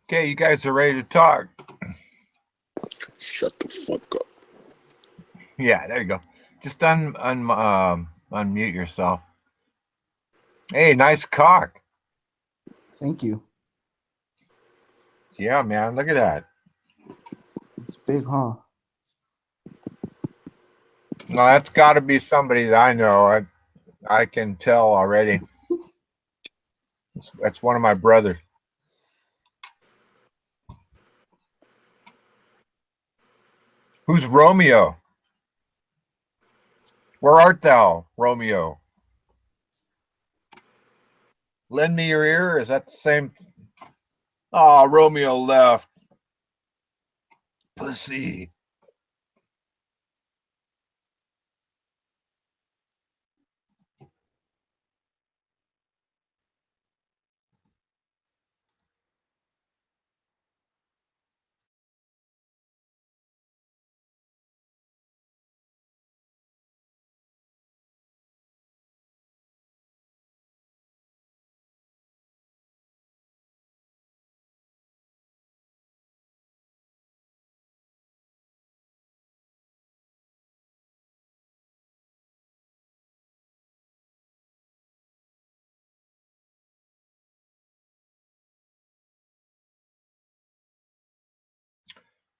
Okay, you guys are ready to talk. Shut the fuck up. Yeah, there you go. Just unmute yourself. Hey, nice cock. Thank you. Yeah, man, look at that. It's big, huh? No, that's got to be somebody that I know. I can tell already. That's one of my brothers. Who's Romeo? Where art thou, Romeo? Lend me your ear. Is that the same? Oh, Romeo left. Pussy.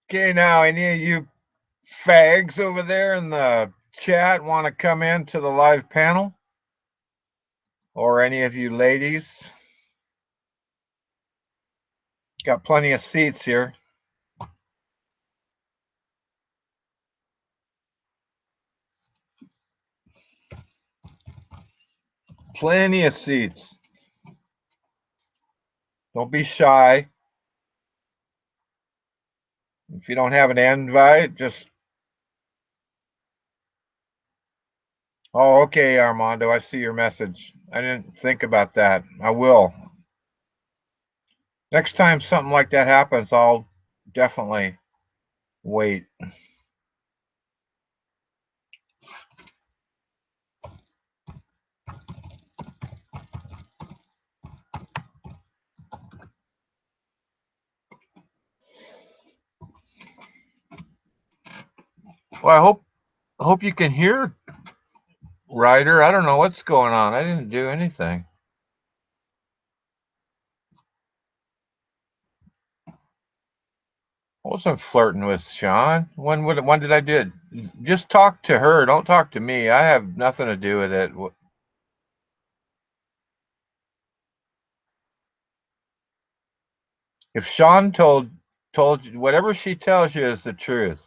Okay, now any of you fags over there in the chat want to come into the live panel? Or any of you ladies? Got plenty of seats here. Plenty of seats. Don't be shy. If you don't have an invite, just... Oh, okay, Armando, I see your message. I didn't think about that. I will. Next time something like that happens, I'll definitely wait. Well, I hope you can hear, Ryder. I don't know what's going on. I didn't do anything. I wasn't flirting with Sean. When did I do it? Just talk to her. Don't talk to me. I have nothing to do with it. If Sean told you, whatever she tells you is the truth.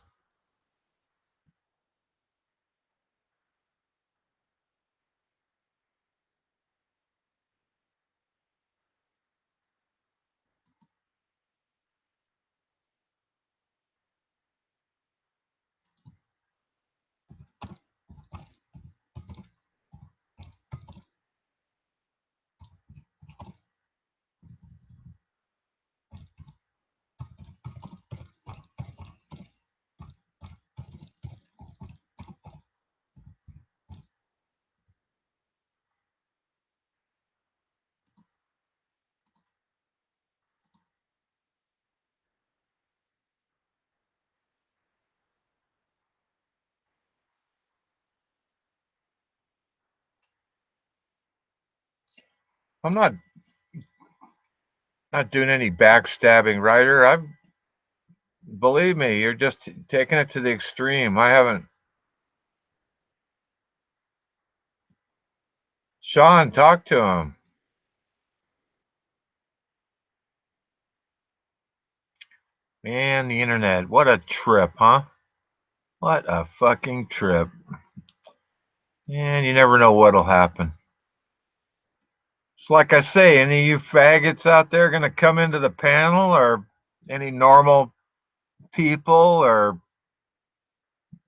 I'm not doing any backstabbing, Ryder. I believe me, you're just taking it to the extreme. I haven't. Sean, talk to him. Man, the internet. What a trip, huh? What a fucking trip. And you never know what'll happen. It's like I say, any of you faggots out there going to come into the panel, or any normal people, or,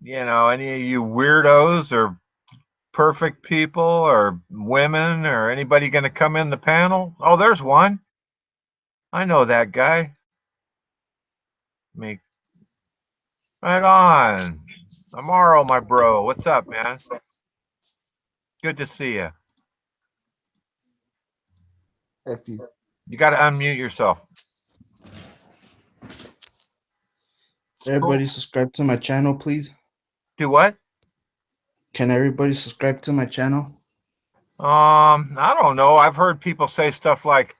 any of you weirdos, or perfect people, or women, or anybody going to come in the panel? Oh, there's one. I know that guy. Me. Right on. Amaro, my bro. What's up, man? Good to see you. F you. You got to unmute yourself. Everybody subscribe to my channel, please. Do what? Can everybody subscribe to my channel? I don't know. I've heard people say stuff like,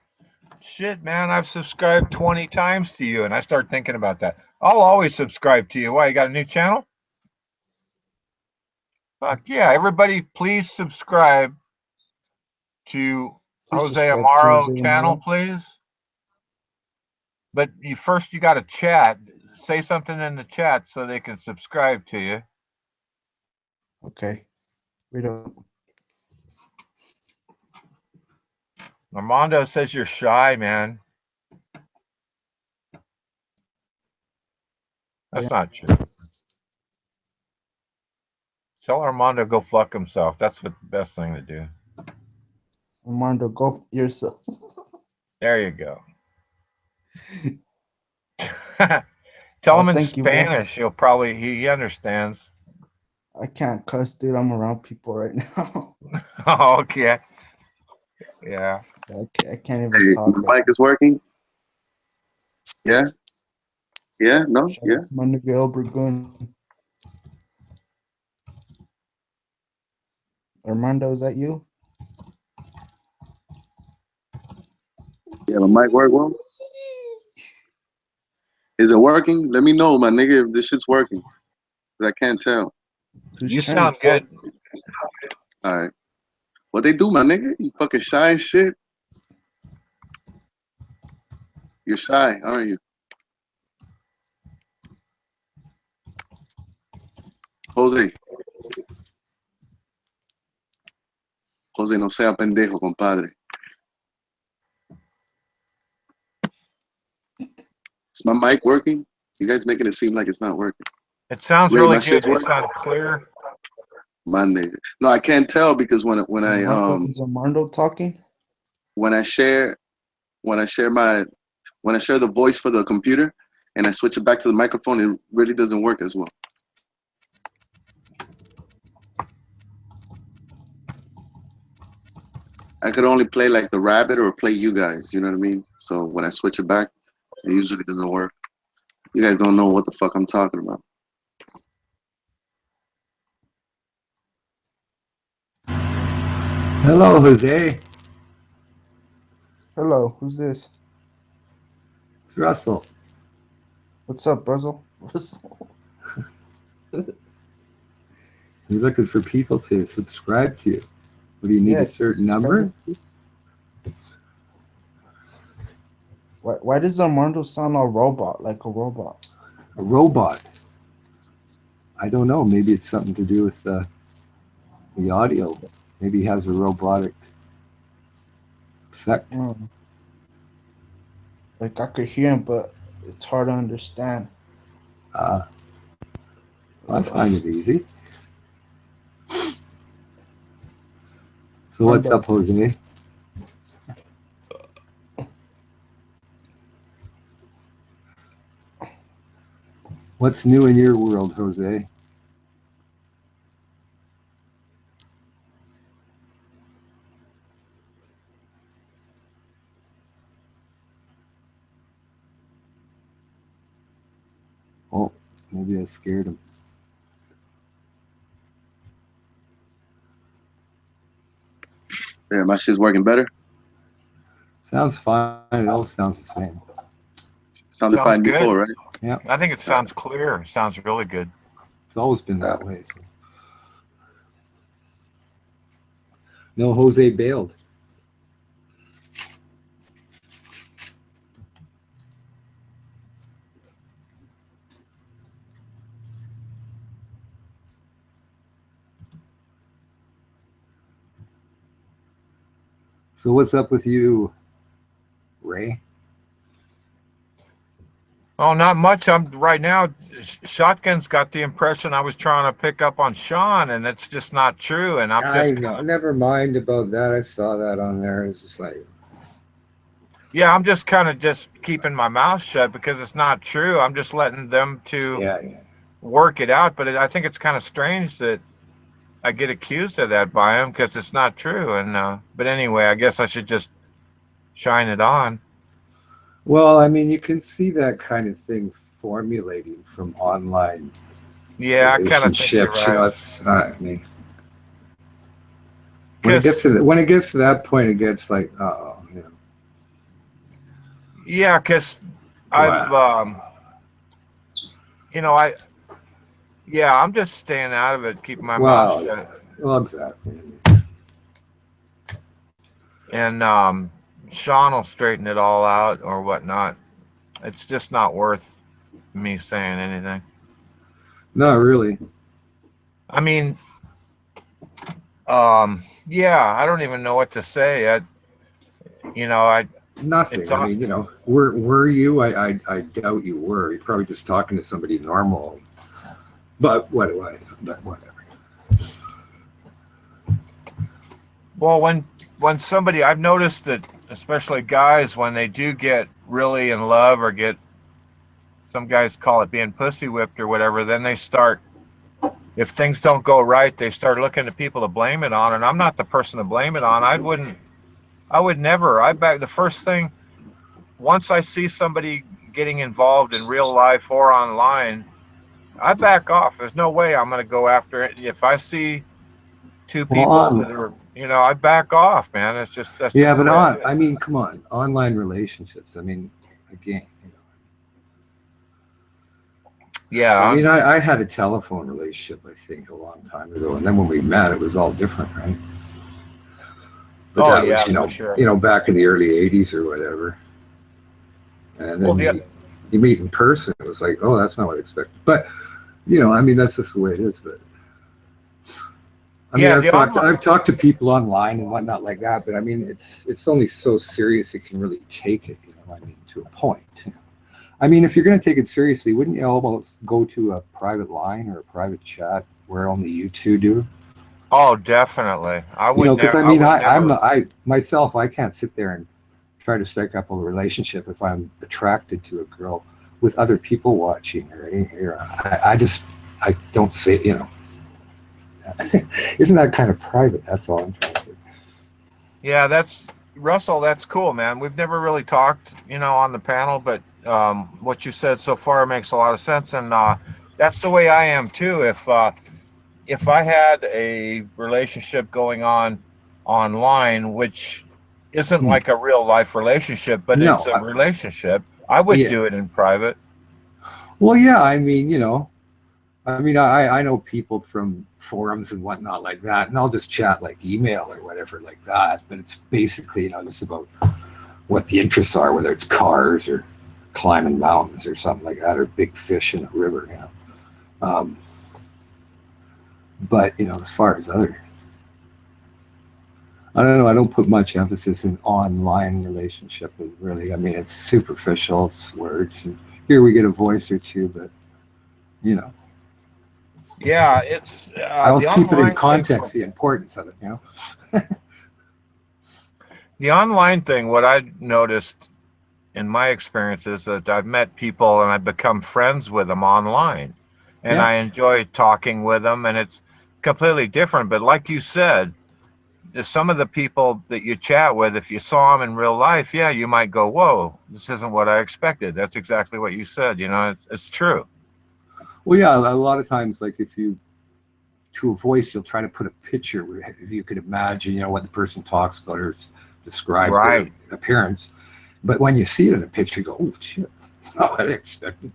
shit, man, I've subscribed 20 times to you. And I start thinking about that. I'll always subscribe to you. Why, you got a new channel? Fuck yeah. Everybody, please subscribe to Please Jose subscribe to Amaro Jose channel, Amaro. please. But you got to chat. Say something in the chat so they can subscribe to you. Okay. Wait up. Armando says you're shy, man. I That's am. not true. Tell Armando go fuck himself. That's what the best thing to do. Armando, go yourself. There you go. Tell Oh, him in thank you, bro. Spanish. He understands. I can't cuss, dude. I'm around people right now. Oh, okay. Yeah. I can't even Hey, talk my right mic now. is working? Yeah? Yeah? No? Shout Yeah? out to my nigga Elbergun. Armando, is that you? Yeah, my mic work well? Is it working? Let me know, my nigga, if this shit's working. 'Cause I can't tell. Who's You trying to sound talk? good. All right. What they do, my nigga? You fucking shy as shit? You're shy, aren't you? Jose. Jose, no sea pendejo, compadre. Is my mic working? You guys making it seem like it's not working. It sounds Ray, really my good. shit's You working? sound clear. My nigga. No, I can't tell because when I Is Armando talking? when I share when I share my when I share the voice for the computer and I switch it back to the microphone, it really doesn't work as well. I could only play like the rabbit or play you guys, you know what I mean? So when I switch it back, it usually doesn't work. You guys don't know what the fuck I'm talking about. Hello, Jose. Hello, who's this? It's Russell. What's up, Russell? You're looking for people to subscribe to you. What do you need? Yeah, A can you certain subscribe me, number? please? Why does Armando sound all robot, like a robot? A robot? I don't know. Maybe it's something to do with the audio. Maybe he has a robotic effect. Like I could hear him, but it's hard to understand. Uh, I find it easy. So what's Armando, up, Jose? What's new in your world, Jose? Oh, maybe I scared him. There, my shit's working better. Sounds fine. It all sounds the same. Sounded Sounds fine good. before, right? Yeah, I think it sounds clear. It sounds really good. it's always been that way. So. No, Jose bailed. So what's up with you, Ray? Oh, not much. I'm right now. Shotgun's got the impression I was trying to pick up on Sean, and it's just not true. And I'm I just, know. Never mind about that. I saw that on there. It's just like, yeah, I'm just kind of just keeping my mouth shut because it's not true. I'm just letting them to yeah. work it out. But I think it's kind of strange that I get accused of that by him because it's not true. And but anyway, I guess I should just shine it on. Well, I mean, you can see that kind of thing formulating from online Yeah, I kind of think you're relationships. You know, right. it's I mean, Because when it gets to that point, it gets like, oh, you know, yeah, because I've wow. you know, yeah, I'm just staying out of it, keeping my mouth Well, shut, well, exactly. and Sean will straighten it all out or whatnot. It's just not worth me saying anything. No, really, I mean, yeah, I don't even know what to say. I it's nothing. I on. mean, you know, were you? I doubt you were. You're probably just talking to somebody normal. But what do I? But whatever. Well, when somebody, I've noticed that, especially guys, when they do get really in love or get, some guys call it being pussy whipped or whatever, then they start, if things don't go right, they start looking to people to blame it on. And I'm not the person to blame it on. I would never. I back the first thing, once I see somebody getting involved in real life or online, I back off. There's no way I'm going to go after it. If I see two Well, people that are, I back off, man. That's yeah, just the but way I do it. I mean, come on, online relationships. I mean, again, you know, Yeah, I mean, I had a telephone relationship, I think, a long time ago, and then when we met, it was all different, right? But oh that was, yeah, for sure. back in the early '80s or whatever. And Well, then you meet in person, it was like, oh, that's not what I expected. But I mean, that's just the way it is. But I mean, yeah, the online. I've talked to people online and whatnot like that. But I mean, it's only so serious you can really take it. You know, I mean, to a point. I mean, if you're going to take it seriously, wouldn't you almost go to a private line or a private chat where only you two do? Oh, definitely. You know, because I I mean, would I'm never. I myself, I can't sit there and try to strike up a relationship if I'm attracted to a girl with other people watching or any. I don't say, isn't that kind of private? That's all I'm trying to say. Yeah, that's Russell. That's cool, man. We've never really talked, on the panel, but what you said so far makes a lot of sense, and that's the way I am too. If I had a relationship going on online, which isn't Hmm. like a real life relationship, but it's No, a relationship, I would yeah. do it in private. Well, yeah. I mean, I mean, I know people from forums and whatnot like that, and I'll just chat like email or whatever like that. But it's basically, just about what the interests are, whether it's cars or climbing mountains or something like that, or big fish in a river. But as far as other, I don't know. I don't put much emphasis in online relationship. Really, I mean, it's superficial. It's words, and here we get a voice or two, but you know, Yeah, it's I the always keep it in online thing. context, the importance of it. The online thing, what I noticed in my experience is that I've met people and I've become friends with them online, and Yeah. I enjoy talking with them, and it's completely different. But like you said, some of the people that you chat with, if you saw them in real life, yeah, you might go, "Whoa, this isn't what I expected." That's exactly what you said. It's true. Well, yeah. A lot of times, like if you to a voice, you'll try to put a picture where if you could imagine, what the person talks about or describe their Right. appearance. But when you see it in a picture, you go, "Oh shit, that's not what I expected."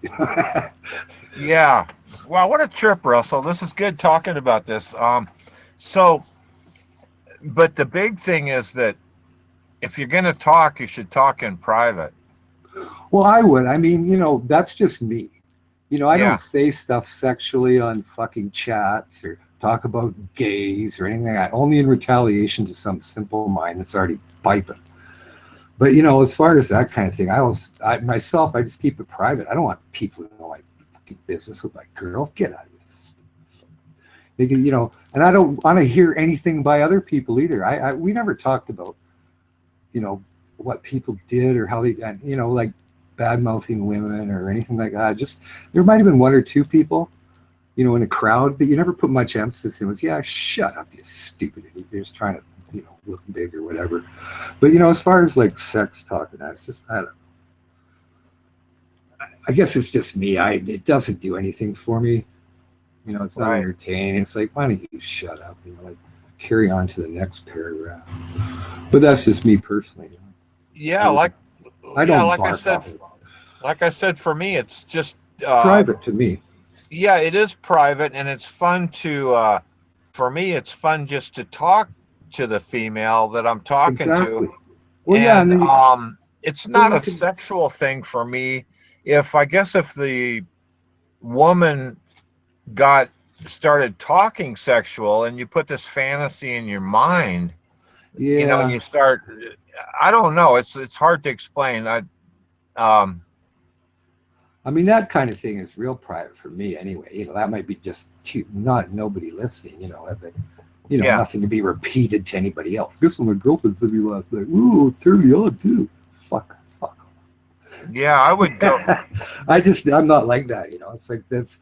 Yeah. Wow, what a trip, Russell. This is good talking about this. So, but the big thing is that if you're going to talk, you should talk in private. Well, I would. I mean, that's just me. I don't Yeah. say stuff sexually on fucking chats or talk about gays or anything like that, only in retaliation to some simple mind that's already piping. But, as far as that kind of thing, myself, I just keep it private. I don't want people to know my fucking business with my girl. Get out of this. They can, and I don't want to hear anything by other people either. We never talked about, you know, what people did or how they, like bad mouthing women or anything like that. Just there might have been one or two people, in a crowd, but you never put much emphasis in. It was, yeah, shut up, you stupid idiot. You're just trying to, look big or whatever. But as far as like sex talk and that, it's just I don't know. I guess it's just me. It doesn't do anything for me. You know, it's not Right. entertaining. It's like, why don't you shut up? You know, like carry on to the next paragraph. But that's just me personally. You Yeah, know? I yeah, don't bark off it. like I said, for me, it's just It's private to me. yeah, it is private, and it's fun to for me, it's fun just to talk to the female that I'm talking to, Exactly. Well, yeah, and and then it's well, not you a can. sexual thing for me. If I guess if the woman got started talking sexual and you put this fantasy in your mind, and Yeah, you start, I don't know, it's hard to explain. Um I mean that kind of thing is real private for me anyway. You know, that might be just not nobody listening. You know, but yeah, nothing to be repeated to anybody else. Guess what my girlfriend said to me last night? Ooh, turn me on too. Fuck. yeah, I would go, but I'm not like that. You know, it's like that's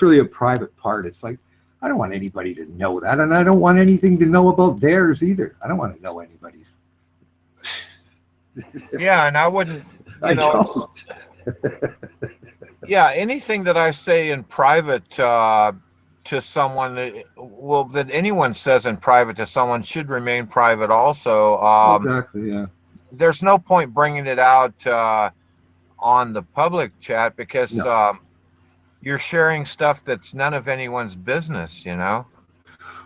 really a private part. It's like I don't want anybody to know that, and I don't want anything to know about theirs either. I don't want to know anybody's. yeah, and I wouldn't, I it's, don't. yeah, anything that I say in private to someone, well, that anyone says in private to someone should remain private also. Exactly. Yeah. There's no point bringing it out on the public chat because No. you're sharing stuff that's none of anyone's business.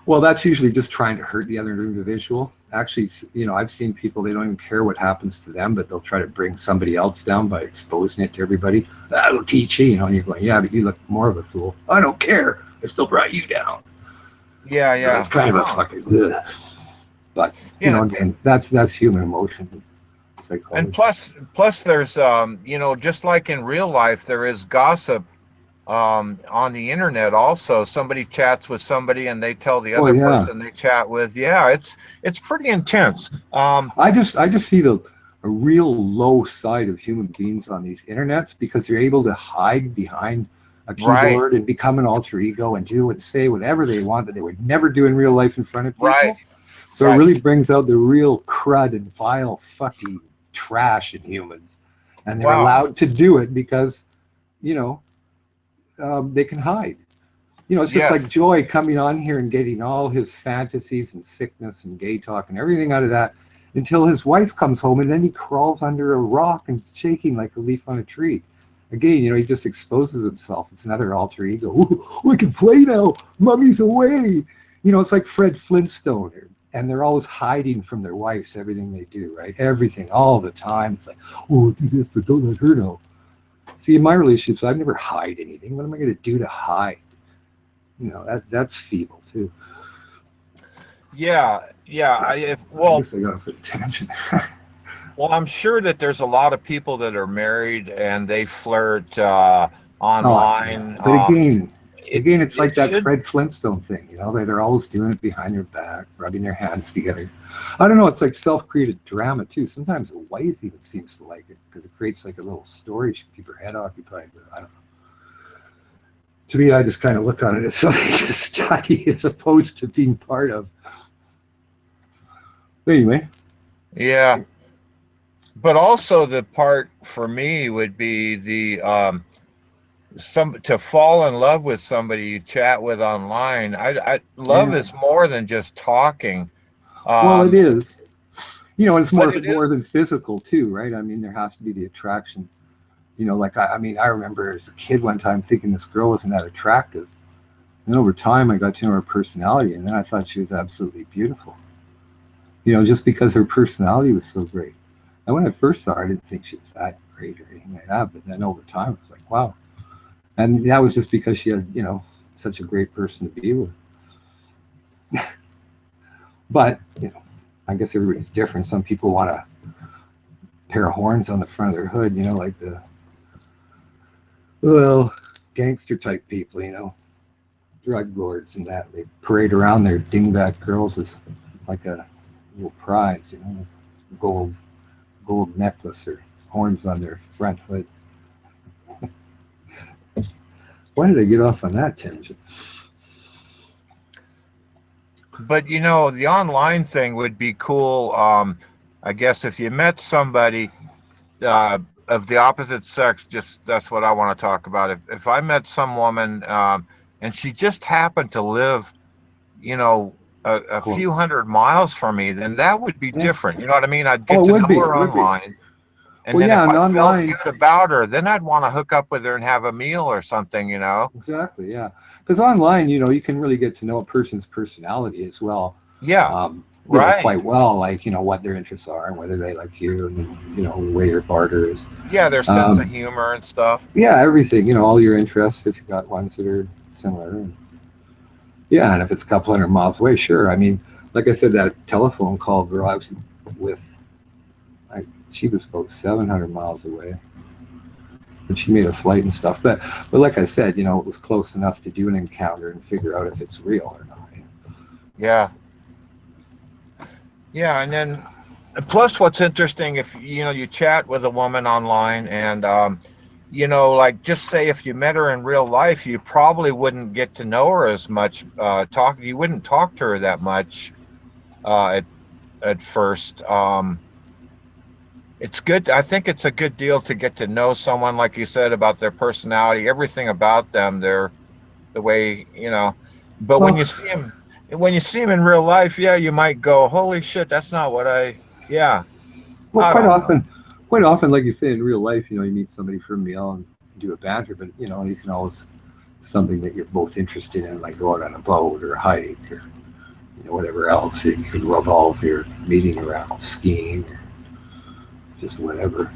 Well, that's usually just trying to hurt the other individual. Actually, I've seen people, they don't even care what happens to them, but they'll try to bring somebody else down by exposing it to everybody. That'll teach you, and you're going, yeah, but you look more of a fool. I don't care. I still brought you down. Yeah, It's yeah. kind of a Oh, fucking, ugh. But, yeah. again, that's human emotion, And psychology. plus, there's just like in real life, there is gossip on the internet also. Somebody chats with somebody and they tell the Oh, other yeah. person they chat with. Yeah, it's pretty intense. I just see a real low side of human beings on these internets because they're able to hide behind a Right, keyboard and become an alter ego and do and say whatever they want that they would never do in real life in front of right, people. So it right. really brings out the real crud and vile fucking trash in humans, and they're Wow. allowed to do it because you know they can hide. It's just like Yes. Joy coming on here and getting all his fantasies and sickness and gay talk and everything out of that until his wife comes home and then he crawls under a rock and shaking like a leaf on a tree. Again, he just exposes himself. It's another alter ego. Ooh, we can play now. Mummy's away. It's like Fred Flintstone. And they're always hiding from their wives, everything they do, right? Everything, all the time. It's like, oh, do this, but don't let her know. See, in my relationships, I've never hide anything. What am I going to do to hide? That's feeble too. Yeah, yeah. I guess I got off a tangent. Well, I'm sure that there's a lot of people that are married and they flirt Oh, yeah. online. But It again, it's it like that should. Fred Flintstone thing. They're always doing it behind their back, rubbing their hands together. I don't know. It's like self-created drama too. Sometimes the wife even seems to like it because it creates like a little story. She can keep her head occupied. But I don't know. To me, I just kind of look on it as something to study as opposed to being part of. But anyway, Yeah, but also the part for me would be the some to fall in love with somebody you chat with online. I love yeah. is more than just talking. Well, it Um, is. It's but more it more is than physical too, right? I mean, there has to be the attraction. Like I mean, I remember as a kid one time thinking this girl wasn't that attractive, and over time I got to know her personality, and then I thought she was absolutely beautiful. Just because her personality was so great. And when I first saw her, I didn't think she was that great or anything like that. But then over time, it was like, wow. And that was just because she had, such a great person to be with. But I guess everybody's different. Some people want a pair of horns on the front of their hood, like the well gangster type people, drug lords and that. They parade around their dingbat girls as like a little prize, gold gold necklace or horns on their front hood. Why did I get off on that tangent? but the online thing would be cool. I guess if you met somebody, of the opposite sex, just that's what I want to talk about. If I met some woman, and she just happened to live, you know, a Cool. few hundred miles from me, then that would be Yeah. different. You know what I mean? I'd Oh, get it to would know be. her It would be. online, and Well, then yeah, if and I felt online, good about her, then I'd want to hook up with her and have a meal or something. You know? exactly, yeah. Because online, you can really get to know a person's personality as well. Yeah. Right. Quite well, like what their interests are and whether they like you, and where your barter is. Yeah, their sense of humor and stuff. Yeah, everything. All your interests. If you've got ones that are similar, yeah, and if it's a couple hundred miles away, sure. I mean, like I said, that telephone call girl I was with, she was about 700 miles away, and she made a flight and stuff. But like I said, it was close enough to do an encounter and figure out if it's real or not. Yeah. Yeah, and then plus what's interesting, if you chat with a woman online, and like, just say if you met her in real life, you probably wouldn't get to know her as much. You wouldn't talk to her that much at first. It's good. I think it's a good deal to get to know someone, like you said, about their personality, everything about them, the way. But when Well, you see them, in real life, yeah, you might go, "Holy shit, that's not what I." Yeah, well, I quite don't know. often, quite often, like you say in real life, you meet somebody for a meal and do a banter, but you can always something that you're both interested in, like go out on a boat or hike or whatever else. It could revolve your meeting around skiing or just whatever.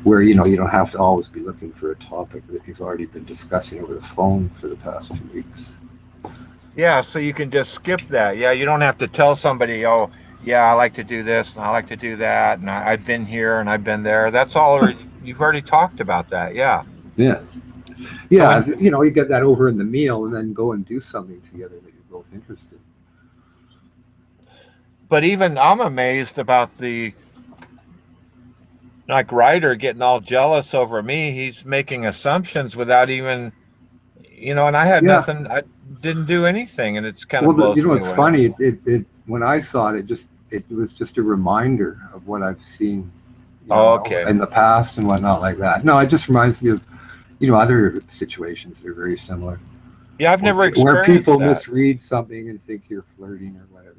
Where you don't have to always be looking for a topic that you've already been discussing over the phone for the past 2 weeks. Yeah, so you can just skip that. Yeah, you don't have to tell somebody, "Oh, yeah, I like to do this and I like to do that, and I've been here and I've been there." That's all you've already talked about that. Yeah. Yeah, So yeah. when, You get that over in the meal, and then go and do something together that you're both interested in. but even I'm amazed about the, like, Ryder getting all jealous over me. He's making assumptions without even, and I had Yeah. nothing. I didn't do anything, and it's kind Well, of blows me it's away. funny. It when I saw it, it was just a reminder of what I've seen, Oh, okay. in the past and whatnot like that. No, it just reminds me of other situations that are very similar, Yeah, I've never where experienced people that. misread something and think you're flirting or whatever.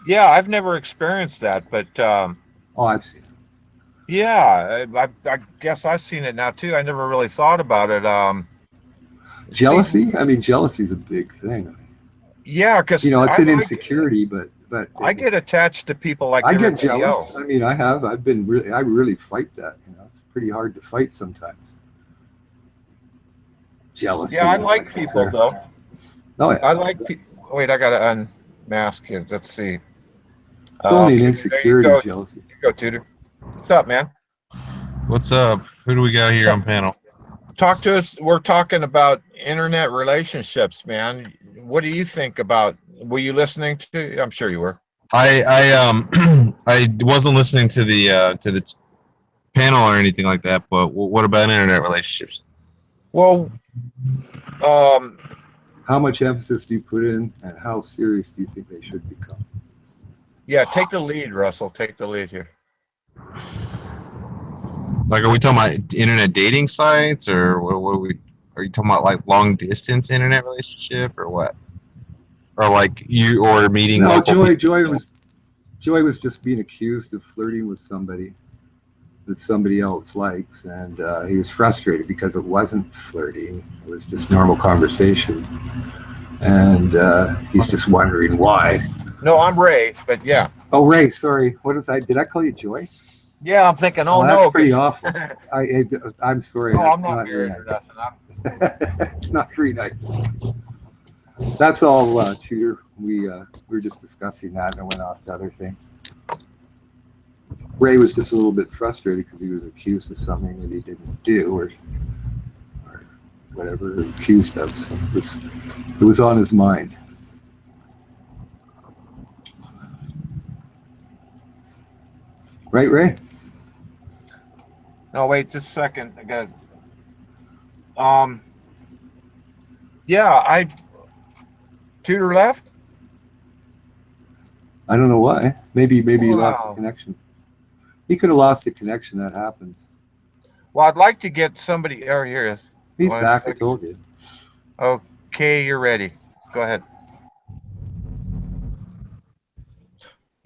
Yeah, I've never experienced that, but Oh, I've seen it. yeah, I guess I've seen it now too. I never really thought about it. See, Jealousy. I mean, jealousy is a big thing. yeah, because It's an insecurity, but I get it's. attached to people like I get everybody jealous. else. I mean, I have. I've been really. I really fight that. It's pretty hard to fight sometimes. Yeah, Jealousy I and like like it's people though. oh yeah. I like people. Wait, I gotta unmask you. Let's see. It's only an There you insecurity, go. jealousy. You go, Tudor. What's up, man? What's up? Who do we got here on panel? Talk to us. We're talking about internet relationships, man. What do you think about? Were you listening to? I'm sure you were. I I wasn't listening to the panel or anything like that. But what about internet relationships? Well, um, How much emphasis do you put in, and how serious do you think they should become? yeah. Take the lead, Russell. Take the lead here. Like, are we talking about internet dating sites, or what are we? Are you talking about like long distance internet relationship, or what? Or like or meeting No, local people? Joy was just being accused of flirting with somebody that somebody else likes, and he was frustrated because it wasn't flirting; it was just normal conversation, and he's just wondering why. No, I'm Ray, but yeah. Oh, Ray, sorry. What is I? Did I call you Joy? Yeah, I'm thinking, oh Oh, that's no, pretty 'cause awful. I'm sorry. no, I'm That's not not very married or nice. nothing. It's not very nice. That's all, Tudor. We were just discussing that, and I went off to other things. Ray was just a little bit frustrated because he was accused of something that he didn't do, or whatever, accused of. So it was on his mind. Right, Ray? No, wait, just a second. I got. Um. Yeah, Tudor left. I don't know why. Maybe he lost the Wow. connection. He could have lost the connection. That happens. Well, I'd like to get somebody. Oh, here it is. He's One back. I second. told you. Okay, you're ready. Go ahead.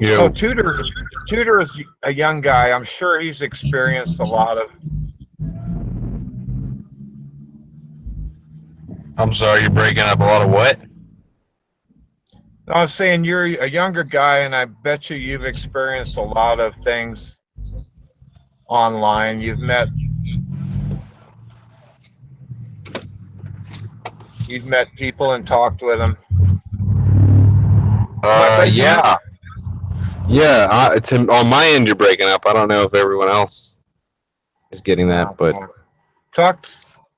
So Yo, Tudor is a young guy. I'm sure he's experienced a lot of. I'm sorry, you're breaking up a lot of what? I was saying you're a younger guy, and I bet you've experienced a lot of things online. You've met people and talked with them. And I bet you met. Yeah, yeah. It's on my end. You're breaking up. I don't know if everyone else is getting that, but Talk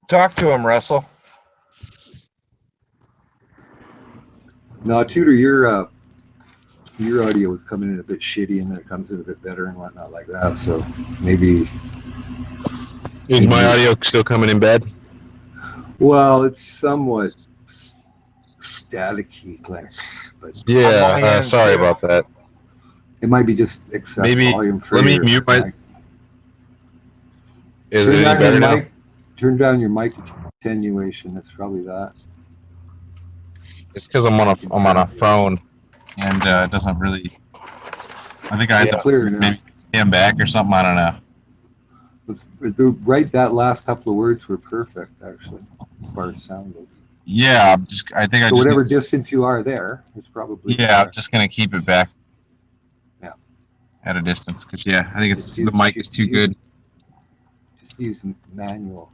talk to him, Russell. No, Tudor, your audio is coming in a bit shitty, and then it comes in a bit better and whatnot like that. So maybe. is my audio still coming in bad? Well, it's somewhat staticky, like, but Yeah. On my end, Sorry too. about that. it might be just excess Maybe volume for let me your mute my. mic. Is it any better now? Turn down your mic attenuation. That's probably that. It's because I'm on a phone, and it doesn't really. I think I have Yeah. to Clear now. maybe stand back or something. I don't know. Right, that last couple of words were perfect, actually, as far as sound goes. Yeah, I think I So just. whatever need to- distance you are there, it's probably Yeah, better. I'm just gonna keep it back. Yeah. At a distance, because I think Just the mic is too good. Just use manual.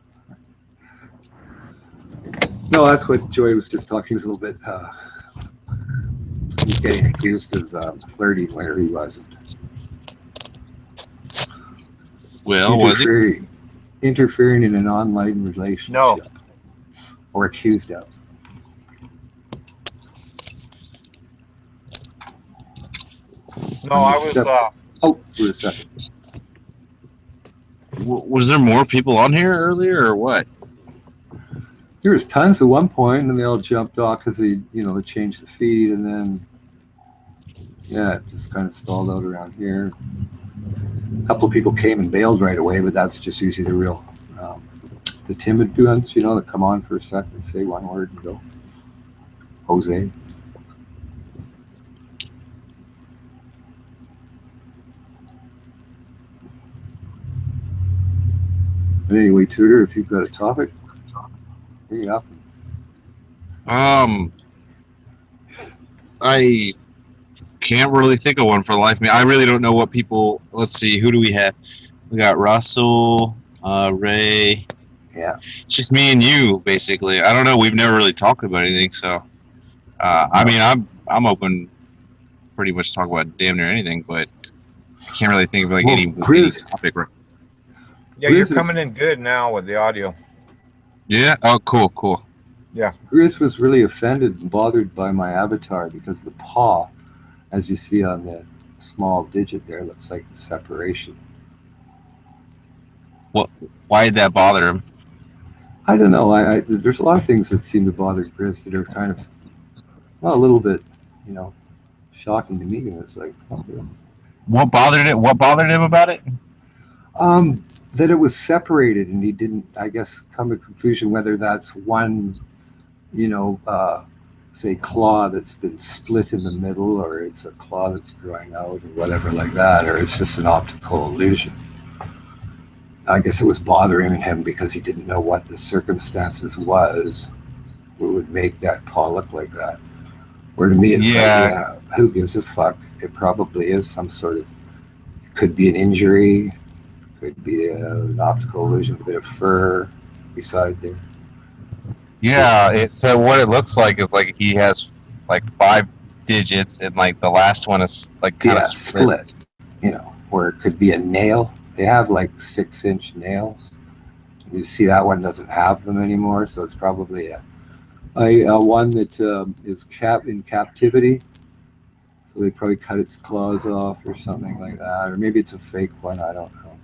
No, that's what Joy was just talking. He was a little bit. He's getting accused of flirting where he wasn't. Well, was it? Interfering in an online relationship. No. Or accused of. No, I was. Oh, for a second. Was there more people on here earlier, or what? There was tons at one point, and then they all jumped off because they changed the feed, and then it just kind of stalled out around here. A couple of people came and bailed right away, but that's just usually the real, the timid ones, that come on for a second, say one word, and go. Jose. But anyway, Tudor, if you've got a topic, bring it up. I can't really think of one for the life of me. I really don't know what people. Let's see, who do we have? We got Russell, Ray. Yeah. It's just me and you, basically. I don't know. We've never really talked about anything, so. I mean, I'm open. Pretty much talk about damn near anything, but I can't really think of any topic. Yeah, you're coming in good now with the audio. Yeah. Oh, cool. Yeah. Chris was really offended and bothered by my avatar because the paw, as you see on the small digit there, looks like the separation. Why did that bother him? I don't know. There's a lot of things that seem to bother Chris that are kind of, well, a little bit, shocking to me. And it's like, oh, yeah. What bothered him about it? That it was separated, and he didn't, I guess, come to a conclusion whether that's one, say claw that's been split in the middle, or it's a claw that's growing out, or whatever like that, or it's just an optical illusion. I guess it was bothering him because he didn't know what the circumstances was that would make that paw look like that. Where to me, it's like, who gives a fuck? It probably is some sort of, could be an injury, could be an optical illusion, a bit of fur beside there. Yeah, it's what it looks like is like he has like 5 digits, and like the last one is like kind of split. Or it could be a nail. They have like 6-inch nails. You see that one doesn't have them anymore, so it's probably a one that is in captivity. So they probably cut its claws off or something like that, or maybe it's a fake one. I don't know.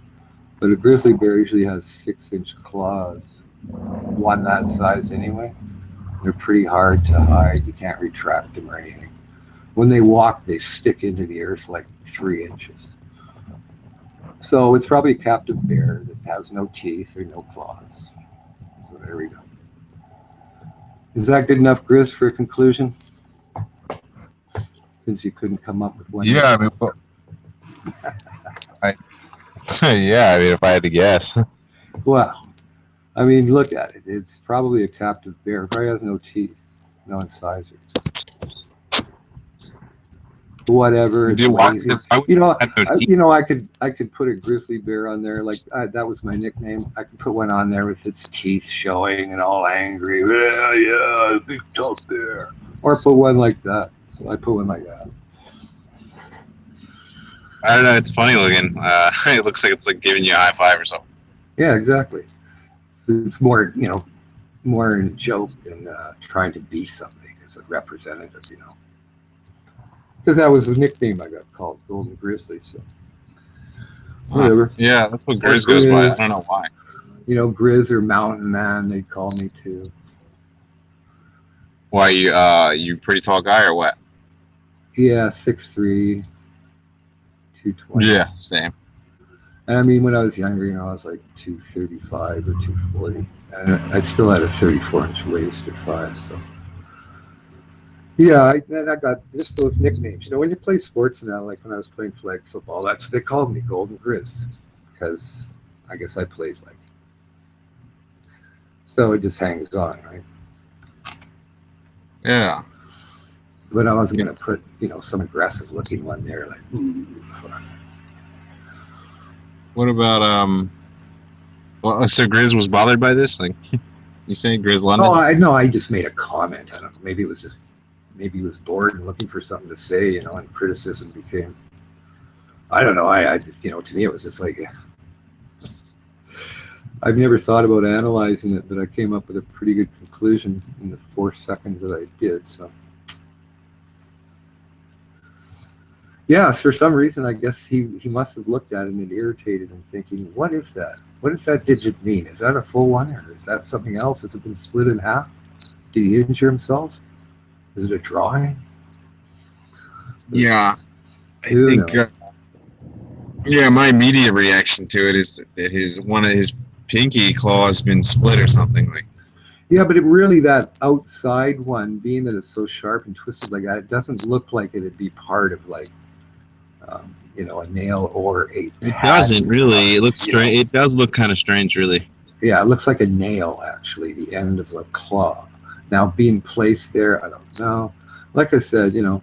But a grizzly bear usually has 6-inch claws. One that size anyway. They're pretty hard to hide. You can't retract them or anything. When they walk, they stick into the earth like 3 inches. So it's probably a captive bear that has no teeth or no claws. So there we go. Is that good enough, Grizz, for a conclusion? Since you couldn't come up with one. Yeah, I mean, well, yeah, I mean, if I had to guess. Well, I mean, look at it. It's probably a captive bear. It probably has no teeth, no incisors. Whatever. It's Why lazy. would You know, have no teeth? I could put a grizzly bear on there. Like that was my nickname. I could put one on there with its teeth showing and all angry. Yeah, big tough bear. Or put one like that. So I put one like that. I don't know. It's funny looking. It looks like it's like giving you a high five or something. Yeah, exactly. It's more, more in joke than trying to be something as a representative, Because that was the nickname I got called, Golden Grizzly. So whatever. Yeah, that's what Grizz goes by. I don't know why. Grizz or Mountain Man, they call me too. Why you pretty tall guy or what? Yeah, 6'3", 220. Yeah, same. And I mean, when I was younger, I was like 235 or 240. And I still had a 34-inch waist at 5, so. Yeah, I got just those nicknames. When you play sports now, like when I was playing flag football, that's what they called me, Golden Grizz, because I guess I played like. So it just hangs on, right? Yeah. But I wasn't going to put, some aggressive-looking one there, like, ooh. What about Well, so Grizz was bothered by this? Like, you saying Grizz London? Oh, I just made a comment. I don't know. Maybe he was bored and looking for something to say, and criticism became. I don't know. I to me, it was just like. I've never thought about analyzing it, but I came up with a pretty good conclusion in the 4 seconds that I did. So. Yeah, for some reason, I guess he must have looked at it and it irritated him, thinking, what is that? What does that digit mean? Is that a full one, or is that something else? Has it been split in half? Did he injure himself? Is it a drawing? Yeah. I think, my immediate reaction to it is that one of his pinky claw has been split or something. Like. Yeah, but it really, that outside one, being that it's so sharp and twisted like that, it doesn't look like it'd be part of, like, a nail or a It doesn't really. It looks strange. Know. It does look kind of strange, really. Yeah, it looks like a nail, actually, the end of a claw. Now, being placed there, I don't know. Like I said, as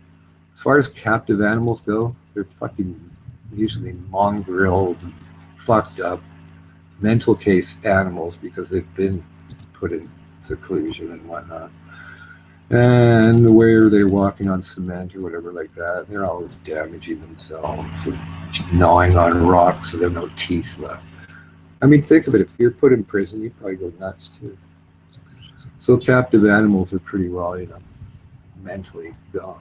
far as captive animals go, they're fucking usually mongrel, fucked up, mental case animals because they've been put in seclusion and whatnot. And where they're walking on cement or whatever like that, they're always damaging themselves or gnawing on rocks so they have no teeth left. I mean, think of it. If you're put in prison, you'd probably go nuts too. So captive animals are pretty well, mentally gone.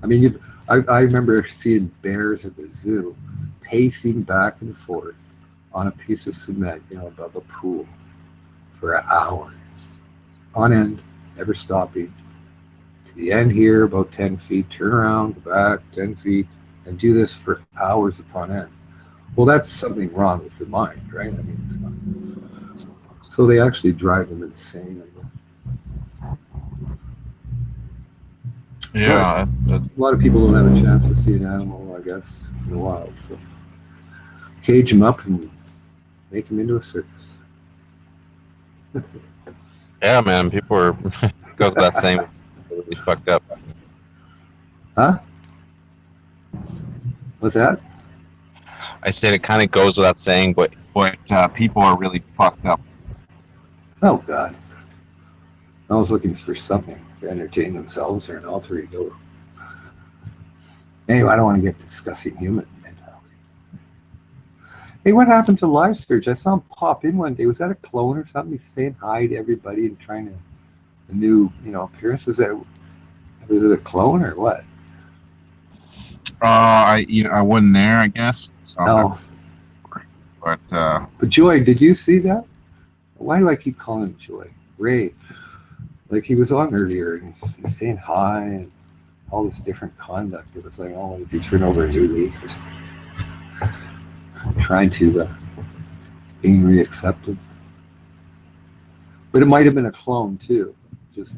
I mean, I remember seeing bears at the zoo pacing back and forth on a piece of cement, above a pool for hours on end, never stopping. To the end here, about 10 feet, turn around, go back 10 feet, and do this for hours upon end. Well, that's something wrong with the mind, right? I mean, it's not. So they actually drive them insane, I guess. Yeah. A lot of people don't have a chance to see an animal, I guess, in the wild. So cage them up and make them into a circus. Yeah, man. People are goes without saying really fucked up. Huh? What's that? I said it kind of goes without saying, but people are really fucked up. Oh God! I was looking for something to entertain themselves or an alter ego. Anyway, I don't want to get discussing human mentality. Hey, what happened to Live Search? I saw him pop in one day. Was that a clone or something? He's saying hi to everybody and trying to a new, appearance. Was it a clone or what? I wasn't there, I guess. So No. But Joy, did you see that? Why do I keep calling him Joy? Ray. Like he was on earlier and he's saying hi and all this different conduct. It was like, oh, if you turn over a new leaf or something. trying to gain reaccepted. But it might have been a clone too, just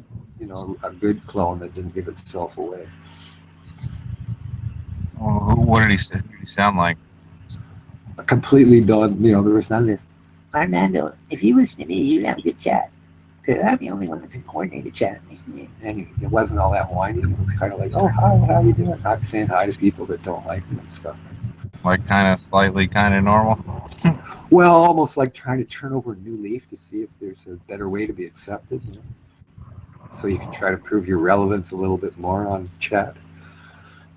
a good clone that didn't give itself away. What did he say? What did he sound like? A completely done, there was none of this. Armando, if you listen to me, you'd have a good chat. Because I'm the only one that can coordinate a chat. And it wasn't all that whiny. It was kind of like, oh, hi, how you doing? Not saying hi to people that don't like him and stuff. Like kind of slightly kind of normal? Well, almost like trying to turn over a new leaf to see if there's a better way to be accepted. So you can try to prove your relevance a little bit more on chat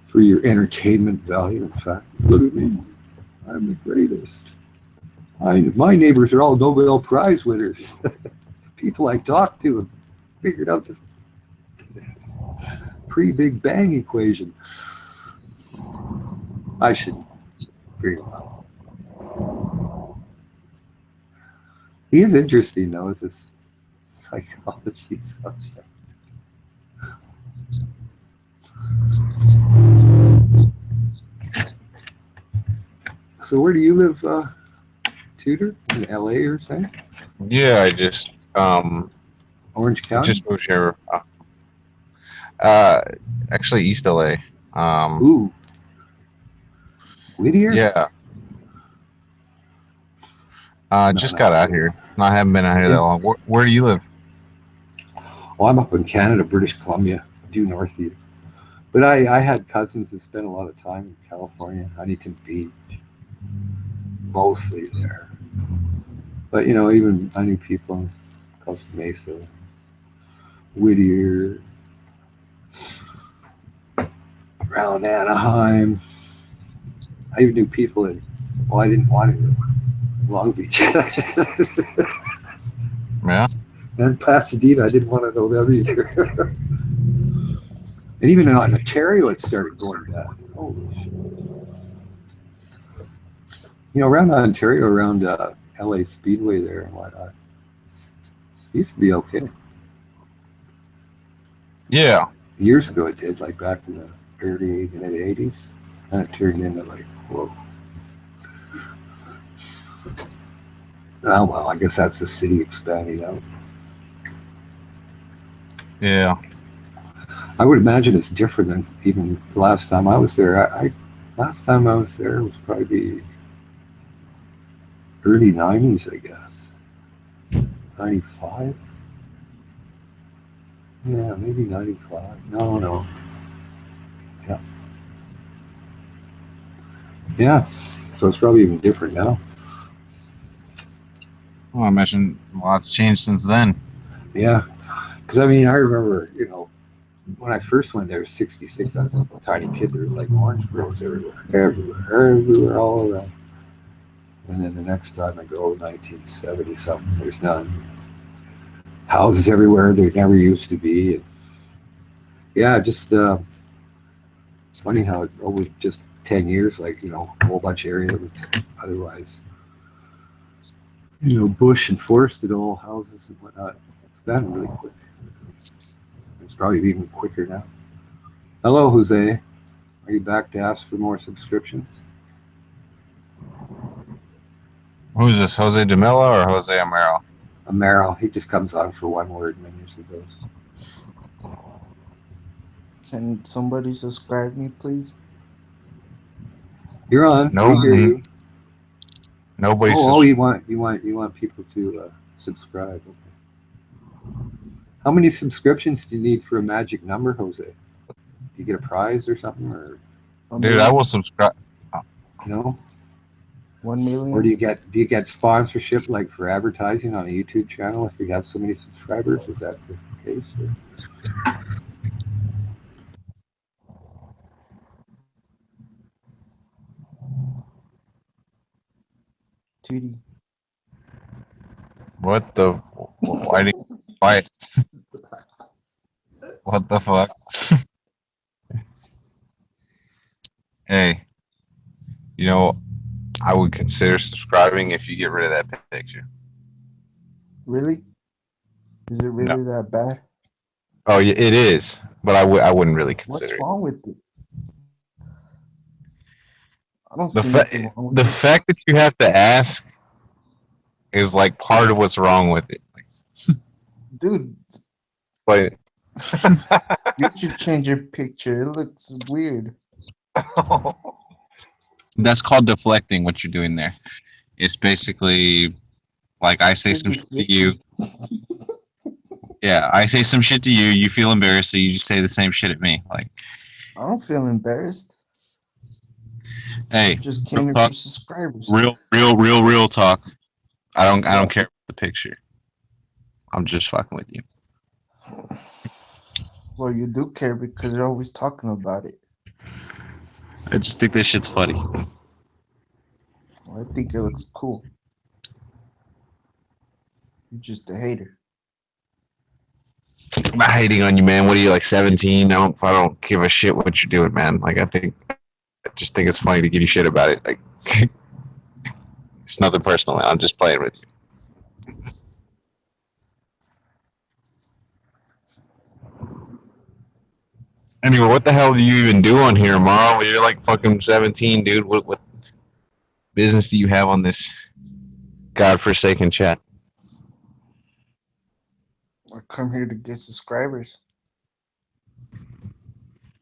for your entertainment value. In fact, look at me. I'm the greatest. My neighbors are all Nobel Prize winners. People I talk to have figured out the pre-Big Bang equation. I should figure it out. He is interesting, though, as this psychology subject. So where do you live, Tudor? In LA or something? Yeah, I just Orange County? just moved here. Actually, East LA. Ooh. Whittier? Yeah. Just no. got out here. I haven't been out here that long. Where do you live? Well, I'm up in Canada, British Columbia, due north of you. But I had cousins that spent a lot of time in California, Huntington Beach, mostly there. But, even I knew people in Costa Mesa, Whittier, around Anaheim. I even knew people in, I didn't want to, Long Beach. Yeah. And Pasadena, I didn't want to know them either. And even in Ontario, it started going bad. Holy shit. Around Ontario, around LA Speedway there and whatnot, it used to be okay. Yeah. Years ago it did, like back in the early 80s. And it turned into like, whoa. Oh, well, I guess that's the city expanding out. Yeah. I would imagine it's different than even the last time I was there. Last time I was there was probably early 90s, I guess. 95? Yeah, maybe 95. No. Yeah. Yeah. So it's probably even different now. Well, I imagine a lot's changed since then. Yeah. Because, I remember, when I first went there, 66, I was a tiny kid. There was like orange groves everywhere, all around. And then the next time I go, 1970 something, there's none. Houses everywhere there never used to be. And yeah, just funny how over just 10 years, like, a whole bunch of area was otherwise, bush and forested, all houses and whatnot. It's been really quick. It's probably even quicker now. Hello, Jose. Are you back to ask for more subscriptions? Who's this, Jose DeMilla or Jose Amaro? Amaro. He just comes on for one word and then usually goes. Can somebody subscribe me, please? You're on. No, We hear you. Nobody Oh, says. you want people to subscribe. Okay. How many subscriptions do you need for a magic number, Jose? Do you get a prize or something, or Dude, I will subscribe. no? 1 million. Or do you get sponsorship, like for advertising on a YouTube channel if you have so many subscribers? Is that the case? Or? Tootie. What the? Why? Why? What the fuck? Hey, I would consider subscribing if you get rid of that picture. Really? Is it really that bad? Oh, yeah, it is, but I wouldn't really consider What's it. wrong with it? I don't The see nothing wrong with the it. fact that you have to ask is like part of what's wrong with it. Dude, But you should change your picture. It looks weird. that's called deflecting. What you're doing there. It's basically like I say You're some shit to deflecting. you. Yeah, I say some shit to you. You feel embarrassed, so you just say the same shit at me. Like, I don't feel embarrassed. hey, Just real came here talk, for subscribers. real talk. I don't What? care about the picture. I'm just fucking with you. Well, you do care because you're always talking about it. I just think this shit's funny. Well, I think it looks cool. You're just a hater. I'm not hating on you, man. What are you like 17? I don't give a shit what you're doing, man. Like I just think it's funny to give you shit about it. Like it's nothing personal, man. I'm just playing with you. Anyway, what the hell do you even do on here, Morrow? You're like fucking 17, dude. What business do you have on this godforsaken chat? I come here to get subscribers.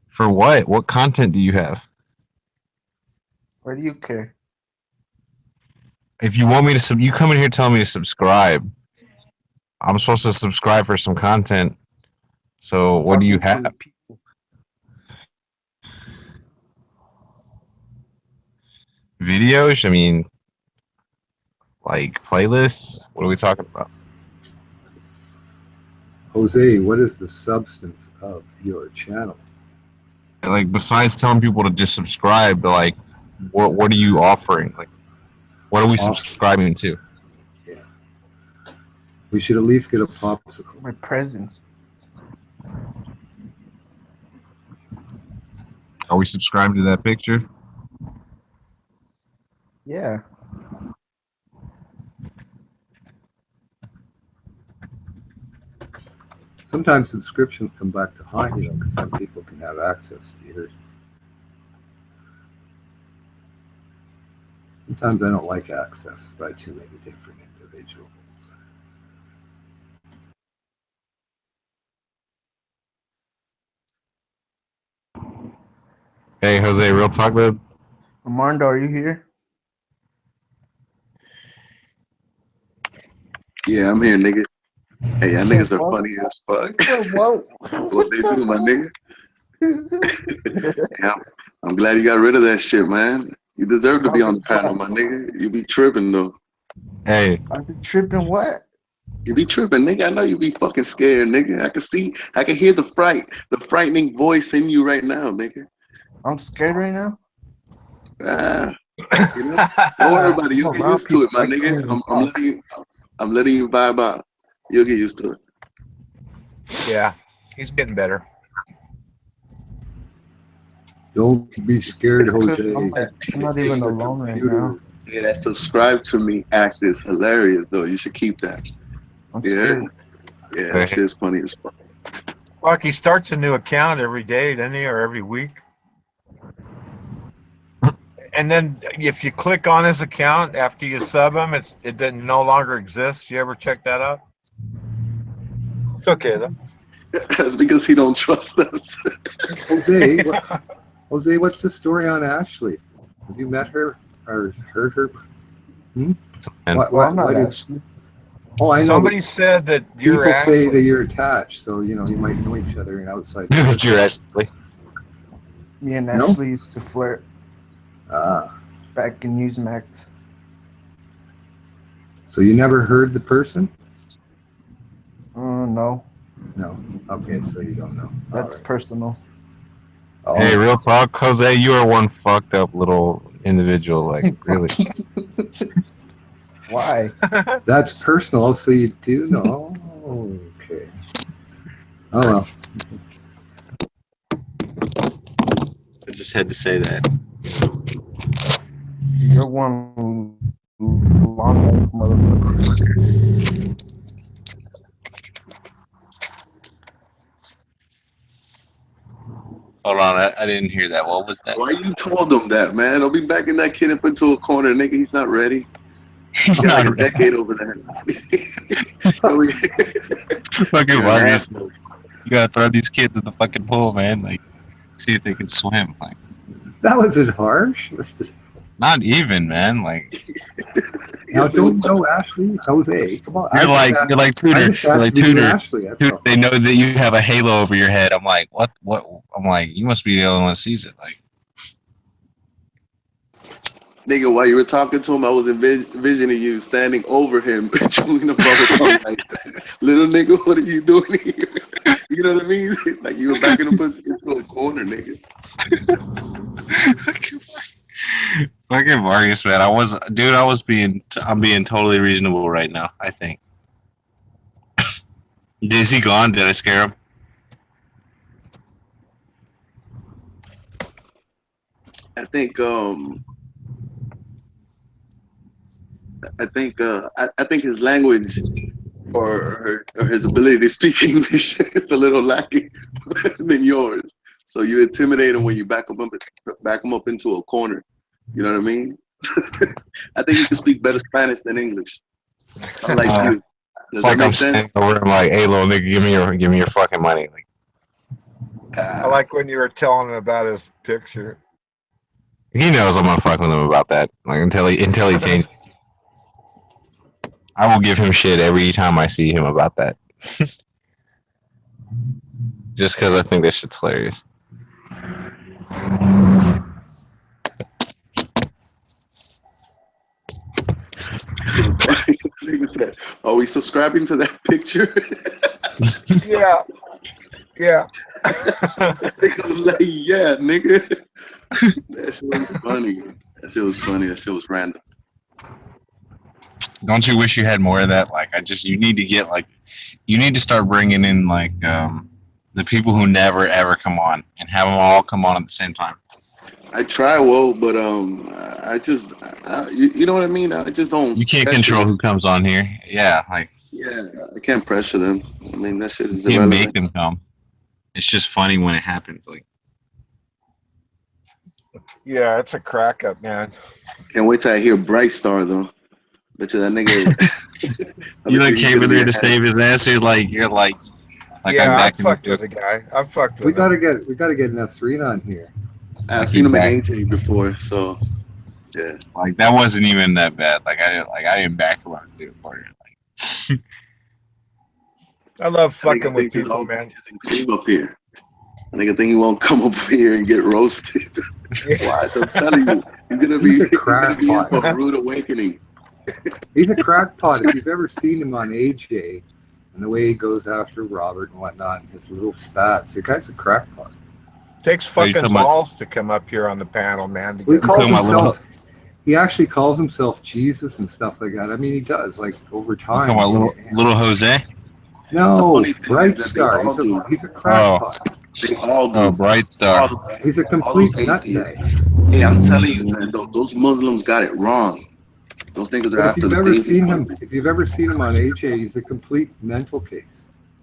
For what? What content do you have? Why do you care? If you want me to, you come in here telling me to subscribe. I'm supposed to subscribe for some content. So what do you Talking have? to people. Videos? I mean, like playlists? What are we talking about? Jose, what is the substance of your channel? Like besides telling people to just subscribe, like what are you offering? Like what are we subscribing to? Yeah. We should at least get a popsicle. My presence. Are we subscribing to that picture? Yeah. Sometimes subscriptions come back to haunt you, because some people can have access to yours. Sometimes I don't like access by too many different individuals. Hey Jose, real talk though. Armando, are you here? Yeah, I'm here, nigga. Hey, y'all What's niggas up, are Walt? funny as fuck. What's up, Walt? What they What's up, do, my Walt? nigga? Yeah, I'm glad you got rid of that shit, man. You deserve to be on the panel, my nigga. You be tripping though. Hey, I've been tripping what? You be tripping, nigga. I know you be fucking scared, nigga. I can hear the frightening voice in you right now, nigga. I'm scared right now. Ah, you know, don't worry about it. You'll I'm get around used to it, people. my I can't nigga. even I'm talk. letting you vibe out. You'll get used to it. Yeah, he's getting better. Don't be scared, It's because Jose. I'm not even It's the alone right computer. now. Yeah, that subscribe to me act is hilarious, though. You should keep that. I'm Yeah, scared. yeah, that shit's funny as fuck. Fuck, he starts a new account every day, doesn't he, or every week? And then if you click on his account after you sub him, it doesn't no longer exists. You ever check that out? It's okay though. That's because he don't trust us. Jose, Jose, what's the story on Ashley? Have you met her or heard her? And Well, I'm not what is? actually. Oh, I know. Somebody said that you're People say that actually. you're attached, so you know you might know each other in outside. but you're actually Me and No? Ashley used to flirt Ah, back in Newsmax. so you never heard the person? No, No. Okay, so you don't know. that's personal. Oh, hey, real talk, Jose, you are one fucked up little individual. Like really. Why? that's personal, so you do know. Okay. Oh well. I just had to say that. You're one long motherfucker. Hold on, I didn't hear that. What was that? Why you told him that, man? Don't be backing that kid up into a corner, nigga. He's not ready. He's He got like not a decade over there. Yo, fucking you're an Vargas. asshole. You gotta throw these kids in the fucking pool, man. Like, see if they can swim. Like, That wasn't harsh. not even, man. Like, Now, don't you know Ashley? Jose, come on. you're like I Tudor. just You're asked like you to do Tudor. Ashley. That's Tudor. all. They know that you have a halo over your head. I'm like, what? What? I'm like, you must be the only one that sees it. Like, Nigga, while you were talking to him, I was envisioning you standing over him, chewing a bubble gum. Like, little nigga, what are you doing here? You know what I mean? Like you were backing him into a corner, nigga. fucking Vargas, man. I'm being totally reasonable right now. I think. Is he gone? Did I scare him? I think I think his language or his ability to speak English is a little lacking than yours. So you intimidate him when you back him up into a corner. You know what I mean? I think he can speak better Spanish than English. Unlike you. It's Does that like I'm make sense? standing over him, like, hey, little nigga, give me your fucking money. Like, I like when you were telling him about his picture. he knows I'm gonna fuck with him about that. Like until he changes. I will give him shit every time I see him about that. Just because I think this shit's hilarious. Nigga said, "Are we subscribing to that picture?" Yeah, yeah. Nigga was like, "Yeah, nigga." That shit was funny. That shit was funny. That shit was random. Don't you wish you had more of that? Like, you need to get like, you need to start bringing in like the people who never ever come on and have them all come on at the same time. I try, whoa, but you know what I mean. I just don't. You can't pressure control them. who comes on here. Yeah, like Yeah, I can't pressure them. I mean, that shit is you can't make irrelevant. them come. It's just funny when it happens. Like, Yeah, it's a crack up, man. Can't wait till I hear Bright Star though. Bet you that nigga. I you bet like he's came gonna in be there a to head. save his ass. You're like I'm Yeah, I've backing fucked you. with the guy. I've fucked We with him. gotta get Nasreen on here. I've Like seen you him in back. AJ before, so yeah. Like that wasn't even that bad. I didn't back him up to do it for you. I love I think fucking with thinks he's people, all man. peaches and cream up here. I think he won't come up here and get roasted. Yeah. Watch, I'm telling you, He's a he's gonna be in for crackpot. a rude awakening. He's a crackpot. If you've ever seen him on AJ and the way he goes after Robert and whatnot, and his little spats, the guy's a crackpot. Takes Oh, you fucking talking about- balls to come up here on the panel, man. To Well, he get calls talking about himself. He actually calls himself Jesus and stuff like that. I mean, he does. Like over time. Talking about little Jose. The No, funny thing Bright is that they Star. all do. He's a crackpot. They all do. Oh, Bright Star. He's a All complete those nutbag. atheists. Hey, I'm telling you, man, those Muslims got it wrong. Those niggas are But if after you've the ever baby. seen him, on AJ, he's a complete mental case.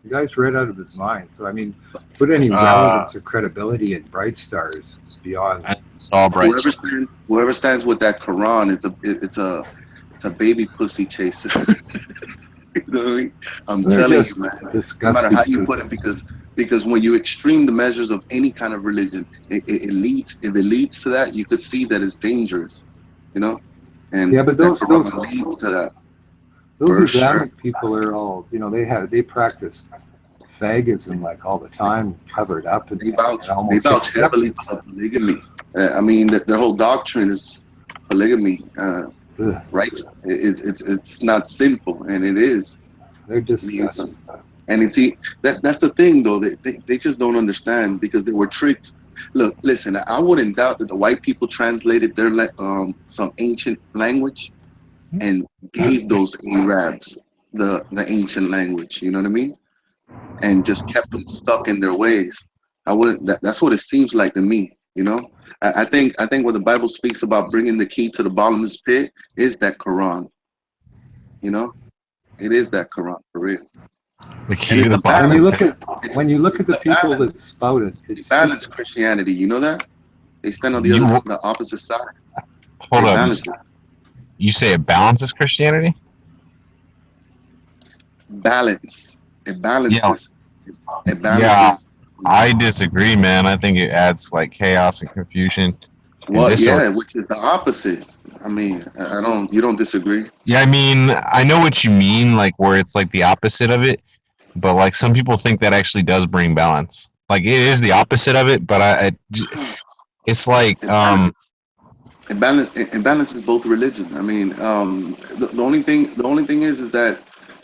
The guy's right out of his mind. So I mean, put any relevance or credibility in Bright Stars beyond. I saw Bright Star. Whoever stands with that Quran, it's a baby pussy chaser. You know what I mean? I'm They're telling just you, man. No disgusting. matter how you people. put it, because when you extreme the measures of any kind of religion, it leads. If it leads to that, you could see that it's dangerous. You know, and Yeah, but that those Quran leads to that. those For Islamic people are all, they practice fagism like all the time, covered up and They vouch almost heavily accepted. for polygamy. I mean, their whole doctrine is polygamy. Ugh, Right? It's not sinful, and it is. they're disgusting. And it's that's the thing though. They just don't understand because they were tricked. Look, listen. I wouldn't doubt that the white people translated their some ancient language and gave those Arabs the ancient language. You know what I mean? And just kept them stuck in their ways. I wouldn't. That's what it seems like to me. You know. I think when the Bible speaks about bringing the key to the bottomless pit is that Quran. You know, it is that Quran for real. The And key it's to the the balance. When you look at It's the the people that balance. spout it, it's Balance just, Christianity. You know that? They stand on You the opposite side. hold They up. balance it. You say it balances Christianity? Balance. It Yeah, balances. It yeah. balances. I disagree, man. I think it adds like chaos and confusion and What? disorder. Yeah, which is the opposite. I mean, I don't. You don't disagree? Yeah, I mean, I know what you mean, like where it's like the opposite of it, but like some people think that actually does bring balance. Like it is the opposite of it, but it's like It balances. It balances both religion. I mean, the only thing is that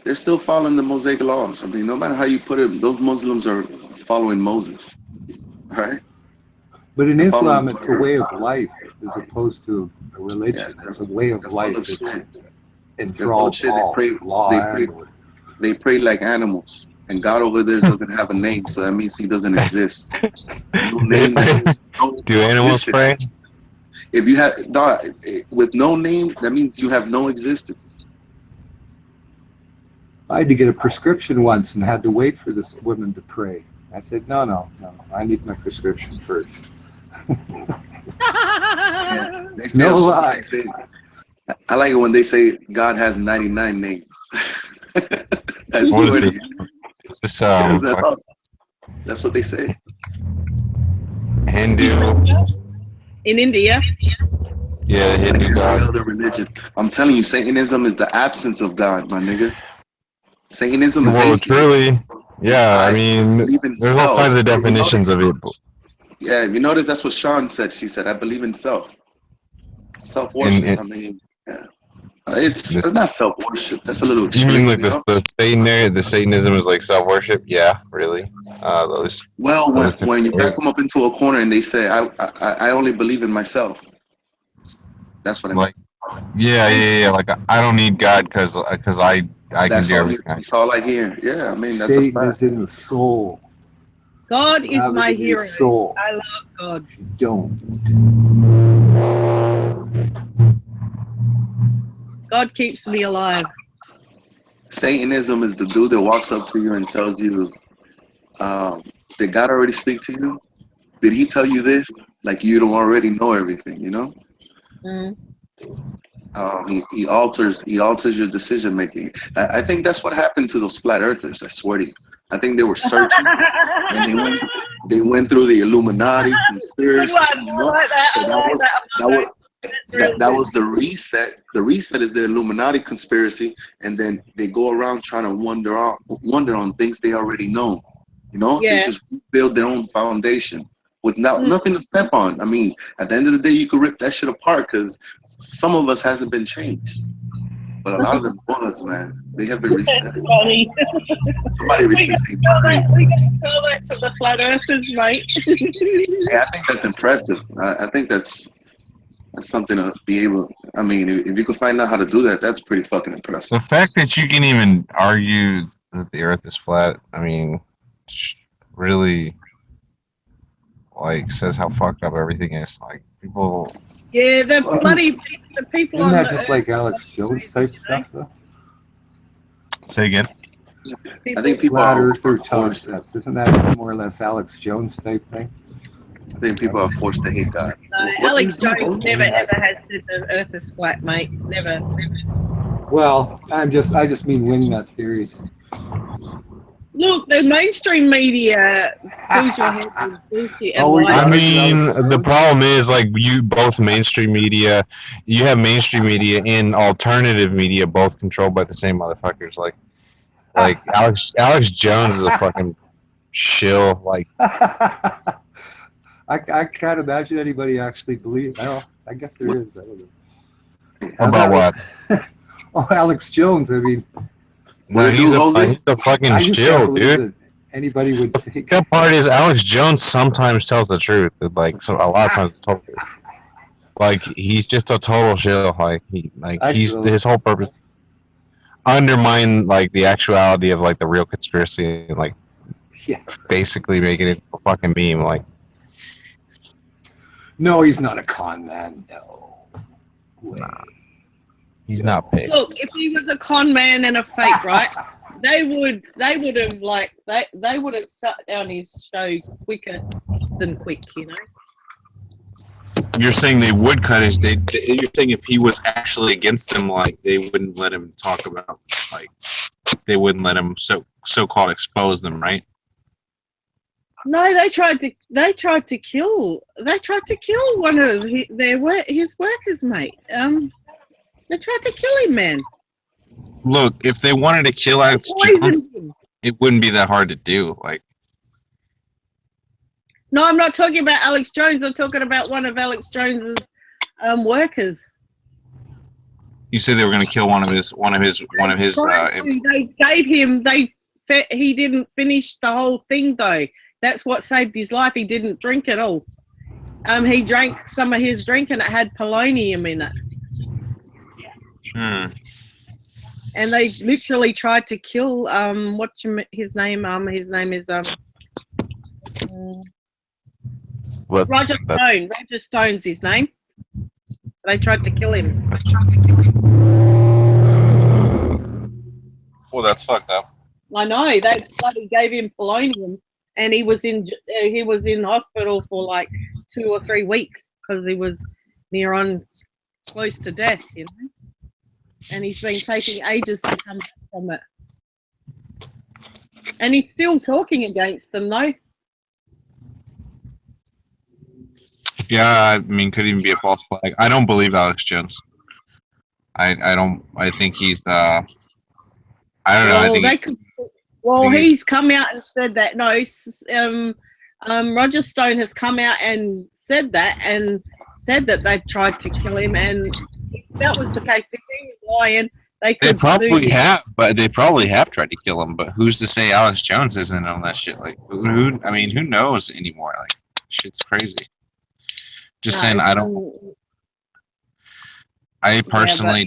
they're still following the Mosaic laws. I mean, no matter how you put it, those Muslims are following Moses, right? but in They're following Islam, the it's a Torah. way of life as opposed to a Yeah, religion. It's a way of they're full life of that shit. They're full of enthralls shit. all law They pray, and order. they pray like animals. And God over there doesn't have a name, so that means He doesn't exist. No name. That means no do animals existence. pray? If you have dog with no name, that means you have no existence. I had to get a prescription once and had to wait for this woman to pray. I said, no. I need my prescription first. Yeah, they No feel so lie. they say, I like it when they say God has 99 names. I What swear is to it? you. It's just That's what they say. Hindu. In India. Yeah, Just like Hindu every God. other religion. I'm telling you, Satanism is the absence of God, my nigga. Satanism is Well, atheism. truly, yeah. I I mean, believe in there's all self. kinds of If you definitions notice, of it, yeah, if you notice, that's what Sean said. She said, I believe in self. Self and, worship. and I mean, yeah. It's this, not self worship. That's a little you mean extreme, like you know? the Satanism is like self worship? Yeah, really. Those Well, those when you back them up into a corner and they say, I only believe in myself. That's what I mean. like yeah. Like I don't need God because I can do everything. That's all I hear. Yeah, I mean, that's a Satan is fact. in the soul. God is Have it my in your hero. soul. I love God. If you don't, God keeps me alive. Satanism is the dude that walks up to you and tells you, did God already speak to you? Did he tell you this? Like you don't already know everything, you know? Mm. He alters your decision making. I think that's what happened to those flat earthers. I swear to you. I think they were searching and they went through the Illuminati Good conspiracy. one. You I know, like that. so I like that. That's really that good. was the reset. The reset is the Illuminati conspiracy, and then they go around trying to wonder on things they already know. You know, they Yeah. just build their own foundation with Mm. nothing to step on. I mean, at the end of the day, you could rip that shit apart because some of us hasn't been changed, but a lot of them bullets, man, they have been reset. That's funny. Somebody We reset got their to tell mind. that. We got to tell that to the flat earthers, mate. Yeah, I think that's impressive. I think that's something to be able. I mean, if you could find out how to do that, that's pretty fucking impressive. The fact that you can even argue that the Earth is flat, I mean, really like says how fucked up everything is. Like people. Yeah, the people isn't on that the just earth. like Alex Jones type stuff, though? Say again. I think people Flat are earther forced. concepts. Isn't that more or less Alex Jones type thing? I think people are forced to hate God. Alex Jones never ever has said the earth is flat, mate. Never. Well, I just mean wingnut theories. Look, the mainstream media fills your head with bullshit and Oh, we lies. I got it, mean, Alex the Jones? problem is like you both mainstream media, you have mainstream media and alternative media both controlled by the same motherfuckers. Like Alex Jones is a fucking shill. Like I can't imagine anybody actually believe. Well, I guess there is. I don't know. about what? Oh, Alex Jones. I mean, No, he's a fucking I just can't shill, believe dude. that anybody would The take. good part is Alex Jones sometimes tells the truth. Like so, a lot of times it's totally. Like he's just a total shill. He's Actually, his whole purpose undermine like the actuality of like the real conspiracy and like yeah. basically making it a fucking meme. Like No, he's not a con man. No way. he's not paid. Look, if he was a con man and a fake, right? they would have like they would have shut down his show quicker than quick, you know. You're saying they would cut it. You're saying if he was actually against them, like they wouldn't let him talk about, like they wouldn't let him so-called expose them, right? No, they tried to kill one of his workers, mate. They tried to kill him, man. Look, if they wanted to kill Alex Jones, it wouldn't be that hard to do. Like, no, I'm not talking about Alex Jones. I'm talking about one of Alex Jones's workers. you said they were going to kill one of his. They gave him. He didn't finish the whole thing though. That's what saved his life. He didn't drink it all. He drank some of his drink and it had polonium in it. And they literally tried to kill his name? His name is Roger Stone. Roger Stone's his name. They tried to kill him. Well, that's fucked up. I know. They bloody gave him polonium, and he was in hospital for like 2 or 3 weeks because he was near on close to death, you know. And he's been taking ages to come back from it. And he's still talking against them, though. Yeah, I mean, could even be a false flag. I don't believe Alex Jones. I don't. I think he's. I don't know. He's come out and said that. No, Roger Stone has come out and said that they've tried to kill him, and if that was the case, if he was lying, they probably have, but they probably have tried to kill him. But who's to say Alex Jones isn't on that shit? Like, who? I mean, who knows anymore? Like, shit's crazy. Just saying, I don't. I personally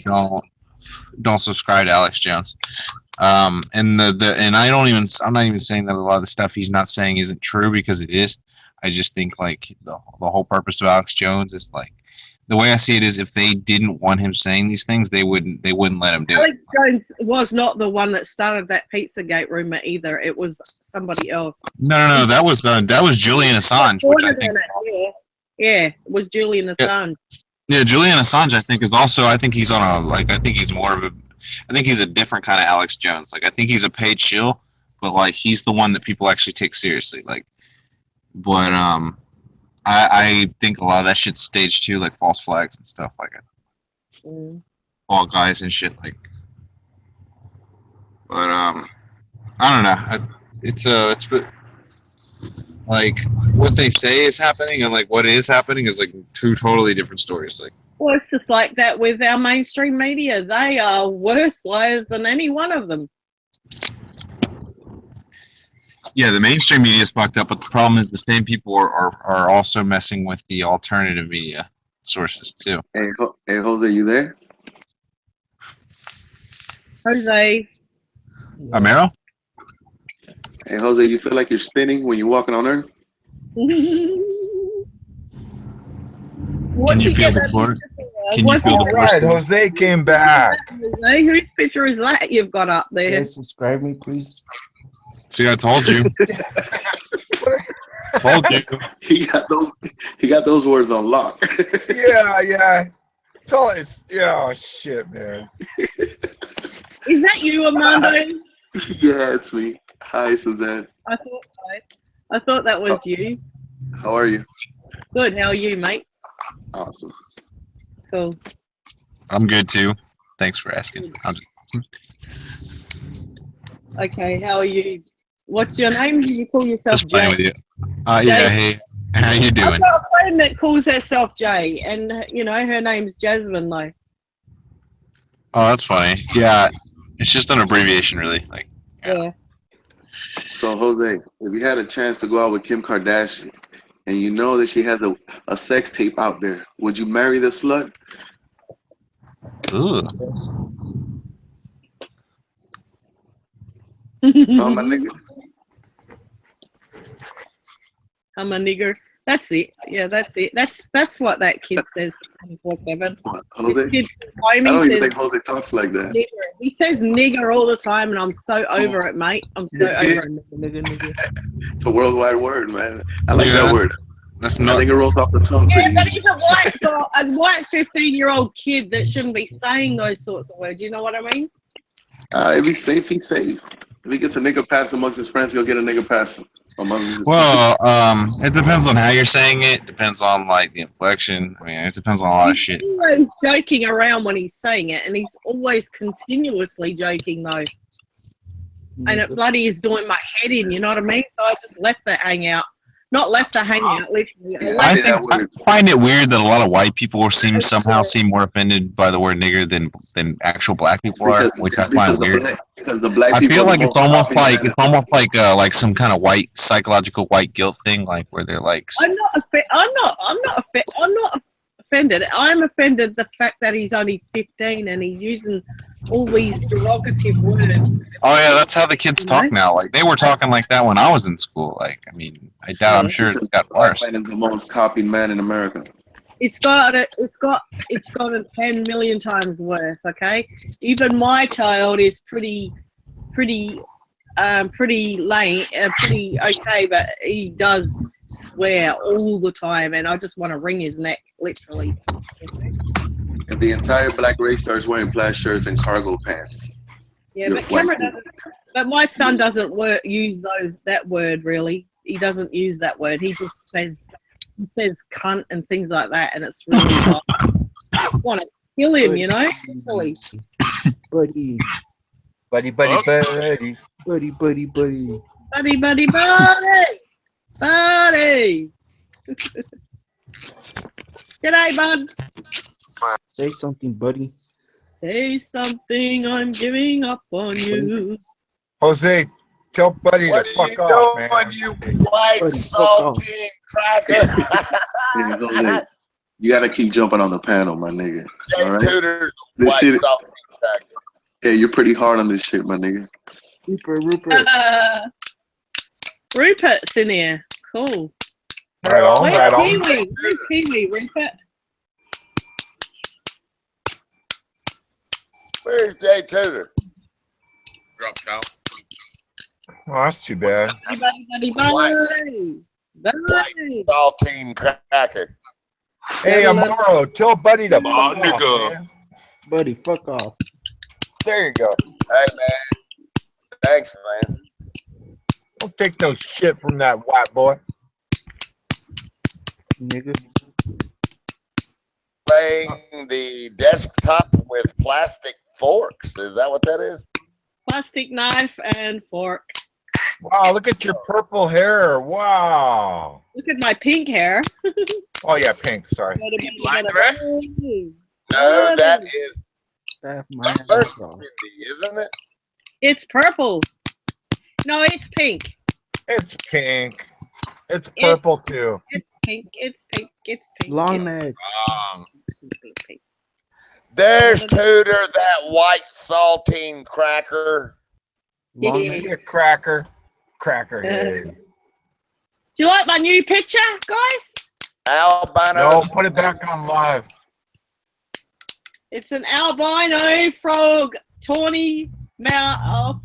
don't subscribe to Alex Jones. And and I'm not even saying that a lot of the stuff he's not saying isn't true, because it is. I just think like the whole purpose of Alex Jones is like, the way I see it is, if they didn't want him saying these things, they wouldn't let him do it. Alex Jones was not the one that started that Pizzagate rumor either. It was somebody else. No, that was Julian Assange, which I think. Yeah, it was Julian Assange. Yeah, Julian Assange, I think, is also. I think he's on a like. I think he's more of a. I think he's a different kind of Alex Jones. Like, I think he's a paid shill, but like he's the one that people actually take seriously. Like, but I think a lot of that shit's staged too, like false flags and stuff like it. All guys and shit like. But I don't know. It's like what they say is happening and like what is happening is like two totally different stories. Like, well, it's just like that with our mainstream media. They are worse liars than any one of them. Yeah, the mainstream media is fucked up, but the problem is the same people are also messing with the alternative media sources too. Hey, Jose, you there? Jose. Amaro? Hey, Jose, you feel like you're spinning when you're walking on Earth? Can you feel the floor? Can you feel the right, Jose came back. Jose, whose picture is that you've got up there? Can you subscribe me, please? See, I told you. Told you. He got those words on lock. Yeah. Oh shit, man. Is that you, Armando? Yeah, it's me. Hi, Suzanne. I thought so. I thought that was you. How are you? Good. How are you, mate? Awesome. Cool. I'm good too. Thanks for asking. Okay, how are you? What's your name? Do you call yourself Just playing Jay? with you. Yeah, hey. How you doing? I've got a friend that calls herself Jay, and you know her name's Jasmine, though. Oh, that's funny. Yeah, it's just an abbreviation, really. Like. Yeah. So, Jose, if you had a chance to go out with Kim Kardashian, and you know that she has a sex tape out there, would you marry the slut? Ooh. Yes. Oh, my nigga. I'm a nigger. That's it. Yeah, that's it. That's what that kid says 24/7. What, This Jose? kid I behind me don't even says think Jose talks like that. nigger. He says nigger all the time, and I'm so over it, mate. I'm so over it. Nigger. It's a worldwide word, man. I like Yeah. that word. That's I not. think it rolls off the tongue Yeah, pretty but easy. he's a white 15-year-old kid that shouldn't be saying those sorts of words. You know what I mean? If he's safe, he's safe. If he gets a nigga pass amongst his friends, he'll get a nigga pass amongst his Well, it depends on how you're saying it. Depends on like the inflection. I mean, it depends on a lot of shit. He's always joking around when he's saying it, and he's always continuously joking though. And it bloody is doing my head in. You know what I mean? So I just left that hangout. Not left the hangout, literally. Yeah, I I say that think I word. find it weird that a lot of white people somehow seem more offended by the word nigger than actual black It's people are, because, which it's I find because the weird. black because the black I people feel are like the it's most almost popular. like some kind of white psychological white guilt thing, like where they're like, I'm not offended. I'm offended the fact that he's only 15 and he's using all these derogative words. oh yeah, that's how the kids You know? talk now. Like they were talking like that when I was in school. Like I mean, I doubt. I'm Yeah. sure Because it's got black worse. man is the most copied man in America. It's got it 10 million times worse. Okay, even my child is pretty lame, pretty okay, but he does swear all the time, and I just want to wring his neck, literally. If the entire black race starts wearing plaid shirts and cargo pants, Yeah, you're but white Cameron people. doesn't. But my son doesn't use that word really. He doesn't use that word. He just says cunt and things like that, and it's really hard. I just want to kill him, you know. Literally. Buddy, Buddy. buddy. Buddy. G'day, bud. Say something, buddy. Say something, I'm giving up on you. Jose, tell Buddy What to are fuck you off, doing, man. you white Buddy, fuck off. saltine cracker? Hey, Jose, you gotta keep jumping on the panel, my nigga. All Jay right? Tudor's This white shit, saltine cracker. yeah, you're pretty hard on this shit, my nigga. Rupert. Rupert's in here. Cool. Right on, Where's right on. Kiwi? Where's Kiwi, Rupert? Where's Jay Tudor? Drop out. Oh, that's too bad. Buddy. White saltine cracker. Hey, Amaro, tell Buddy to fuck off, nigga. man. Buddy, fuck off. There you go. Hey, man. Thanks, man. Don't take no shit from that white boy. Nigga. Playing the desktop with plastic forks. Is that what that is? Plastic knife and fork. Wow, look at your purple hair. Wow. Look at my pink hair. Oh, yeah, pink. Sorry. Black hair? No, that is That's my burgundy, isn't it? It's purple. No, it's pink. It's pink. It's purple, too. It's pink. It's pink. It's pink. long it's neck. pink. There's Tudor, that white saltine cracker. Long Yeah. neck. Be a cracker. Cracker head. Do you like my new picture, guys? Albino. No, put it back on live. It's an albino frog, tawny mouth.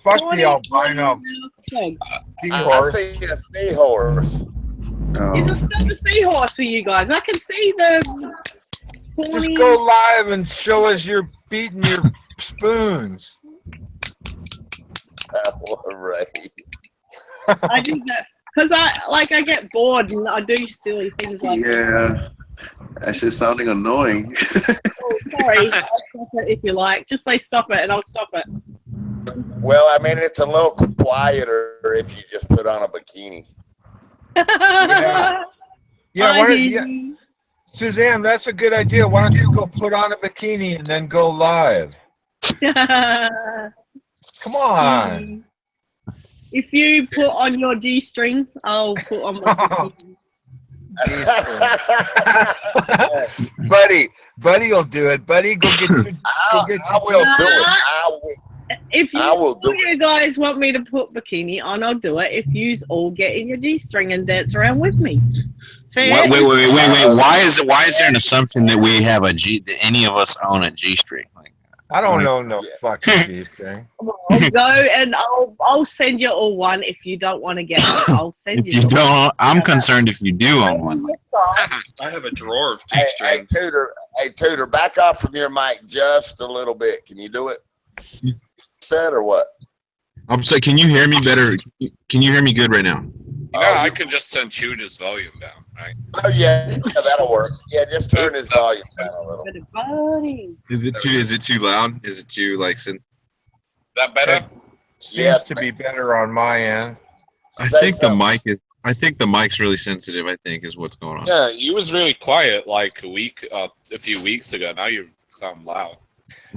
Fuck the albino I seahorse. see a seahorse. Is it still the seahorse for you guys? I can see the tawny. Just go live and show us you're beating your spoons. All right. I do that because I get bored and I do silly things like. Yeah, that shit sounding annoying. Oh, sorry. I'll stop it if you like. Just say stop it and I'll stop it. Well, I mean, it's a little quieter if you just put on a bikini. Yeah, why don't you, Suzanne, that's a good idea. Why don't you go put on a bikini and then go live? Come on. If you put on your G-string, I'll put on my Buddy will do it. Buddy, go get your. I will do it. I will. If I will do you guys want me to put bikini on, I'll do it. If you all get in your G-string and dance around with me. Fair? Wait. Why is there an assumption that we have that any of us own a G-string? Like, I don't know no Yeah. fucking G-string. I'll go and I'll send you all one if you don't want to get one. I'll send if you you some. don't, I'm concerned if you do own one. I have a drawer of Hey, G-strings. Tudor, back off from your mic just a little bit. Can you do it? Said or what? I'm sorry. Can you hear me better? Can you hear me good right now? I can just turn Tudor's volume down, right? Oh yeah, that'll work. Yeah, just turn his volume down a little. Buddy. Is it too loud? Is it too like? Is that better? Seems to be better on my end. I think the mic's really sensitive. I think is what's going on. Yeah, you was really quiet like a few weeks ago. Now you sound loud.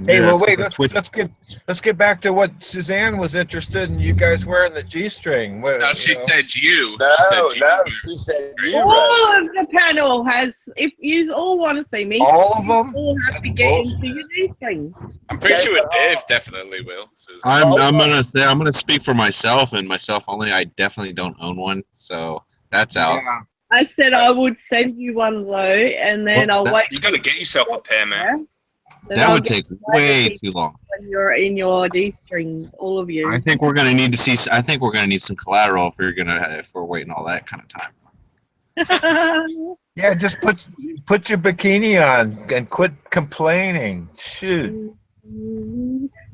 Hey, Yeah, well, it's wait. quick. Let's get back to what Suzanne was interested in. You guys wearing the G-string. No, she said you. No, She said you. she said you. All Right. of the panel has. If you all want to see me, All of them. you all have to get into your G-strings. I'm pretty Okay, sure but, Dave definitely will. Susan. I'm gonna speak for myself and myself only. I definitely don't own one, so that's out. Yeah. I said I would send you one though, and then Well, I'll wait. You got to get yourself a pair, man. Then That I'll would get take way too long. when you're in your G-strings, all of you. I think we're gonna need to see. I think we're gonna need some collateral if we're waiting all that kind of time. Yeah, just put your bikini on and quit complaining. Shoot.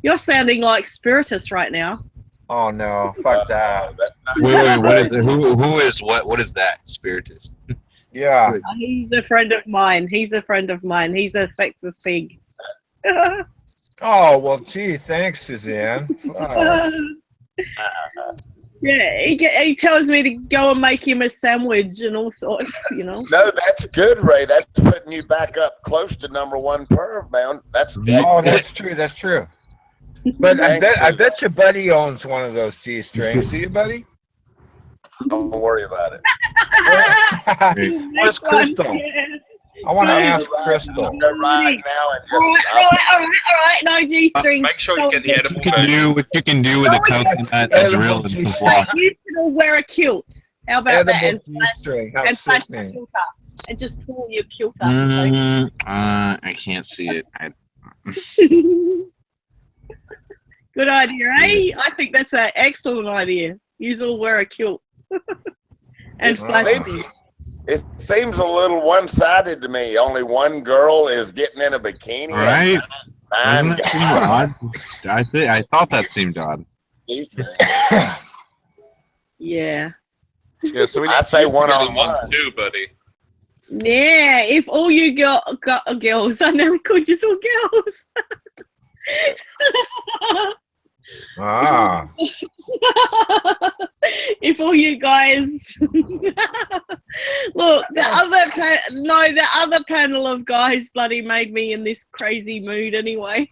You're sounding like Spiritus right now. Oh no, fuck that. Wait, what is who is what is that Spiritus? Yeah. He's a friend of mine. He's a sexist pig. Oh well, gee, thanks, Suzanne. Wow. Yeah, he tells me to go and make him a sandwich and all sorts, No, that's good, Ray. That's putting you back up close to #1 perv, man. That's Oh, that's true. That's true. But I bet your buddy owns one of those G-strings. Do you, buddy? Don't worry about it. Where's Crystal? I want to ask Crystal. Right now and All right. No G-string. Make sure you get the edible You can do what you can do with a coconut, a drill, and some floss. You should all wear a kilt. How about that? Edible And flash, G-string. How and flash the sickening. kilt up. And just pull your kilt up. I can't see it. Good idea, eh? I think that's an excellent idea. You all wear a kilt. And flash things. It seems a little one-sided to me. Only one girl is getting in a bikini. Right? Nine Doesn't it seem odd? I thought that seemed odd. guys. Yeah. Yeah, so we I need say you to get in one-on-one. too, buddy. Yeah, if all you girls, I nearly called you all girls. Ah. If all you guys look, the other panel of guys bloody made me in this crazy mood anyway.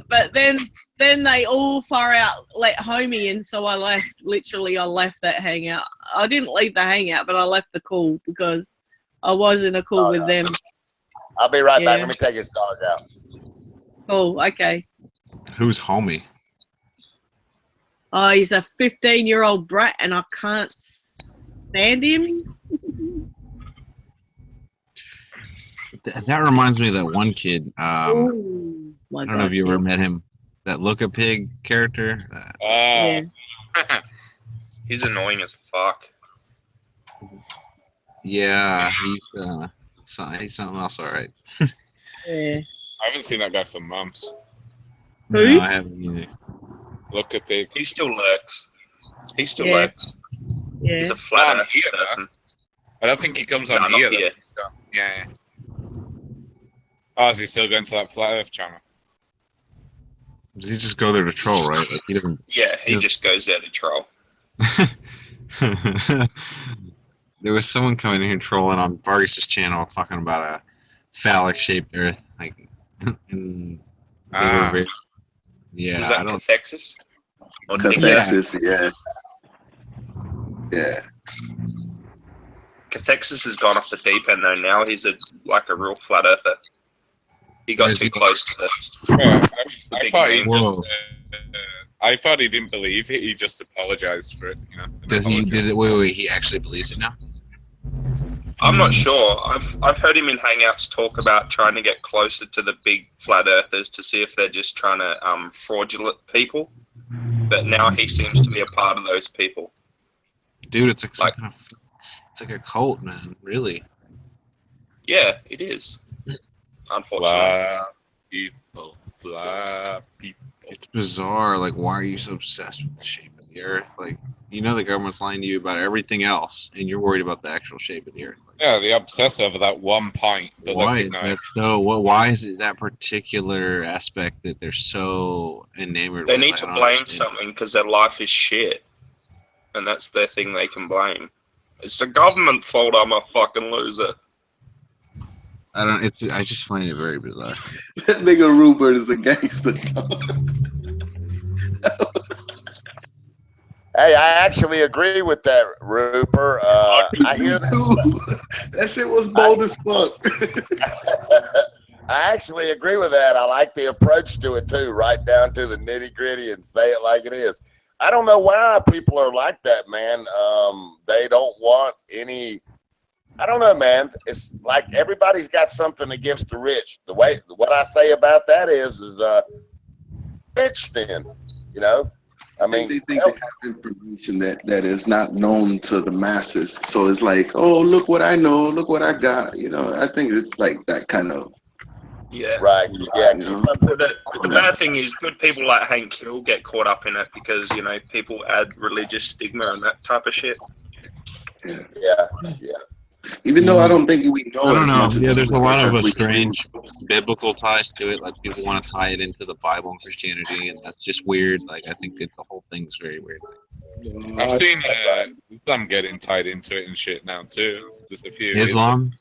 But then they all far out let homie in, so I left. Literally, I left that hangout. I didn't leave the hangout, but I left the call because I was in a call with them. I'll be right back. Yeah. Let me take his dog out. Oh, okay. Who's homie? Oh, he's a 15-year-old brat, and I can't stand him. That reminds me of that one kid. Ooh, my I don't know if you gosh, ever met him. That Look-a-Pig character. yeah. He's annoying as fuck. Yeah, he's something else. All right. Yeah. I haven't seen that guy for months. Who? No, I haven't either. Look at Pig. He still lurks. He still Yeah. lurks. Yeah. He's a flat Not earth here, person. I don't think he comes No, on not here. here. Though. Yeah. Oh, is he still going to that Flat Earth channel? Does he just go there to troll, right? Like he doesn't. Yeah, he Yeah. just goes there to troll. There was someone coming in here trolling on Vargas's channel talking about a phallic-shaped Earth, like. And they were very, yeah, Was I that don't. Cathexis? Or Nick? Cathexis, yeah. Yeah. Cathexis has gone off the deep end though. Now he's like a real flat earther. He got Is too he- close to the I big thought he name. just. Whoa. I thought he didn't believe it. He just apologized for it. You know. an Did he? apology. Did it? Wait. He actually believes it now. I'm not sure. I've heard him in Hangouts talk about trying to get closer to the big flat earthers to see if they're just trying to fraudulent people. But now he seems to be a part of those people. Dude, it's like, some Like- kind of, it's like a cult, man. Really. Yeah, it is. Unfortunately. Fly people. It's bizarre. Like, why are you so obsessed with the shape of the Earth? Like, you know the government's lying to you about everything else, and you're worried about the actual shape of the Earth. Like, Yeah, they obsess over that one point. But why that's is it, that so? Why is it that particular aspect that they're so enamored They with? need Like, to I don't blame understand. something because their life is shit. And that's their thing they can blame. It's the government's fault I'm a fucking loser. I don't. It's. I just find it very bizarre. That nigga Rupert is a gangster. Hey, I actually agree with that, Rupert. I hear that. That shit was bold as fuck. I actually agree with that. I like the approach to it too, right down to the nitty gritty and say it like it is. I don't know why people are like that, man. They don't want any. I don't know, man. It's like everybody's got something against the rich. What I say about that is rich. Then, you know. I mean, they think they have information that is not known to the masses. So it's like, oh, look what I know, look what I got. You know, I think it's like that kind of. Yeah. right. Yeah. You Keep know? up with it. The bad thing is good people like Hank Hill get caught up in it because, you know, people add religious stigma and that type of shit. Yeah. Yeah. Even though I don't think we know I don't as know. much as Yeah, there's a lot of as we strange biblical ties to it. Like people want to tie it into the Bible and Christianity, and that's just weird. Like I think that the whole thing's very weird. I've seen some getting tied into it and shit now too. Just a few. Islam.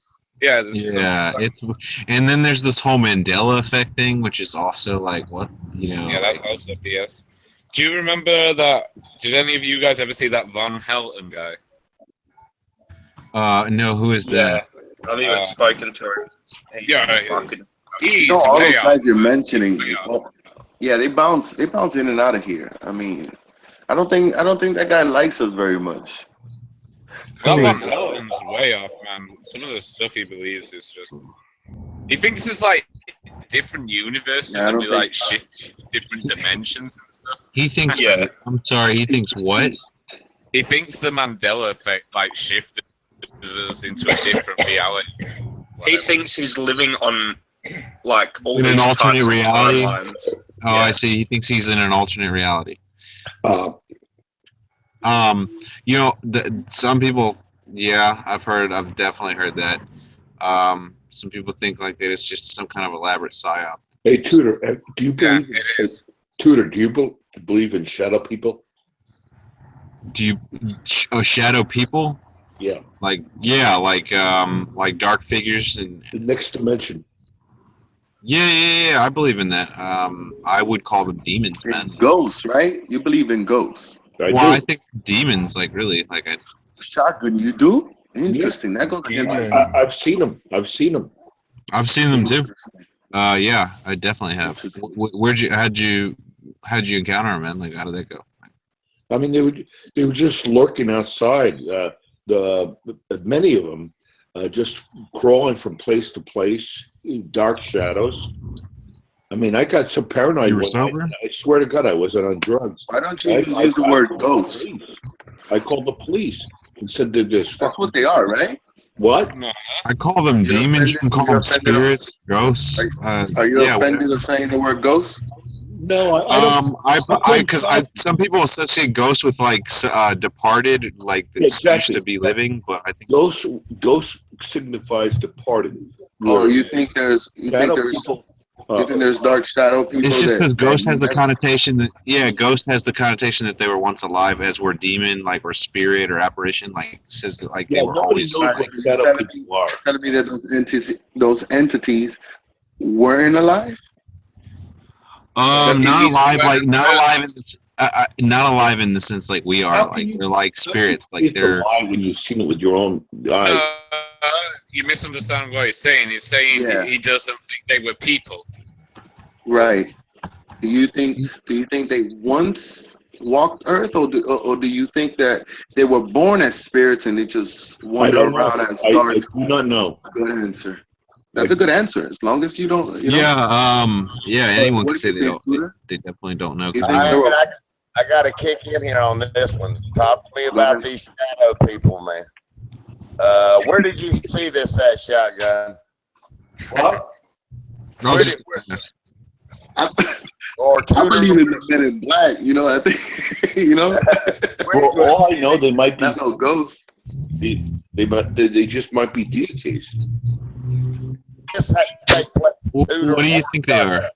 Yeah, there's Yeah, some, it's and then there's this whole Mandela effect thing, which is also like what yeah, that's like, also BS. Do you remember that? Did any of you guys ever see that Von Helton guy? no, who is that? Yeah. I've even spoken to him. Yeah, fucking, he's all way those out. guys you're mentioning, Way out. well, yeah, they bounce in and out of here. I mean, I don't think that guy likes us very much. That Von Helton's way off, man. Some of the stuff he believes is just. He thinks it's like different universes Yeah, I and don't we think- like shift different dimensions and stuff. He thinks. Yeah. I'm sorry. He thinks what? He thinks the Mandela effect like shifted us into a different reality. he Whatever. thinks he's living on, like, all In an these alternate types of reality? timelines. Oh, I see. He thinks he's in an alternate reality. You know, some people. Yeah, I've definitely heard that. Some people think like that it's just some kind of elaborate psyop. Hey, Tudor, do you Yeah, believe? it is. Tudor, do you believe in shadow people? Do you shadow people? Yeah, Like dark figures and the next dimension. yeah, I believe in that. I would call them demons, man. And ghosts, right? You believe in ghosts. I think demons, like really, like Shotgun, you do? Interesting. That goes against. I've seen them. I've seen them. I've seen them too. Yeah, I definitely have. How'd you encounter them, man? Like, how did that go? I mean, they were just lurking outside. Many of them just crawling from place to place, dark shadows. I mean, I got so paranoid. You were one night, sober? I swear to God, I wasn't on drugs. Why don't you use the word called ghost? the police. I called the police and said that this. That's what they are, right? What? No, I call them You're demons. You can call offended- them you're offended spirits, ghosts. Are you yeah, offended of saying the word ghost? No, I don't. because some people associate ghosts with like departed, like that used Exactly. to be living, but I think Ghost signifies departed. Oh, you think there's dark shadow people? it's just because ghost has the that- connotation that ghost has the connotation that they were once alive, as were demon, like or spirit or apparition, like says that, like Yeah, they were nobody always. knows what shadow people are. It's gotta be that those entities weren't alive. Not Maybe alive, when- like not alive in not alive in the sense like we are. How can Like you- they're like spirits, like It's a they're. lie when you've seen it with your own eyes. you're misunderstanding what he's saying. He's saying he doesn't think they were people. Right. Do you think they once walked Earth, or do you think that they were born as spirits and they just wander around as dark? I do not know. Good answer. That's a good answer. As long as you don't, Anyone can say they don't. They definitely don't know. I got to kick in here on this one. Talk to me about these shadow people, man. Where did you see this at, Shotgun? What? I believe in the Men in Black. You know, I think. You know. For all I know, they might be no ghosts. They just might be deities. What do you think they are?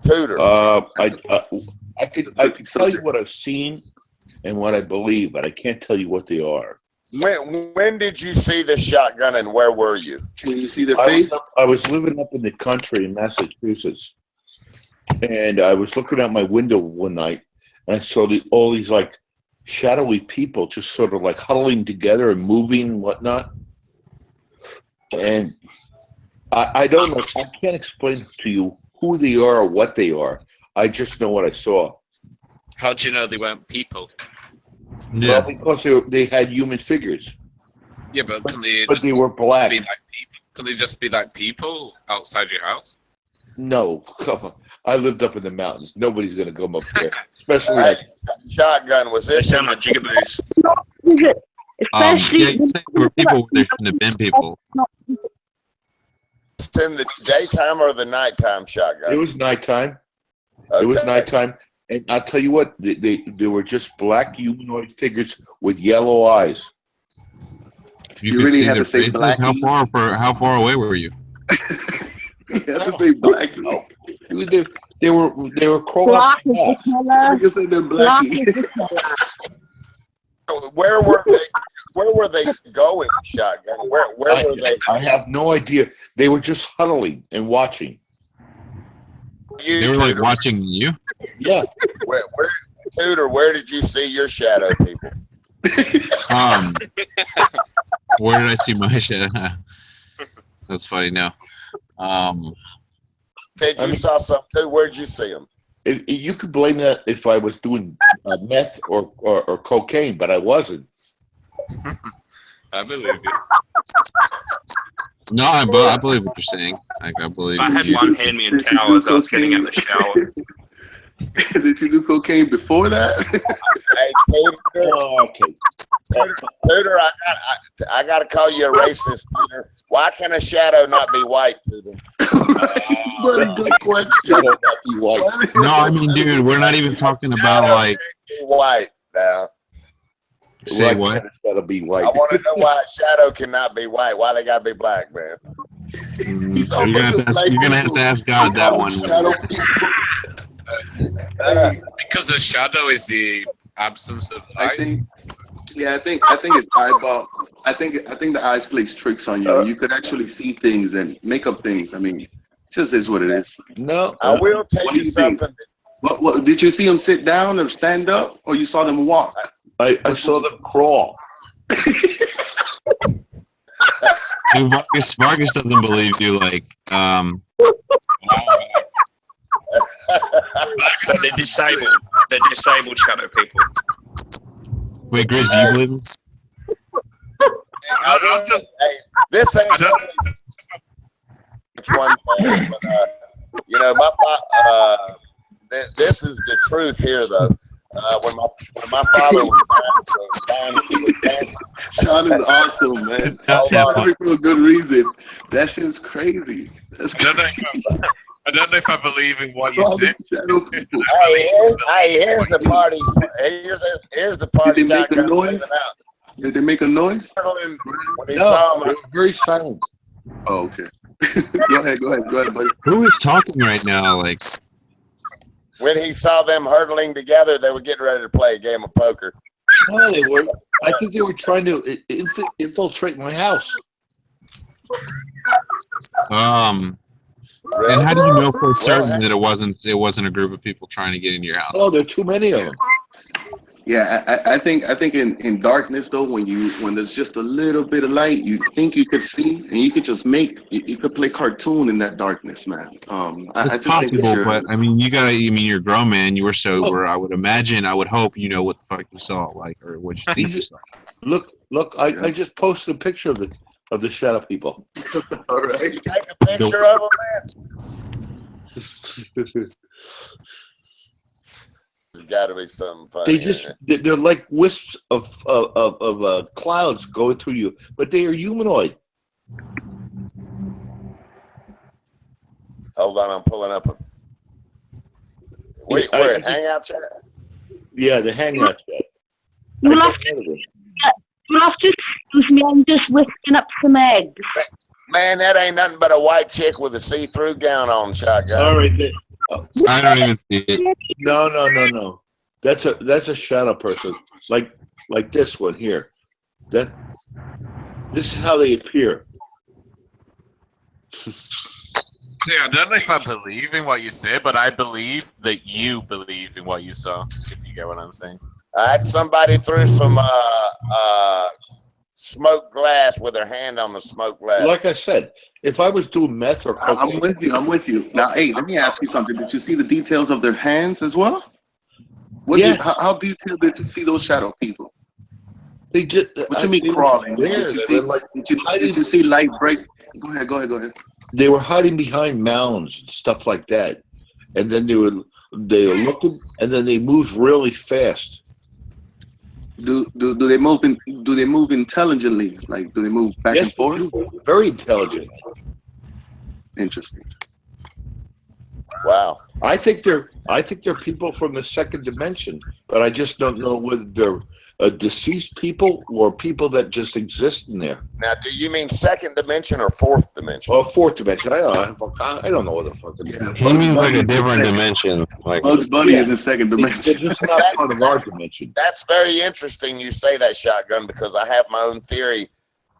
Tudor. I can tell you what I've seen and what I believe, but I can't tell you what they are. When did you see the shotgun and where were you? Can you see their face? I was living up in the country in Massachusetts, and I was looking out my window one night, and I saw all these like shadowy people just sort of like huddling together and moving and whatnot. And I don't know. I can't explain to you who they are or what they are. I just know what I saw. How do you know they weren't people? Yeah. Well, because they had human figures. Yeah, but they were black. Can they just be like people outside your house? No, come on. I lived up in the mountains. Nobody's going to come up there, especially like shotgun. Was this? They sound like jigaboos. Yeah, you think there were people. There shouldn't have been people. It's in the daytime or the nighttime, shotgun? It was nighttime. Okay. It was nighttime, and I'll tell you what, they were just black humanoid figures with yellow eyes. You really had to say black. How far away were you? You had to say black. Oh, they were crawling up the path. You said they're blacky. Where were they going, shotgun? Where were they? I have no idea. They were just huddling and watching. They were like watching you? Yeah. Where did you see your shadow people? Where did I see my shadow? That's funny now. You saw some too. Where'd you see them? You could blame that if I was doing meth or cocaine, but I wasn't. I believe you. No, I believe what you're saying. I believe. I had one hand me a towel as I was getting in the shower. Did you do cocaine before that? Hey, Tudor, I got to call you a racist, Tudor. Why can a shadow not be white, Tudor? Buddy, good question. No, I mean, dude, we're not even talking about like white now. Say what? Gotta be white. I want to know why a shadow cannot be white. Why they gotta be black, man? You're gonna have to ask God that one. Because the shadow is the absence of light. I think it's eyeball. I think the eyes plays tricks on you. You could actually see things and make up things. I mean, it just is what it is. No, I will tell you something. What did you see them sit down or stand up, or you saw them walk? I saw them crawl. Dude, Marcus doesn't believe you. Like, They're disabled. They're disabled shadow people. Wait, Grizz, do you believe him? I'm just. This ain't one thing, but you know, this is the truth here, though. When my father was dancing. Sean is awesome, man. For a good reason. That shit's crazy. That's crazy. I don't know if I believe in what you said. Hey, here's the party. Here's the party. Did they make a noise? Did they make a noise? No, they were very silent. Oh, okay. Go ahead, buddy. Who is talking right now? Like, when he saw them hurtling together, they were getting ready to play a game of poker. No, they were. I think they were trying to infiltrate my house. And how do you know for certain that it wasn't a group of people trying to get into your house? Oh, there are too many of them. Yeah, I think in darkness though, when there's just a little bit of light, you think you could see, and you could just you could play cartoon in that darkness, man. I It's just think it's possible, your but I mean, you gotta. I mean, you're a grown man. You were Look, sober. I would imagine. I would hope you know what the fuck you saw, like, or what you think you saw. look. I just posted a picture of the shadow people. all right. You take a picture of them, man. There's got to be something funny. They're like wisps of clouds going through you, but they are humanoid. Hold on, I'm pulling up a. Wait, Yeah, we're in Hangout chat. Yeah, the hangout chat. You'll have to excuse me. I'm just whisking up some eggs. Man, that ain't nothing but a white chick with a see-through gown on, shotgun. All right. I don't even see it. No. That's a shadow person, like this one here. This is how they appear. Yeah, I don't know if I believe in what you say, but I believe that you believe in what you saw, if you get what I'm saying. I had somebody threw some smoked glass with their hand on the smoked glass. Like I said, if I was doing meth or cocaine, I'm with you. Now, hey, let me ask you something. Did you see the details of their hands as well? How detailed did you see those shadow people? They just. What you mean crawling? Did you see light break? Go ahead. They were hiding behind mounds and stuff like that, and then they were looking, and then they moved really fast. Do they move intelligently? Like, do they move back and forth? Very intelligent. Interesting. Wow. I think they're people from the second dimension, but I just don't know whether they're deceased people or people that just exist in there. Now, do you mean second dimension or fourth dimension? Oh, fourth dimension. I don't know what the fuck. He means like a different dimension. Like Bugs Bunny is in second dimension. They're just not part of our dimension. That's very interesting you say that, Shotgun, because I have my own theory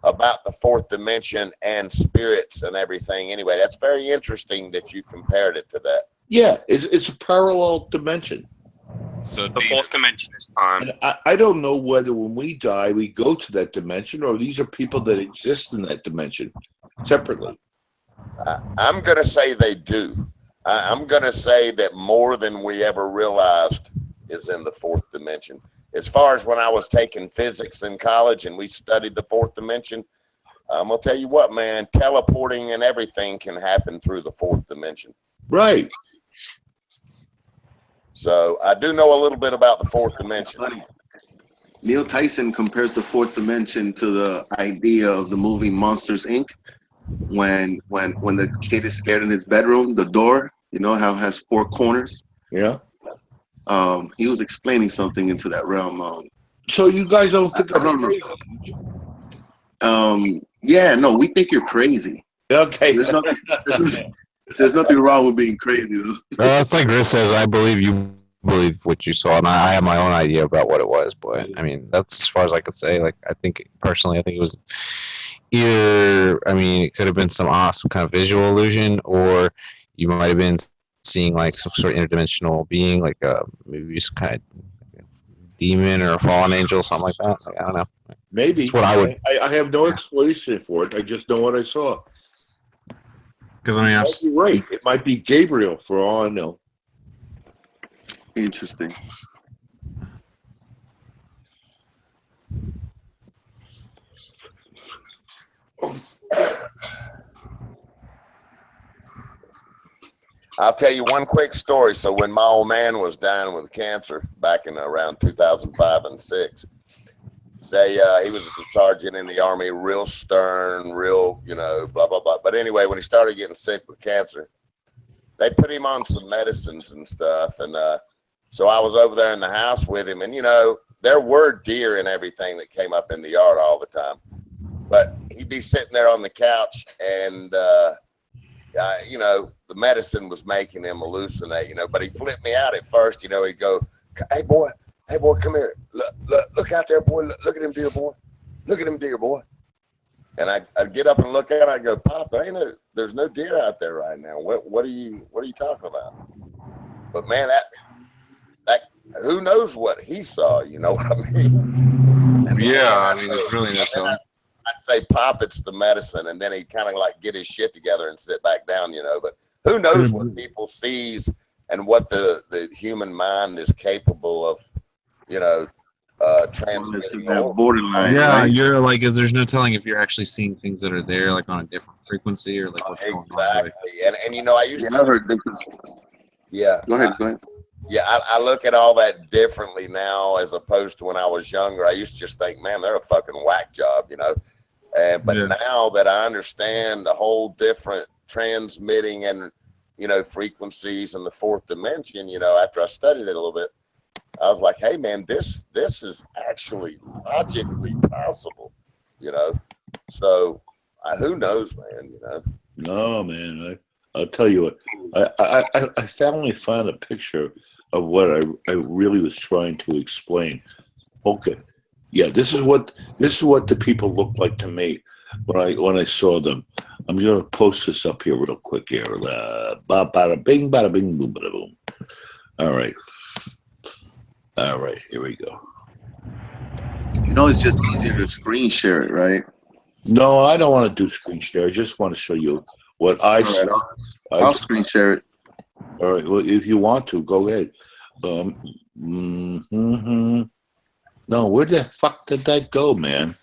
about the fourth dimension and spirits and everything. Anyway, that's very interesting that you compared it to that. Yeah, it's a parallel dimension. So The fourth dimension is time. And I don't know whether when we die we go to that dimension or these are people that exist in that dimension separately. I'm going to say they do. I'm going to say that more than we ever realized is in the fourth dimension. As far as when I was taking physics in college and we studied the fourth dimension, I'm going to tell you what, man, teleporting and everything can happen through the fourth dimension. Right. So I do know a little bit about the fourth dimension. Neil Tyson compares the fourth dimension to the idea of the movie Monsters, Inc. When the kid is scared in his bedroom, the door, you know how it has four corners? Yeah. He was explaining something into that realm. So you guys don't think I'm crazy? Yeah, no, we think you're crazy. Okay. There's nothing wrong with being crazy, though. It's like Chris says, I believe you believe what you saw, and I have my own idea about what it was. But I mean, that's as far as I could say. Like, I think personally, I think it was either. I mean, it could have been some awesome kind of visual illusion, or you might have been seeing like some sort of interdimensional being, like maybe some kind of demon or a fallen angel, something like that. Like, I don't know. Maybe. That's what I would. I have no explanation for it. I just know what I saw. Because I mean, You're right. It might be Gabriel for all I know. Interesting. I'll tell you one quick story. So when my old man was dying with cancer back in around 2005 and 6, he was a sergeant in the Army, real stern, real, blah, blah, blah. But anyway, when he started getting sick with cancer, they put him on some medicines and stuff. And so I was over there in the house with him. And, there were deer and everything that came up in the yard all the time. But he'd be sitting there on the couch and, the medicine was making him hallucinate, but he flipped me out at first, he'd go, hey boy, come here. Look out there, boy. Look at him, dear boy. Look at him, dear boy. And I'd get up and look at it. I'd go, Pop, there's no deer out there right now. What are you talking about? But man, who knows what he saw? You know what I mean? Yeah, I mean, there's really no telling. I'd say pop it's the medicine, and then he kind of like get his shit together and sit back down, you know. But who knows what people sees and what the human mind is capable of, you know, transmitting. Borderline. Yeah, right? you're like, there's no telling if you're actually seeing things that are there, like on a different frequency, or like what's going on. Exactly. And you know, I used to. I heard different. Yeah. Go ahead. Yeah, I look at all that differently now as opposed to when I was younger. I used to just think, man, they're a fucking whack job, you know. But now that I understand the whole different transmitting and, you know, frequencies and the fourth dimension, you know, after I studied it a little bit, I was like, hey, man, this is actually logically possible, you know. So who knows, man, you know. No, man. I'll tell you what. I finally found a picture of what I really was trying to explain. Okay. Yeah, this is what the people looked like to me when I saw them. I'm gonna post this up here real quick here. Bada bing, bada bing, boom, bada boom. All right, here we go. You know, it's just easier to screen share it, right? No, I don't want to do screen share. I just want to show you what I saw. I'll screen share it. All right. Well, if you want to, go ahead. No, where the fuck did that go, man?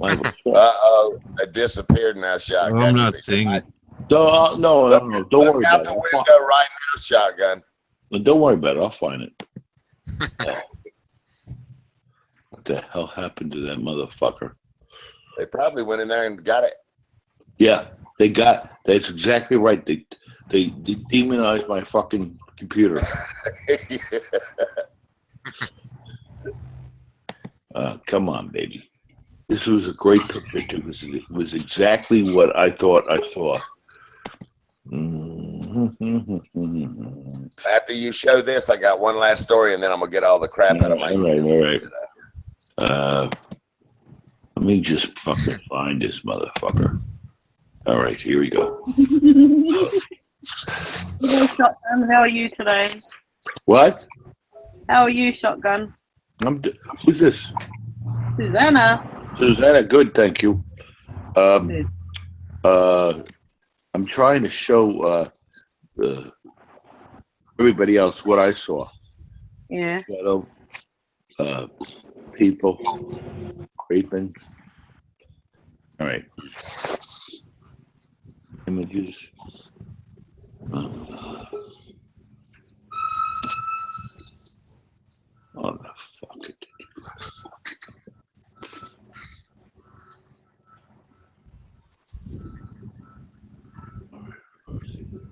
Uh-oh, it disappeared now, Shotgun. I'm not seeing it. No, don't worry out about the it. window right now, Shotgun. Don't worry about it. I'll find it. What the hell happened to that motherfucker? They probably went in there and got it. Yeah, that's exactly right. They demonized my fucking computer. Come on, baby. This was a great picture, too. It was exactly what I thought I saw. After you show this, I got one last story, and then I'm going to get all the crap out of my All right. Let me just fucking find this motherfucker. All right, here we go. Shotgun, how are you today? What? How are you, Shotgun? Who's this? Susanna, good, thank you. I'm trying to show everybody else what I saw. Yeah. Shadow, people, creeping. All right. Images. Oh, the fuck it.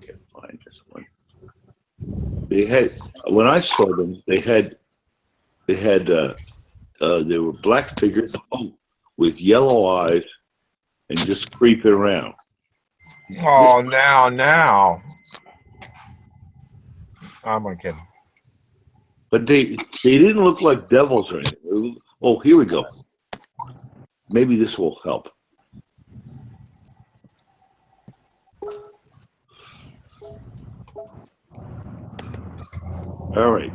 Can't find this one. They had, when I saw them, they were black figures with yellow eyes and just creeping around. Oh, now. I'm only kidding. But they didn't look like devils or anything. Oh, here we go. Maybe this will help. All right.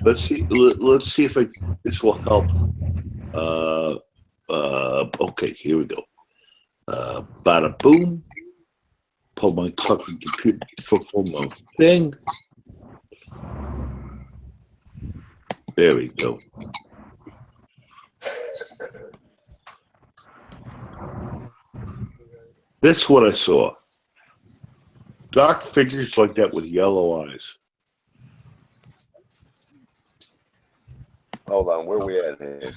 Let's see if this will help. Okay, here we go. Bada boom. Pull my fucking computer for my thing. There we go. That's what I saw. Dark figures like that with yellow eyes. Hold on, where we at here?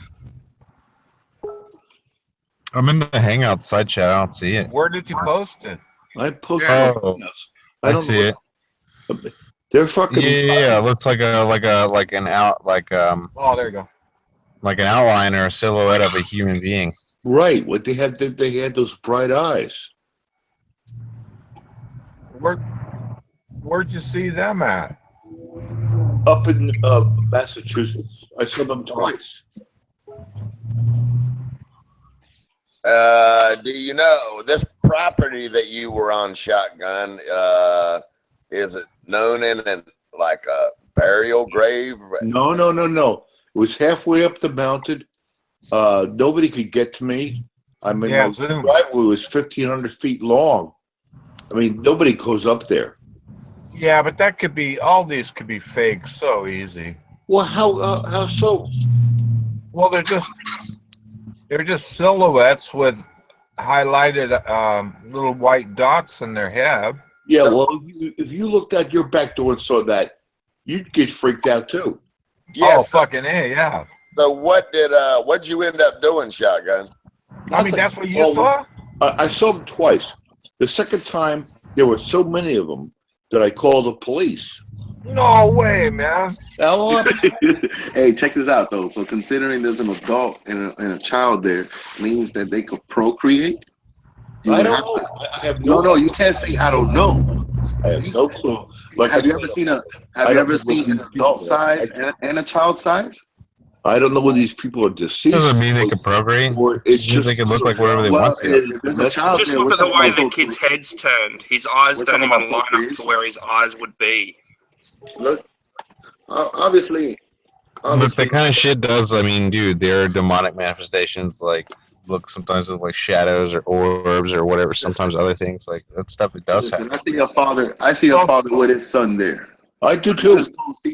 I'm in the Hangout side chat. I don't see it. Where did you post it? I posted. Oh, I don't see it. They're fucking. Yeah, it looks like an out Oh, there you go. like an outline or a silhouette of a human being. Right. What they had those bright eyes. Where'd you see them at? Up in Massachusetts. I saw them twice. Do you know this property that you were on, Shotgun? Is it known in like burial grave? No. It was halfway up the mountain. Nobody could get to me. I mean, Yeah, my Zoom. driveway was 1,500 feet long. I mean, nobody goes up there. Yeah, but that could be, all these could be fake so easy. Well, how so? Well, they're just silhouettes with highlighted little white dots in their head. Yeah, well, if you looked out your back door and saw that, you'd get freaked out too. Yes. Oh, fucking A, yeah. So what'd you end up doing, Shotgun? I mean, that's what you saw? I saw them twice. The second time, there were so many of them that I called the police. No way, man. Hey, check this out though. So considering there's an adult and a child there, means that they could procreate. I don't know. I have no. You can't say I don't know. I have no clue. Like, have you ever seen an adult size and a child size? I don't know whether these people are deceased. Doesn't mean they can procreate. Or it's just they can look like whatever they want to. Just look at the way the kid's head's turned. His eyes don't even line up to where his eyes would be. Look, obviously. Look, that kind of shit does. I mean, dude, there are demonic manifestations. Like, look, sometimes it's like shadows or orbs or whatever. Sometimes other things like that stuff. It does happen. I see a father with his son there. I do too.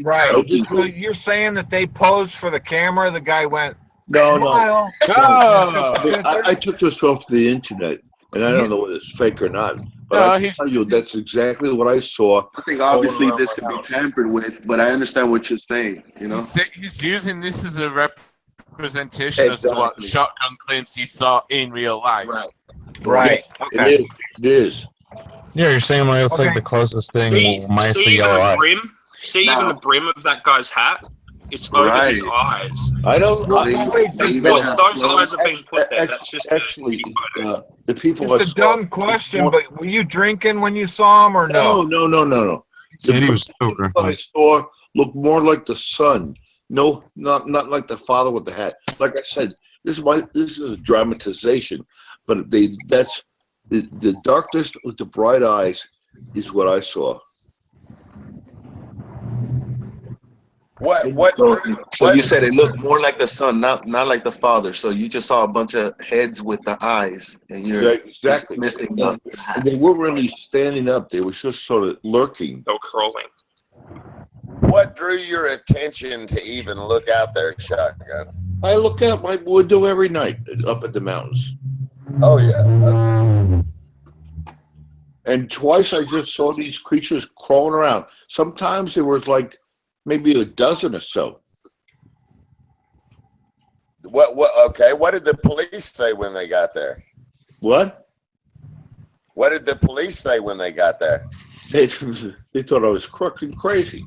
Right. So you're saying that they posed for the camera? The guy went, No. Oh. I took this off the internet, and I don't know whether it's fake or not. But I can tell you that's exactly what I saw. I think obviously this could be tampered with, but I understand what you're saying. You know, he's using this as a representation as to what Shotgun claims he saw in real life. Right. Okay. It is. Yeah, you're saying like it's like the closest thing minus the yellow eye. Even the brim of that guy's hat. It's over his eyes. I don't know. Those eyes have been put there. That's just actually the people. It's a dumb question, but were you drinking when you saw him or no? No. Said he was sober. I saw looked more like the son. No, not like the father with the hat. Like I said, this is a dramatization, but that's the darkness with the bright eyes is what I saw. So you said it looked more like the son, not like the father. So you just saw a bunch of heads with the eyes, and you're exactly missing and they weren't really standing up; they were just sort of lurking. They were crawling. What drew your attention to even look out there, Shotgun? I look out my window every night up at the mountains. Oh yeah. And twice I just saw these creatures crawling around. Sometimes there was like maybe a dozen or so. Okay, what did the police say when they got there? What? What did the police say when they got there? They thought I was crooked and crazy.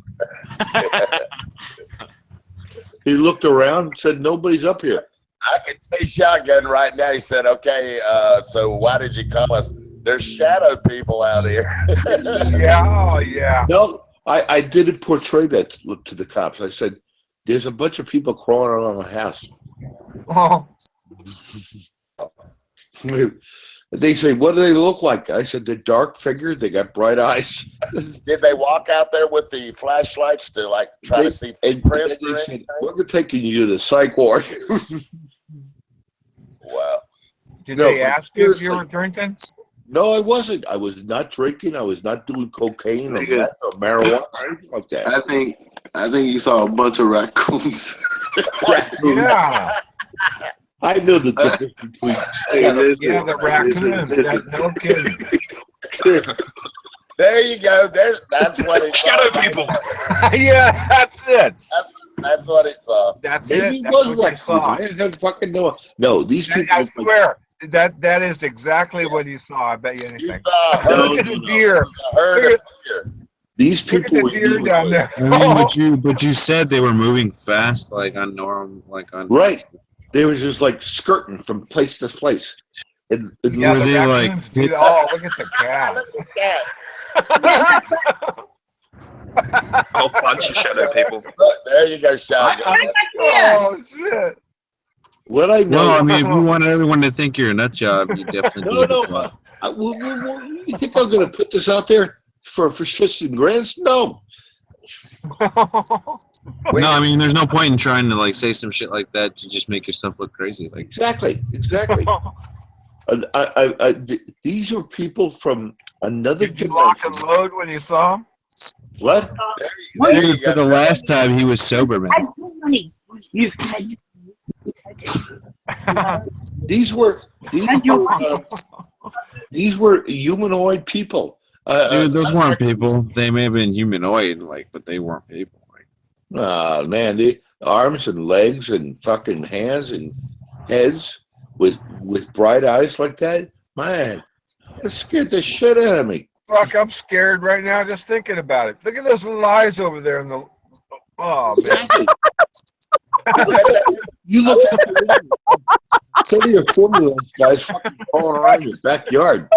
He looked around and said, "Nobody's up here." I can see Shotgun right now. He said, "Okay, so why did you call us? There's shadow people out here." Yeah. No, I didn't portray that to the cops. I said, "There's a bunch of people crawling around my house." Oh. They say, "What do they look like?" I said, "They're dark figures. They got bright eyes." Did they walk out there with the flashlights to like try to see footprints or anything? We're taking you to the psych ward. Wow. Did they ask you if you were drinking? No, I wasn't. I was not drinking. I was not doing cocaine or marijuana or anything like that. I think you saw a bunch of raccoons. Yeah. I know the difference between the raccoons. No kidding. There you go. That's what it shadow people. Yeah, that's it. That's what he saw. That's Maybe it. It was That's what raccoon. I didn't fucking know. No, these people. I swear. That is exactly what you saw. I bet you anything. Look at the deer. These people Look at the deer down there. I mean, but you said they were moving fast, like on norm, like on right. They were just like skirting from place to place. Yeah, were they like? Oh, look at the cat. Look at that. A whole bunch of shadow people. Look, there you go, Shotgun. Oh shit. What I know. Well, I mean, if you want everyone to think you're a nut job, you definitely. No. You think I'm going to put this out there for shits and grins? No. No, I mean, there's no point in trying to like say some shit like that to just make yourself look crazy. Like Exactly. These are people from another Did you lock dimension. and load when you saw him? What? dude, for the last time he was sober, man. You've had These were humanoid people. Dude, those weren't people. They may have been humanoid, like, but they weren't people. Like, man, the arms and legs and fucking hands and heads with bright eyes like that. Man, it scared the shit out of me. Fuck, I'm scared right now just thinking about it. Look at those little eyes over there in the. Oh man. You look at 30 or 40 of those guys fucking crawling around your backyard.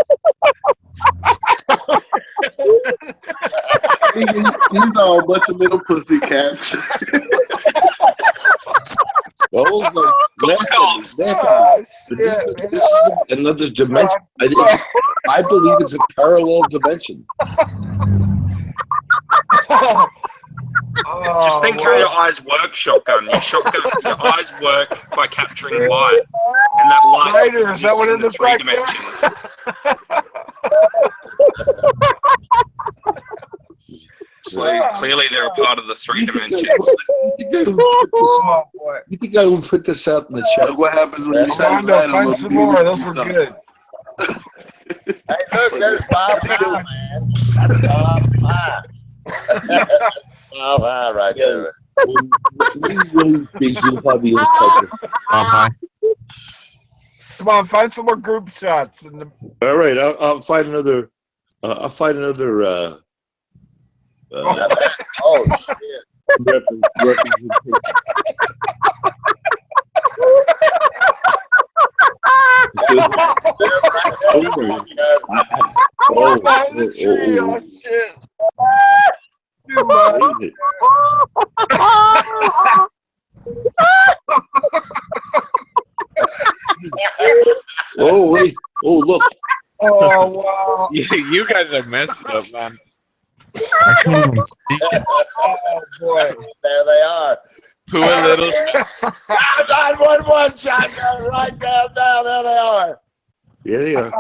These are a bunch of little pussy cats. Those are another dimension. I believe it's a parallel dimension. Just think how your eyes work, Shotgun. Your eyes work by capturing light, and that light Spider, is that what exists in it the looks three like dimensions. So clearly they're a part of the three dimensions. You think I would put this out in the chat? Look what happens when you shine Armando, light on find those some more. Those demons. were good. Hey, look, there's Bob High, man. That's Bob High. Bob High right there. Come on, find some more group shots. All right, I'll find another. I'll find another. Oh shit! Oh shit! Too much. Oh wait! Oh look! Oh wow! You guys are messed up, man. I can't even see it. Oh boy! There they are. Poor little. 911 shotgun right down. There they are. Yeah, they are.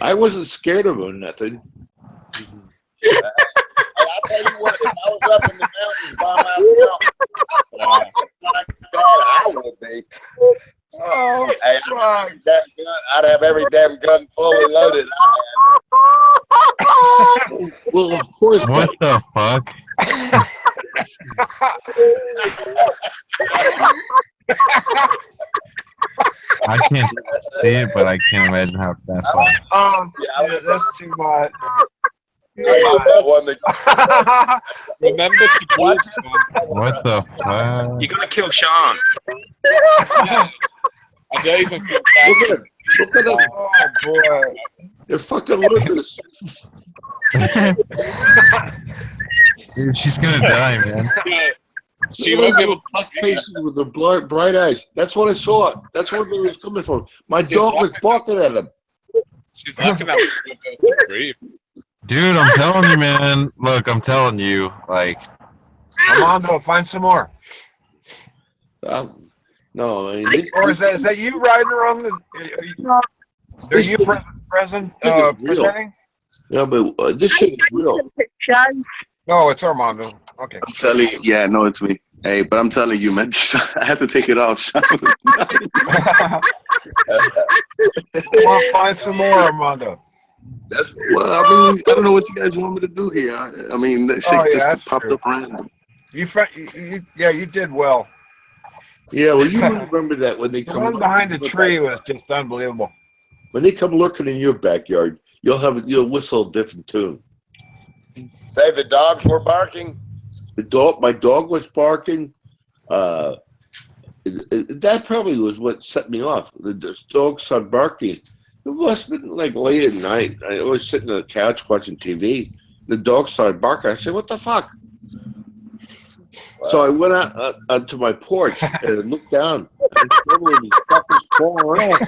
I wasn't scared of them, nothing. Hey, I'll tell you what, if I was up in the mountains by myself, like that, I would be. Oh, hey, I'd have every damn gun fully loaded. Well, of course. What the fuck? I can't see it, but I can't imagine how that's like. Yeah, that's too much. That one that Remember to watch. What the fuck? You're gonna kill Sean. I don't even feel bad. Look at him! Look at them! Oh boy! They're fucking lookers. Dude, she's gonna die, man. She won't be able to. Black faces with the bright eyes. That's what I saw. That's where they was coming from. My dog was barking at him. She's looking at me to breathe. Dude, I'm telling you, man. Look, I'm telling you, like. Armando, find some more. No, I mean, Or is that you riding around the? Are you presenting? Yeah, but this shit is real. No, it's Armando. Okay. I'm telling you, yeah, no, it's me. Hey, but I'm telling you, man, I had to take it off. Well, find some more, Armando. Well, I mean, I don't know what you guys want me to do here. I mean, that shit just popped up random. You did well. Yeah, well, you remember that when they The come one behind the tree was just unbelievable. When they come lurking in your backyard, you'll whistle a different tune. say the dogs were barking. My dog was barking. That probably was what set me off. The dog started barking. It must have been like late at night. I was sitting on the couch watching TV. The dog started barking. I said, "What the fuck?" So I went out onto my porch and looked down. And these fuckers crawling around.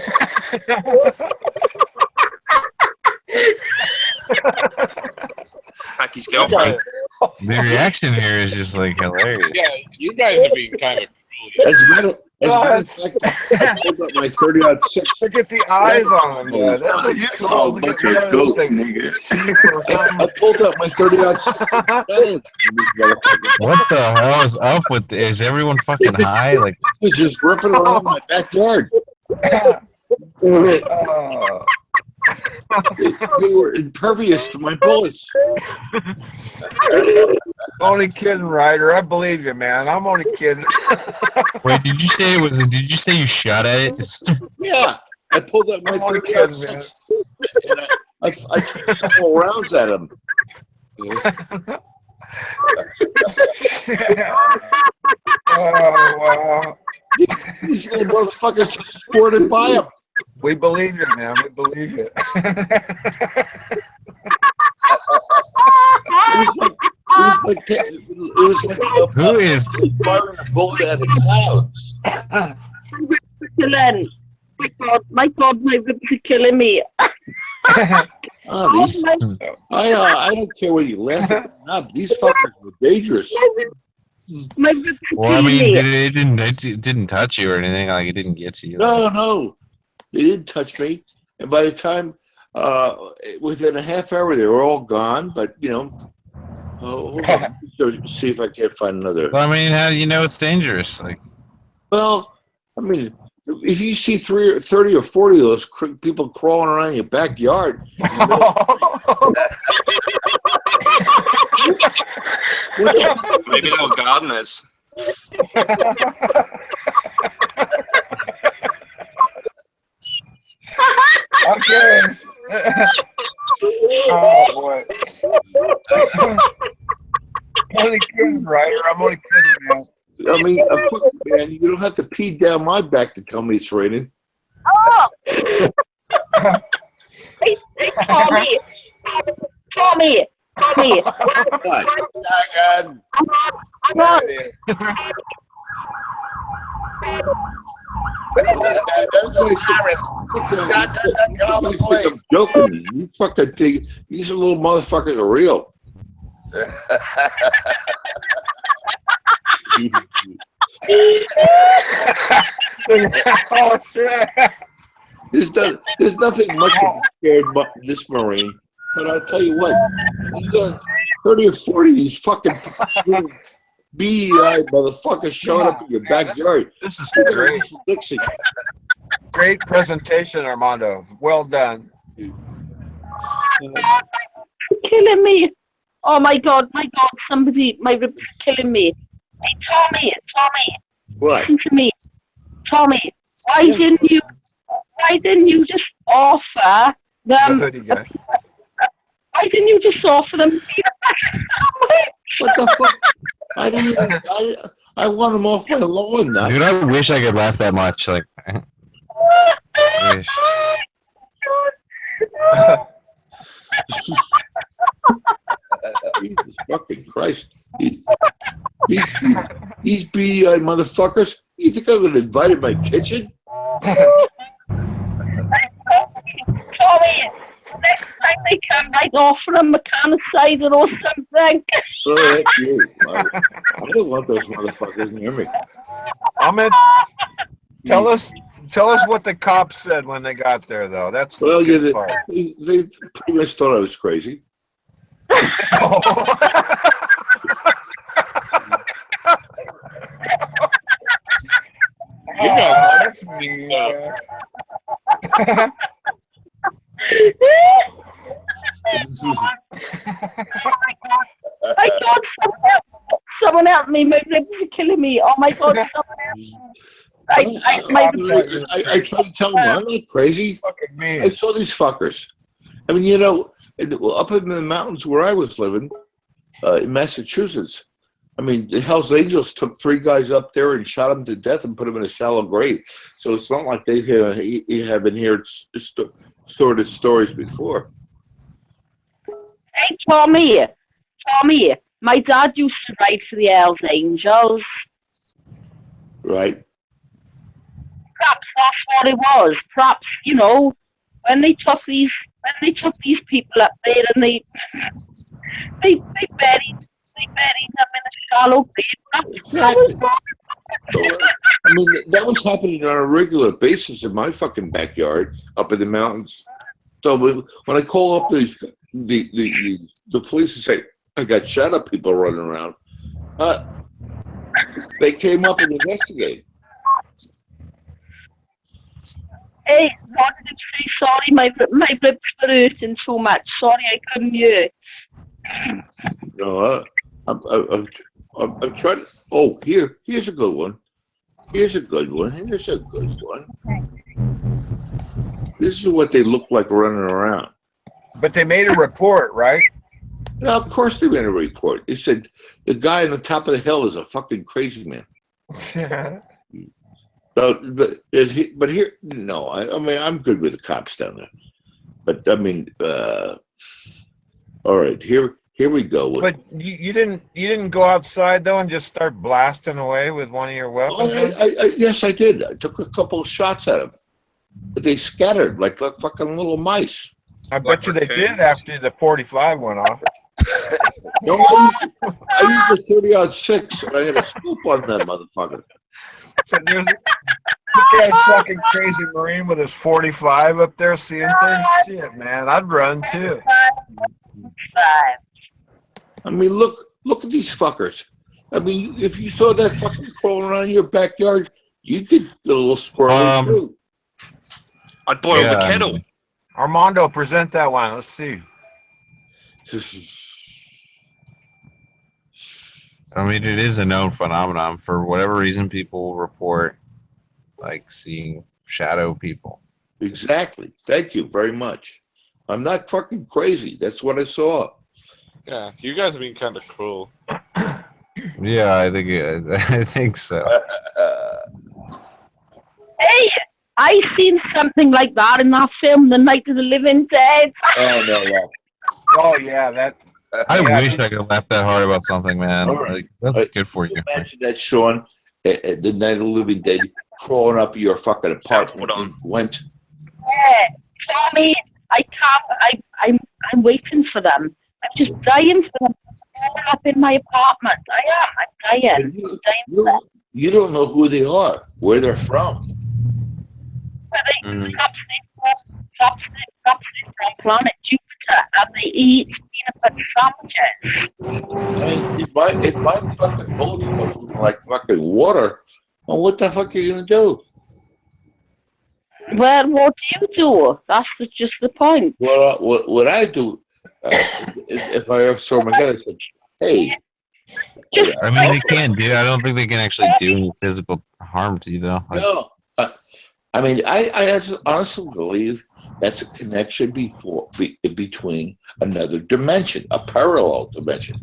Packy's girlfriend. The reaction here is just like hilarious. Yeah, you guys are being kind of cruel. As a matter of fact, I pulled up my 30-06. Look at the eyes on him. Oh, That's what you saw a bunch of goats, nigga. I pulled up my 30-06. What the hell is up with this? Is everyone fucking high? Like, He's just ripping around my backyard. They were impervious to my bullets. Only kidding, Ryder. I believe you, man. I'm only kidding. wait, did you say it was? Did you say you shot at it? Yeah, I pulled up my I'm only kidding, man. 30-06 and I took a couple of rounds at him. Oh, wow. These little motherfuckers just squirted by him. We believe you, man. We believe you. It was like Who is firing a bullet at a cloud. Excellent. My God, my ribs are killing me. Oh, these, I don't care what you laugh at. Nah, these fuckers were dangerous. My ribs are Well, I killing mean, me. it didn't touch you or anything. Like, it didn't get to you. No, they didn't touch me. And by the time, within a half hour, they were all gone. But hold on, see if I can't find another. Well, I mean, how do you know it's dangerous? Like, Well, I mean, if you see 30 or 40 of those people crawling around your backyard, Maybe they were gardeners. Okay. Oh boy. Only kidding, Ryder. I'm only kidding, man. I mean, man, you don't have to pee down my back to tell me it's raining. Oh! Hey, Tommy! Tommy! What? I'm on. There's a siren. Call the police. I'm joking. You fucking think these little motherfuckers are real. Oh shit! There's nothing much to be scared about this Marine, but I'll tell you what, you got 30 or 40 of these fucking little BEI motherfuckers showing up in your backyard. This is You're gonna great. do some Dixie. Great presentation, Armando. Well done. Killing me. Oh my God, somebody, my ribs are killing me. Hey, Tommy, What? listen to me. Tommy, why didn't you just offer them, The hoodie guy. why didn't you just offer them? What the fuck? I didn't even, I want them off my lawn now. dude, I wish I could laugh that much. Like, I wish. Jesus fucking Christ. These BEI motherfuckers, you think I'm going to invite in my kitchen? Tommy, next time they come, I'd offer them a can of cider or something. Oh, that's you. I don't want those motherfuckers near me. Ahmed, tell us what the cops said when they got there, though. That's the Well, yeah, good part. they pretty much thought I was crazy. You guys That's mean. My God, someone help me. My ribs are killing me. Oh my God, someone help me. I tried to tell them I'm not crazy. Fucking mean. I saw these fuckers. I mean, up in the mountains where I was living, in Massachusetts, I mean, the Hells Angels took 3 guys up there and shot them to death and put them in a shallow grave. So it's not like they haven't heard sort of stories before. Hey, Tommy, my dad used to write for the Hells Angels. Right. Perhaps that's what it was. Perhaps, when they took these people up there and they buried They buried them in a shallow grave. Exactly. So, I mean, that was happening on a regular basis in my fucking backyard up in the mountains. So when I call up the police and say I got shadow people running around, they came up and investigated. Hey, what did you say? Sorry, my ribs were hurting so much. Sorry, I couldn't hear. No, I'm trying to. Oh, here's a good one. Here's a good one. Here's a good one. This is what they look like running around. But they made a report, right? Now, of course they made a report. They said the guy on the top of the hill is a fucking crazy man. So, but here, no. I mean, I'm good with the cops down there. But I mean, all right. Here we go. But you didn't go outside though and just start blasting away with one of your weapons? Yes, I did. I took a couple of shots at them, but they scattered like fucking little mice. I bet you they did after the 45 went off. No, I used a 30-06 and I had a scoop on that motherfucker. So there's this guy fucking crazy Marine with his 45 up there seeing things. Shit, man, I'd run too. I mean, look at these fuckers. I mean, if you saw that fucking crawling around your backyard, you could get a little squirrely too. I'd boil the kettle. Armando, present that one. Let's see. I mean, it is a known phenomenon. For whatever reason, people report like seeing shadow people. Exactly. Thank you very much. I'm not fucking crazy. That's what I saw. Yeah, you guys have been kind of cruel. Yeah, I think so. Hey, I seen something like that in that film, The Night of the Living Dead. Oh no! Oh yeah, that. I wish I could laugh that hard about something, man. Right. Like, that's good for you. Imagine that, Sean, The Night of the Living Dead, crawling up your fucking apartment and went. Yeah, Tommy, I can't. I'm waiting for them. I'm just dying for them to up in my apartment. I'm dying. You don't know who they are, where they're from. From planet Jupiter, and they eat peanut butter sandwiches. I mean, if my fucking bullets look like fucking water, well, what the fuck are you gonna do? Well, what do you do? That's just the point. Well, what I do, if I ever saw my gun, I said, "Hey." I mean, they can do. I don't think they can actually do any physical harm to you, though. No, I mean, I honestly believe that's a connection between another dimension, a parallel dimension.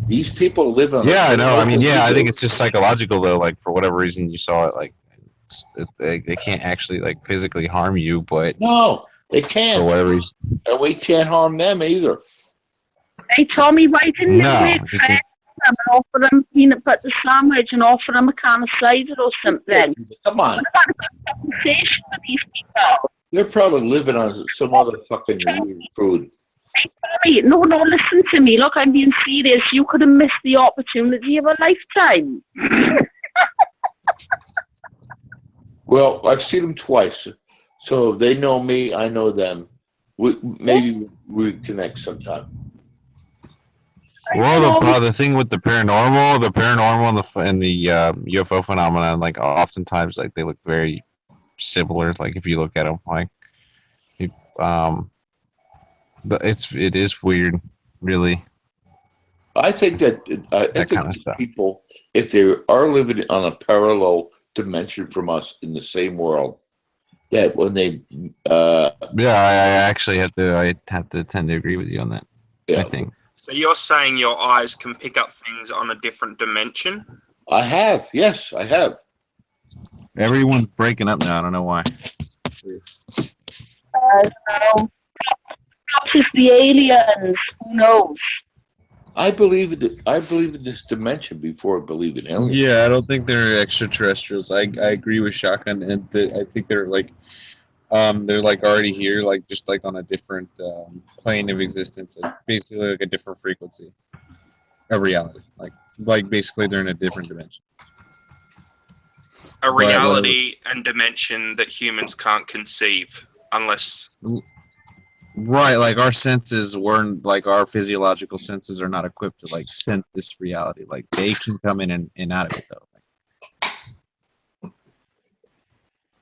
These people live on. Yeah, I know. I mean, yeah, I think it's just psychological, though. Like, for whatever reason, you saw it. Like, they can't actually like physically harm you, but no, they can't. For whatever reason, and we can't harm them either. Hey, Tommy, why didn't you No, make friends and offer them peanut butter sandwich and offer them a can of cider or something? Come on. What about a conversation with these people? They're probably living on some other fucking weird food. Hey, Tommy, no, listen to me. Look, I'm being serious. You could have missed the opportunity of a lifetime. Well, I've seen them twice, so they know me. I know them. Maybe we connect sometime. well, the thing with the paranormal and the UFO phenomenon, like oftentimes, like they look very similar. Like if you look at them, like it is weird, really. I think that people, if they are living on a parallel dimension from us in the same world, that when they I actually have to tend to agree with you on that. Yeah. I think. So you're saying your eyes can pick up things on a different dimension? I have, yes, I have. Everyone's breaking up now. I don't know why. Perhaps it's the aliens. Who knows? I believe in this dimension before I believe in aliens. Yeah, I don't think they're extraterrestrials. I agree with Shotgun, and I think they're like already here, like just like on a different plane of existence, and basically like a different frequency. a reality. Like basically they're in a different dimension. A reality and dimension that humans can't conceive unless. Right, like our senses weren't like our physiological senses are not equipped to like sense this reality. Like they can come in and out of it though.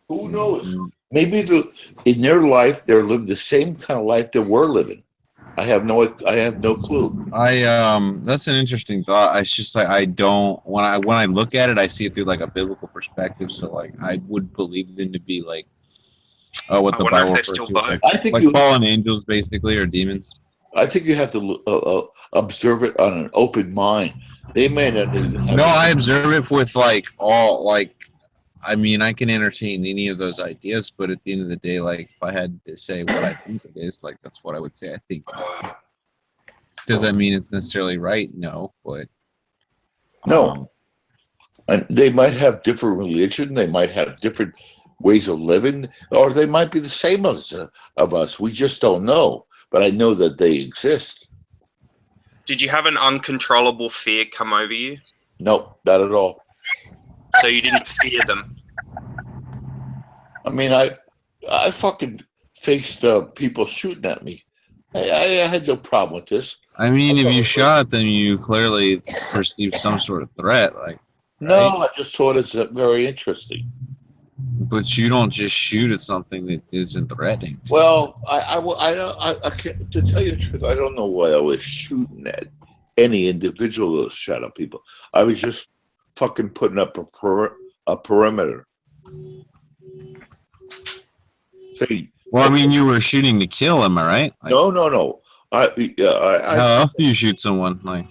Who knows? Maybe in their life they're living the same kind of life that we're living. I have no clue. That's an interesting thought. I just like I don't when I look at it, I see it through like a biblical perspective. So like I would believe them to be like what the Bible refers to, like fallen angels, basically, or demons. I think you have to observe it on an open mind. They may not even have. No, I observe it with like all like. I mean, I can entertain any of those ideas, but at the end of the day, like if I had to say what I think it is, like that's what I would say. I think. Does that mean it's necessarily right? No, but no. And they might have different religion. They might have different ways of living, or they might be the same as of us. We just don't know. But I know that they exist. Did you have an uncontrollable fear come over you? No, not at all. So you didn't fear them? I mean, I fucking faced people shooting at me. I had no problem with this. I mean, if you shot at them, you clearly perceived some sort of threat. Like, no, I just thought it's very interesting. But you don't just shoot at something that isn't threatening. Well, I can't, to tell you the truth, I don't know why I was shooting at any individual that shot at people. I was just fucking putting up a perimeter. See, well, I mean, you were shooting to kill him, right? Like, no. How else do you shoot someone? Like,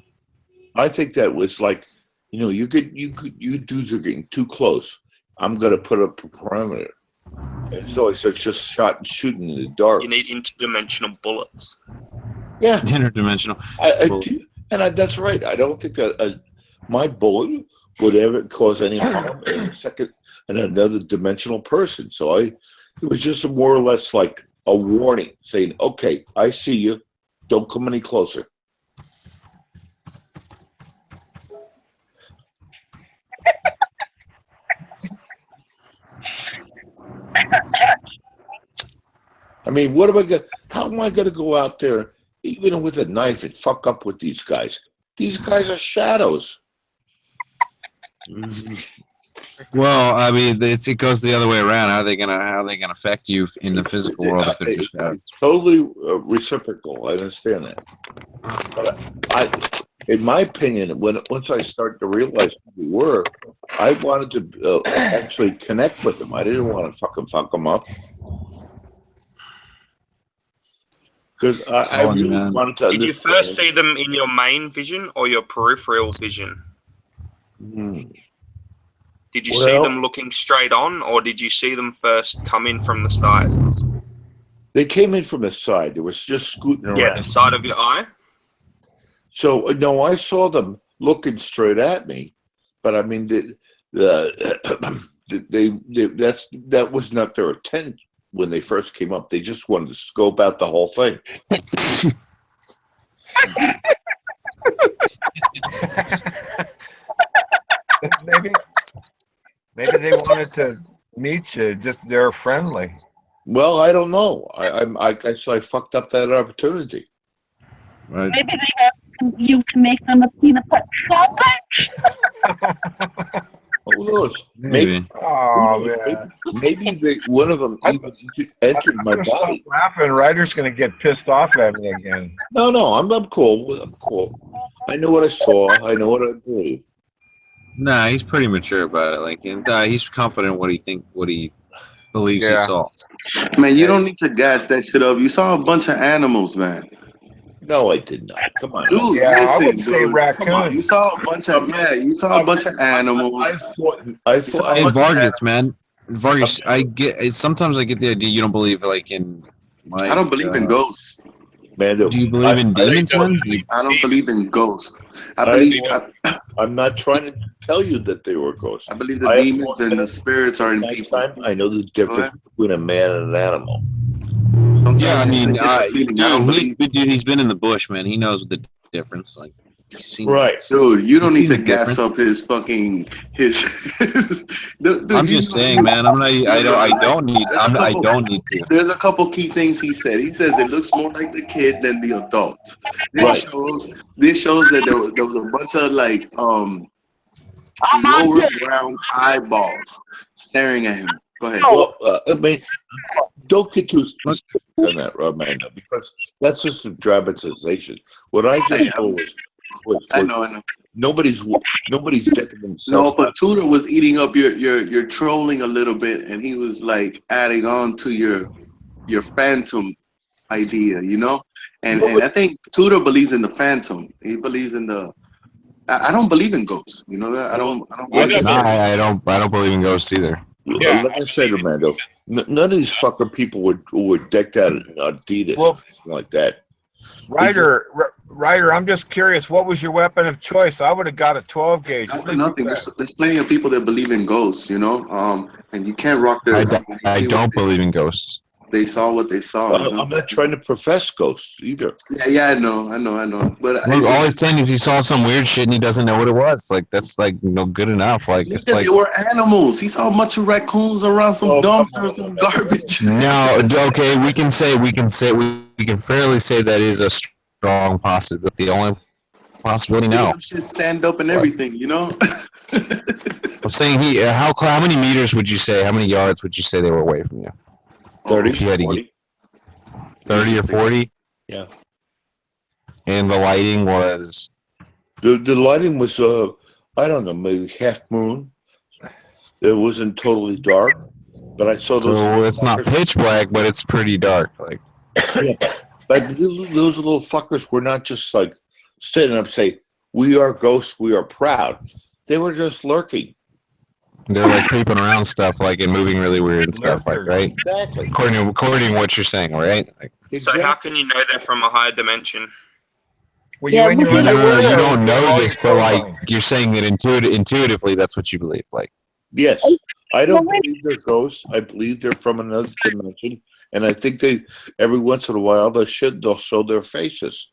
I think that was like, you dudes are getting too close. I'm gonna put up a perimeter. And so it's just shooting in the dark. You need interdimensional bullets. Yeah, interdimensional. That's right. I don't think my bullet would ever cause any harm in another dimensional person. So it was just more or less like a warning, saying, "Okay, I see you. Don't come any closer." I mean, how am I going to go out there, even with a knife, and fuck up with these guys? These guys are shadows. Well, I mean, it goes the other way around. How are they gonna affect you in the physical world if they're just shadows? Totally reciprocal. I understand that. But in my opinion, once I started to realize who we were, I wanted to actually connect with them. I didn't want to fucking fuck them up. Because I really wanted to understand. Did you first see them in your main vision or your peripheral vision? Did you see them looking straight on, or did you see them first come in from the side? They came in from the side. They was just scooting around. Yeah, the side of your eye? So, no, I saw them looking straight at me, but I mean, that was not their intent when they first came up. They just wanted to scope out the whole thing. Maybe they wanted to meet you. Just they're friendly. Well, I don't know. I guess I fucked up that opportunity. Right. Maybe they asked you to make them a peanut butter sandwich. Who knows? Maybe. Maybe one of them even entered my body. Stop laughing. Ryder's going to get pissed off at me again. No, I'm cool. I'm cool. I know what I saw. I know what I believe. Nah, he's pretty mature about it. Like, and he's confident what he believes he saw. Man, you don't need to gas that shit up. You saw a bunch of animals, man. No, I did not. Come on, dude. Yeah, listen, I would say dude. raccoon. You saw a bunch of animals. I thought. Hey, Vargas, man, Vargas. Sometimes I get the idea you don't believe like in. Like, I don't believe in ghosts. Man, do you believe in demons, man? I don't believe in ghosts. I'm not trying to tell you that they were ghosts. I believe the demons and the spirits are in people. I know the difference between a man and an animal. Yeah, I mean, dude, he's been in the bush, man. He knows the difference. Like, Right. Dude, you don't need to Seems gas different. up his fucking his. Dude, I'm you just know, saying, man. I'm not. I don't need. there's a I couple. don't need to. There's a couple key things he said. He says it looks more like the kid than the adult. Right. This shows that there was a bunch of like lower brown eyeballs staring at him. Go ahead. Well, I mean, don't get too specific on that, Amanda, because that's just a dramatization. What I just saw was I know. nobody's decking No, themselves. but Tudor was eating up your trolling a little bit, and he was like adding on to your phantom idea, you know. And I think Tudor believes in the phantom. He believes in the. I don't believe in ghosts. You know that. I don't. Like No, I don't believe in ghosts either. Yeah, like I said, Armando, none of these fucking people were decked out in Adidas, Well- like that. Ryder, I'm just curious. What was your weapon of choice? I would have got a 12 gauge. Not for nothing. There's plenty of people that believe in ghosts, you know. And you can't rock their. I don't believe in ghosts. They saw what they saw. You know? I'm not trying to profess ghosts either. Yeah, I know. But Look, all he's saying is he saw some weird shit and he doesn't know what it was. Like that's like good enough. Like it's like they were animals. He saw a bunch of raccoons around some dumpster or some garbage. no. Okay, we can fairly say that is a strong possibility. The only possibility now. Shit stand up and everything, you know. I'm saying how many meters would you say? How many yards would you say they were away from you? 30, If you had to 40. 30 or 40? Yeah. And the lighting was The lighting was I don't know, maybe half moon. It wasn't totally dark, but I saw those. so it's not pitch black, but it's pretty dark. Like Yeah. But those little fuckers were not just like standing up saying, "We are ghosts, we are proud." They were just lurking. they're like creeping around stuff, like and moving really weird and stuff, like right. Exactly. According to what you're saying, right? Like, So how can you know they're from a higher dimension? Were Yeah, you in your we- underwear? you or don't were know all this, your but clothes like on? you're saying that intuitively, that's what you believe. Like Yes. I don't believe they're ghosts. I believe they're from another dimension. And I think they every once in a while they'll show their faces.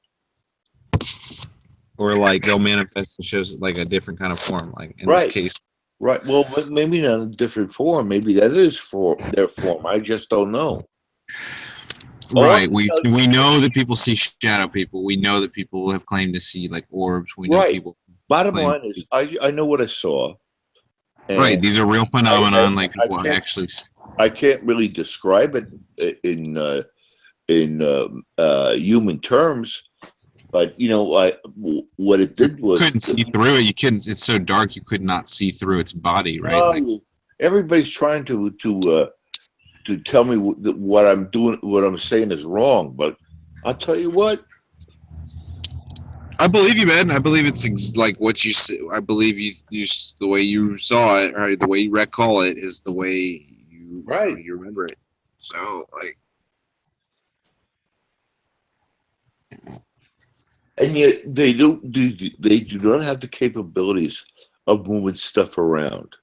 or like they'll manifest and shows like a different kind of form. Like in Right. this case, Right. Well, maybe not a different form. Maybe that is for their form. I just don't know. right? We know that people see shadow people. We know that people have claimed to see like orbs. We know Right. people. Bottom claim- line is, I know what I saw. And Right. These are real phenomenon. Like I people can't- actually. I can't really describe it in human terms, but you know, what it did was couldn't see through it. You couldn't. It's so dark you could not see through its body. Right. Oh, Like, everybody's trying to tell me what I'm doing, what I'm saying is wrong, but I'll tell you what. I believe you, man. I believe it's like what you. I believe you. The way you saw it, or the way you recall it, is the way you remember it. So, like, And yet they do not have the capabilities of moving stuff around.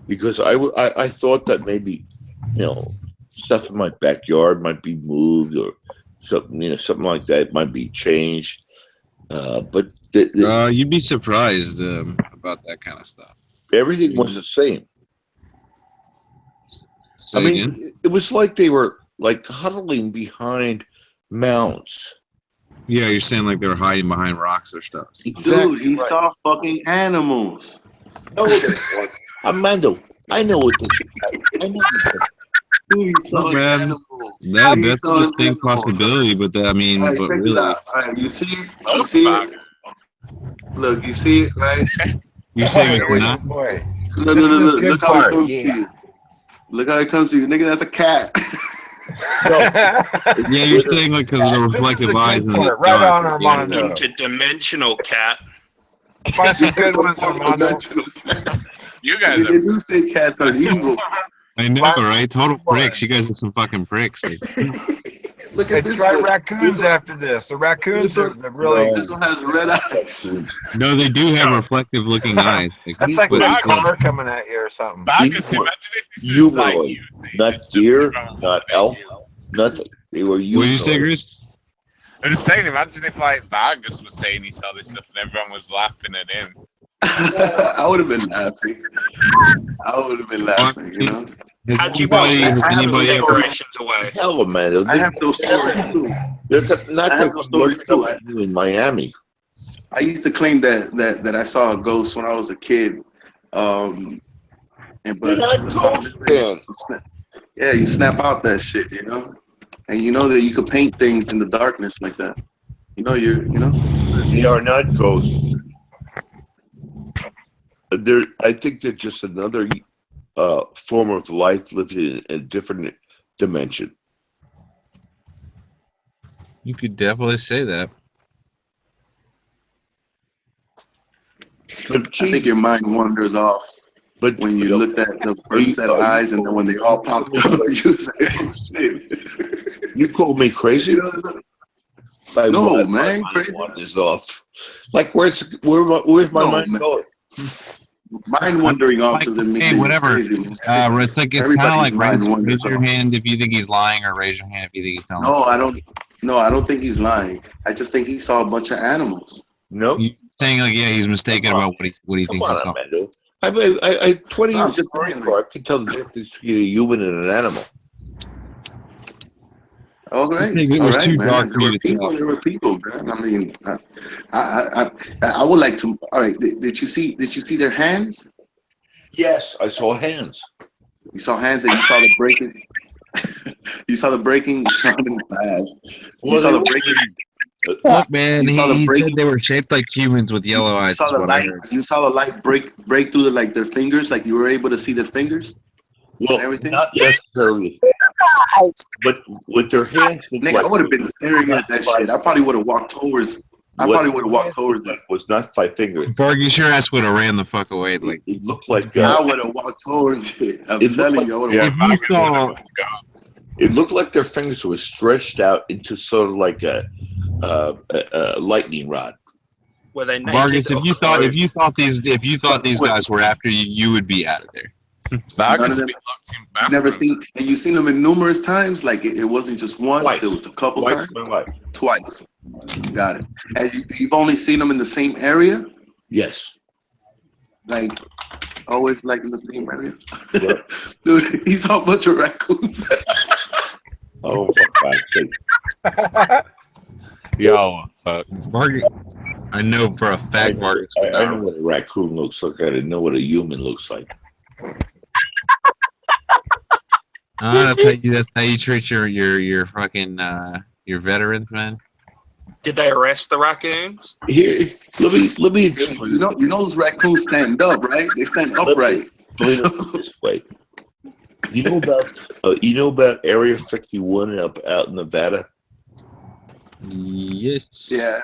Because I thought that maybe, you know, stuff in my backyard might be moved or something like that might be changed. But you'd be surprised about that kind of stuff. everything was the same. Say I mean, again? it was like they were like huddling behind mounds. Yeah, you're saying like they were hiding behind rocks or stuff. Dude, he saw fucking animals. No, Armando, I know what this is. I know what this is. Dude, he saw Look, man, animals. that's a distinct possibility, but I mean, All right, but check really, it out. All right, you see it? You see it? Look, you see it, right? you're saying it's Wait, not. boy. Look, This is the look, good look how it part, comes yeah. to you. Look how it comes to you. Nigga, that's a cat. Yeah, you're saying like because of the reflective eyes in the Right dark. on, Armando. Interdimensional cat. Find some good ones, Armando. You guys They are. do say cats are evil. I know, right? Total pricks. You guys are some fucking pricks. Like, Look Hey, at this try one. raccoons after this. The raccoons are really. This one has red eyes. no, they do have reflective looking eyes. Like, That's like but that still- car coming at you or something. Bacchus, imagine if this You was like were you. not deer, not elk, nothing. They were what did you say, Gris? I'm just saying, imagine if like Vargas was saying he saw this stuff and everyone was laughing at him. I would have been laughing. You know. Had you put the Christmas decorations away? Hell of a man. I have those stories too. They're not I have going those to look stories up in Miami. I used to claim that I saw a ghost when I was a kid. But You're not ghost fan. Yeah, you snap out that shit, you know, and you know that you could paint things in the darkness like that. You know, They are not ghosts. I think they're just another form of life lived in a different dimension. You could definitely say that. But I think your mind wanders off. But when you looked at the first set of eyes, and then when they all popped up, you say, "Oh shit!" You called me crazy. No, man, crazy is off. Like where's my mind going? Mind wandering off doesn't mean hey, whatever. Crazy, it's like it's kind of like raise your off. hand if you think he's lying, or raise your hand if you think he's telling. No, I don't. No, I don't think he's lying. I just think he saw a bunch of animals. No, you're saying like he's mistaken about what he thinks he saw. I 20 years in Marine Corps, I can tell the difference between a human and an animal. Oh, great. It was too dark There were people, man. I mean, I would like to. All right, did you see their hands? Yes, I saw hands. You saw hands, and you saw the breaking. You saw the breaking. Sean is bad. You saw the breaking. Look, man, he said they were shaped like humans with yellow eyes. You saw the light break through their fingers, like you were able to see their fingers. Well, everything. Not necessarily, but with their hands. Nigga, I would have been staring at that shit. I probably would have walked towards. It was not 5 fingers. Vargas, your ass would have ran the fuck away. Like it looked like. I would have walked towards it. I'm telling you, I would have. It looked like their fingers were stretched out into sort of like a lightning rod. Were they naked? Vargas, if you thought these guys were after you, you would be out of there. Vargas never seen, and you've seen them in numerous times. Like it wasn't just once; Twice. It was a couple times. Twice. Got it. And you've only seen them in the same area. Yes. Like always, like in the same area. Dude, he saw a bunch of raccoons. Oh, for God's sake. Yo, Margaret. I know for a fact, Margaret. I know what a raccoon looks like. I didn't know what a human looks like. That's how you treat your fucking your veterans, man. Did they arrest the raccoons? Here, let me explain. You know those raccoons stand up, right? They stand upright. This way. You know about Area 51 out in Nevada? Yes. Yeah,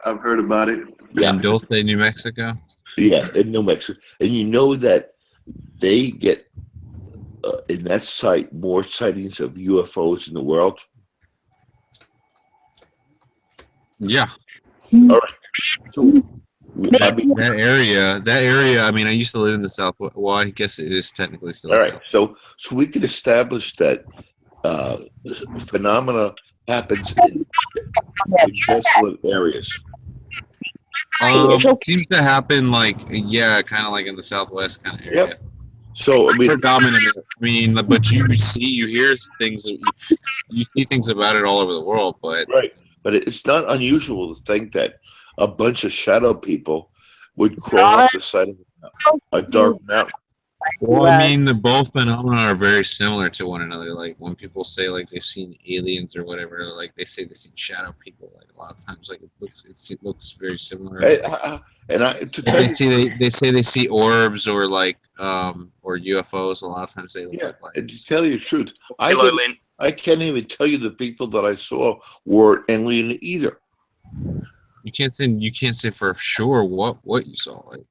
I've heard about it. Yeah. In Dulce, New Mexico. Yeah, in New Mexico, and you know that they get in that site more sightings of UFOs in the world. Yeah. All right. So, that area. I mean, I used to live in the South. Well, I guess it is technically still. All right. So we can establish that phenomena happens in desolate areas. Seems to happen kind of like in the Southwest kind of area. Yep. So I mean, predominantly. I mean, but you hear things, you see things about it all over the world. But right. But it's not unusual to think that a bunch of shadow people would crawl up the side of a dark mountain. Well, I mean, both phenomena are very similar to one another. Like when people say like they've seen aliens or whatever, like they say they see shadow people. Like a lot of times, like it looks very similar. They say they see orbs or or UFOs. A lot of times they look like. And to tell you the truth, I can't even tell you the people that I saw were alien either. You can't say for sure what you saw. Like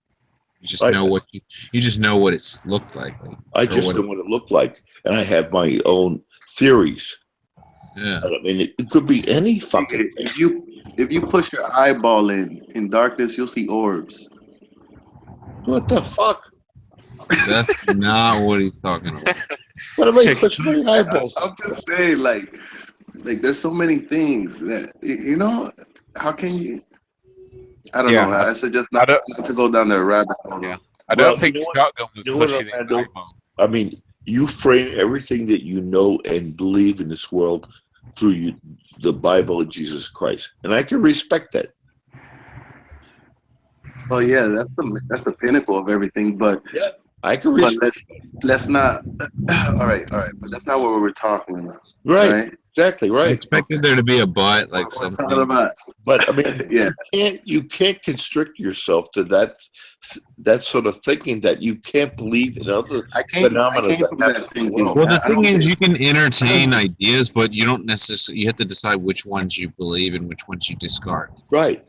you just know what you just know what it's looked like. I just know what it looked like, and I have my own theories. Yeah, I mean, it could be any fucking thing. If you push your eyeball in darkness, you'll see orbs. What the fuck? That's not what he's talking about. What am I pushing my eyeballs? I'm just saying, like, Like there's so many things that you know. How can you? I don't know. Yeah, I suggest I don't. not to go down the rabbit hole. Yeah, Though. I Well, don't think you know what? shotgun was You know what, pushing it Orlando? either. I mean, you frame everything that you know and believe in this world through the Bible and Jesus Christ, and I can respect that. Well, yeah, that's the pinnacle of everything. But Yeah, I can but respect. let's not. All right. But that's not what we were talking about, Right, right? exactly I right. expected there to be a but, like We're talking something. about. But I mean, Yeah. you can't constrict yourself to that sort of thinking that you can't believe in other I phenomena came that from happen that in the thinking. world. Well, the I thing don't is, think. you can entertain ideas, but you don't necessarily. You have to decide which ones you believe and which ones you discard. Right.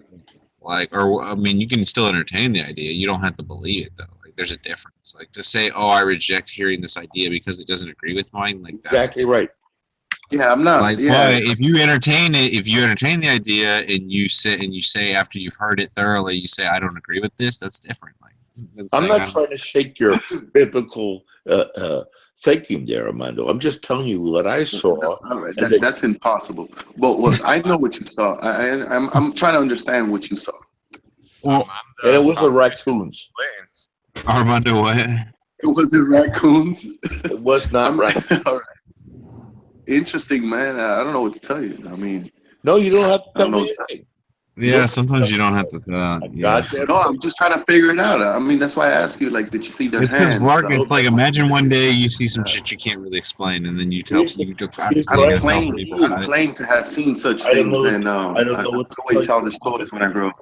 Like, or I mean, you can still entertain the idea. You don't have to believe it, though. Like, there's a difference. Like, to say, "Oh, I reject hearing this idea because it doesn't agree with mine," like that's Exactly right. Yeah, I'm not. like. Yeah, But if you entertain it, if you entertain the idea and you say after you've heard it thoroughly, you say, "I don't agree with this," that's different. Like, that's I'm saying, not trying to shake your biblical thinking there, Armando. I'm just telling you what I saw. all right. And that, That's impossible. But what I know what you saw. I'm trying to understand what you saw. Well, and it was the raccoons. Armando, what? It wasn't raccoons. It was not raccoons. All right. Interesting, man. I don't know what to tell you. I mean, No, you don't have to I tell don't know. me anything. Yeah, sometimes you don't have to. Yeah. No, I'm just trying to figure it out. I mean, that's why I ask you. Like, did you see their It's because hands? Vargas, like, imagine one day you see some shit you can't really explain, and then you tell you just I gotta tell claim people. to have seen such I don't things, know. and I don't know I what put away childish toys when I grow up.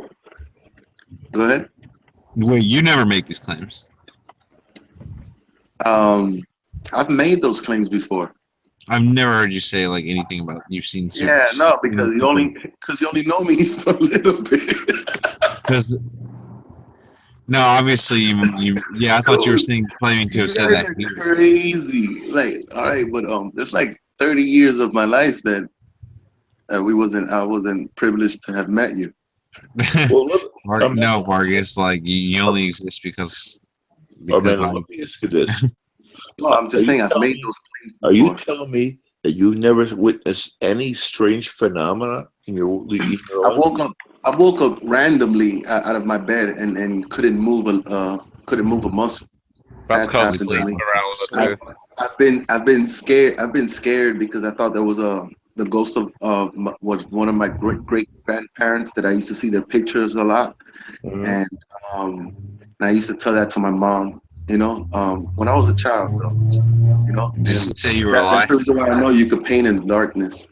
Go ahead. Wait, you never make these claims. I've made those claims before. I've never heard you say like anything about you've seen. Yeah, no, because you only know me for a little bit. No, obviously yeah, I thought you were saying claiming to You have said guys that are here. crazy. Like, all right, but there's like 30 years of my life that I wasn't privileged to have met you. Well, look, No, Vargas, like you only exist because Armando, let me ask you this. No, I'm just saying I've made those claims before. Are you telling me that you've never witnessed any strange phenomena in your life? I woke up randomly out of my bed and couldn't move a muscle. That's called happened to sleep me. paralysis. I've been scared. I've been scared because I thought there was the ghost of one of my great grandparents that I used to see their pictures a lot, and I used to tell that to my mom. You know, when I was a child, though. You know, Did you say you were that's alive? the reason why I know you could paint in the darkness.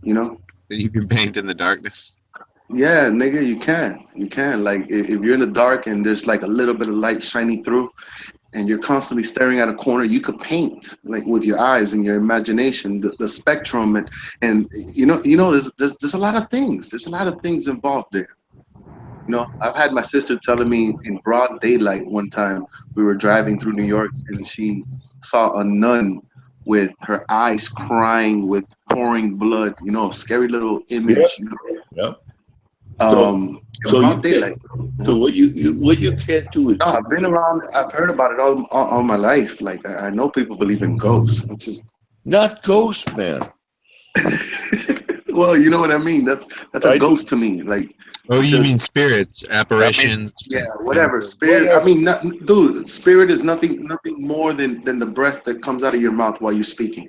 You know. That you can paint in the darkness. Yeah, nigga, you can. You can. Like, if you're in the dark and there's like a little bit of light shining through, and you're constantly staring at a corner, you could paint like with your eyes and your imagination, the spectrum, and there's a lot of things. There's a lot of things involved there. You know, I've had my sister telling me in broad daylight one time we were driving through New York and she saw a nun with her eyes crying with pouring blood. You know, a scary little image. Yep. You know? Yep. So broad daylight. So what you can't do is. No, I've been around. I've heard about it all my life. Like I know people believe in ghosts. It's just not ghosts, man. Well, you know what I mean. That's a ghost to me. Like. Oh, you mean spirits, apparitions? Yeah, whatever. Spirit. I mean, dude. Spirit is nothing more than the breath that comes out of your mouth while you're speaking.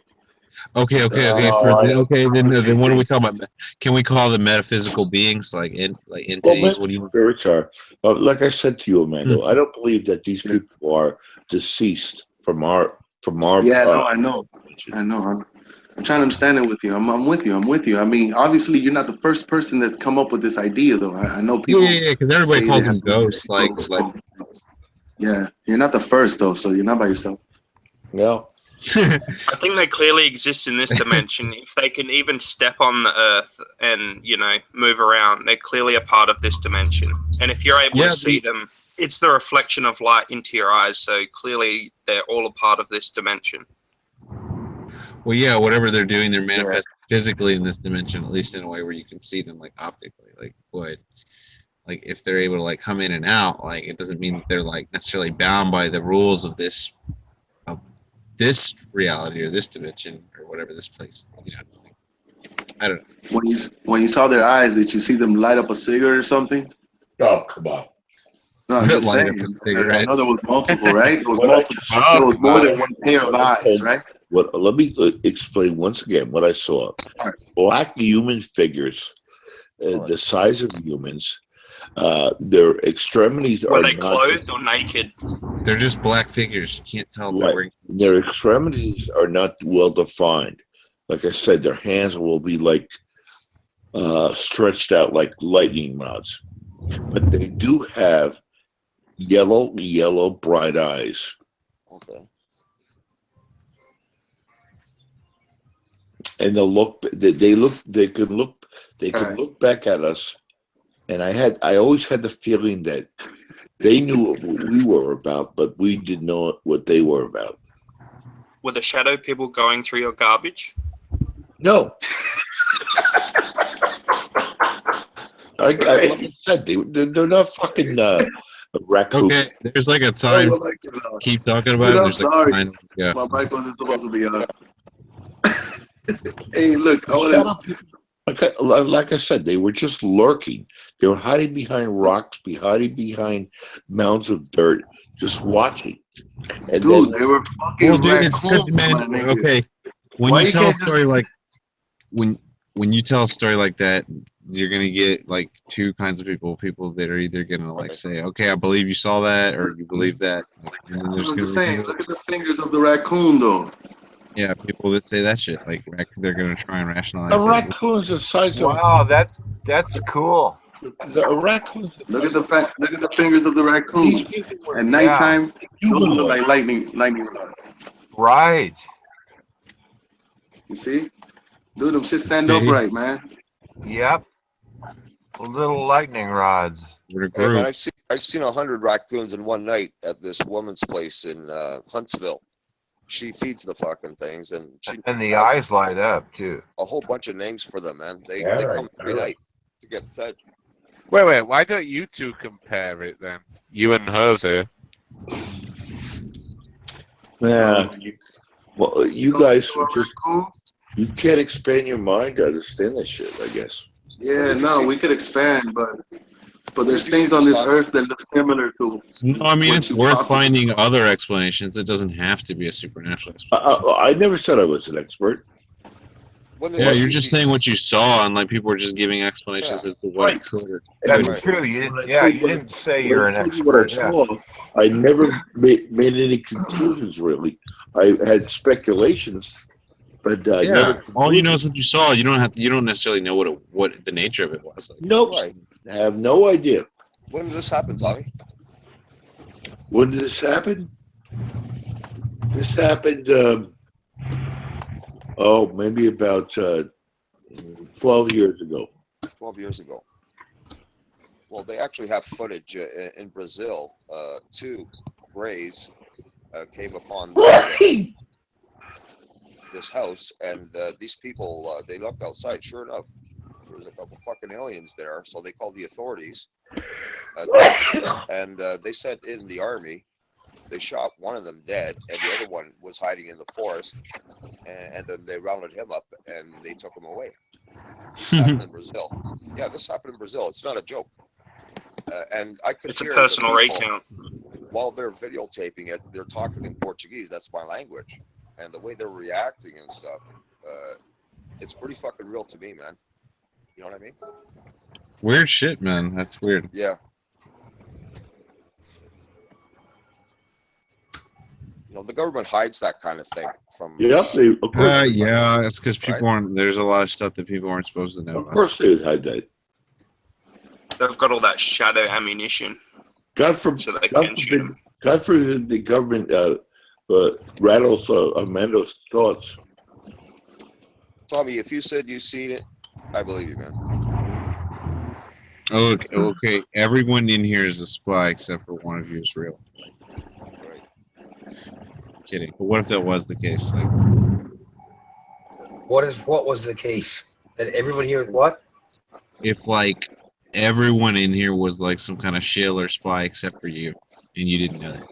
Okay. Then what are we talking about? Can we call them metaphysical beings like entities? What do you? Spirits are, like I said to you, Amanda. I don't believe that these people are deceased from our. Yeah, no, I know. I'm trying to understand it with you. I'm with you. I mean, obviously, you're not the first person that's come up with this idea, though. I know people. Yeah, because everybody calls them ghosts. Like. Yeah, you're not the first though, so you're not by yourself. No. I think they clearly exist in this dimension. If they can even step on the earth and, move around, they're clearly a part of this dimension. And if you're able to see them, it's the reflection of light into your eyes. So clearly they're all a part of this dimension. Well, yeah, whatever they're doing, they're manifest physically in this dimension, at least in a way where you can see them like optically. Like if they're able to like come in and out, like it doesn't mean that they're like necessarily bound by the rules of this reality or this dimension or whatever this place, I don't know. When you saw their eyes, did you see them light up a cigarette or something? Oh, come on. No, I'm just Light saying. up a I cigarette. know there was multiple, right? There was What I multiple. just There was more than man. one pair of eyes, right? let me explain once again what I saw. Black human figures, the size of humans. Their extremities Were are they not clothed or naked? They're just black figures. You can't tell if they're right. wearing. Their extremities are not well defined. Like I said, their hands will be like stretched out like lightning rods, but they do have yellow, bright eyes. Okay. And they could look back at us, and I always had the feeling that they knew what we were about, but we didn't know what they were about. Were the shadow people going through your garbage? No. Like I said, they're not fucking raccoon. Okay, there's like a time. Keep talking about Dude, it. I'm There's like sorry. a time. Yeah. My mic wasn't supposed to be on. Hey, look, I Shut want up. Like I said, they were just lurking. They were hiding behind rocks, hiding behind mounds of dirt, just watching. And dude, then, they were fucking Well, dude, it's raccoons, because, man. my nigga. Okay, when Why you you tell a can't story like when you tell a story like that, you're gonna get like two kinds of people. People that are either gonna like say, "Okay, I believe you saw that," or "You believe that," and then there's I'm gonna just be saying, people, look at the fingers of the raccoon, though. yeah, people that say that shit. Like they're gonna try and a rationalize it. raccoon is the size of Wow, that's cool. a raccoon. Look at the fingers of the raccoon. These people were At Yeah, nighttime, those would look humanoid. like lightning rods. right. You see? Dude, them shit stand See? upright, man. Yep. Little lightning rods. We're Hey man, group. I've seen 100 raccoons in one night at this woman's place in Huntsville. She feeds the fucking things, and she And the has eyes light up too. a whole bunch of names for them, man. They All right, come every all right. night to get fed. Wait, why don't you two compare it then? You and Jose. Yeah. Well, you guys just you can't expand your mind to understand that shit, I guess. Yeah, no, we could expand, but there's Did you see things on this this doc- earth that look similar to No, I mean what it's you worth pop- finding other explanations. It doesn't have to be a supernatural explanation. I never said I was an expert. When did Yeah, you you're see just these? saying what you saw, and like people were just giving explanations as to what it could or That's couldn't. true. You When I didn't. Yeah, told you you didn't say when you're I an told you what I expert. Yeah. saw, I never made any conclusions really. I had speculations, but Yeah, never all you know conclusions. is what you saw. You don't have to. You don't necessarily know what the nature of it was. Like, Nope. Right. I have no idea. When did this happen, Tommy? When did this happen? This happened, maybe about 12 years ago. 12 years ago. Well, they actually have footage in Brazil. Two rays came upon this house, and these people they looked outside. Sure enough, there was a couple fucking aliens there. So they called the authorities, and they sent in the army. They shot one of them dead, and the other one was hiding in the forest. And then they rounded him up and they took him away. This happened in Brazil. Yeah, this happened in Brazil. It's not a joke. And I could It's a hear personal the people, recount. while they're videotaping it, they're talking in Portuguese. That's my language. And the way they're reacting and stuff, it's pretty fucking real to me, man. You know what I mean? weird shit, man. That's weird. Yeah. You know, the government hides that kind of thing from. Yep, of course. Yeah, it's because people aren't. There's a lot of stuff that people aren't supposed to know. Of course they would hide that. They've got all that shadow ammunition. God forbid, So they can shoot him. God forbid the government rattles Amando's thoughts. Tommy, if you said you seen it, I believe you, man. Okay. Everyone in here is a spy except for one of you is real. Right. Kidding. But what if that was the case? Like, What was the case? That everyone here is what? if like everyone in here was like some kind of shill or spy except for you, and you didn't know that.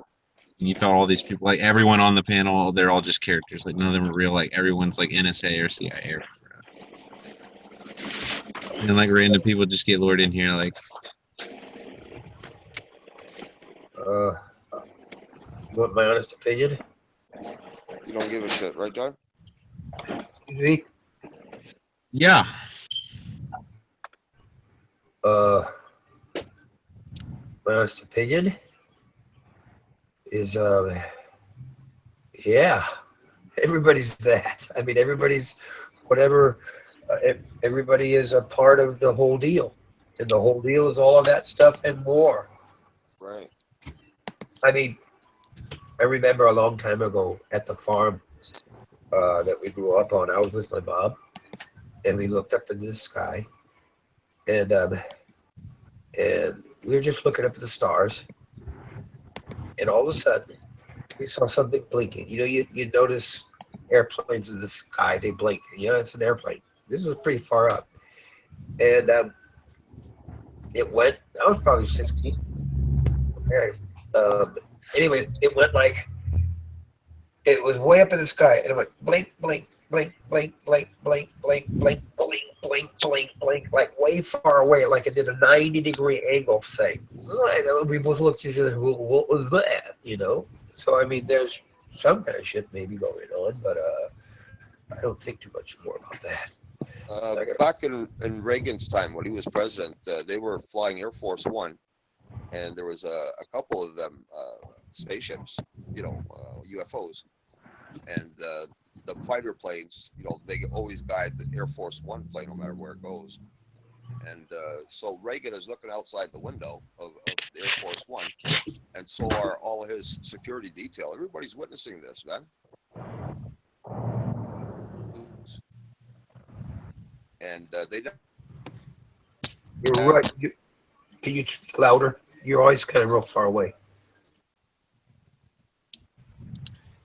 And you thought all these people, like everyone on the panel, they're all just characters. Like none of them are real. Like everyone's like NSA or CIA. And like random people just get lured in here, like. You want my honest opinion? You don't give a shit, right, John? Excuse me? Yeah. My honest opinion is, yeah, everybody's that. I mean, everybody's whatever. Everybody is a part of the whole deal, and the whole deal is all of that stuff and more. Right. I mean, I remember a long time ago at the farm that we grew up on. I was with my mom, and we looked up into the sky, and we were just looking up at the stars, and all of a sudden, we saw something blinking. You know, you notice airplanes in the sky, they blink. You know, it's an airplane. This was pretty far up, and it went. I was probably 16. Anyway, it went like. It was way up in the sky, and it went blink, blink, blink, blink, blink, blink, blink, blink, blink, blink, blink, blink, like way far away, like it did a 90-degree angle thing. And we both looked at each other, well, what was that? You know? So, I mean, there's some kind of shit maybe going on, but I don't think too much more about that. Back in Reagan's time, when he was president, they were flying Air Force One, and there was a couple of them spaceships, you know, UFOs, and the fighter planes, you know, they always guide the Air Force One plane no matter where it goes. And so Reagan is looking outside the window of the Air Force One, and so are all of his security detail. Everybody's witnessing this, man. And they don't. You're right. Can you speak louder? You're always kind of real far away.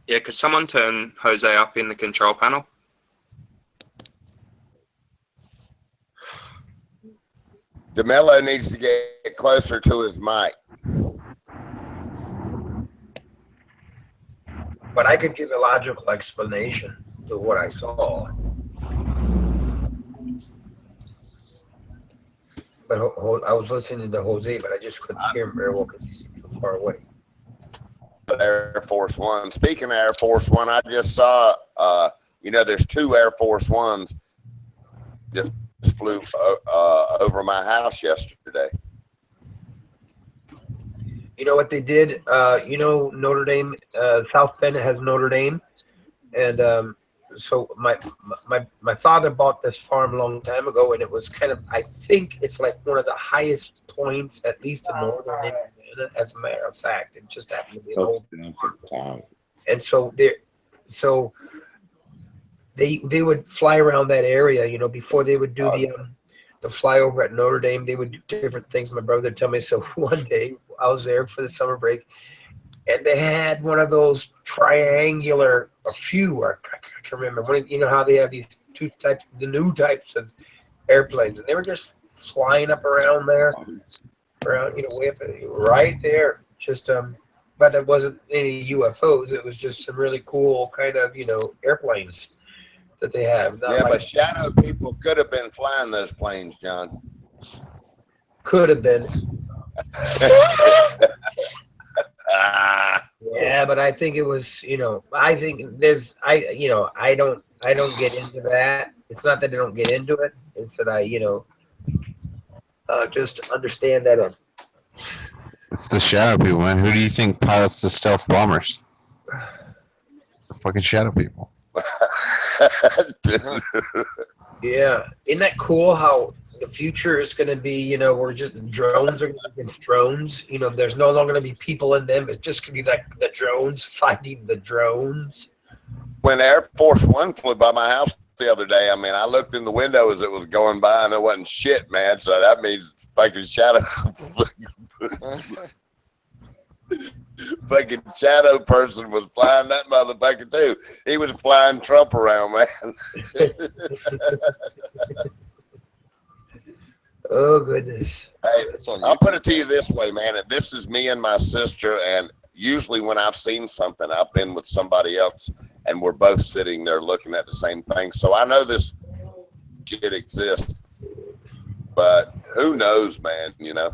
Yeah, could someone turn Jose up in the control panel? DeMello needs to get closer to his mic. But I could give a logical explanation to what I saw. But I was listening to Jose, but I just couldn't hear him very well because he's so far away. Air Force One. Speaking of Air Force One, I just saw, you know, there's two Air Force Ones just flew over my house yesterday. You know what they did? You know, Notre Dame, South Bend has Notre Dame. And so my father bought this farm a long time ago, and it was kind of, I think it's like one of the highest points, at least in northern Indiana, as a matter of fact. It just happened to be an old farm. And so they would fly around that area, you know, before they would do the flyover at Notre Dame. They would do different things. My brother would tell me. So one day I was there for the summer break, and they had one of those triangular, a few, I can remember, you know how they have these two types, the new types of airplanes, and they were just flying up around there, around, you know, way up right there. Just but it wasn't any UFOs. It was just some really cool kind of, you know, airplanes that they have. Yeah, but shadow people could have been flying those planes, John. Could have been. Yeah, but I think it was, you know, I think there's, you know, I don't get into that. It's not that I don't get into it. It's that I, you know, just understand that. It's the shadow people, man. Who do you think pilots the stealth bombers? It's the fucking shadow people. Yeah, isn't that cool how the future is going to be, you know, we're just, drones are going to be against drones. You know, there's no longer going to be people in them. It's just going to be like the drones fighting the drones. When Air Force One flew by my house the other day, I mean, I looked in the window as it was going by, and there wasn't shit, man. So that means fucking shadow. Fucking shadow person was flying that motherfucker too. He was flying Trump around, man. Oh goodness. Hey, I'll put it to you this way, man. This is me and my sister, and usually when I've seen something, I've been with somebody else, and we're both sitting there looking at the same thing. So I know this shit exists. But who knows, man? You know,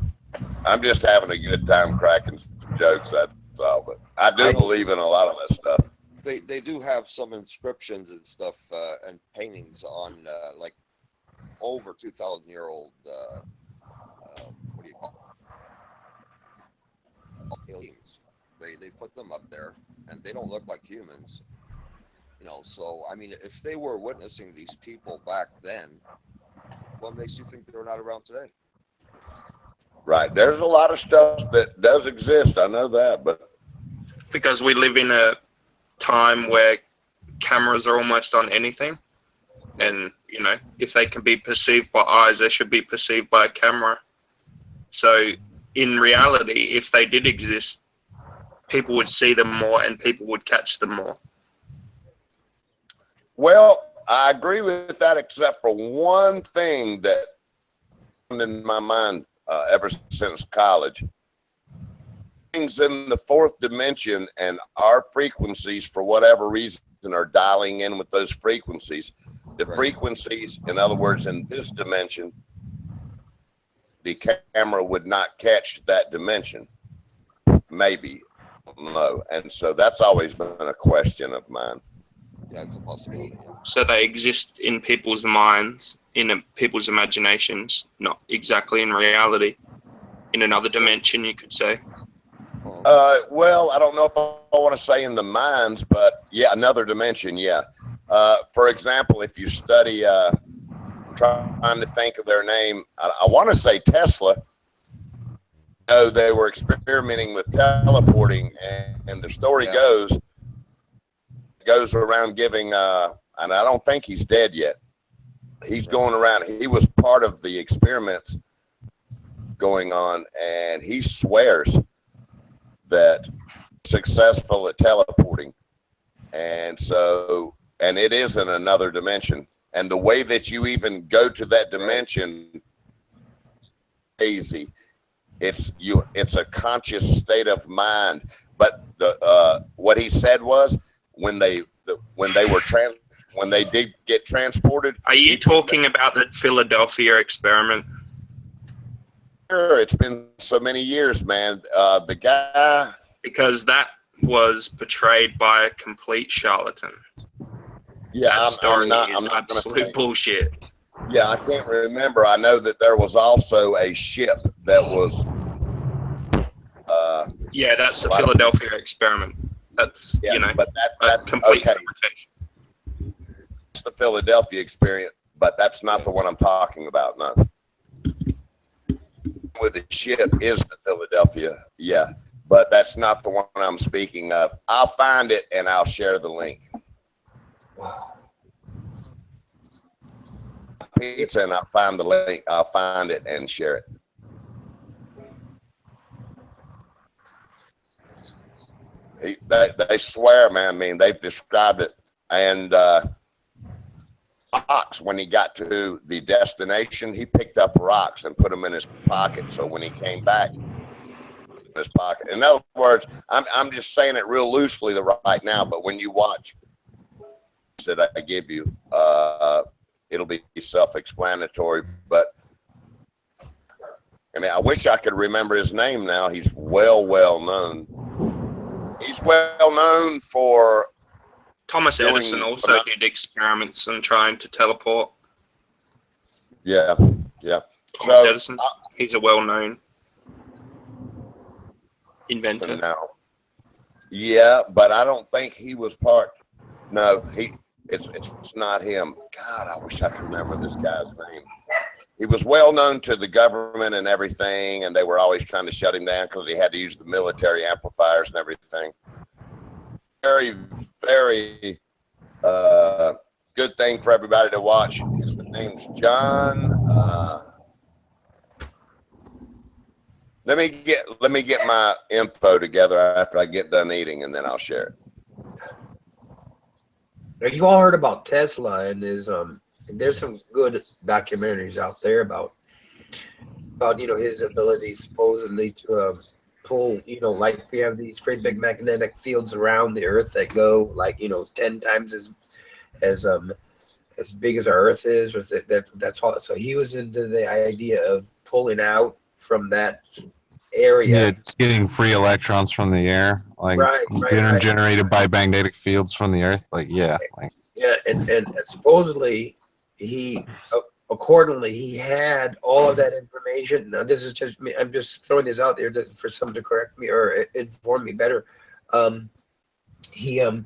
I'm just having a good time cracking some jokes. That's all. But I do believe in a lot of that stuff. They do have some inscriptions and stuff and paintings on like over 2,000-year-old what do you call it? Aliens. They put them up there, and they don't look like humans. You know, so I mean, if they were witnessing these people back then, what makes you think they're not around today? Right. There's a lot of stuff that does exist. I know that, but Because we live in a time where cameras are almost on anything, and you know, if they can be perceived by eyes, they should be perceived by a camera. So in reality, if they did exist, people would see them more and people would catch them more. well, I agree with that, except for one thing that in my mind ever since college. Things in the fourth dimension, and our frequencies, for whatever reason, are dialing in with those frequencies. The frequencies, in other words, in this dimension, the camera would not catch that dimension. Maybe. No. And so that's always been a question of mine. Yeah, it's a possibility. Yeah. So they exist in people's minds, in people's imaginations, not exactly in reality. In another dimension, you could say. Well, I don't know if I want to say in the minds, but yeah, another dimension, yeah. For example, if you study, trying to think of their name, I want to say Tesla. Oh, they were experimenting with teleporting, and the story goes around giving, and I don't think he's dead yet. He's going around. He was part of the experiments going on, and he swears that successful at teleporting, and so, and it is in another dimension, and the way that you even go to that dimension, easy. It's a conscious state of mind. But the what he said was when they did get transported. Are you talking about the Philadelphia experiment? Sure, it's been so many years, man. The guy, because that was portrayed by a complete charlatan. Yeah, that story I'm not absolute bullshit. Yeah, I can't remember. I know that there was also a ship that was. Yeah, that's the Philadelphia experiment. That's but that's complete okay. It's the Philadelphia experience, but that's not the one I'm talking about. No. With the ship is the Philadelphia, yeah, but that's not the one I'm speaking of. I'll find it and I'll share the link. Pizza, and I'll find the link. I'll find it and share it. They swear, man. I mean, they've described it. And rocks, when he got to the destination, he picked up rocks and put them in his pocket. So when he came back, in his pocket. In other words, I'm just saying it real loosely right now. But when you watch that I give you, it'll be self-explanatory. But I mean, I wish I could remember his name now. He's well known. He's well known for. Thomas Edison also did experiments on trying to teleport. Yeah. Thomas Edison, he's a well-known inventor. Now, yeah, but I don't think he was part. No, it's not him. God, I wish I could remember this guy's name. He was well known to the government and everything, and they were always trying to shut him down because he had to use the military amplifiers and everything. Very, very good thing for everybody to watch. His name's John. Let me get my info together after I get done eating, and then I'll share it. Now, you've all heard about Tesla and his there's some good documentaries out there about his ability supposedly to pull, like we have these great big magnetic fields around the earth that go 10 times as big as our Earth is, or that's all. So he was into the idea of pulling out from that area. Yeah, just getting free electrons from the air, like Right. generated by magnetic fields from the Earth. Like, yeah, like Yeah, and supposedly accordingly, he had all of that information. Now, this is just me. I'm just throwing this out there for someone to correct me or inform me better. He had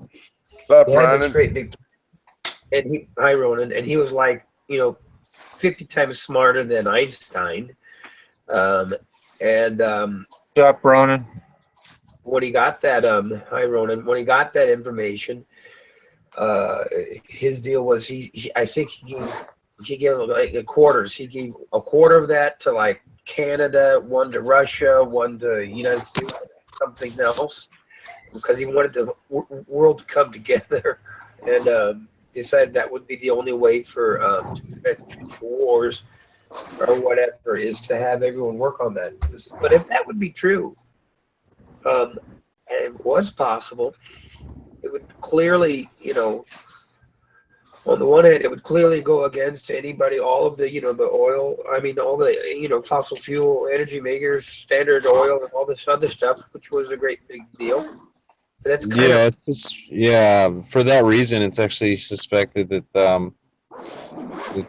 this great big, and hi Ronan, and he was like 50 times smarter than Einstein. What's up, Ronan? When he got that, hi Ronan, when he got that information, his deal was I think he gave like the quarters. He gave a quarter of that to like Canada, one to Russia, one to United States, something else, because he wanted the world to come together, and decided that would be the only way for to prevent future wars or whatever, is to have everyone work on that. But if that would be true, and if it was possible, it would clearly, on the one hand, it would clearly go against anybody, all of the, the oil, all the, fossil fuel energy makers, Standard Oil, and all this other stuff, which was a great big deal. But that's kind of for that reason, it's actually suspected that the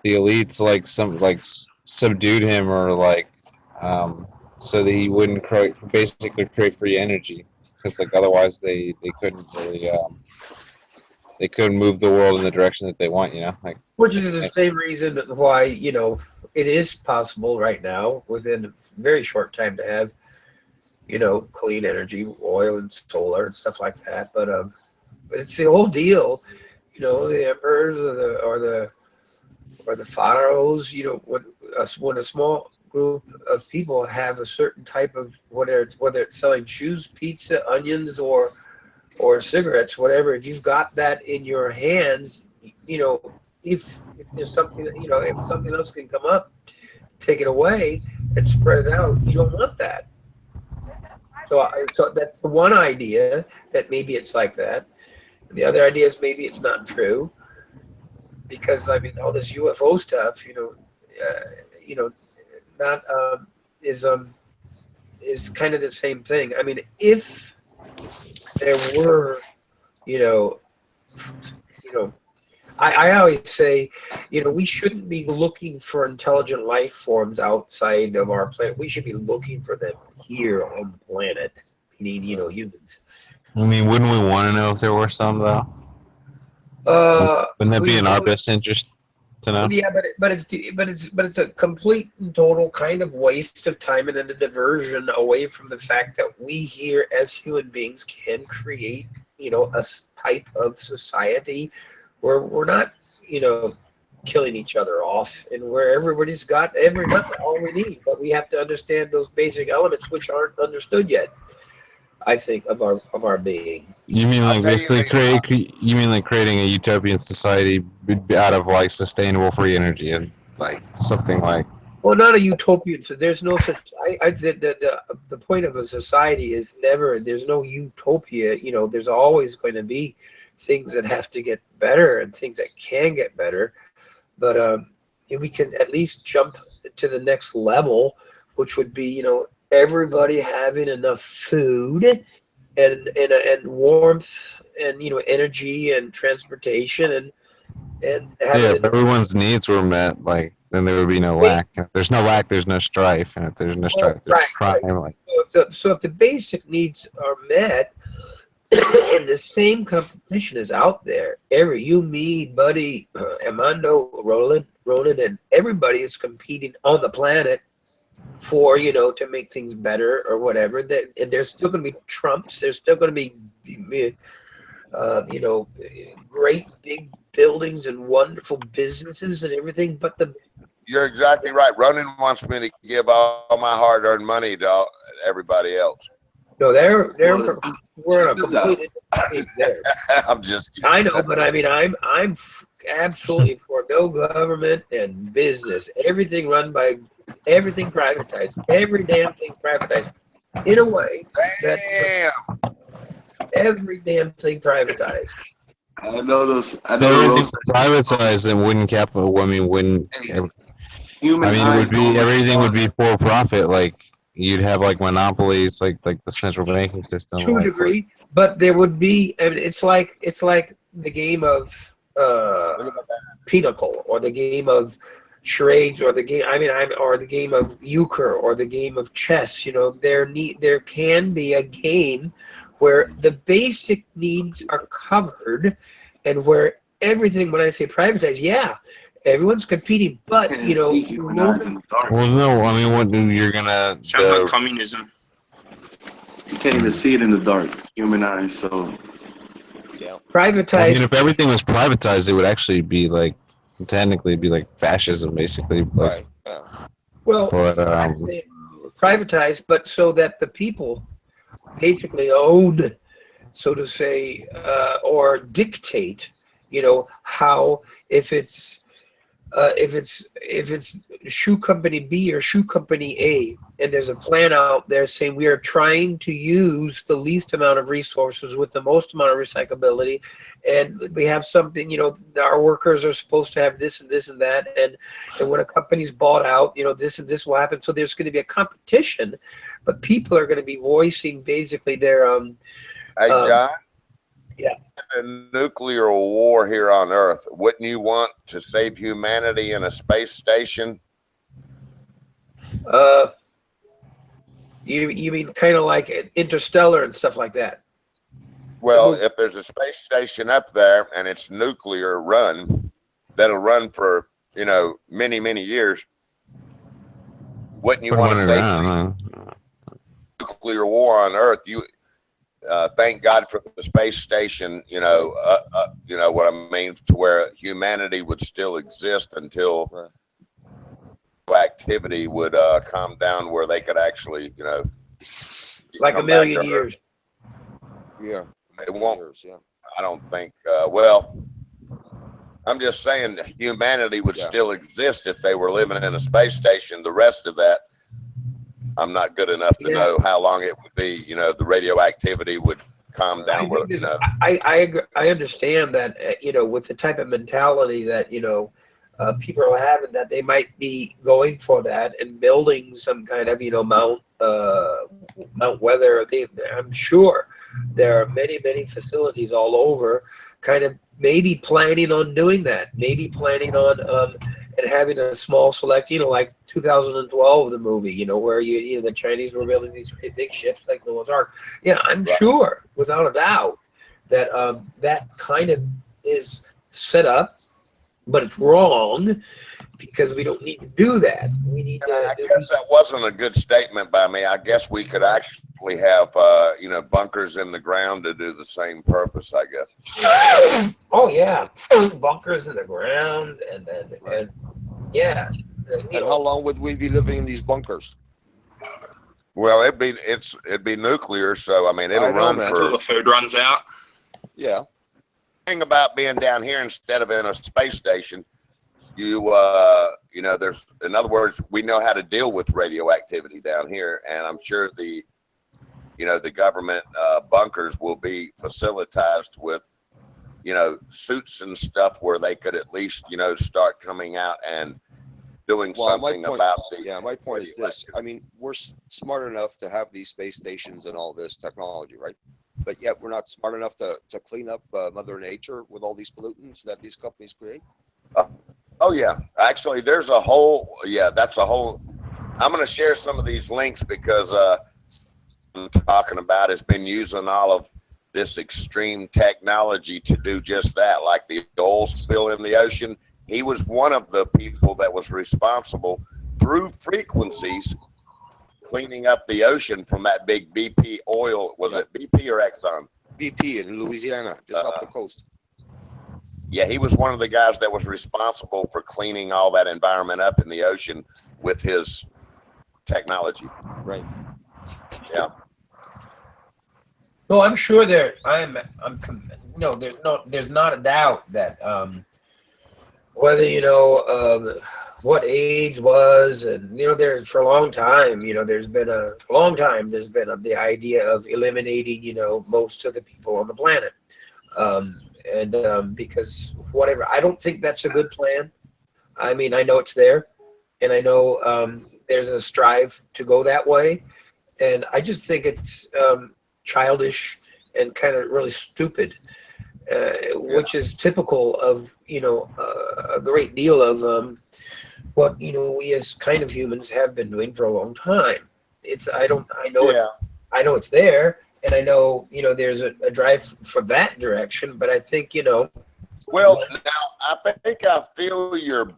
elites subdued him, or so that he wouldn't basically create free energy, because otherwise they couldn't really they couldn't move the world in the direction that they want, which is the same reason why it is possible right now within a very short time to have clean energy, oil and solar and stuff like that. But it's the whole deal, the emperors or the pharaohs, when a small group of people have a certain type of, whether it's selling shoes, pizza, onions, or cigarettes, whatever, if you've got that in your hands, if there's something, if something else can come up, take it away and spread it out. You don't want that. So that's the one idea, that maybe it's like that. And the other idea is maybe it's not true, because all this UFO stuff, is kind of the same thing. If there were, I always say, we shouldn't be looking for intelligent life forms outside of our planet. We should be looking for them here on the planet, meaning, humans. Wouldn't we want to know if there were some, though? Wouldn't that be in our best interest to know? Yeah, but it's a complete and total kind of waste of time and a diversion away from the fact that we here as human beings can create, a type of society where we're not, killing each other off, and where everybody's got all we need. But we have to understand those basic elements which aren't understood yet, I think, of our being. You mean creating a utopian society out of sustainable free energy, and something like? Well, not a utopian. So there's no such. The point of a society is never. There's no utopia. There's always going to be things that have to get better and things that can get better, but we can at least jump to the next level, which would be everybody having enough food and warmth and energy and transportation and if everyone's needs were met, then there would be no lack. If there's no lack, there's no strife, and if there's no strife, there's crime. Right. So if the basic needs are met, and the same competition is out there, you, me, Buddy, Armando, Roland, and everybody is competing on the planet for to make things better or whatever. And there's still going to be Trumps. There's still going to be great big buildings and wonderful businesses and everything. But you're exactly right. Ronan wants me to give all my hard-earned money to everybody else. No, we're on a completely different page there. I'm just kidding. I know, but I'm absolutely for no government and business. Everything privatized. Every damn thing privatized. In a way that every damn thing privatized. I know those. I know the Everything roast. was privatized and wouldn't capital. I mean, wouldn't. Human I mean, it eyes would be don't everything would respond. be for profit. Like you'd have like monopolies, like the central banking system. To a Like, degree, but there would be. I mean, it's like the game of Pinochle or the game of charades or the game. Or the game of euchre or the game of chess. You know, there can be a game where the basic needs are covered, and where everything. When I say privatized, yeah, everyone's competing, but you know, well, no, I mean, what you're gonna Sounds like communism. You can't even see it in the dark. Human eyes. So yeah. privatized. I mean, if everything was privatized, it would actually be like technically be like fascism, basically. Like, Well, but I'd say privatized, but so that the people basically own, so to say, or dictate. You know how if it's shoe company B or shoe company A, and there's a plan out there saying we are trying to use the least amount of resources with the most amount of recyclability, and we have something, you know, our workers are supposed to have this and this and that, and when a company's bought out, you know, this and this will happen. So there's going to be a competition, but people are going to be voicing basically their Hey, John. Yeah. A nuclear war here on Earth, wouldn't you want to save humanity in a space station? You mean kind of like Interstellar and stuff like that? Well, if there's a space station up there and it's nuclear run, that'll run for, you know, many, many years, wouldn't you want to save nuclear war on Earth? You thank God for the space station, you know what I mean, to where humanity would still exist until activity would calm down, where they could actually, you know, like a million years. Yeah, it won't. Yeah, I don't think. Well, I'm just saying humanity would still exist if they were living in a space station. The rest of that, I'm not good enough to know how long it would be. You know, the radioactivity would calm down. I understand that, you know, with the type of mentality that, you know, people are having, that they might be going for that and building some kind of, you know, Mount Weather. I'm sure there are many facilities all over, kind of maybe planning on doing that, maybe planning on and having a small select, you know, like 2012, the movie, you know, where you know the Chinese were building these big ships like Noah's Ark. Yeah, I'm sure, without a doubt, that that kind of is set up, but it's wrong because we don't need to do that. We need to. I guess that wasn't a good statement by me. I guess we could actually have, you know, bunkers in the ground to do the same purpose, I guess. Oh yeah, bunkers in the ground, and yeah. And how long would we be living in these bunkers? Well, it'd be nuclear, so I mean it'll run until the food runs out. Yeah. Thing about being down here instead of in a space station, you know, there's, in other words, we know how to deal with radioactivity down here, and I'm sure the government bunkers will be facilitized with, you know, suits and stuff where they could at least, you know, start coming out and doing something about the. Yeah, my point is this. I mean, we're smart enough to have these space stations and all this technology, right? But yet we're not smart enough to clean up Mother Nature with all these pollutants that these companies create. Oh yeah, actually, there's a whole. Yeah, that's a whole. I'm going to share some of these links because I'm talking about has been using all of this extreme technology to do just that, like the oil spill in the ocean. He was one of the people that was responsible through frequencies cleaning up the ocean from that big BP oil. Was it BP or Exxon? BP in Louisiana, just off the coast. Yeah, he was one of the guys that was responsible for cleaning all that environment up in the ocean with his technology. Right. Yeah. No, I'm sure there. No, there's not a doubt that whether, you know, what AIDS was, and, you know, there's for a long time, you know, there's been the idea of eliminating, you know, most of the people on the planet. and because whatever, I don't think that's a good plan. I mean, I know it's there, and I know there's a strive to go that way, and I just think it's childish and kind of really stupid, which is typical of a great deal of what we as kind of humans have been doing for a long time. I know it's there, and I know there's a drive for that direction, but I think Well, now I think I feel your.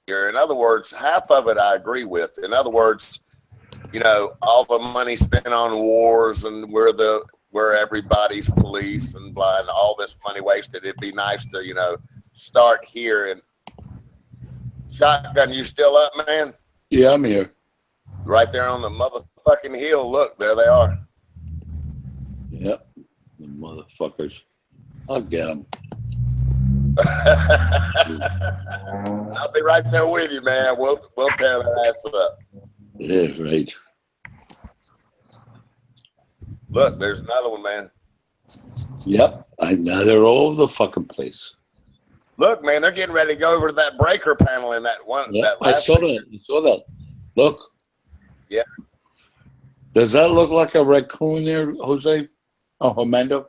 In other words, half of it I agree with. In other words, all the money spent on wars and we're everybody's police and blah, and all this money wasted. It'd be nice to start here. And Shotgun, you still up, man? Yeah, I'm here. Right there on the motherfucking hill. Look, there they are. Yep, the motherfuckers. I'll get them. I'll be right there with you, man. We'll tear that ass up. Yeah, right. Look, there's another one, man. Yep, now they're all over the fucking place. Look, man, they're getting ready to go over to that breaker panel in that one. Yeah, that last I saw that. Look. Yeah. Does that look like a raccoon there, Jose? Oh, Armando?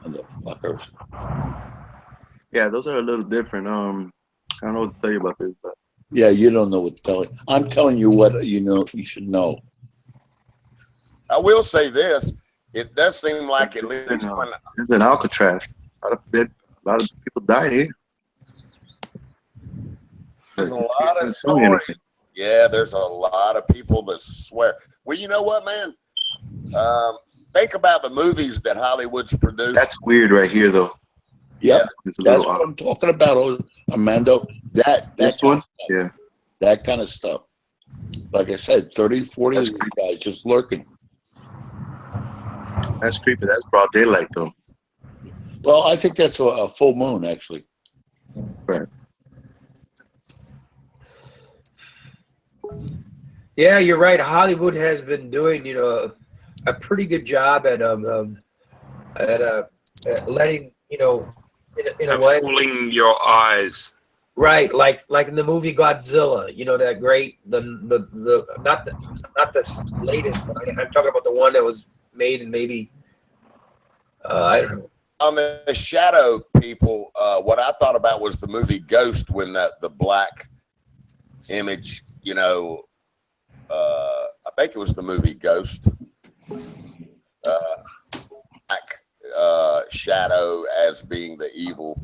Motherfuckers. Yeah, those are a little different. I don't know what to tell you about this, but Yeah, you don't know what to tell you. I'm telling you what you should know. I will say this. It does seem like at least when it's in Alcatraz. A lot of people died here. there's a lot of stories. Yeah, there's a lot of people that swear. Well, you know what, man? Think about the movies that Hollywood's produced. That's weird right here, though. Yeah, It's a that's little what I'm talking about, Armando. That one? Yeah. That kind of stuff. Like I said, 30, 40 of these guys just lurking. That's creepy. That's broad daylight, though. Well, I think that's a full moon, actually. Right. Yeah, you're right. Hollywood has been doing, a pretty good job at letting, in a way, fooling your eyes. right? Like in the movie Godzilla, that great the not the latest one. I'm talking about the one that was made in maybe I don't know. On the shadow people, what I thought about was the movie Ghost when the black image, I think it was the movie Ghost. Black shadow as being the evil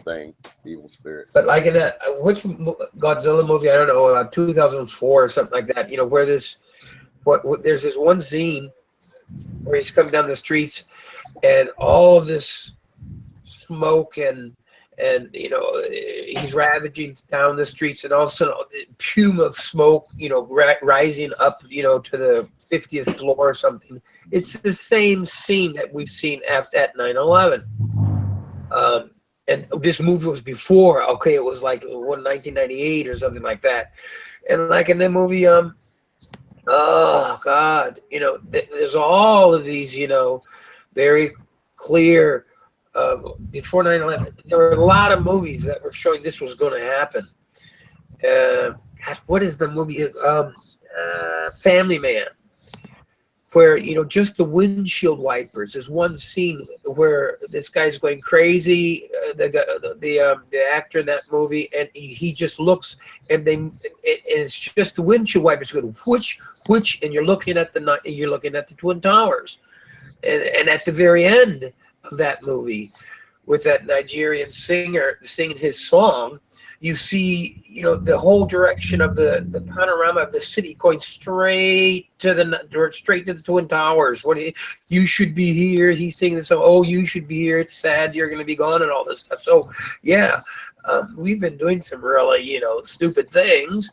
thing, evil spirit. But like in that, which Godzilla movie? I don't know, 2004 or something like that. Where there's this one scene where he's coming down the streets, and all of this smoke and he's ravaging down the streets, and all of a sudden, the plume of smoke, rising up, to the 50th floor or something. It's the same scene that we've seen at 9/11. And this movie was before. Okay, it was like 1998 or something like that. And like in the movie, oh God, there's all of these, very clear. Before 9/11, there were a lot of movies that were showing this was going to happen. What is the movie? Family Man, where just the windshield wipers. There's one scene where this guy's going crazy, the actor in that movie, and he just looks, and it's just the windshield wipers going which, and you're looking at the Twin Towers, and at the very end of that movie, with that Nigerian singer singing his song, you see, the whole direction of the panorama of the city going straight to the Twin Towers. You should be here. He's singing the song. Oh, you should be here. It's sad you're going to be gone, and all this stuff. So, yeah, we've been doing some really, stupid things,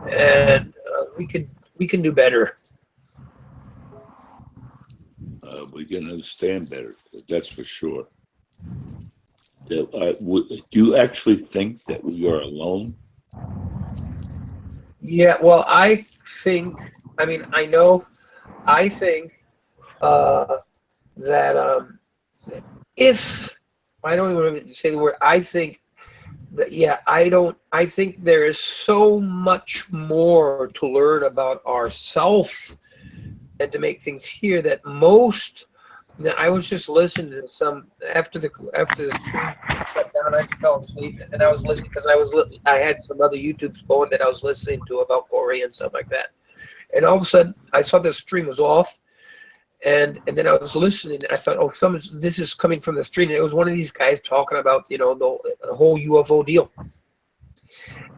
and we can do better. We can understand better. That's for sure. Do you actually think that we are alone? Yeah, well, I know I think that if I don't even want to say the word, I think that I think there is so much more to learn about ourself and to make things here that most. I was just listening to some after the stream shut down. I fell asleep, and then I was listening because I had some other YouTubes going that I was listening to about Korea and stuff like that. And all of a sudden, I saw the stream was off, and then I was listening. I thought, oh, this is coming from the stream. And it was one of these guys talking about the whole UFO deal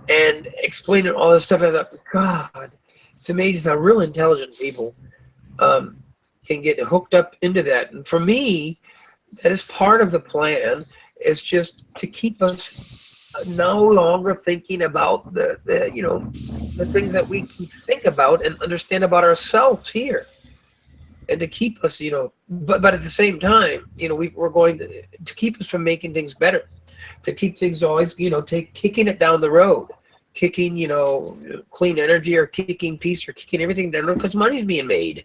and explaining all this stuff. And I thought, God, it's amazing how real intelligent people can get hooked up into that. And for me, that is part of the plan. Is just to keep us no longer thinking about the things that we can think about and understand about ourselves here, and to keep us, but at the same time, we're going to keep us from making things better, to keep things always, kicking it down the road, kicking, clean energy or kicking peace or kicking everything down because money's being made.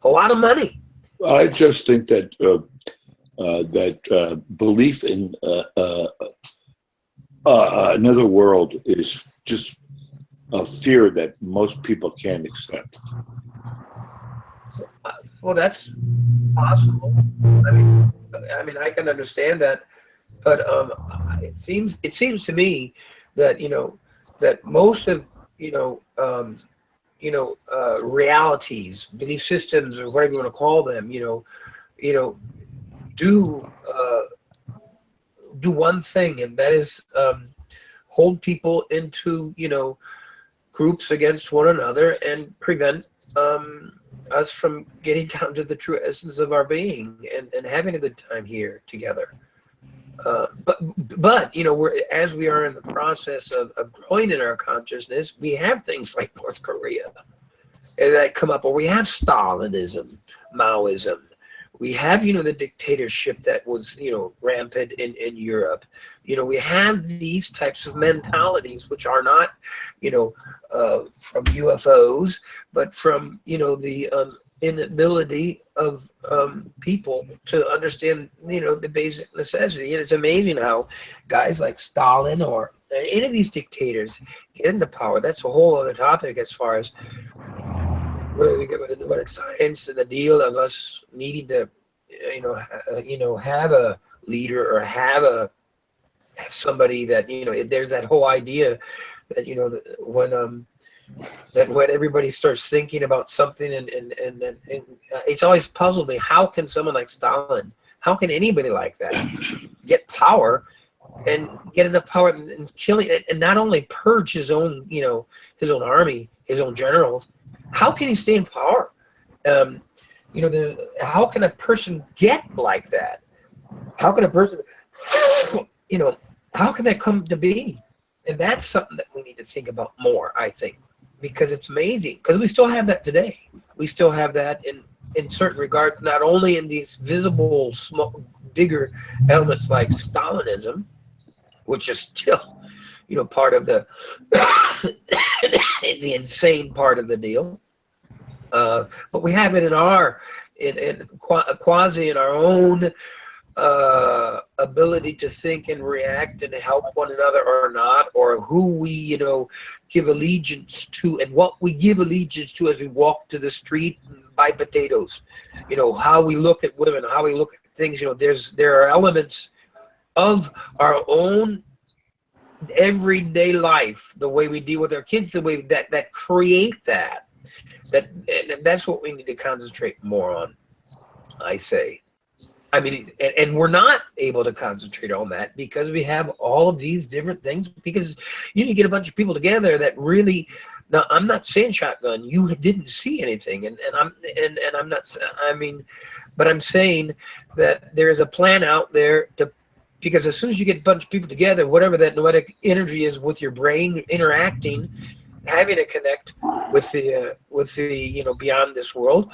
A lot of money. I just think that belief in another world is just a fear that most people can't accept. Well, that's possible. I mean, I can understand that, but it seems to me that that most of realities, belief systems, or whatever you want to call them, do one thing, and that is hold people into groups against one another and prevent us from getting down to the true essence of our being and having a good time here together. But as we are in the process of growing in our consciousness, we have things like North Korea that come up, or we have Stalinism, Maoism. We have, the dictatorship that was, rampant in Europe. We have these types of mentalities, which are not, from UFOs, but from, the inability of people to understand, the basic necessity. And it's amazing how guys like Stalin or any of these dictators get into power. That's a whole other topic as far as where we get with the pneumatic science and the deal of us needing to, have a leader or have somebody that, there's that whole idea that, that when everybody starts thinking about something and it's always puzzled me, how can someone like Stalin, how can anybody like that get power and get enough power and killing it, and not only purge his own, his own army, his own generals? How can he stay in power? How can a person get like that? How can a person, how can that come to be? And that's something that we need to think about more, I think, because it's amazing. Because we still have that today. We still have that in certain regards, not only in these visible, small, bigger elements like Stalinism, which is still, part of the the insane part of the deal. But we have it in our quasi in our own ability to think and react and help one another or not, or who we give allegiance to and what we give allegiance to as we walk to the street and buy potatoes. How we look at women, how we look at things. There are elements of our own everyday life, the way we deal with our kids, the way that create that's what we need to concentrate more on, I say. And we're not able to concentrate on that because we have all of these different things, because you get a bunch of people together that really, now I'm not saying shotgun, you didn't see anything, and I'm not, but I'm saying that there is a plan out there because as soon as you get a bunch of people together, whatever that noetic energy is with your brain interacting, having to connect with the beyond this world,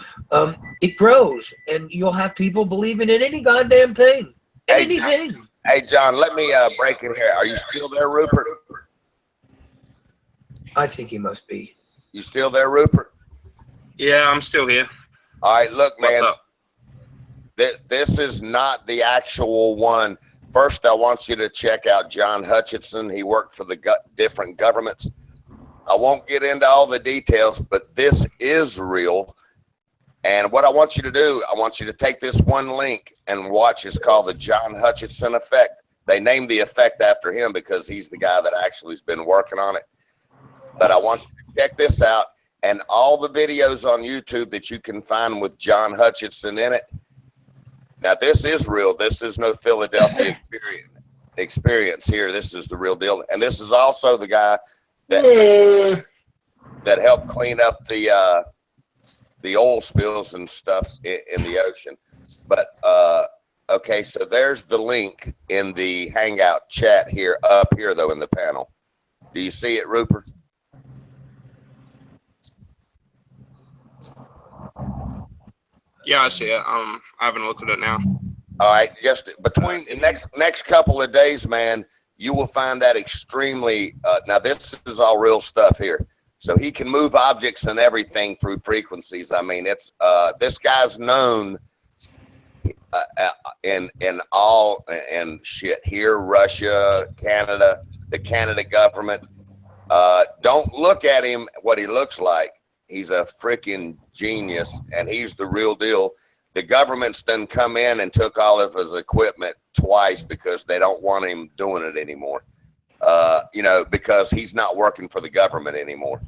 it grows, and you'll have people believing in any goddamn thing, anything. Hey, John, let me break in here. Are you still there, Rupert? I think he must be. You still there, Rupert? Yeah, I'm still here. All right, look, What's man. up? This is not the actual one. First, I want you to check out John Hutchinson. He worked for the different governments. I won't get into all the details, but this is real. And what I want you to do, I want you to take this one link and watch. It's called the John Hutchinson effect. They named the effect after him because he's the guy that actually has been working on it. But I want you to check this out, and all the videos on YouTube that you can find with John Hutchinson in it. Now, this is real. This is no Philadelphia experience here. This is the real deal. And this is also the guy that helped clean up the oil spills and stuff in the ocean. But, okay, so there's the link in the Hangout chat here, up here, though, in the panel. Do you see it, Rupert? Yeah, I see it. I haven't looked at it now. All right, just between the next couple of days, man, you will find that extremely. Now, this is all real stuff here. So he can move objects and everything through frequencies. I mean, it's this guy's known in all and shit here, Russia, Canada, the Canada government. Don't look at him what he looks like. He's a freaking genius, and he's the real deal. The government's done come in and took all of his equipment twice because they don't want him doing it anymore. You know, because he's not working for the government anymore.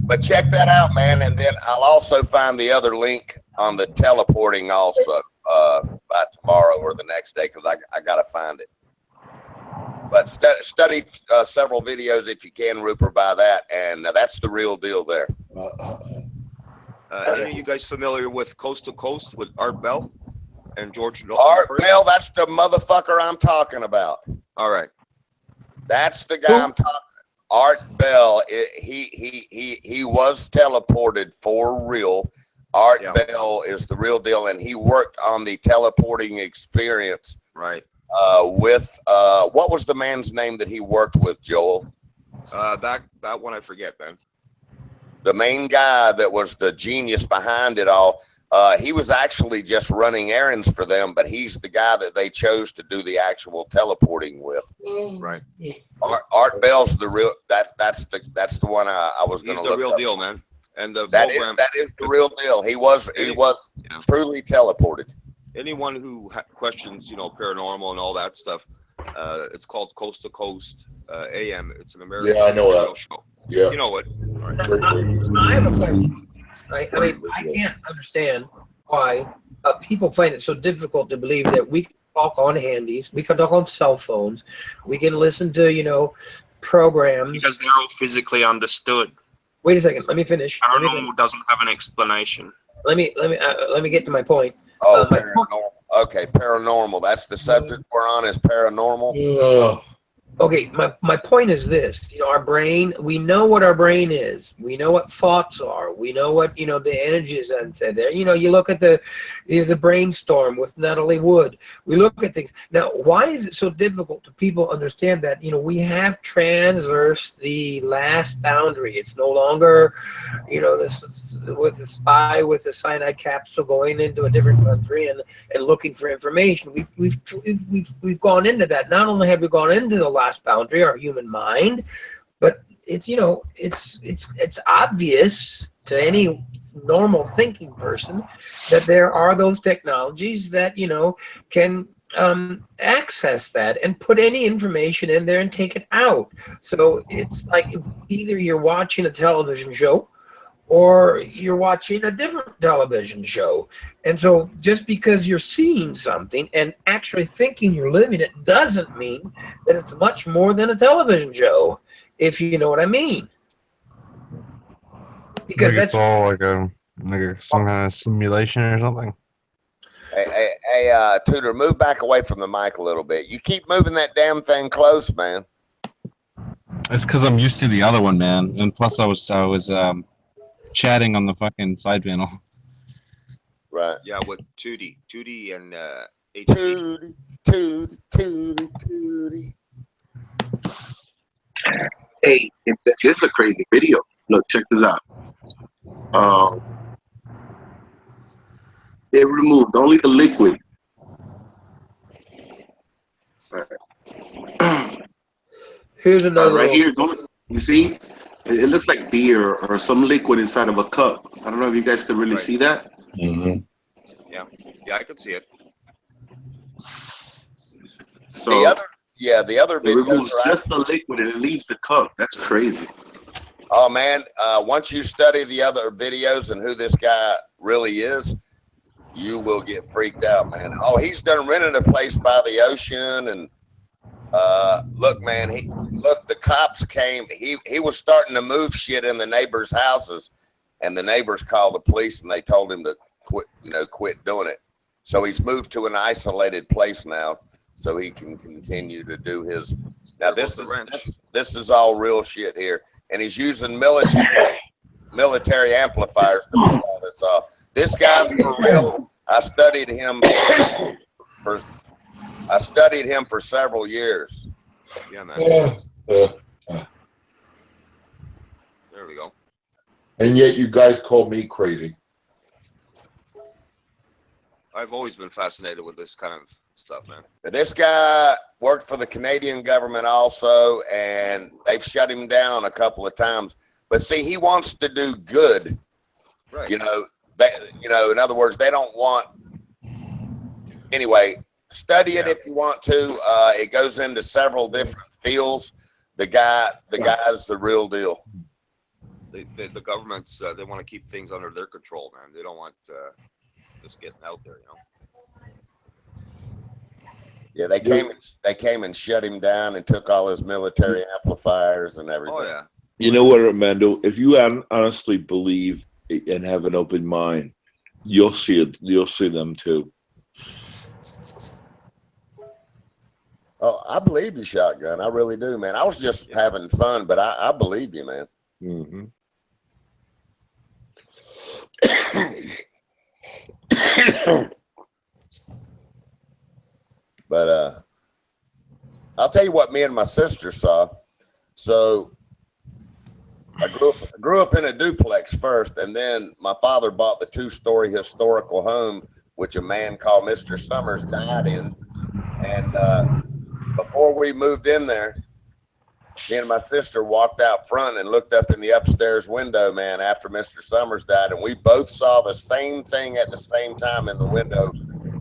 But check that out, man. And then I'll also find the other link on the teleporting also by tomorrow or the next day, because I got to find it. But study several videos if you can, Rupert, by that, and that's the real deal there. Any of you guys familiar with Coast to Coast with Art Bell and George? Art Bell, that's the motherfucker I'm talking about. All right, that's the guy I'm talking. Art Bell, he was teleported for real. Art Bell is the real deal, and he worked on the teleporting experience. Right. With what was the man's name that he worked with, Joel? That one I forget, man. The main guy that was the genius behind it all. He was actually just running errands for them, but he's the guy that they chose to do the actual teleporting with. Right. Art Bell's the real. That's the one I was going to look. He's the real deal, man. And the that program is the real deal. He was truly teleported. Anyone who questions, you know, paranormal and all that stuff, it's called Coast to Coast AM. It's an American radio show. Yeah. You know it. Right. I have a question. I mean, I can't understand why people find it so difficult to believe that we can talk on handies, we can talk on cell phones, we can listen to, you know, programs. Because they're all physically understood. Wait a second. Let me finish. Paranormal doesn't have an explanation. Let me get to my point. Oh, paranormal. Okay, paranormal. That's the subject we're on, is paranormal. Okay, my point is this. You know, our brain, we know what our brain is. We know what thoughts are. We know what, you know, the energy is unsaid there. You know, you look at the brainstorm with Natalie Wood. We look at things. Now, why is it so difficult to people understand that, you know, we have transversed the last boundary? It's no longer, you know, this with the spy with the cyanide capsule going into a different country and looking for information. We've gone into that. Not only have we gone into the last boundary, our human mind, but it's, you know, it's obvious to any normal thinking person that there are those technologies that, you know, can access that and put any information in there and take it out. So it's like either you're watching a television show or you're watching a different television show. And so just because you're seeing something and actually thinking you're living it doesn't mean that it's much more than a television show, if you know what I mean. Because it's all like some kind of simulation or something. Hey, Tudor, move back away from the mic a little bit. You keep moving that damn thing close, man. It's because I'm used to the other one, man. And plus I was chatting on the fucking side panel. Right. Yeah, with Tootie and Tootie. Hey, this is a crazy video. Look, check this out. They removed only the liquid. Here's another Right little here is only, you see, it looks like beer or some liquid inside of a cup. I don't know if you guys could really see that. Mm-hmm. Yeah, I could see it. So The other it videos removes are just the liquid and it leaves the cup. That's crazy. Oh man, once you study the other videos and who this guy really is, you will get freaked out, man. Oh, he's done rented a place by the ocean, and look, man, the cops came. He was starting to move shit in the neighbors' houses, and the neighbors called the police and they told him to quit doing it. So he's moved to an isolated place now, so he can continue to do his. Now this is all real shit here, and he's using military amplifiers to pull all this off. This guy's for real. I studied him for several years. Yeah, man. There we go. And yet you guys call me crazy. I've always been fascinated with this kind of stuff, man. This guy worked for the Canadian government also, and they've shut him down a couple of times. But see, he wants to do good. Right. In other words, they don't want. Anyway, study it if you want to. It goes into several different fields. The guy's the real deal. The governments, they want to keep things under their control, man. They don't want this getting out there, Yeah, they came and shut him down and took all his military amplifiers and everything. Oh yeah. You know what, Armando? If you honestly believe and have an open mind, you'll see it. You'll see them too. Oh, I believe you, Shotgun. I really do, man. I was just having fun, but I believe you, man. Mm-hmm. But I'll tell you what me and my sister saw. So I grew up in a duplex first, and then my father bought the 2-story historical home, which a man called Mr. Summers died in. And before we moved in there, me and my sister walked out front and looked up in the upstairs window, man, after Mr. Summers died, and we both saw the same thing at the same time in the window.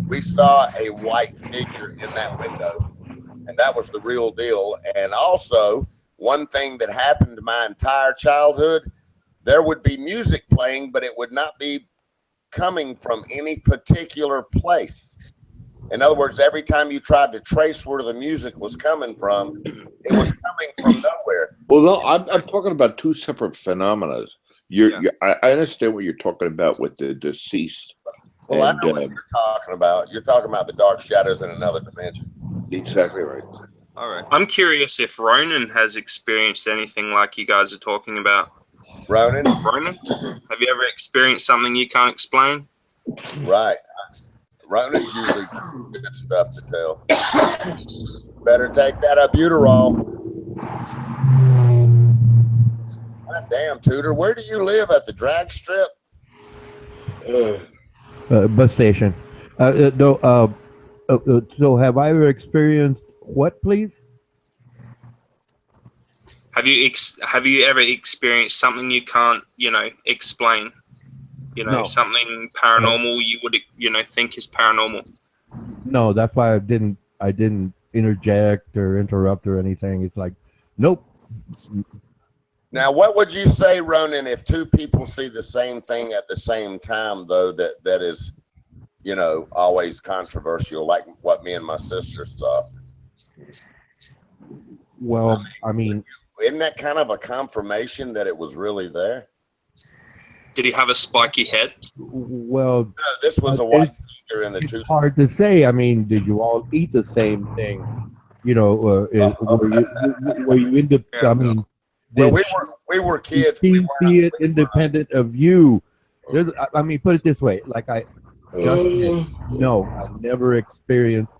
We saw a white figure in that window, and that was the real deal. And also, one thing that happened my entire childhood, there would be music playing, but it would not be coming from any particular place. In other words, every time you tried to trace where the music was coming from, it was coming from nowhere. Well, no, I'm talking about two separate phenomena. I understand what you're talking about with the deceased. Well, I know what you're talking about. You're talking about the dark shadows in another dimension. Exactly right. All right. I'm curious if Ronan has experienced anything like you guys are talking about. Ronan, have you ever experienced something you can't explain? Right. Ronan's usually good stuff to tell. Better take that albuterol. God damn, Tudor, where do you live? At the drag strip? Bus station. So have I ever experienced what, please? Have you ever experienced something you can't, explain? No. Something paranormal you would, think is paranormal. No, that's why I didn't interject or interrupt or anything. It's like, nope. Now, what would you say, Ronan, if two people see the same thing at the same time, though, that is, always controversial, like what me and my sister saw? Well, I mean, isn't that kind of a confirmation that it was really there? Did he have a spiky head? Well, no, this was a white figure in the two. It's hard to say. I mean, did you all eat the same thing? Were you into? I mean, well, we were kids. Did she see it independent of you? I mean, put it this way: like no, I've never experienced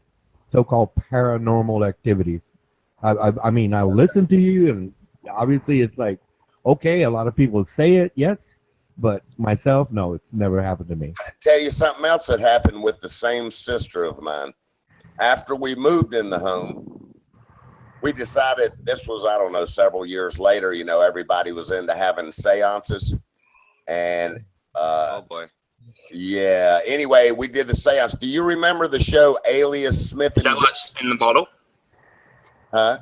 so-called paranormal activities. I mean, I listen to you, and obviously, it's like, okay, a lot of people say it, yes. But myself, no, it's never happened to me. Tell you something else that happened with the same sister of mine. After we moved in the home, we decided, this was, I don't know, several years later, you know, everybody was into having seances. And oh boy. yeah, anyway, we did the seance. Do you remember the show Alias Smith? Is that like Spin the Bottle? Huh?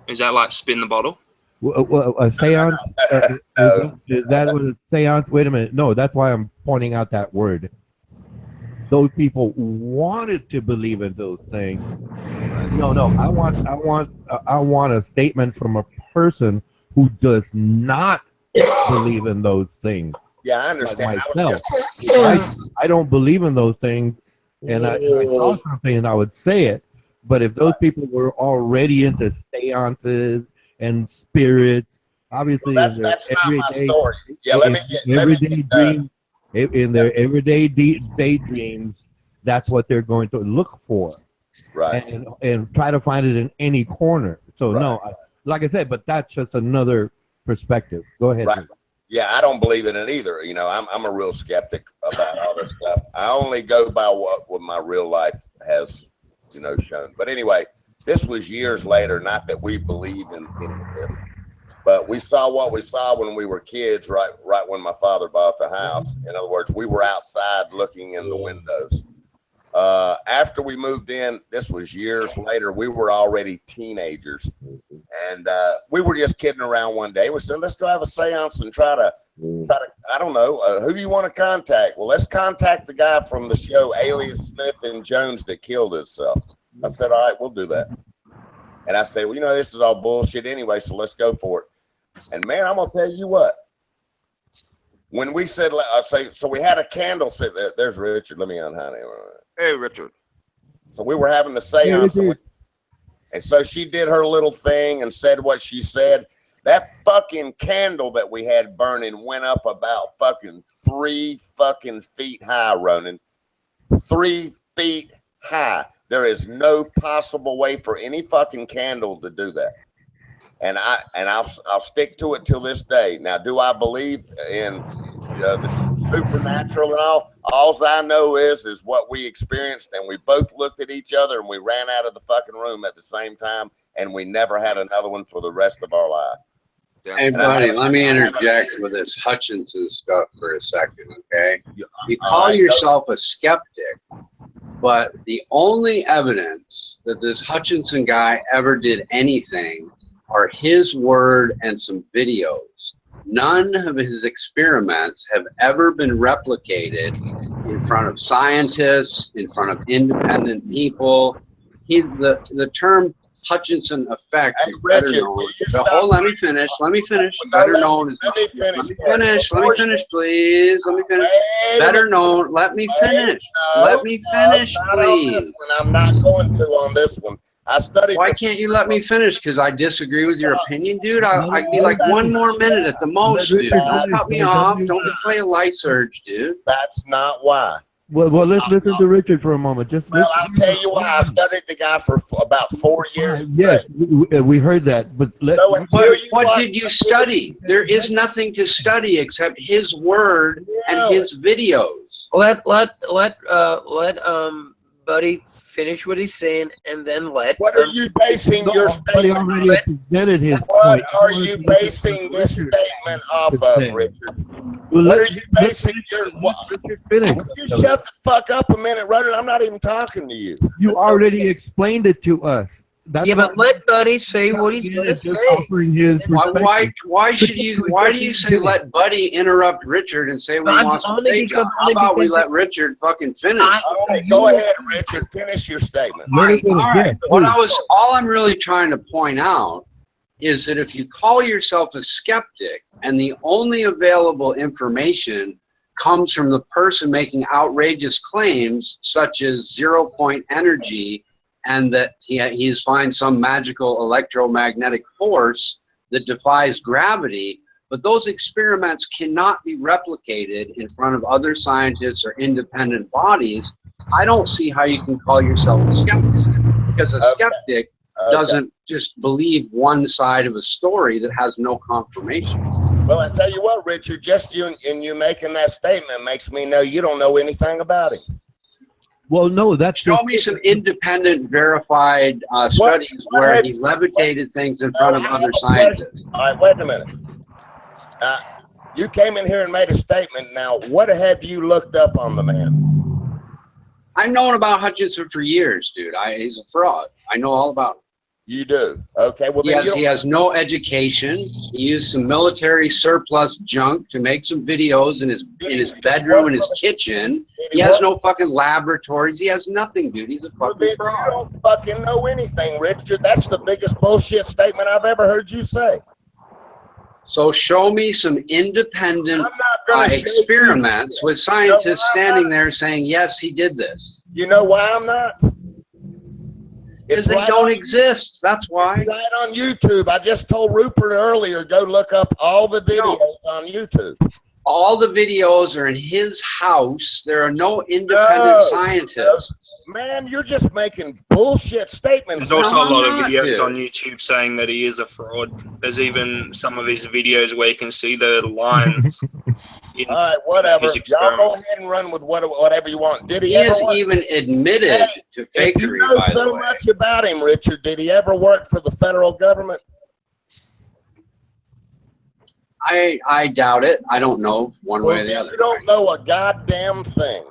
Is that like Spin the Bottle? Well, a seance? Is that what a seance? Wait a minute. No, that's why I'm pointing out that word. Those people wanted to believe in those things. No. I want a statement from a person who does not believe in those things. Yeah, I understand. Like myself, I don't believe in those things, and I saw something and I would say it. But if those people were already into seances and spirits, obviously that's not my story. Yeah, in their everyday daydreams, that's what they're going to look for, right? And try to find it in any corner. So no, like I said, but that's just another perspective. Go ahead. Right. Yeah, I don't believe in it either. You know, I'm a real skeptic about all this stuff. I only go by what my real life has, you know, shown. But anyway, this was years later. Not that we believe in any of this, but we saw what we saw when we were kids. Right when my father bought the house. In other words, we were outside looking in the windows. After we moved in, this was years later, we were already teenagers, and we were just kidding around one day. We said, let's go have a seance and try to I don't know, who do you want to contact? Well, let's contact the guy from the show Alias Smith and Jones that killed himself. I said, all right, we'll do that. And I said, well, you know, this is all bullshit anyway, so let's go for it. And man, I'm gonna tell you what, when we said, so we had a candle sit there. There's Richard. Let me unhide him. Hey, Richard. So we were having the seance, and so she did her little thing and said what she said. That fucking candle that we had burning went up about fucking 3 fucking feet high, Ronan. 3 feet high. There is no possible way for any fucking candle to do that. And I'll stick to it till this day. Now, do I believe in the supernatural and all? All I know is what we experienced, and we both looked at each other and we ran out of the fucking room at the same time, and we never had another one for the rest of our life. Hey, buddy, let me interject with this Hutchinson stuff for a second, okay? You call yourself a skeptic, but the only evidence that this Hutchinson guy ever did anything are his word and some videos. None of his experiments have ever been replicated in front of scientists, in front of independent people. The term Hutchinson effect is better known. Let me finish. Better known as let me finish, please. Let me finish. Better known. Let me finish. Let me finish, please. I'm not going to on this one. I studied. Why can't you let me finish? Because I disagree with your opinion, dude. I'd be like 1 more minute at the most, dude. Don't cut me off. Don't play a light surge, dude. That's not why. Well, let's listen to Richard for a moment. I'll tell you why. I studied the guy for about 4 years. Yes, we heard that. But what did you study? There is nothing to study except his word and his videos. Let Buddy finish what he's saying, and then let. What are you basing your statement? What are you basing this statement off of, Richard? What are you basing your? Would you shut the fuck up a minute, Rudder? I'm not even talking to you. You already explained it to us. Yeah, but let Buddy say what he's going to say. Why do you say let Buddy interrupt Richard and say what he wants to say? How about we let Richard fucking finish? Go ahead, Richard. Finish your statement. All I'm really trying to point out is that if you call yourself a skeptic and the only available information comes from the person making outrageous claims such as 0-point energy, and that he's finds some magical electromagnetic force that defies gravity, but those experiments cannot be replicated in front of other scientists or independent bodies, I don't see how you can call yourself a skeptic, because a skeptic doesn't just believe one side of a story that has no confirmation. Well, I tell you what, Richard, just you making that statement makes me know you don't know anything about him. Well, no, that's Show me some independent, verified studies where he levitated things in front of other scientists. All right, wait a minute. You came in here and made a statement. Now, what have you looked up on the man? I've known about Hutchinson for years, dude. He's a fraud. I know all about him. You do? Okay. Well, then he has no education. He used some military surplus junk to make some videos in his bedroom, in his kitchen. He has no fucking laboratories. He has nothing, dude. He's a fucking fraud. You don't fucking know anything, Richard. That's the biggest bullshit statement I've ever heard you say. So show me some independent experiments with scientists standing there saying, yes, he did this. You know why I'm not? Because they don't exist. That's why. Right on YouTube. I just told Rupert earlier, go look up all the videos on YouTube. All the videos are in his house. There are no independent scientists. Man, you're just making bullshit statements. There's also a lot of videos on YouTube saying that he is a fraud. There's even some of his videos where you can see the lines. All right, whatever. Y'all go ahead and run with whatever you want. Did he ever has even admitted to fakery, if you know so much about him, Richard, did he ever work for the federal government? I doubt it. I don't know one way or the other. You don't know a goddamn thing.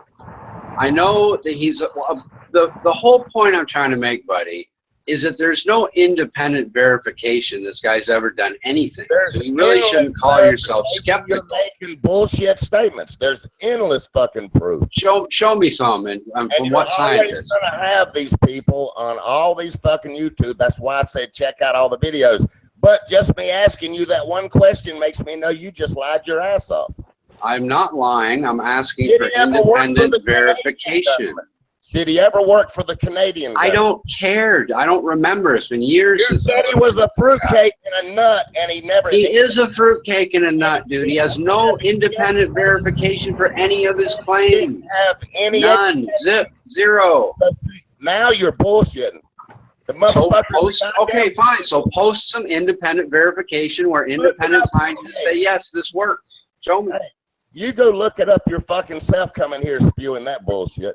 I know that he's the whole point I'm trying to make, buddy, is that there's no independent verification this guy's ever done anything. So you really shouldn't call yourself skeptical. You're making bullshit statements. There's endless fucking proof. Show me some, and from what scientists? You're gonna have these people on all these fucking YouTube. That's why I said check out all the videos. But just me asking you that one question makes me know you just lied your ass off. I'm not lying. I'm asking for independent verification. Did he ever work for the Canadian government? I don't care. I don't remember. It's been years since. You said he was a fruitcake and a nut, and he never. He is a fruitcake and a nut, dude. He has no independent verification for any of his claims. Have any? None. Zero. Now you're bullshitting. The motherfucker. Okay, fine. So post some independent verification where independent scientists say yes, this works. Show me. Hey, you go look it up your fucking self. Coming here spewing that bullshit.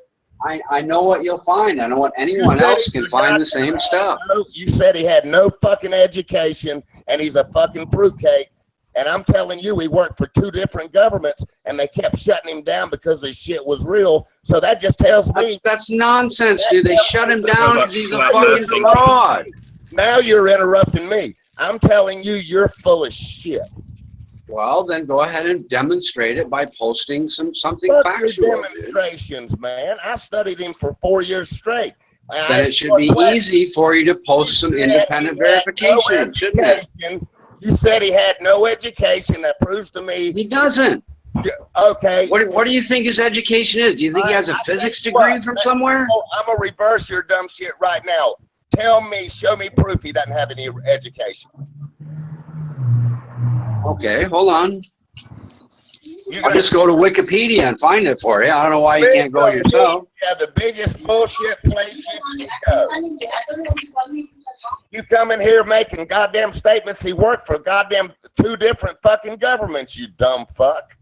I know what you'll find. I know what anyone else can find the same stuff. You said he had no fucking education and he's a fucking fruitcake. And I'm telling you, he worked for 2 different governments and they kept shutting him down because his shit was real. So that just tells me. That's nonsense, dude. They shut him down because he's a fucking fraud. Now you're interrupting me. I'm telling you, you're full of shit. Well, then go ahead and demonstrate it by posting something factual. Your demonstrations, man. I studied him for 4 years straight. Then it should be easy for you to post some independent verification, shouldn't it? You said he had no education. That proves to me he doesn't. Okay. What do you think his education is? Do you think he has a physics degree from somewhere? I'm gonna reverse your dumb shit right now. Show me proof he doesn't have any education. Okay, hold on. I'll just go to Wikipedia and find it for you. I don't know why you can't go yourself. Yeah, the biggest bullshit place you can go. You come in here making goddamn statements. He worked for goddamn 2 different fucking governments, you dumb fuck.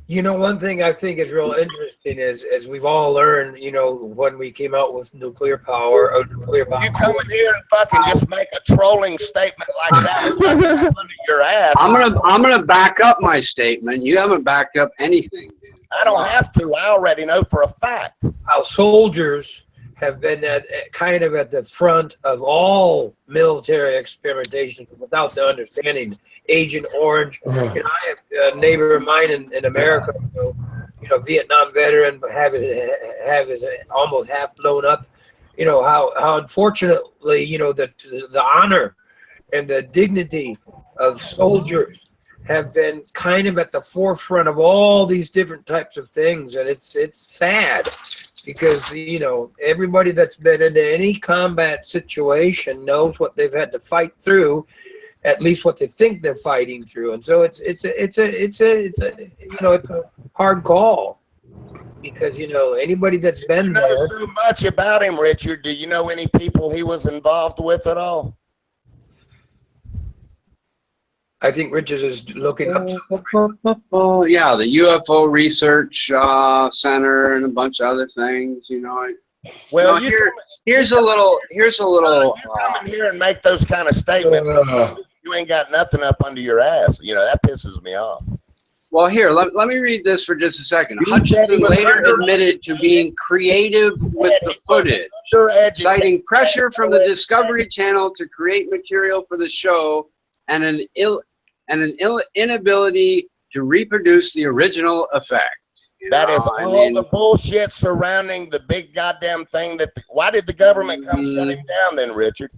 You know, one thing I think is real interesting is, as we've all learned, you know, when we came out with nuclear power, You come in here and fucking just make a trolling statement like that under your ass. I'm gonna back up my statement. You haven't backed up anything, dude. I don't have to. I already know for a fact. How soldiers have been kind of at the front of all military experimentations without the understanding. Agent Orange. You know, I have a neighbor of mine in America, you know, Vietnam veteran, but have his almost half blown up. You know how unfortunately, you know, the honor and the dignity of soldiers have been kind of at the forefront of all these different types of things, and it's sad. Because, you know, everybody that's been into any combat situation knows what they've had to fight through, at least what they think they're fighting through, and so it's a hard call, because, you know, anybody that's been there. You know so much about him, Richard. Do you know any people he was involved with at all? I think Richards is looking up. Oh yeah, the UFO Research Center and a bunch of other things. You know. Well, no, here's a little. You come in here and make those kind of statements. You ain't got nothing up under your ass. You know, that pisses me off. Well, here, let me read this for just a second. You said Hutchinson he was later admitted to being creative with the footage, citing pressure from the Discovery Channel to create material for the show and an inability to reproduce the original effect. That is all the bullshit surrounding the big goddamn thing. Why did the government come shut him down then, Richard?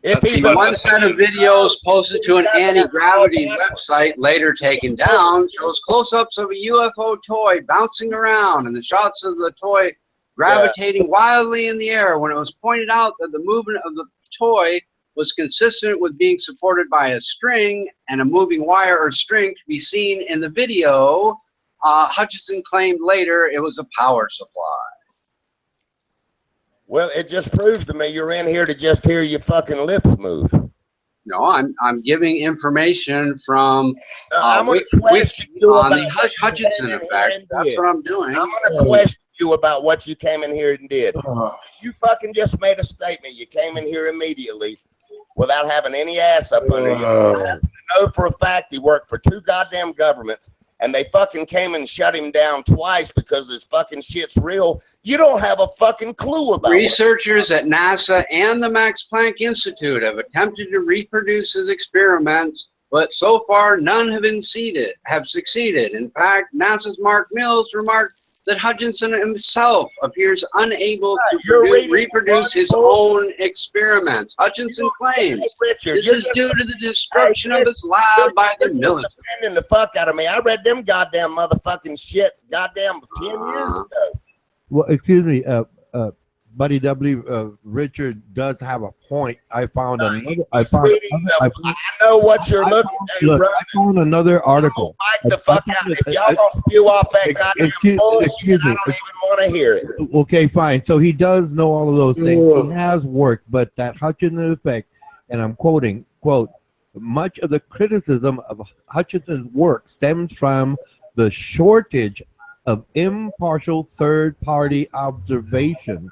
The one set of videos posted to an anti-gravity website, later taken down, shows close-ups of a UFO toy bouncing around and the shots of the toy gravitating wildly in the air. When it was pointed out that the movement of the toy was consistent with being supported by a string and a moving wire or string to be seen in the video, Hutchinson claimed later it was a power supply. Well, it just proves to me you're in here to just hear your fucking lips move. No, I'm giving information from I'm going to question on you the Hutchinson effect. That's what I'm doing. I'm going to question you about what you came in here and did. You fucking just made a statement. You came in here immediately without having any ass up under you. I happen to know for a fact he worked for 2 goddamn governments, and they fucking came and shut him down twice because this fucking shit's real. You don't have a fucking clue about it. Researchers at NASA and the Max Planck Institute have attempted to reproduce his experiments, but so far none have succeeded. In fact, NASA's Mark Mills remarked that Hutchinson himself appears unable to reproduce his own experiments. Hutchinson claims this is due to the destruction of his lab by the military. Defending the fuck out of me. I read them goddamn motherfucking shit goddamn 10 years ago. Well, excuse me, Buddy W. Richard does have a point. I found another. I know what you're looking at. Look, I found another article. The fuck out. If y'all gonna spew off that goddamn bullshit, I don't even want to hear it. Okay, fine. So he does know all of those things. He has worked, but that Hutchinson effect, and I'm quoting, quote, much of the criticism of Hutchinson's work stems from the shortage of impartial third-party observation,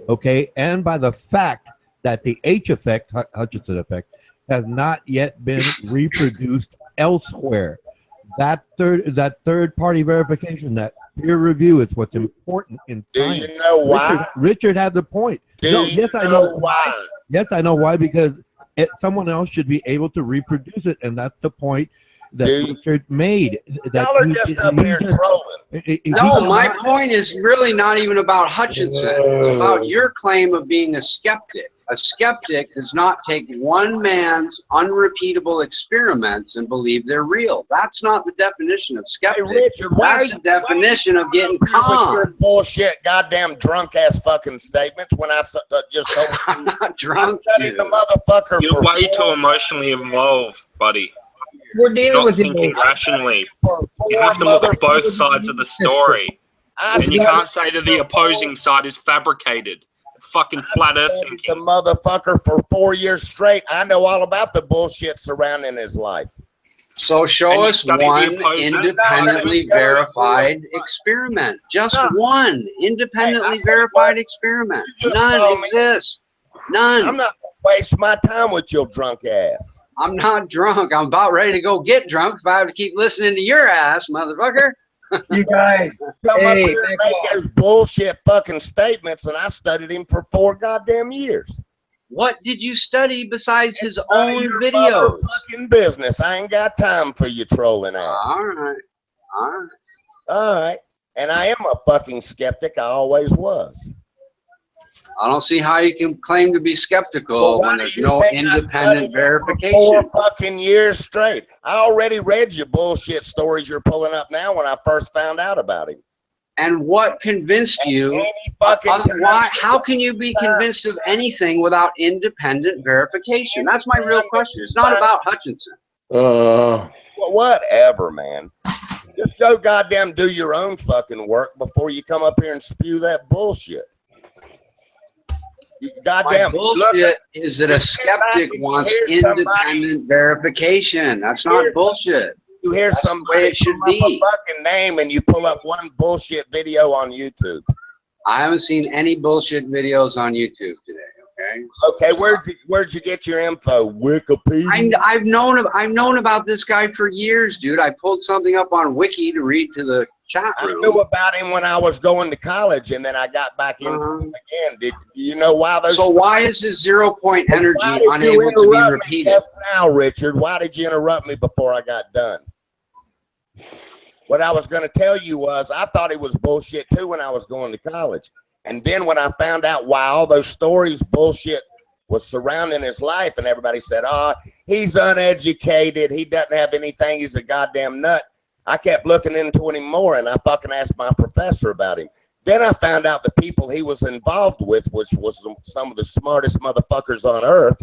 okay, and by the fact that the H effect, Hutchinson effect, has not yet been reproduced elsewhere. That third-party verification, that peer review, is what's important in science. Do you know why? Richard had the point. Yes, I know why. Yes, I know why, because someone else should be able to reproduce it, and that's the point that Richard made. Y'all are just up here trolling. No, my point is really not even about Hutchinson. It's about your claim of being a skeptic. A skeptic does not take one man's unrepeatable experiments and believe they're real. That's not the definition of skeptic. Hey, Richard, that's the definition of getting calm. With your bullshit, goddamn drunk ass fucking statements. When I just told you, I'm not drunk. I studied the motherfucker. You're way too emotionally involved, buddy. We're dealing with thinking rationally. You have to look at both sides of the story, and you can't say that the opposing side is fabricated. It's fucking flat earth thinking. The motherfucker for 4 years straight. I know all about the bullshit surrounding his life. So show us one independently verified experiment. Just one independently verified experiment. None exists. None. I'm not going to waste my time with your drunk ass. I'm not drunk. I'm about ready to go get drunk if I have to keep listening to your ass, motherfucker. You guys, come up here and make those bullshit fucking statements, and I studied him for 4 goddamn years. What did you study besides his own videos? Fucking business. I ain't got time for you trolling ass. All right. All right. And I am a fucking skeptic. I always was. I don't see how you can claim to be skeptical when there's no independent verification. 4 fucking years straight. I already read your bullshit stories you're pulling up now when I first found out about him. And what convinced you? Why? How can you be convinced of anything without independent verification? That's my real question. It's not about Hutchinson. Well, whatever, man. Just go goddamn do your own fucking work before you come up here and spew that bullshit. Goddamn. Bullshit is that a skeptic wants independent verification. That's not bullshit. You hear That's somebody the way it should pull up be. a fucking name and you pull up one bullshit video on YouTube. I haven't seen any bullshit videos on YouTube today. Okay. Okay, where'd you get your info? Wikipedia. I've known about this guy for years, dude. I pulled something up on Wiki to read to the chat room. I knew about him when I was going to college, and then I got back into him again. Do you know why those? So why is his 0 point energy unable to be repeated? Yes, now, Richard. Why did you interrupt me before I got done? What I was going to tell you was I thought it was bullshit too when I was going to college. And then when I found out why all those stories bullshit was surrounding his life, and everybody said, oh, he's uneducated, he doesn't have anything, he's a goddamn nut. I kept looking into him more, and I fucking asked my professor about him. Then I found out the people he was involved with, which was some of the smartest motherfuckers on earth.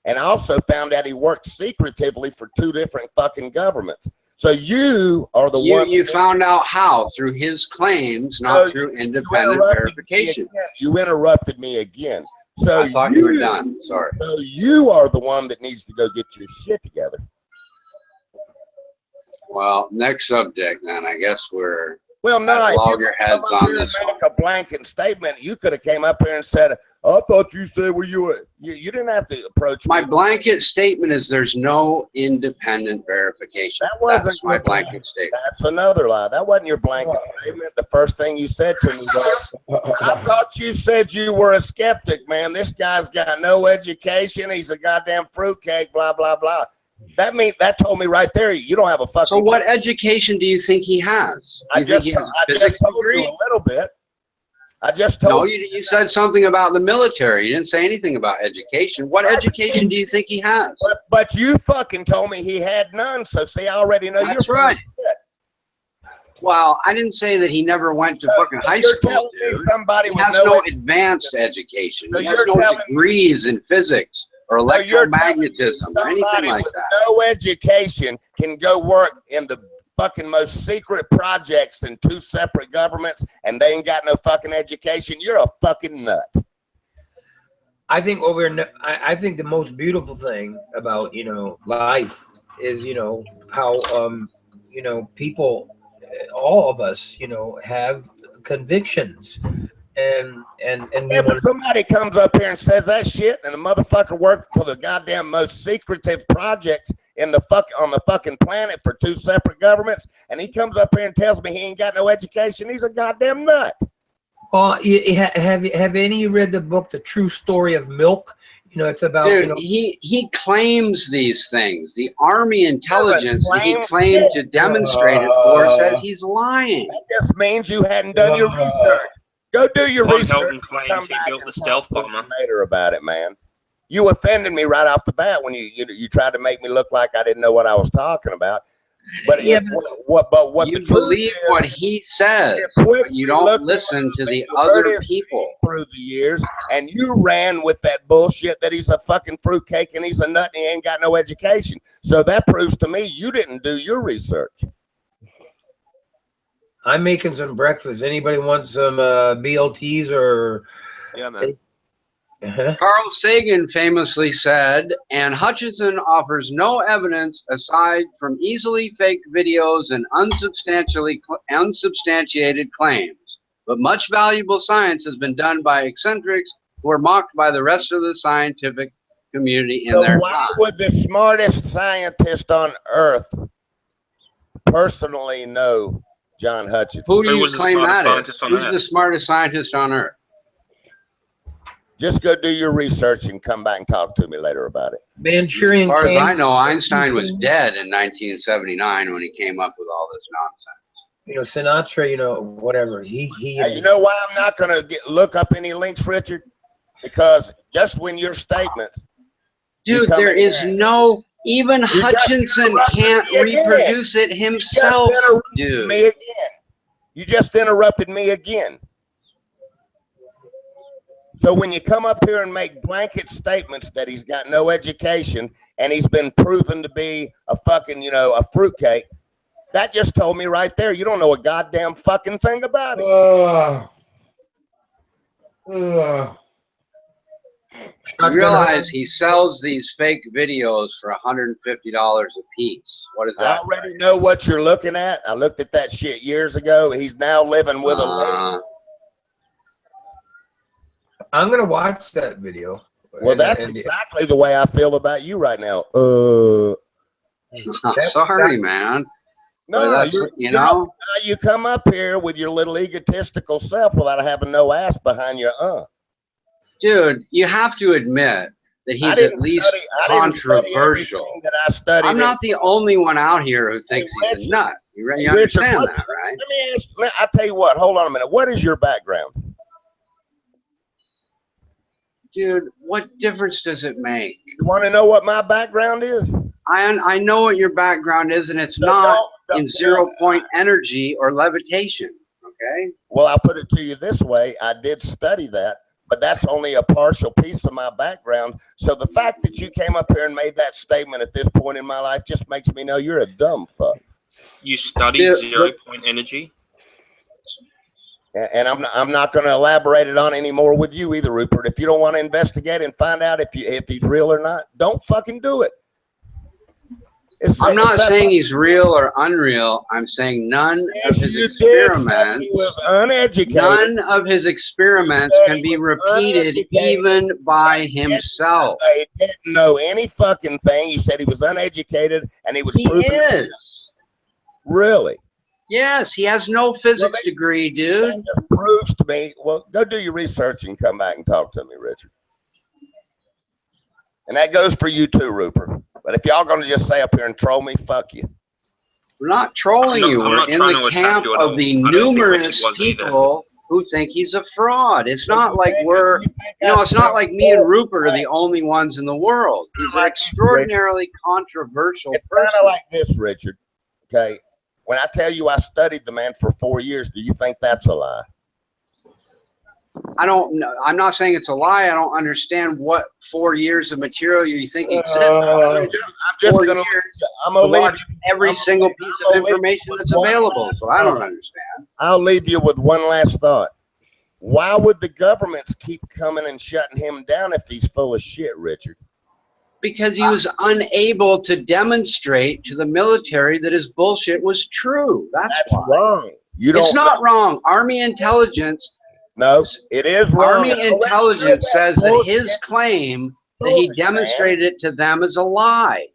And I also found out he worked secretively for 2 different fucking governments. So you are the one. You found out how? Through his claims, not through independent verification. You interrupted me again. So I thought you were done. Sorry. So you are the one that needs to go get your shit together. Well, next subject, then. I guess we're well, no. If you loggerheads on this make a blanket statement, you could have came up here and said, "I thought you said were you didn't have to approach my me." blanket statement is there's no independent verification. That wasn't my blanket statement. That's another lie. That wasn't your blanket statement. The first thing you said to me was, "I thought you said you were a skeptic, man. This guy's got no education. He's a goddamn fruitcake. Blah blah blah." That told me right there you don't have a fucking. So what education do you think he has? I just told you a little bit. I just told No, you said something about the military. You didn't say anything about education. What education do you think he has? But you fucking told me he had none. So see, I already know That's you're right. Well, I didn't say that he never went to fucking high you're school. telling me somebody He with has no advanced education. So He has you're no telling degrees in physics or electromagnetism or anything Somebody like with that. no education can go work in the fucking most secret projects in 2 separate governments, and they ain't got no fucking education. You're a fucking nut. I think I think the most beautiful thing about life is how people, all of us have convictions. And Yeah, but somebody comes up here and says that shit, and the motherfucker worked for the goddamn most secretive projects on the fucking planet for 2 separate governments, and he comes up here and tells me he ain't got no education. He's a goddamn nut. Well, have any of you read the book, The True Story of Milk? It's about Dude, he claims these things. The Army intelligence that he claimed to demonstrate it for says he's lying. That just means you hadn't done your research. Go do your Von research. Helton claims he built the stealth bomber. Later about it, man. You offended me right off the bat when you tried to make me look like I didn't know what I was talking about. But Yeah, what you the truth believe is, what he says, but you don't listen to the other people. Through the years, and you ran with that bullshit that he's a fucking fruitcake and he's a nut and he ain't got no education. So that proves to me you didn't do your research. I'm making some breakfast. Anybody want some BLTs or? Yeah, man. Carl Sagan famously said, and Hutchinson offers no evidence aside from easily faked videos and unsubstantiated claims. But much valuable science has been done by eccentrics who are mocked by the rest of the scientific community in their why time. would the smartest scientist on earth personally know John Hutchinson? Who do you claim that is? Who's the smartest scientist on earth? Just go do your research and come back and talk to me later about it. Manchurian As far as I Candidate. know, Einstein was dead in 1979 when he came up with all this nonsense. Sinatra, whatever. He Hey, you know why I'm not going to look up any links, Richard? Because just when your statement, Dude, there is no, even Hutchinson can't reproduce it himself, dude. Me again. You just interrupted me again. So when you come up here and make blanket statements that he's got no education and he's been proven to be a fucking, a fruitcake, that just told me right there you don't know a goddamn fucking thing about it. You realize he sells these fake videos for $150 a piece. What is I that? already know what you're looking at. I looked at that shit years ago. He's now living with a lady. I'm gonna watch that video. Well, that's exactly the way I feel about you right now. Sorry, man. No, But that's, you know, you come up here with your little egotistical self without having no ass behind your dude, you have to admit that he's at least controversial. That I studied. I'm not the only one out here who thinks he's a nut. You understand that, right? Let me ask. I tell you what. Hold on a minute. What is your background? Dude, what difference does it make? You want to know what my background is? I know what your background is, and it's not in 0-point energy or levitation. Okay. Well, I'll put it to you this way. I did study that, but that's only a partial piece of my background. So the fact that you came up here and made that statement at this point in my life just makes me know you're a dumb fuck. You studied 0-point energy? And I'm not going to elaborate it on anymore with you either, Rupert. If you don't want to investigate and find out if he's real or not, don't fucking do it. I'm not saying he's real or unreal. I'm saying none of his experiments. He was uneducated. None of his experiments can be repeated even by himself. He didn't know any fucking thing. He said he was uneducated, and he was proven. He is. Really? Yes, he has no physics degree, dude. That just proves to me. Well, go do your research and come back and talk to me, Richard. And that goes for you too, Rupert. But if y'all gonna just stay up here and troll me, fuck you. We're not trolling you. We're in the camp of the numerous people who think he's a fraud. It's not like it's not like me and Rupert are the only ones in the world. He's an extraordinarily controversial person. Kind of like this, Richard. Okay. When I tell you I studied the man for 4 years, do you think that's a lie? I don't know. I'm not saying it's a lie. I don't understand what 4 years of material you think exists. I'm just going to leave every single piece of information that's available. So I don't understand. I'll leave you with one last thought. Why would the governments keep coming and shutting him down if he's full of shit, Richard? Because he was unable to demonstrate to the military that his bullshit was true. That's why. Wrong. It's not wrong. Army intelligence. No, it is wrong. Army intelligence says that his claim that he demonstrated it to them is a lie.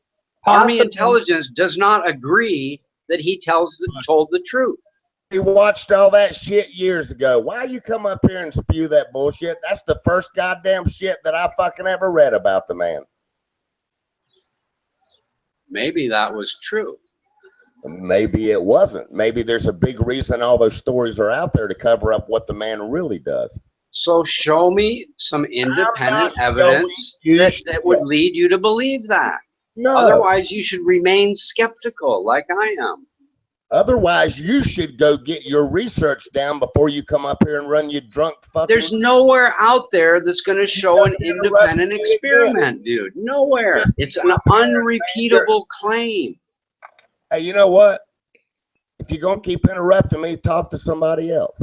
Army intelligence does not agree that he told the truth. He watched all that shit years ago. Why you come up here and spew that bullshit? That's the first goddamn shit that I fucking ever read about the man. Maybe that was true. Maybe it wasn't. Maybe there's a big reason all those stories are out there to cover up what the man really does. So show me some independent evidence that would lead you to believe that. No. Otherwise, you should remain skeptical like I am. Otherwise, you should go get your research down before you come up here and run your drunk fucking... There's nowhere out there that's going to show an independent experiment, dude. Nowhere. It's an unrepeatable claim. Hey, you know what? If you're going to keep interrupting me, talk to somebody else.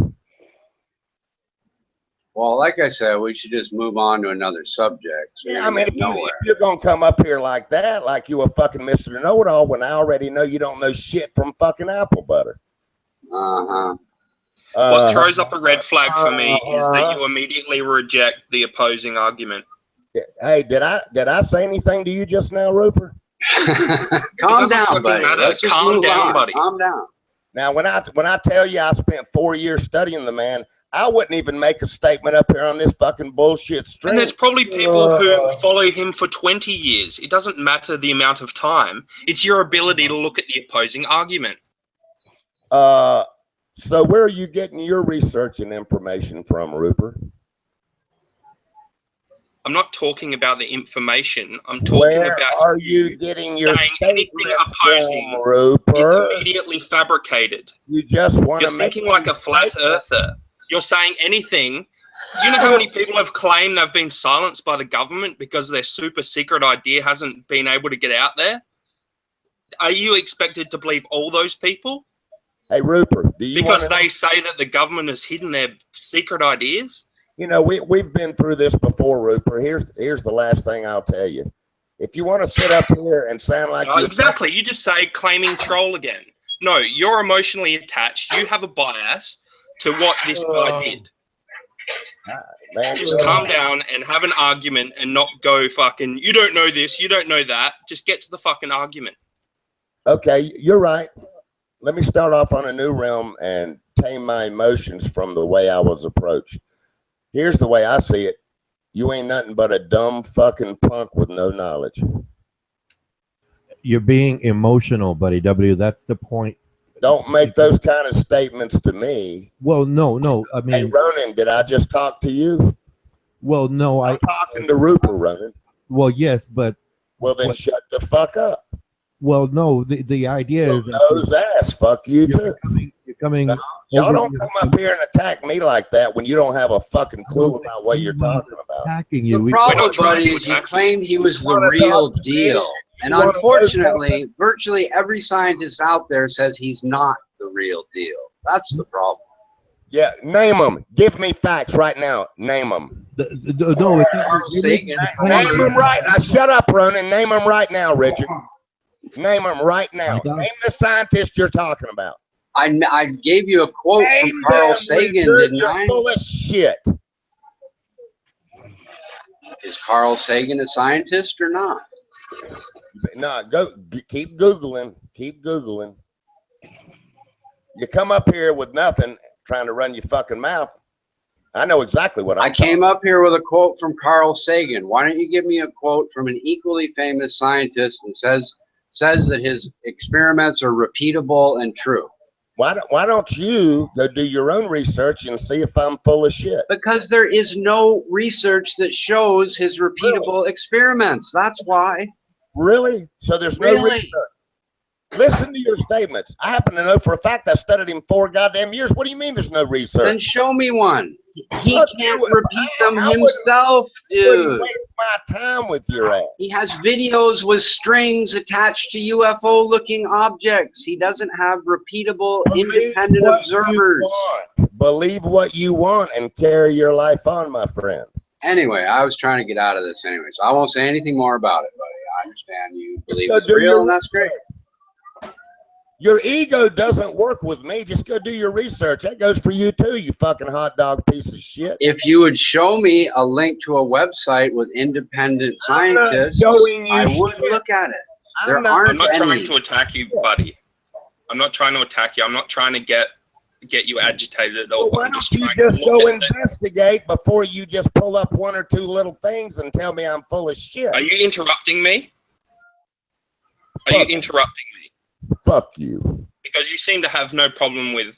Well, like I said, we should just move on to another subject. So yeah, I mean, if you're going to come up here like that, like you a fucking Mr. Know-It-All, when I already know you don't know shit from fucking apple butter. What throws up a red flag for me is that you immediately reject the opposing argument. Hey, did I say anything to you just now, Rupert? Calm down, buddy. Calm down, buddy. Calm down. Now, when I tell you I spent 4 years studying the man, I wouldn't even make a statement up here on this fucking bullshit stream. And there's probably people who follow him for 20 years. It doesn't matter the amount of time. It's your ability to look at the opposing argument. So where are you getting your research and information from, Rupert? I'm not talking about the information. I'm talking about... Where are you getting your anything opposing from, Rupert? It's immediately fabricated. You just want to You're thinking like a flat earther. You're saying anything. Do you know how many people have claimed they've been silenced by the government because their super secret idea hasn't been able to get out there? Are you expected to believe all those people? Hey, Rupert, do you because they say that the government has hidden their secret ideas? You know, we've been through this before, Rupert. Here's the last thing I'll tell you. If you want to sit up here and sound like you're exactly, you just say claiming troll again. No, you're emotionally attached. You have a bias to what this guy did. Man, just calm down and have an argument and not go fucking, you don't know this, you don't know that. Just get to the fucking argument. Okay, you're right. Let me start off on a new realm and tame my emotions from the way I was approached. Here's the way I see it. You ain't nothing but a dumb fucking punk with no knowledge. You're being emotional, buddy W. That's the point. Don't make those kind of statements to me. Well, no. I mean, hey, Ronan, did I just talk to you? Well, no. I'm talking to Rupert, Ronan. Well, yes, but. Well, then shut the fuck up. Well, no. The idea is. Nose ass. Fuck you too. You're coming. No, y'all don't come up here and attack me like that when you don't have a fucking clue about what you're talking about. Attacking you. The problem, buddy, is you claimed he was the real deal. And unfortunately, virtually every scientist out there says he's not the real deal. That's the problem. Yeah, name them. Give me facts right now. Name them. No, Carl Sagan. Name them right now. Shut up, Ronan. Name them right now, Richard. Name them right now. Name the scientist you're talking about. I gave you a quote from Carl Sagan, didn't I? You're full of shit. Is Carl Sagan a scientist or not? No, keep Googling. Keep Googling. You come up here with nothing, trying to run your fucking mouth. I know exactly what I came up here with a quote from Carl Sagan. Why don't you give me a quote from an equally famous scientist that says that his experiments are repeatable and true? Why don't you go do your own research and see if I'm full of shit? Because there is no research that shows his repeatable experiments. That's why. Really? So there's no research. Listen to your statements. I happen to know for a fact I studied him 4 goddamn years. What do you mean there's no research? Then show me one. He can't repeat them himself, dude. Waste my time with your ass. He has videos with strings attached to UFO-looking objects. He doesn't have repeatable, independent observers. Believe what you want and carry your life on, my friend. Anyway, I was trying to get out of this anyway, so I won't say anything more about it, buddy. I understand you believe it's real, and that's great. Your ego doesn't work with me. Just go do your research. That goes for you too, you fucking hot dog piece of shit. If you would show me a link to a website with independent scientists, I would look at it. I'm not trying to attack you, buddy. I'm not trying to attack you. I'm not trying to get you agitated at all. Well, why don't you just go investigate before you just pull up 1 or 2 little things and tell me I'm full of shit? Are you interrupting me? Are you interrupting me? Fuck you. Because you seem to have no problem with,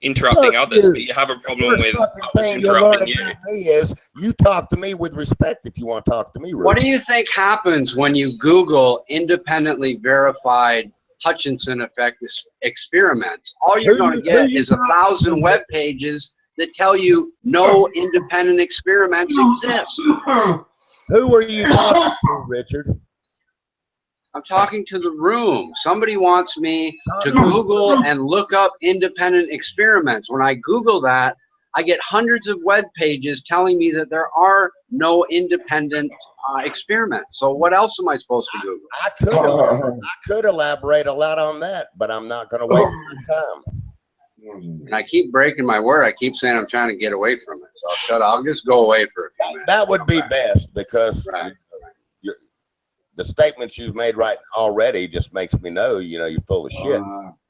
interrupting others, but you have a problem with others interrupting you. Me is you talk to me with respect if you want to talk to me. Rudy. What do you think happens when you Google independently verified Hutchinson effect experiments? All you're going to get is 1,000 web pages that tell you no independent experiments exist. Who are you talking to, Richard? I'm talking to the room. Somebody wants me to Google and look up independent experiments. When I Google that, I get hundreds of web pages telling me that there are no independent experiments. So what else am I supposed to Google? I could elaborate a lot on that, but I'm not going to waste my time. And I keep breaking my word. I keep saying I'm trying to get away from it. So I'll shut up. I'll just go away for a few minutes. That would be best because the statements you've made already just makes me know, you're full of shit.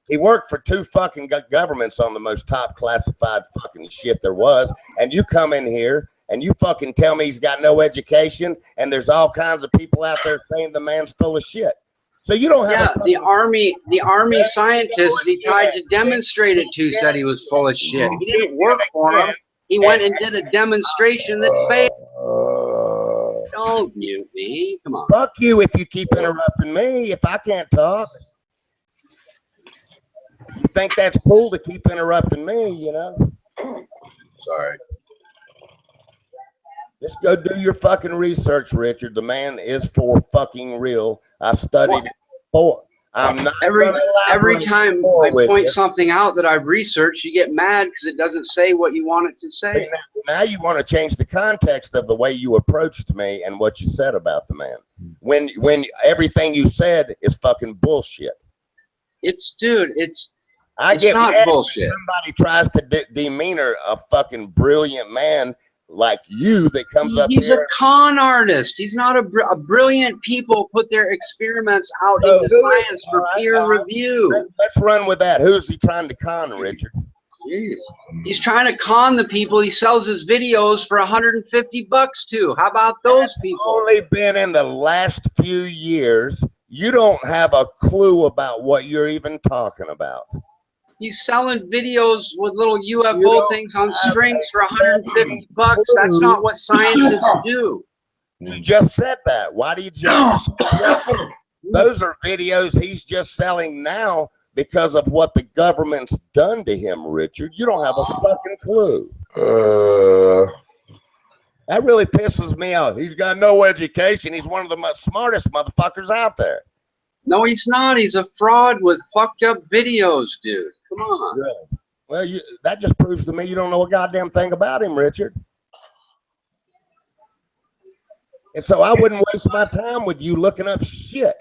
He worked for 2 fucking governments on the most top classified fucking shit there was. And you come in here and you fucking tell me he's got no education and there's all kinds of people out there saying the man's full of shit. So you don't have the army scientist he tried to demonstrate it to said he was full of shit. He didn't work for him. He went and did a demonstration that failed. Don't mute me. Come on. Fuck you if you keep interrupting me. If I can't talk. You think that's cool to keep interrupting me, Sorry. Just go do your fucking research, Richard. The man is for fucking real. I studied I'm not Every gonna elaborate time more I with point you. something out that I've researched, you get mad because it doesn't say what you want it to See, say. now you want to change the context of the way you approached me and what you said about the man. When everything you said is fucking bullshit. Dude, I it's get not mad bullshit. when somebody tries to demeanor a fucking brilliant man like you that comes up He's a here. con artist. He's not a brilliant. People put their experiments out So into science for peer review. Let's run with that. Who's he trying to con, Richard? Jeez. He's trying to con the people he sells his videos for $150 to. How about those people? Only been in the last few years. You don't have a clue about what you're even talking about. He's selling videos with little UFO things on strings for $150. That's not what scientists do. You just said that. Why do you just? Those are videos he's just selling now because of what the government's done to him, Richard. You don't have a fucking clue. That really pisses me off. He's got no education. He's one of the smartest motherfuckers out there. No, he's not. He's a fraud with fucked up videos, dude. Come on. Really? Well, that just proves to me you don't know a goddamn thing about him, Richard. And so I wouldn't waste my time with you looking up shit.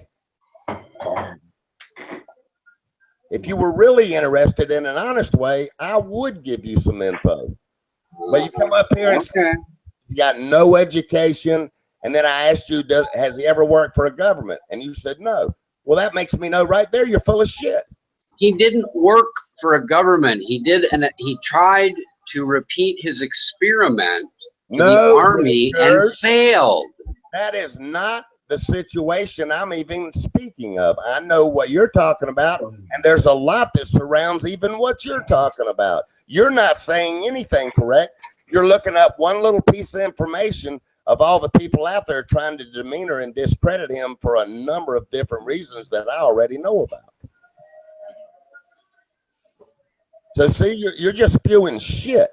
If you were really interested in an honest way, I would give you some info. But you come up here and say you got no education, and then I asked you, has he ever worked for a government? And you said no. Well, that makes me know right there you're full of shit. He didn't work for a government. He did, and he tried to repeat his experiment to the army and failed. That is not the situation I'm even speaking of. I know what you're talking about, and there's a lot that surrounds even what you're talking about. You're not saying anything correct. You're looking up one little piece of information of all the people out there trying to demeanor and discredit him for a number of different reasons that I already know about. So see, you're just spewing shit.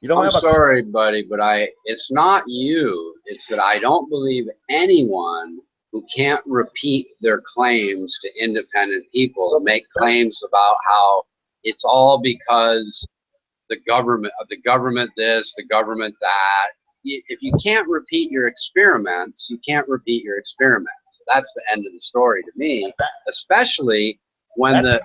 You don't I'm have sorry, buddy, but it's not you. It's that I don't believe anyone who can't repeat their claims to independent people and make claims about how it's all because the government this, the government that. If you can't repeat your experiments, you can't repeat your experiments. That's the end of the story to me, especially when the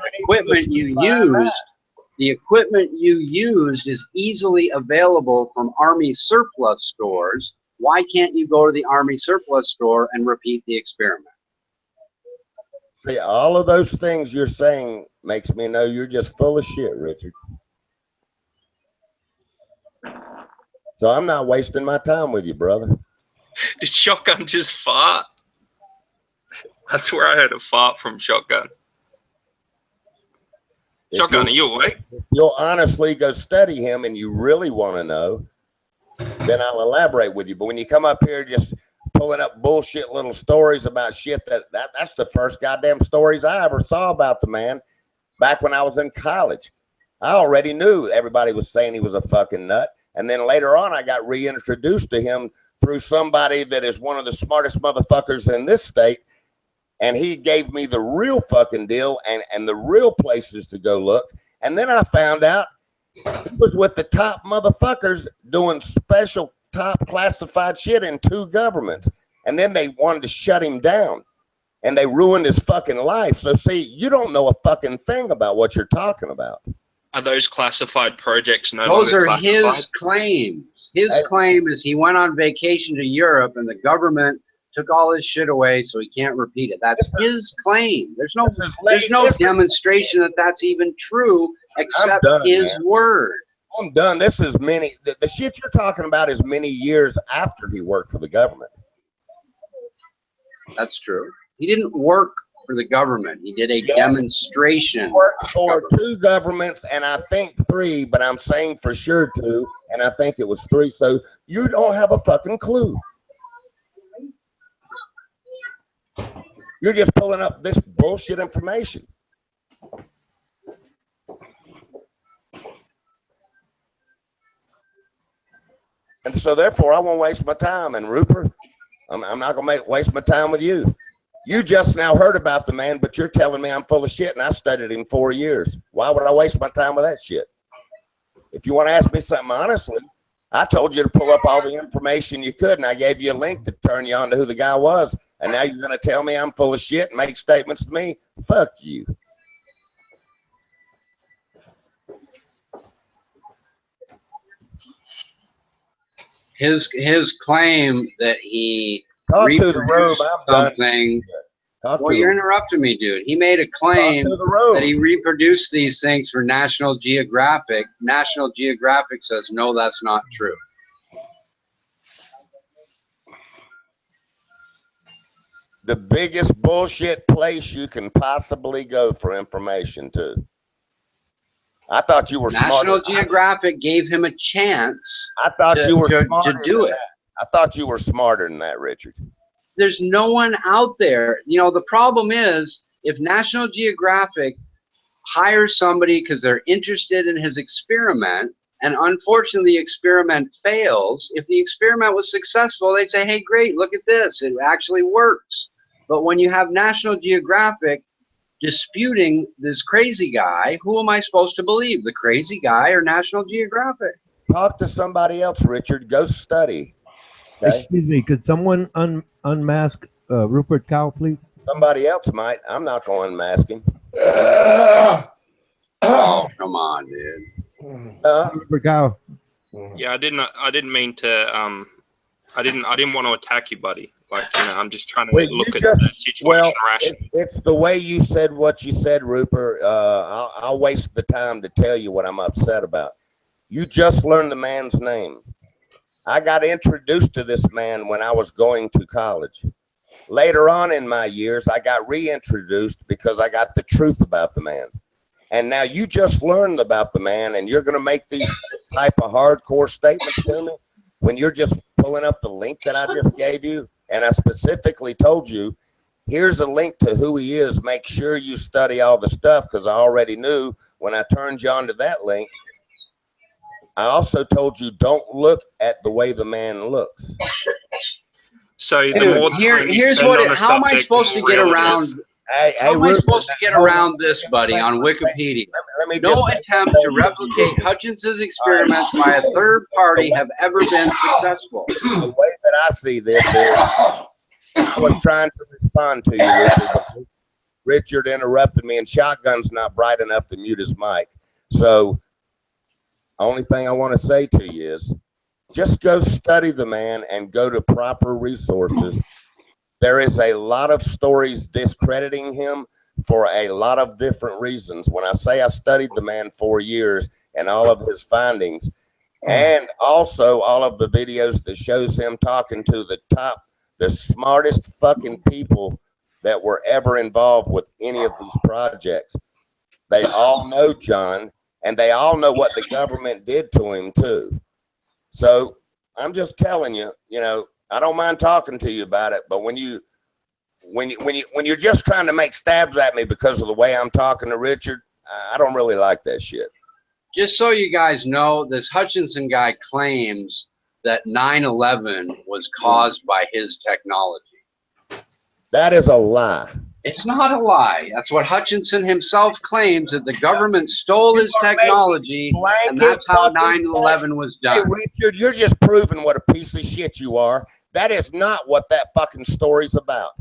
equipment you used is easily available from Army surplus stores. Why can't you go to the Army surplus store and repeat the experiment? See, all of those things you're saying makes me know you're just full of shit, Richard. So I'm not wasting my time with you, brother. Did Shotgun just fart? I swear I heard a fart from Shotgun. Shotgun, are you awake? If you'll honestly go study him and you really want to know, then I'll elaborate with you. But when you come up here just pulling up bullshit little stories about shit that's the first goddamn stories I ever saw about the man back when I was in college. I already knew everybody was saying he was a fucking nut. And then later on, I got reintroduced to him through somebody that is one of the smartest motherfuckers in this state. And he gave me the real fucking deal and the real places to go look. And then I found out he was with the top motherfuckers doing special top classified shit in 2 governments. And then they wanted to shut him down. And they ruined his fucking life. So see, you don't know a fucking thing about what you're talking about. Are those classified projects no Those longer are classified? his claims. His claim is he went on vacation to Europe and the government took all his shit away so he can't repeat it. That's his claim. There's no demonstration that that's even true except his word. I'm done. This is the shit you're talking about is many years after he worked for the government. That's true. He didn't work for the government. He did a demonstration. He worked for 2 governments, and I think 3, but I'm saying for sure 2, and I think it was 3. So you don't have a fucking clue. You're just pulling up this bullshit information. And so therefore, I won't waste my time. And Rupert, I'm not gonna waste my time with you. You just now heard about the man, but you're telling me I'm full of shit, and I studied him 4 years. Why would I waste my time with that shit? If you want to ask me something honestly, I told you to pull up all the information you could, and I gave you a link to turn you on to who the guy was. And now you're going to tell me I'm full of shit and make statements to me? Fuck you. His claim that he Talk to the reproduced room. I'm done. something. Talk Well, to you're the interrupting me, dude. He made a claim to the room. that he reproduced these things for National Geographic. National Geographic says, no, that's not true. the biggest bullshit place you can possibly go for information to. I thought you were National smarter. Geographic gave him a chance. I thought you were to smarter do than it. that. I thought you were smarter than that, Richard. There's no one out there. You know, the problem is if National Geographic hires somebody because they're interested in his experiment, and unfortunately the experiment fails, if the experiment was successful, they'd say, hey, great, look at this. It actually works. But when you have National Geographic disputing this crazy guy, who am I supposed to believe? The crazy guy or National Geographic? Talk to somebody else, Richard. Go study. Okay? Excuse me, could someone unmask Rupert Cow, please? Somebody else might. I'm not going to unmask him. Oh, come on, dude. Rupert Cow. Yeah, I didn't mean to. I didn't want to attack you, buddy. Like, you know, I'm just trying to look at the situation rationally. It's the way you said what you said, Rupert. I'll waste the time to tell you what I'm upset about. You just learned the man's name. I got introduced to this man when I was going to college. Later on in my years, I got reintroduced because I got the truth about the man. And now you just learned about the man, and you're going to make these type of hardcore statements to me when you're just pulling up the link that I just gave you. And I specifically told you, here's a link to who he is. Make sure you study all the stuff, because I already knew when I turned you on to that link. I also told you, don't look at the way the man looks. So the Dude, more time you here's spend what on the how am I subject, supposed the to more get real it around? is. How am I supposed to get around this, buddy, on Wikipedia? No attempt to replicate Hutchinson's experiments by a third party have ever been successful. The way that I see this is, I was trying to respond to you, Richard, but Richard interrupted me, and Shotgun's not bright enough to mute his mic. So, only thing I want to say to you is, just go study the man and go to proper resources. There is a lot of stories discrediting him for a lot of different reasons. When I say I studied the man 4 years and all of his findings, and also all of the videos that shows him talking to the smartest fucking people that were ever involved with any of these projects. They all know John, and they all know what the government did to him too. So I'm just telling you, you know, I don't mind talking to you about it, but when you're just trying to make stabs at me because of the way I'm talking to Richard, I don't really like that shit. Just so you guys know, this Hutchinson guy claims that 9/11 was caused by his technology. That is a lie. It's not a lie. That's what Hutchinson himself claims, that the government stole his technology, and that's how 9/11 was done. Hey, Richard, you're just proving what a piece of shit you are. That is not what that fucking story's about.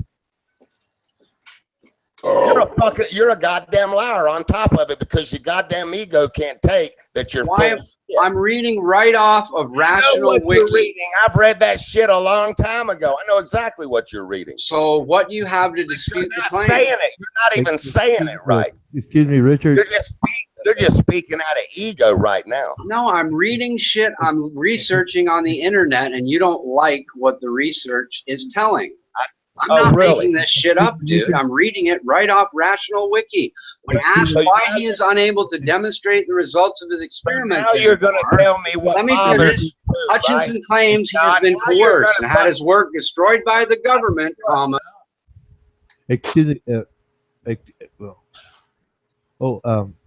You're a goddamn liar on top of it, because your goddamn ego can't take that you're full of shit. I'm reading right off of Rational what Wiki. You're reading. I've read that shit a long time ago. I know exactly what you're reading. So what do you have to dispute the claim? Saying it. You're not even saying it right. Excuse me, Richard. You're just speaking out of ego right now. No, I'm reading shit. I'm researching on the internet, and you don't like what the research is telling. I'm not making this shit up, dude. I'm reading it right off Rational Wiki. When asked why he is unable to demonstrate the results of his experiments, now you're going to tell me what bothers you too, Hutchinson right? claims he has been coerced and had his work destroyed by the government, Excuse me.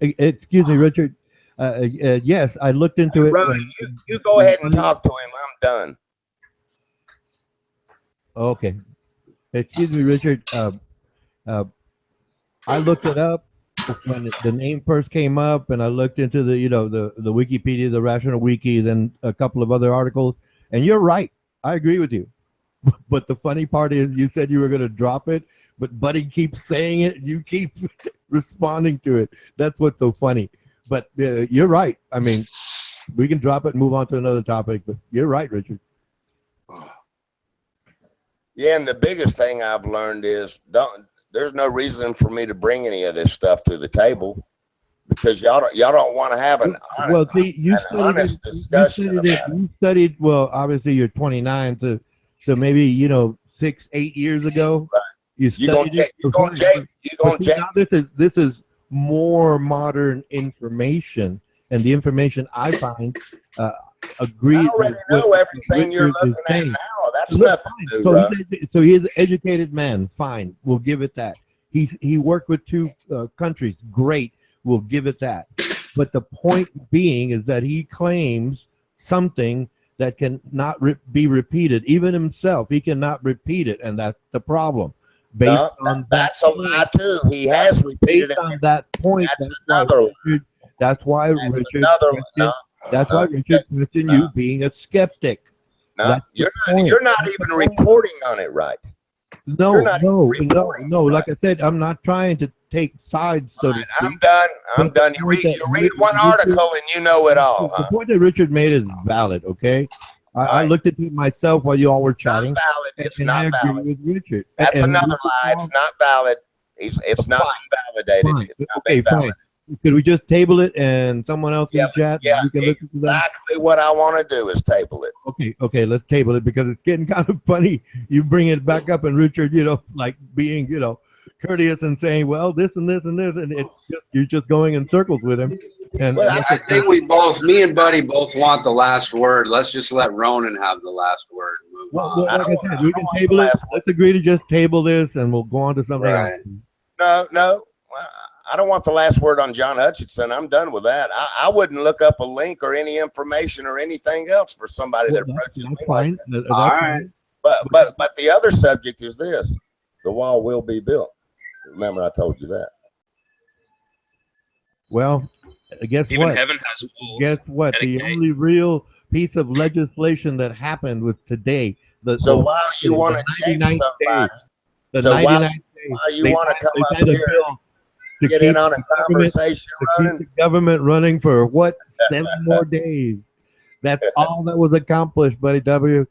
Excuse me, Richard. Yes, I looked into it. You go ahead and talk to him. I'm done. Okay. Excuse me, Richard. Uh, I looked it up when the name first came up, and I looked into the the Wikipedia, the Rational Wiki, then a couple of other articles. And you're right. I agree with you. But the funny part is, you said you were going to drop it, but Buddy keeps saying it. You keep responding to it. That's what's so funny. But you're right. I mean, we can drop it and move on to another topic. But you're right, Richard. Yeah, and the biggest thing I've learned is there's no reason for me to bring any of this stuff to the table because y'all don't want to have an honest discussion about it. You studied, well, obviously you're 29, so maybe 6-8 years ago. Right. You studied it. You're gonna now this is more modern information, and the information I find agrees. I already know everything you're looking at now. That's nothing new. So he's an educated man. Fine, we'll give it that. He worked with 2 countries. Great, we'll give it that. But the point being is that he claims something that cannot be repeated. Even himself, he cannot repeat it, and that's the problem. Based on that's a lie too. He has repeated it. On that point, that's why Richard questioned you being a skeptic. No, you're not even reporting on it right. No. Like I said, I'm not trying to take sides. So to speak. I'm done. You read one article and you know it all. The point that Richard made is valid. Okay, I looked at it myself while you all were chatting. Not valid. It's not valid. With Richard. That's another lie. It's not valid. It's not been validated. Okay, fine. Could we just table it and someone else can chat? Yeah, we can listen to them? Exactly what I want to do is table it. Okay, let's table it because it's getting kind of funny. You bring it back up, and Richard, like being, courteous and saying, well, this and this and this, and you're just going in circles with him. And I think me and Buddy both want the last word. Let's just let Ronan have the last word. And move on. Like I said, we can table it. Let's agree to just table this, and we'll go on to something else. No. I don't want the last word on John Hutchinson. I'm done with that. I wouldn't look up a link or any information or anything else for somebody that approaches me. Fine. Like that. All right. But the other subject is this: the wall will be built. Remember, I told you that. Well, guess Even what? heaven has walls. Guess what? The only real piece of legislation that happened was today. So while you want to change somebody, while you want to come up here to get in on a conversation, keep the government running for what, 7 more days? That's all that was accomplished, buddy. W.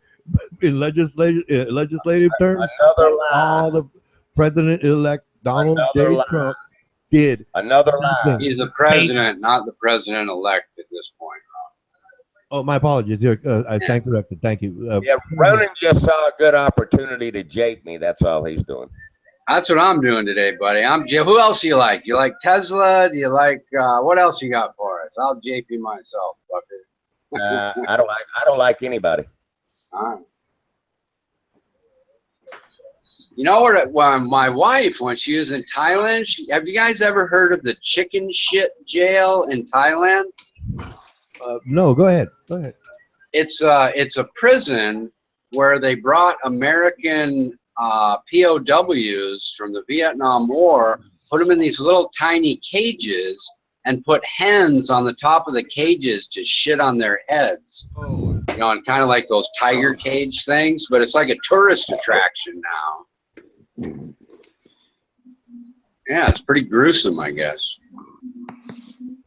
In legislative terms, all the President-elect Donald J. Trump did. Another lie. He's the president, not the president-elect at this point. Oh, my apologies. I stand corrected. Thank you. Ronan just saw a good opportunity to jape me. That's all he's doing. That's what I'm doing today, buddy. Who else you like? You like Tesla? Do you like what else you got for us? I'll JP myself, fucker. I don't like anybody. All right. You know what? My wife, when she was in Thailand, have you guys ever heard of the chicken shit jail in Thailand? No, go ahead. It's a prison where they brought American POWs from the Vietnam War, put them in these little tiny cages, and put hens on the top of the cages to shit on their heads. And kind of like those tiger cage things, but it's like a tourist attraction now. Yeah, it's pretty gruesome, I guess.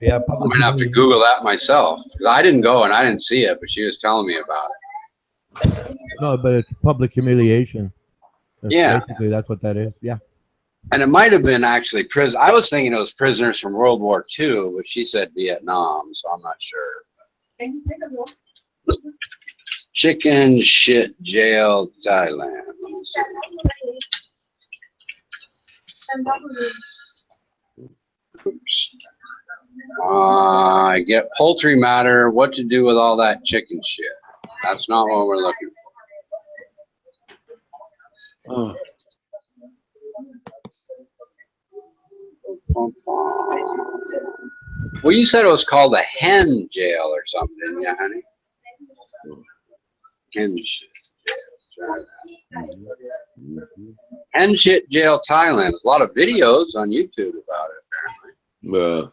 Yeah, I'm gonna have to Google that myself because I didn't go and I didn't see it, but she was telling me about it. No, but it's public humiliation. Yeah, basically that's what that is. Yeah, and it might have been actually prison. I was thinking it was prisoners from World War II, but she said Vietnam, so I'm not sure. Chicken shit jail, Thailand. I get poultry matter. What to do with all that chicken shit? That's not what we're looking for. Well, you said it was called a hen jail or something, yeah, honey? Hen shit. try that. Hen shit jail Thailand. There's a lot of videos on YouTube about it, apparently.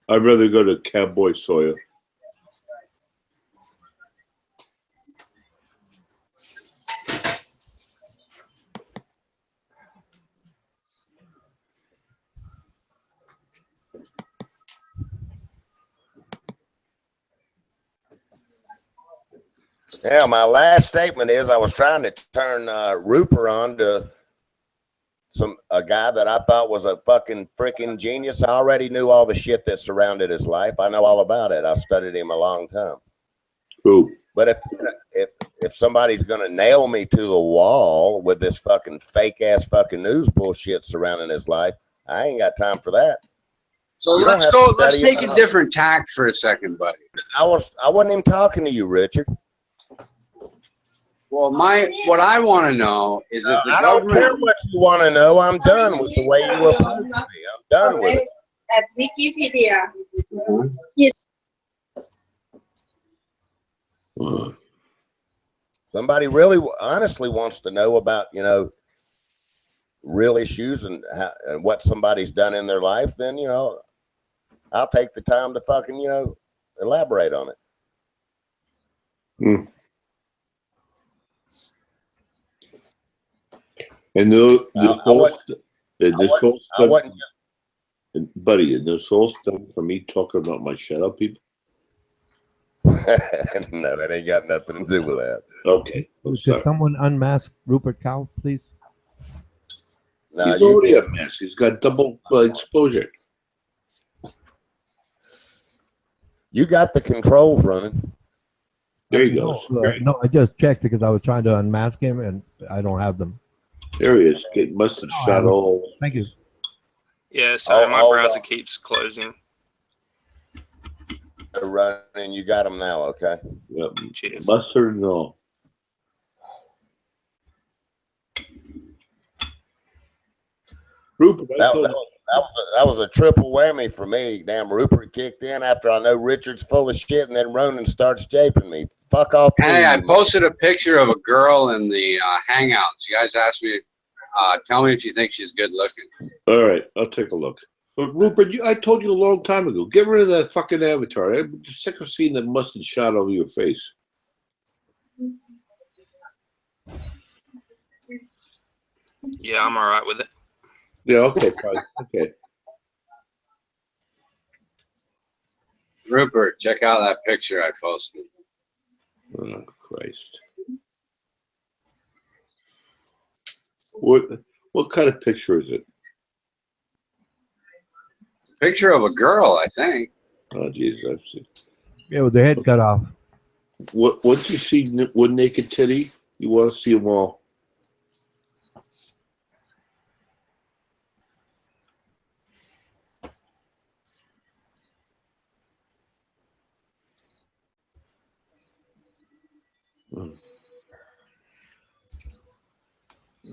I'd rather go to Cowboy Sawyer. Yeah, my last statement is I was trying to turn Rupert on to a guy that I thought was a fucking freaking genius. I already knew all the shit that surrounded his life. I know all about it. I studied him a long time. Cool. But if somebody's gonna nail me to the wall with this fucking fake ass fucking news bullshit surrounding his life, I ain't got time for that. So You don't let's have go. to Let's study take it. a different tact for a second, buddy. I wasn't even talking to you, Richard. Well, what I want to know is if the I government. don't care what you want to know. I'm done with the way you approach me. I'm done with it. At Wikipedia. Somebody really honestly wants to know about, real issues and what somebody's done in their life, then, I'll take the time to fucking, elaborate on it. Hmm. And this whole stuff, buddy, and this whole stuff for me talking about my shadow people. No, that ain't got nothing to do with that. Okay. Could someone unmask Rupert Cow, please? No, he's already a mess. He's got double exposure. You got the controls running. There he goes. No, I just checked because I was trying to unmask him and I don't have them. There he is. It must have shot all. Thank you. Yeah, so my browser keeps closing. Running, you got them now, okay? Yep. Cheers. Mustard and all. Rupert, that was a triple whammy for me. Damn, Rupert kicked in after I know Richard's full of shit, and then Ronan starts japing me. Fuck off. Hey, I posted a picture of a girl in the Hangouts. You guys asked me, tell me if you think she's good looking. All right, I'll take a look. But Rupert, I told you a long time ago, get rid of that fucking avatar. I'm sick of seeing that mustard shot over your face. Yeah, I'm all right with it. Yeah, okay, fine. Okay. Rupert, check out that picture I posted. Oh, Christ. What kind of picture is it? Picture of a girl, I think. Oh, Jesus, I've seen. Yeah, with the head cut off. Once you see one naked titty, you want to see them all.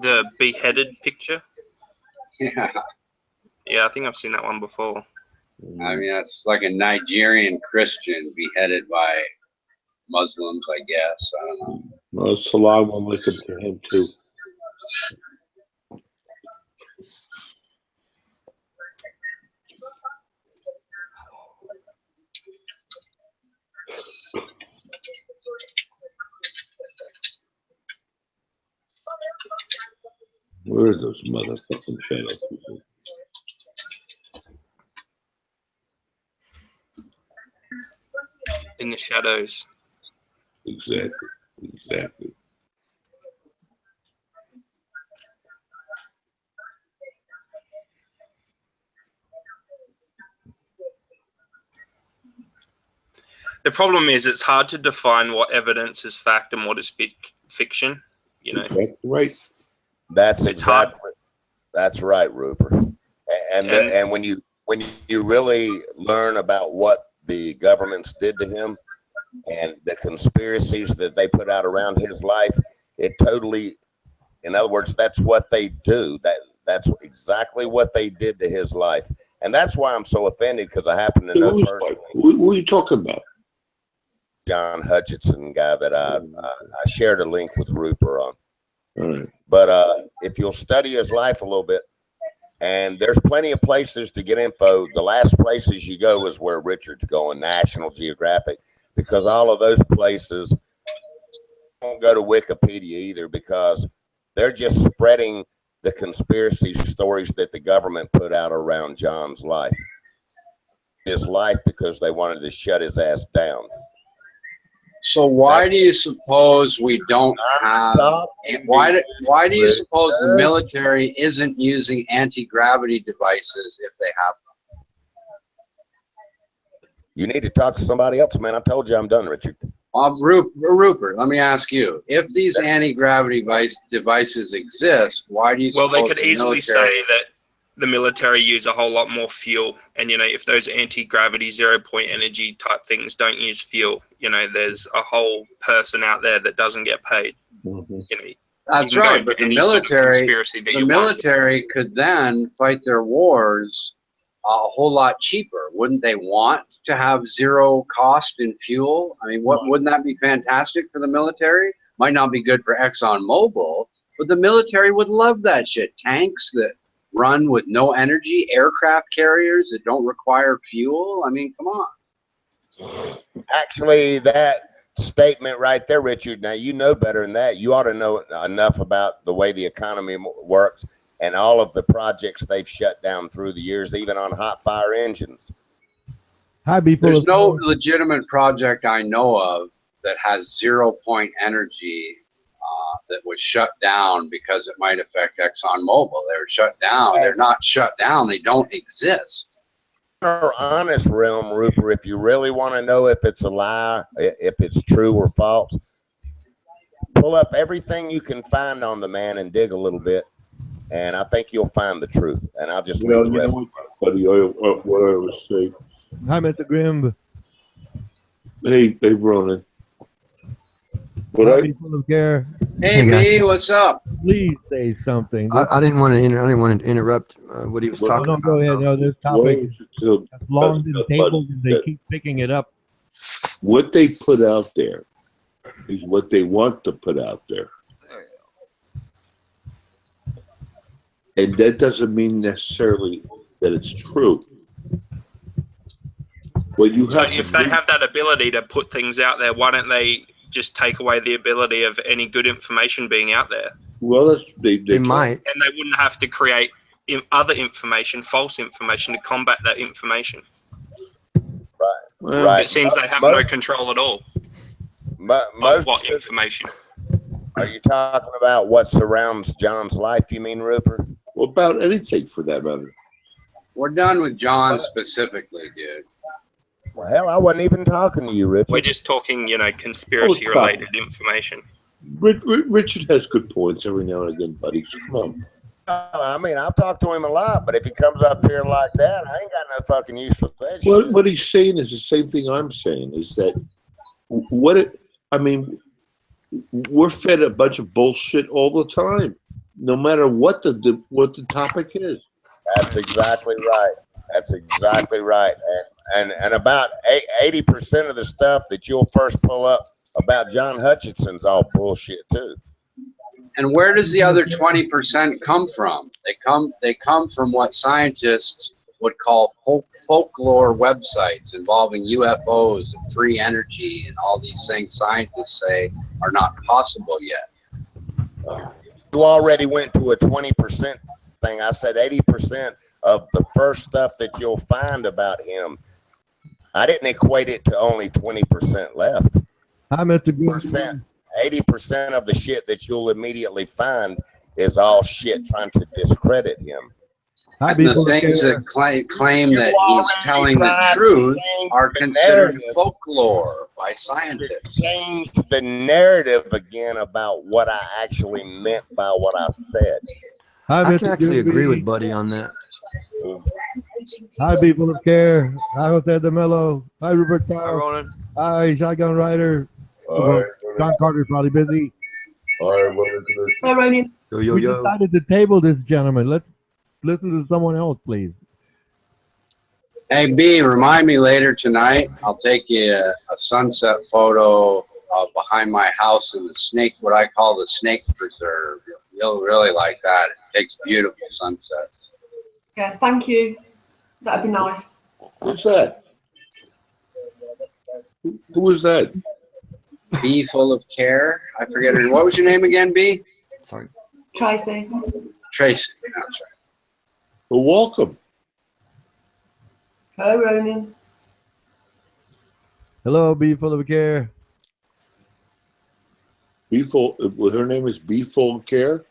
The beheaded picture. Yeah. Yeah, I think I've seen that one before. I mean, that's like a Nigerian Christian beheaded by Muslims, I guess. I don't know. Well, Salam alaikum to him, too. Where are those motherfucking shadow people? In the shadows. Exactly. The problem is it's hard to define what evidence is fact and what is fiction. Exactly right. That's right, Rupert. And when you really learn about what the governments did to him and the conspiracies that they put out around his life, it totally, in other words, that's what they do. That's exactly what they did to his life. And that's why I'm so offended, because I happen to know personally. What are you talking about? John Hutchinson guy that I shared a link with Rupert on. Right. But if you'll study his life a little bit, and there's plenty of places to get info. The last places you go is where Richard's going, National Geographic, because all of those places don't go to Wikipedia either, because they're just spreading the conspiracy stories that the government put out around John's life. His life, because they wanted to shut his ass down. So why do you suppose we don't have? Why do you suppose the military isn't using anti-gravity devices if they have them? You need to talk to somebody else, man. I told you I'm done, Richard. Rupert, let me ask you: if these anti-gravity devices exist, why do you? Well, they suppose could the easily military- say that the military use a whole lot more fuel, and if those anti-gravity 0-point energy type things don't use fuel, there's a whole person out there that doesn't get paid. That's right, but the military could then fight their wars a whole lot cheaper. Wouldn't they want to have zero cost in fuel? I mean, wouldn't that be fantastic for the military? Might not be good for ExxonMobil, but the military would love that shit. Tanks that run with no energy, aircraft carriers that don't require fuel. I mean, come on. Actually, that statement right there, Richard, now you know better than that. You ought to know enough about the way the economy works and all of the projects they've shut down through the years, even on hot fire engines. There's no legitimate project I know of that has 0-point energy that was shut down because it might affect ExxonMobil. They were shut down. They're not shut down. They don't exist. In our honest realm, Rupert, if you really want to know if it's a lie, if it's true or false, pull up everything you can find on the man and dig a little bit, and I think you'll find the truth. And I'll just leave the rest. Buddy, what I was saying. Hi, Mr. Grim. Hey, Ronan. Full of care. Hey, B, what's up? Please say something. I didn't want to. I didn't want to interrupt what he was talking about. Go ahead. No, this topic has long been tabled, and they keep picking it up. What they put out there is what they want to put out there, and that doesn't mean necessarily that it's true. Well, if they have that ability to put things out there, why don't they just take away the ability of any good information being out there? Well, they might, and they wouldn't have to create other information, false information, to combat that information. Right. It seems they have no control at all. What information? Are you talking about what surrounds John's life? You mean, Rupert? Well, about anything for that matter. We're done with John specifically, dude. Well, hell, I wasn't even talking to you, Richard. We're just talking, conspiracy-related information. Richard has good points every now and again, buddy. Come on. I mean, I'll talk to him a lot, but if he comes up here like that, I ain't got no fucking use for that shit. What he's saying is the same thing I'm saying, is that we're fed a bunch of bullshit all the time, no matter what the topic is. That's exactly right. That's exactly right. And about 80% of the stuff that you'll first pull up about John Hutchinson's all bullshit too. And where does the other 20% come from? They come from what scientists would call folklore websites involving UFOs and free energy and all these things scientists say are not possible yet. You already went to a 20% thing. I said 80% of the first stuff that you'll find about him. I didn't equate it to only 20% left. Hi, Mr. Green. 80% of the shit that you'll immediately find is all shit trying to discredit him. And the things that claim that he's telling the truth are considered folklore by scientists. Change the narrative again about what I actually meant by what I said. I can actually agree with Buddy on that. Hi, people of care. Hi, Jose DeMello. Hi, Rupert Cow. Hi, Ronan. Hi, Shotgun Rider. John Carter's probably busy. Hi, Ronan. We decided to table this, gentlemen. Let's listen to someone else, please. Hey, B, remind me later tonight. I'll take you a sunset photo behind my house in the snake, what I call the snake preserve. You'll really like that. It takes beautiful sunsets. Yeah, thank you. That'd be nice. Who's that? Who was that? B full of care. I forget her. What was your name again, B? Sorry. Tracy. Tracy. That's right. Well, welcome. Hello, Ronan. Hello, be full of care. Well, her name is Be Full of Care.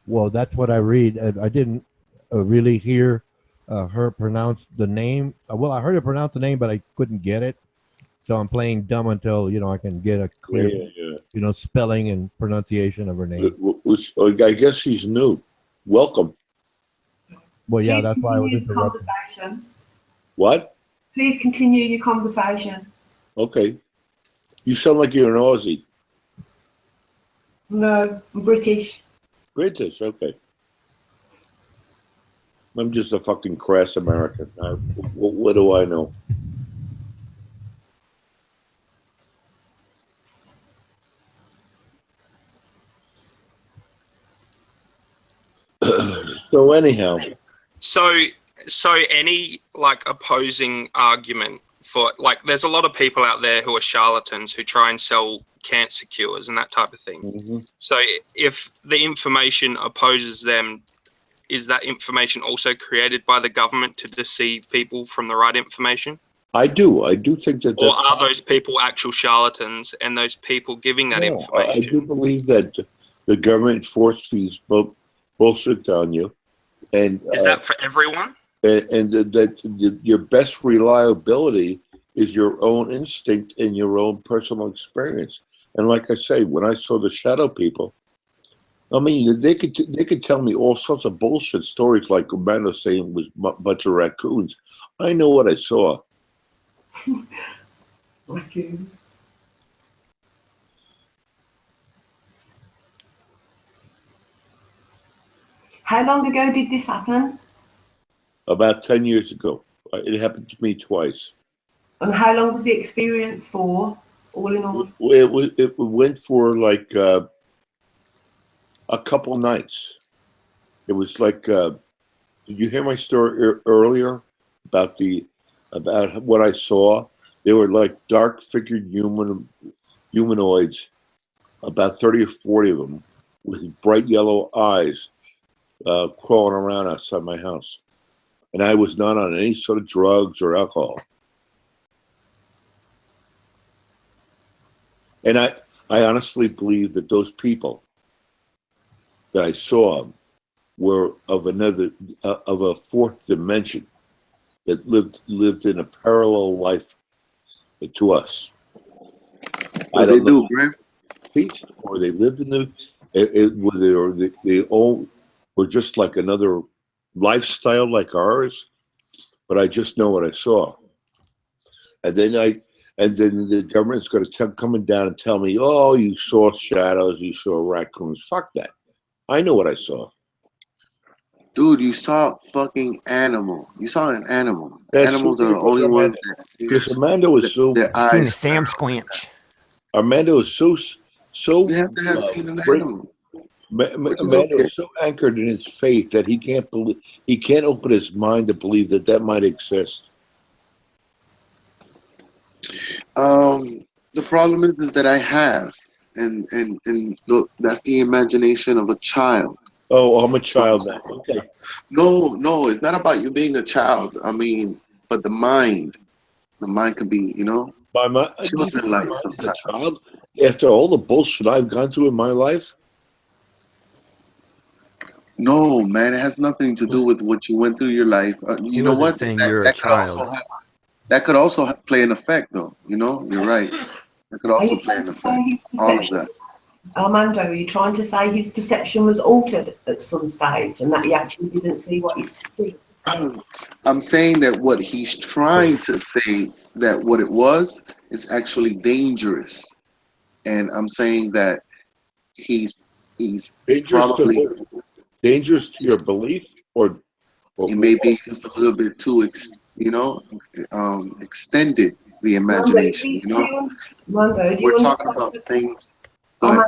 Well, that's what I read. I didn't really hear her pronounce the name. Well, I heard her pronounce the name, but I couldn't get it. So I'm playing dumb until I can get a clear, spelling and pronunciation of her name. I guess she's new. Welcome. Well, yeah, Please that's why I was continue the interrupted. conversation. What? Please continue your conversation. Okay. You sound like you're an Aussie. No, I'm British. British, okay. I'm just a fucking crass American. What do I know? So anyhow. So any like opposing argument for like, there's a lot of people out there who are charlatans who try and sell cancer cures and that type of thing. Mm-hmm. So if the information opposes them, is that information also created by the government to deceive people from the right information? I do think that. Or are those people actual charlatans, and those people giving that information? I do believe that the government force feeds bullshit on you, and is that for everyone? And that your best reliability is your own instinct and your own personal experience. And like I say, when I saw the shadow people, I mean, they could tell me all sorts of bullshit stories, like Amanda saying it was a bunch of raccoons. I know what I saw. Raccoons. How long ago did this happen? About 10 years ago. It happened to me twice. And how long was the experience for, all in all? It went for like a couple nights. It was like, did you hear my story earlier about what I saw? They were like dark-figured humanoids, about 30 or 40 of them, with bright yellow eyes, crawling around outside my house. And I was not on any sort of drugs or alcohol. And I honestly believe that those people that I saw were of a fourth dimension that lived in a parallel life to us. What they do, Graham? Or they lived in they all were just like another lifestyle like ours, but I just know what I saw. And then the government's going to coming down and tell me, oh, you saw shadows, you saw raccoons. Fuck that. I know what I saw. Dude, you saw a fucking animal. You saw an animal. Animals are the only ones that. Because Amanda was so. Their eyes. Seen a Sam Squinch. Amanda was so. You have to have seen an animal. Amanda was so anchored in his faith that he can't open his mind to believe that might exist. The problem is that I have, and that's the imagination of a child. Oh, I'm a child now. Okay. No, it's not about you being a child. I mean, but the mind could be, children like sometimes. Child, after all the bullshit I've gone through in my life. No, man, it has nothing to do with what you went through your life. You know what? Saying you're a child. That could also play an effect, though. You're right. That could also play an effect. All of that. Armando, are you trying to say his perception was altered at some stage and that he actually didn't see what he's seeing? I'm saying that what he's trying to say, that what it was, is actually dangerous. And I'm saying that he's dangerous probably dangerous to your belief or it may be just a little bit too, extended the imagination. Mando, do We're you talking understand about things. Mando,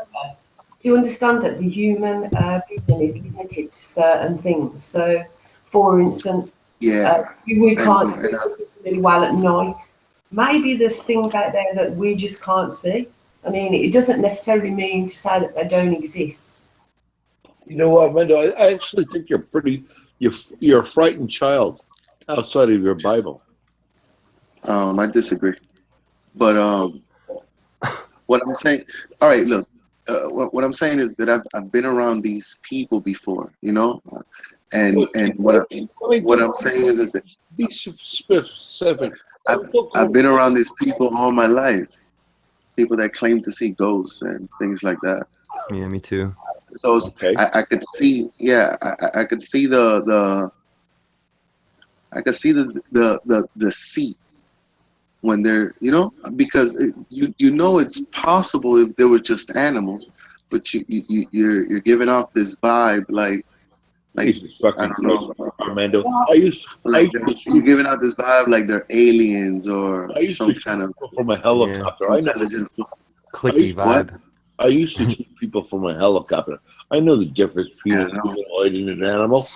do you understand that the human vision is limited to certain things? So, for instance, we can't see really well at night. Maybe there's things out there that we just can't see. I mean, it doesn't necessarily mean to say that they don't exist. You know what, Mendo? I actually think you're a frightened child outside of your Bible. I disagree, but what I'm saying, all right, look, what I'm saying is that I've been around these people before, and what I'm saying is that be specific. I've been around these people all my life, people that claim to see ghosts and things like that. Yeah, me too. So I could see, I could see the seat when they're, because it's possible if they were just animals, but you're giving off this vibe like I don't know, Armando. You're giving out this vibe like they're aliens or some kind of from a helicopter. I know clicky vibe. I used to shoot people from a helicopter. I know the difference between a humanoid and an animal.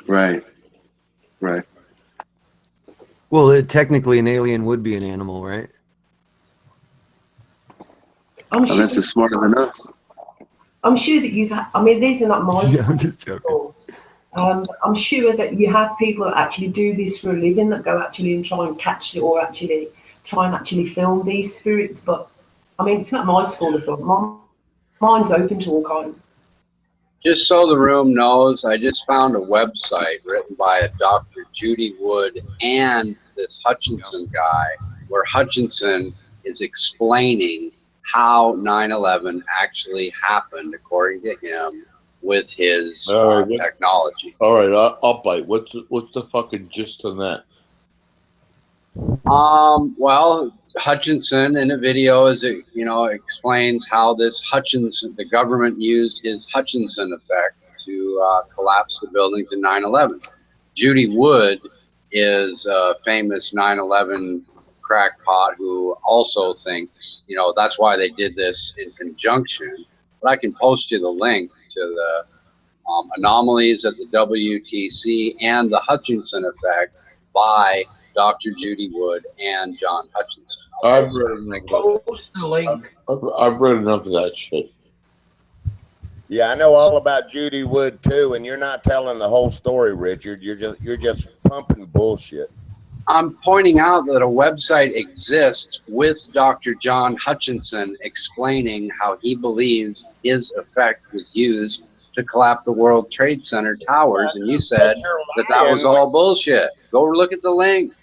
Right. Well, technically, an alien would be an animal, right? Unless it's smarter than us. I'm sure that you've had, I mean, these are not my I'm just joking. I'm sure that you have people that actually do this for a living that go actually and try and catch it or actually try and actually film these spirits. But I mean, it's not my school of thought. Mine's open to all kinds. Just so the room knows, I just found a website written by a Dr. Judy Wood and this Hutchinson guy, where Hutchinson is explaining how 9/11 actually happened, according to him, with his technology. All right, I'll bite. What's the fucking gist on that? Well, Hutchinson in a video explains how this Hutchinson, the government used his Hutchinson effect to collapse the buildings in 9/11. Judy Wood is a famous 9/11 crackpot who also thinks, that's why they did this in conjunction. But I can post you the link to the anomalies at the WTC and the Hutchinson effect by Dr. Judy Wood and John Hutchinson. I've read enough of that shit. Yeah, I know all about Judy Wood too, and you're not telling the whole story, Richard. You're just pumping bullshit. I'm pointing out that a website exists with Dr. John Hutchinson explaining how he believes his effect was used to collapse the World Trade Center towers, and you said that was all bullshit. Go look at the link.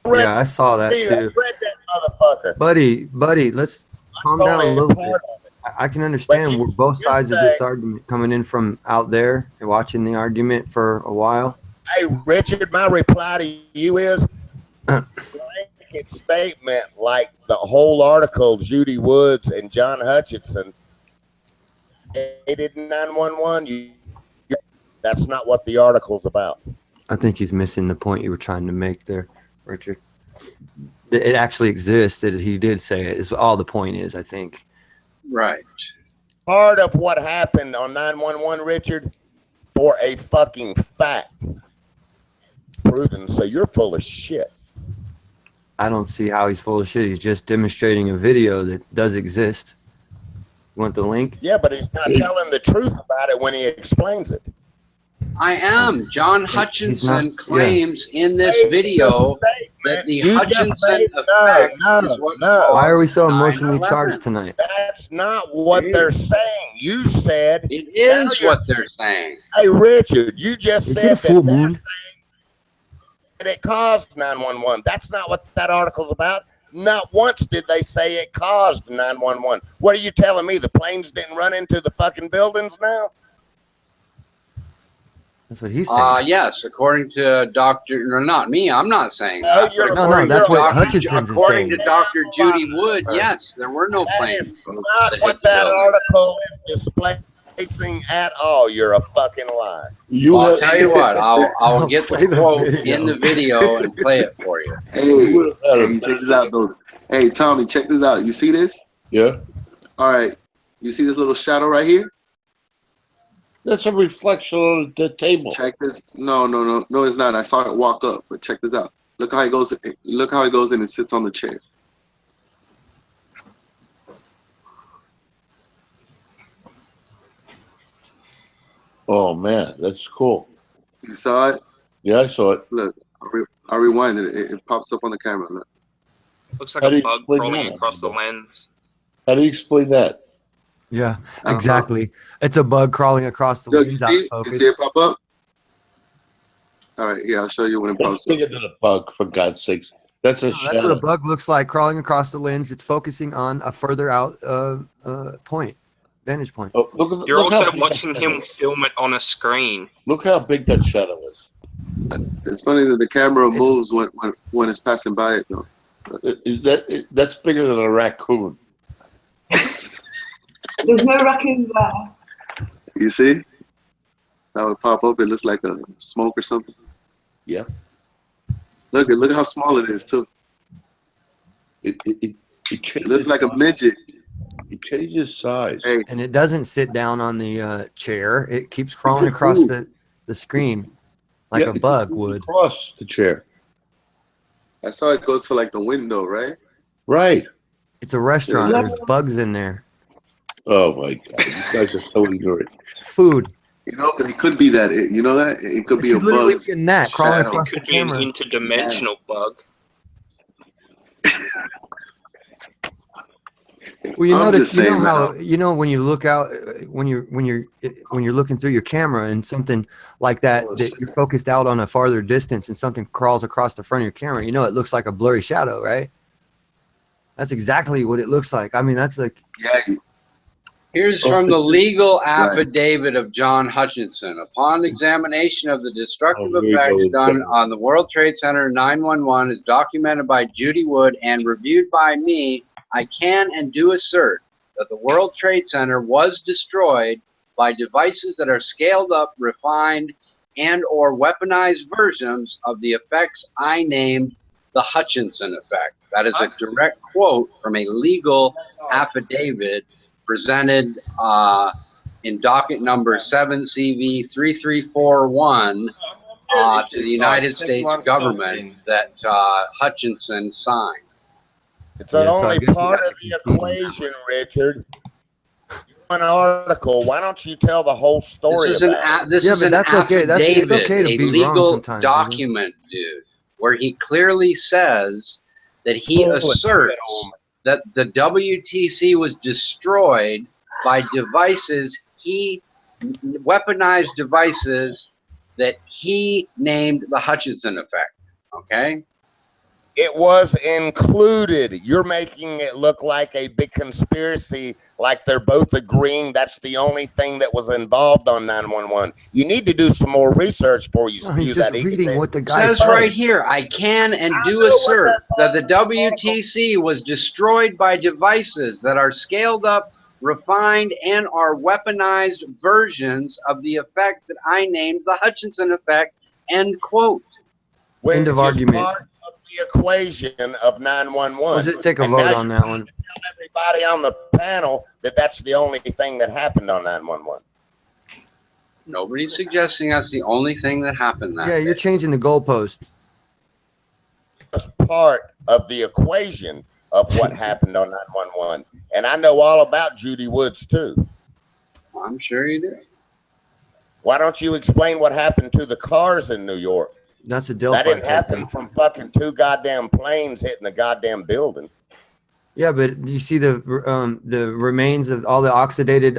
Yeah, I saw that too. Read that motherfucker. Buddy, let's calm down a little bit. I can understand both sides of this argument coming in from out there and watching the argument for a while. Hey, Richard, my reply to you is blanket statement like the whole article, Judy Woods and John Hutchinson, they did 911. That's not what the article's about. I think he's missing the point you were trying to make there, Richard. It actually exists. That he did say it is all the point is, I think. Right. Part of what happened on 911, Richard, for a fucking fact. Proven, so you're full of shit. I don't see how he's full of shit. He's just demonstrating a video that does exist. You want the link? Yeah, but he's not telling the truth about it when he explains it. I am. John Hutchinson claims in this video that the Hutchinson effect is what Why are we so emotionally charged tonight? That's not what they're saying. You said it is what they're saying. Hey, Richard, you just Is said it a full that moon? it caused 911. That's not what that article's about. Not once did they say it caused 911. What are you telling me? The planes didn't run into the fucking buildings now? That's what he's saying. Yes, according to not me. I'm not saying No, that. No, that's what Hutchinson's is According saying. to Dr. Judy Wood, yes, there were no planes. Not what that article is displaying. Racing at all. You're a fucking liar. I'll tell you what. I'll get the quote in the video and play it for you. Hey, check this out though. Hey, Tommy, check this out. You see this? Yeah. All right. You see this little shadow right here? That's a reflection on the table. Check this. No, it's not. I saw it walk up, but check this out. Look how it goes. Look how it goes in and sits on the chair. Oh man, that's cool. You saw it? Yeah, I saw it. Look, I rewinded it. It pops up on the camera. Look. Looks like How do a you bug explain crawling that? across the lens. How do you explain that? Yeah, exactly. It's a bug crawling across the Look, lens you out see, of you focus. see it pop up? All right, yeah, I'll show you when it That's pops up. bigger than a bug, for God's sakes. That's a That's what a shadow. bug looks like crawling across the lens. It's focusing on a further out point, vantage point. Oh, You're look how also big watching that him shadow is. film it on a screen. Look how big that shadow is. It's funny that the camera moves when it's passing by it, though. That's bigger than a raccoon. There's no raccoon there. You see? That would pop up. It looks like a smoke or something. Yeah. Look how small it is too. It looks like a midget. It changes size. Hey, And it doesn't sit down on the chair. It keeps crawling across the screen like a bug would. Across the chair. I saw it go to like the window, right? Right. It's a restaurant. There's bugs in there. Oh my God! You guys are so ignorant. Food. You know, but it could be that. You know that it could be a literally bug. be a gnat crawling shadow. across the Could be an camera. interdimensional bug. Well, you I'm notice, just saying, how when you look out, when you're looking through your camera and something like that you're focused out on a farther distance and something crawls across the front of your camera, it looks like a blurry shadow, right? That's exactly what it looks like. I mean, that's like Here's from the legal affidavit of John Hutchinson. Upon examination of the destructive effects done on the World Trade Center 911 as documented by Judy Wood and reviewed by me, I can and do assert that the World Trade Center was destroyed by devices that are scaled up, refined, and or weaponized versions of the effects I named the Hutchinson effect. That is a direct quote from a legal affidavit presented in docket number 7CV3341 to the United States government that Hutchinson signed. It's only part of the equation, Richard. An article. Why don't you tell the whole story This is about it? This is an okay. affidavit, It's okay to a be wrong legal sometimes. document, dude, where he clearly says that he asserts that the WTC was destroyed by devices weaponized devices that he named the Hutchinson effect. Okay. It was included. You're making it look like a big conspiracy, like they're both agreeing that's the only thing that was involved on 911. You need to do some more research before you spew that. Reading what the guy says right here, I can and do assert that the WTC was destroyed by devices that are scaled up, refined, and are weaponized versions of the effect that I named the Hutchinson effect, end quote. End of argument. Part of the equation of 911. Let's take a vote on that one. Tell everybody on the panel that that's the only thing that happened on 911. Nobody's suggesting that's the only thing that happened that Yeah, you're changing the goalposts. That's part of the equation of what happened on 911. And I know all about Judy Woods too. I'm sure you do. Why don't you explain what happened to the cars in New York? That's a Delphi That didn't type happen thing. from fucking two goddamn planes hitting the goddamn building. Yeah, but you see the remains of all the oxidated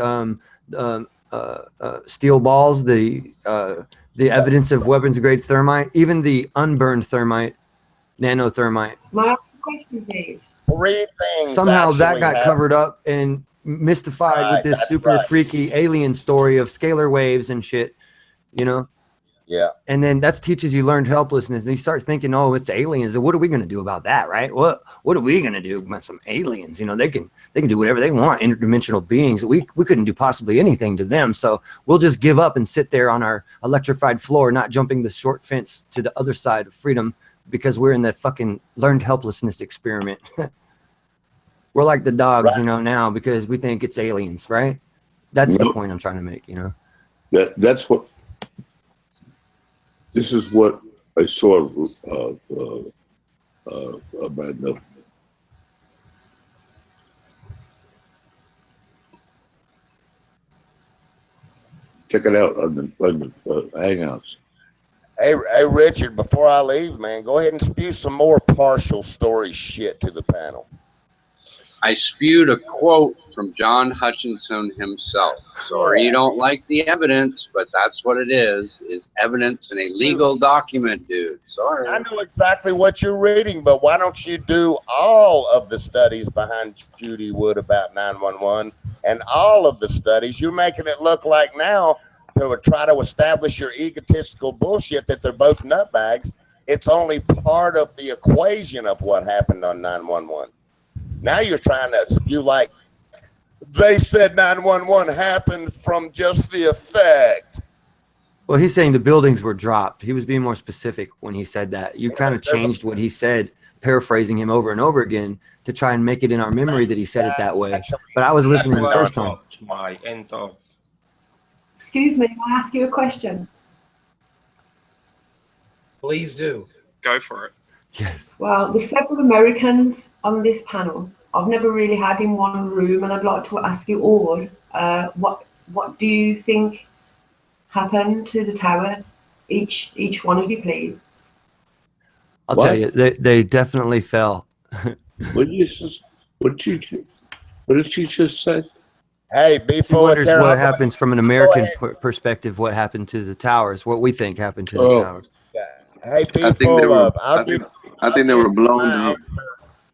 steel balls, the evidence of weapons grade thermite, even the unburned thermite, nanothermite. May I ask a question, please? Three things. Somehow that actually got happened. covered up and mystified with this that's super freaky alien story of scalar waves and shit. Yeah. And then that teaches you learned helplessness. And you start thinking, oh, it's aliens. What are we going to do about that, right? What are we going to do about some aliens? You know, they can do whatever they want, interdimensional beings. We couldn't do possibly anything to them. So we'll just give up and sit there on our electrified floor, not jumping the short fence to the other side of freedom because we're in the fucking learned helplessness experiment. We're like the dogs, you know, now because we think it's aliens, right? That's the point I'm trying to make, you know. That's what. This is what I saw. Amanda. Check it out on the Hangouts. Hey, Richard, before I leave, man, go ahead and spew some more partial story shit to the panel. I spewed a quote from John Hutchinson himself. Sorry you don't like the evidence, but that's what it is evidence in a legal document, dude. Sorry. I know exactly what you're reading, but why don't you do all of the studies behind Judy Wood about 911 and all of the studies? You're making it look like now to try to establish your egotistical bullshit that they're both nutbags. It's only part of the equation of what happened on 911. Now you're trying to spew like they said 911 happened from just the effect. Well, he's saying the buildings were dropped. He was being more specific when he said that. You kind of changed what he said, paraphrasing him over and over again to try and make it in our memory that he said it that way. But I was listening the first time. Excuse me, I ask you a question? Please do. Go for it. Yes. Well, there's several Americans on this panel. I've never really had in one room, and I'd like to ask you all, what do you think happened to the towers? Each one of you, please. I'll tell you, they definitely fell. What did you just say? Hey, be He full of wonders care. what happens from an American perspective. What happened to the towers? What we think happened to the towers. Hey, be I think full they were. of. I think they were blown up.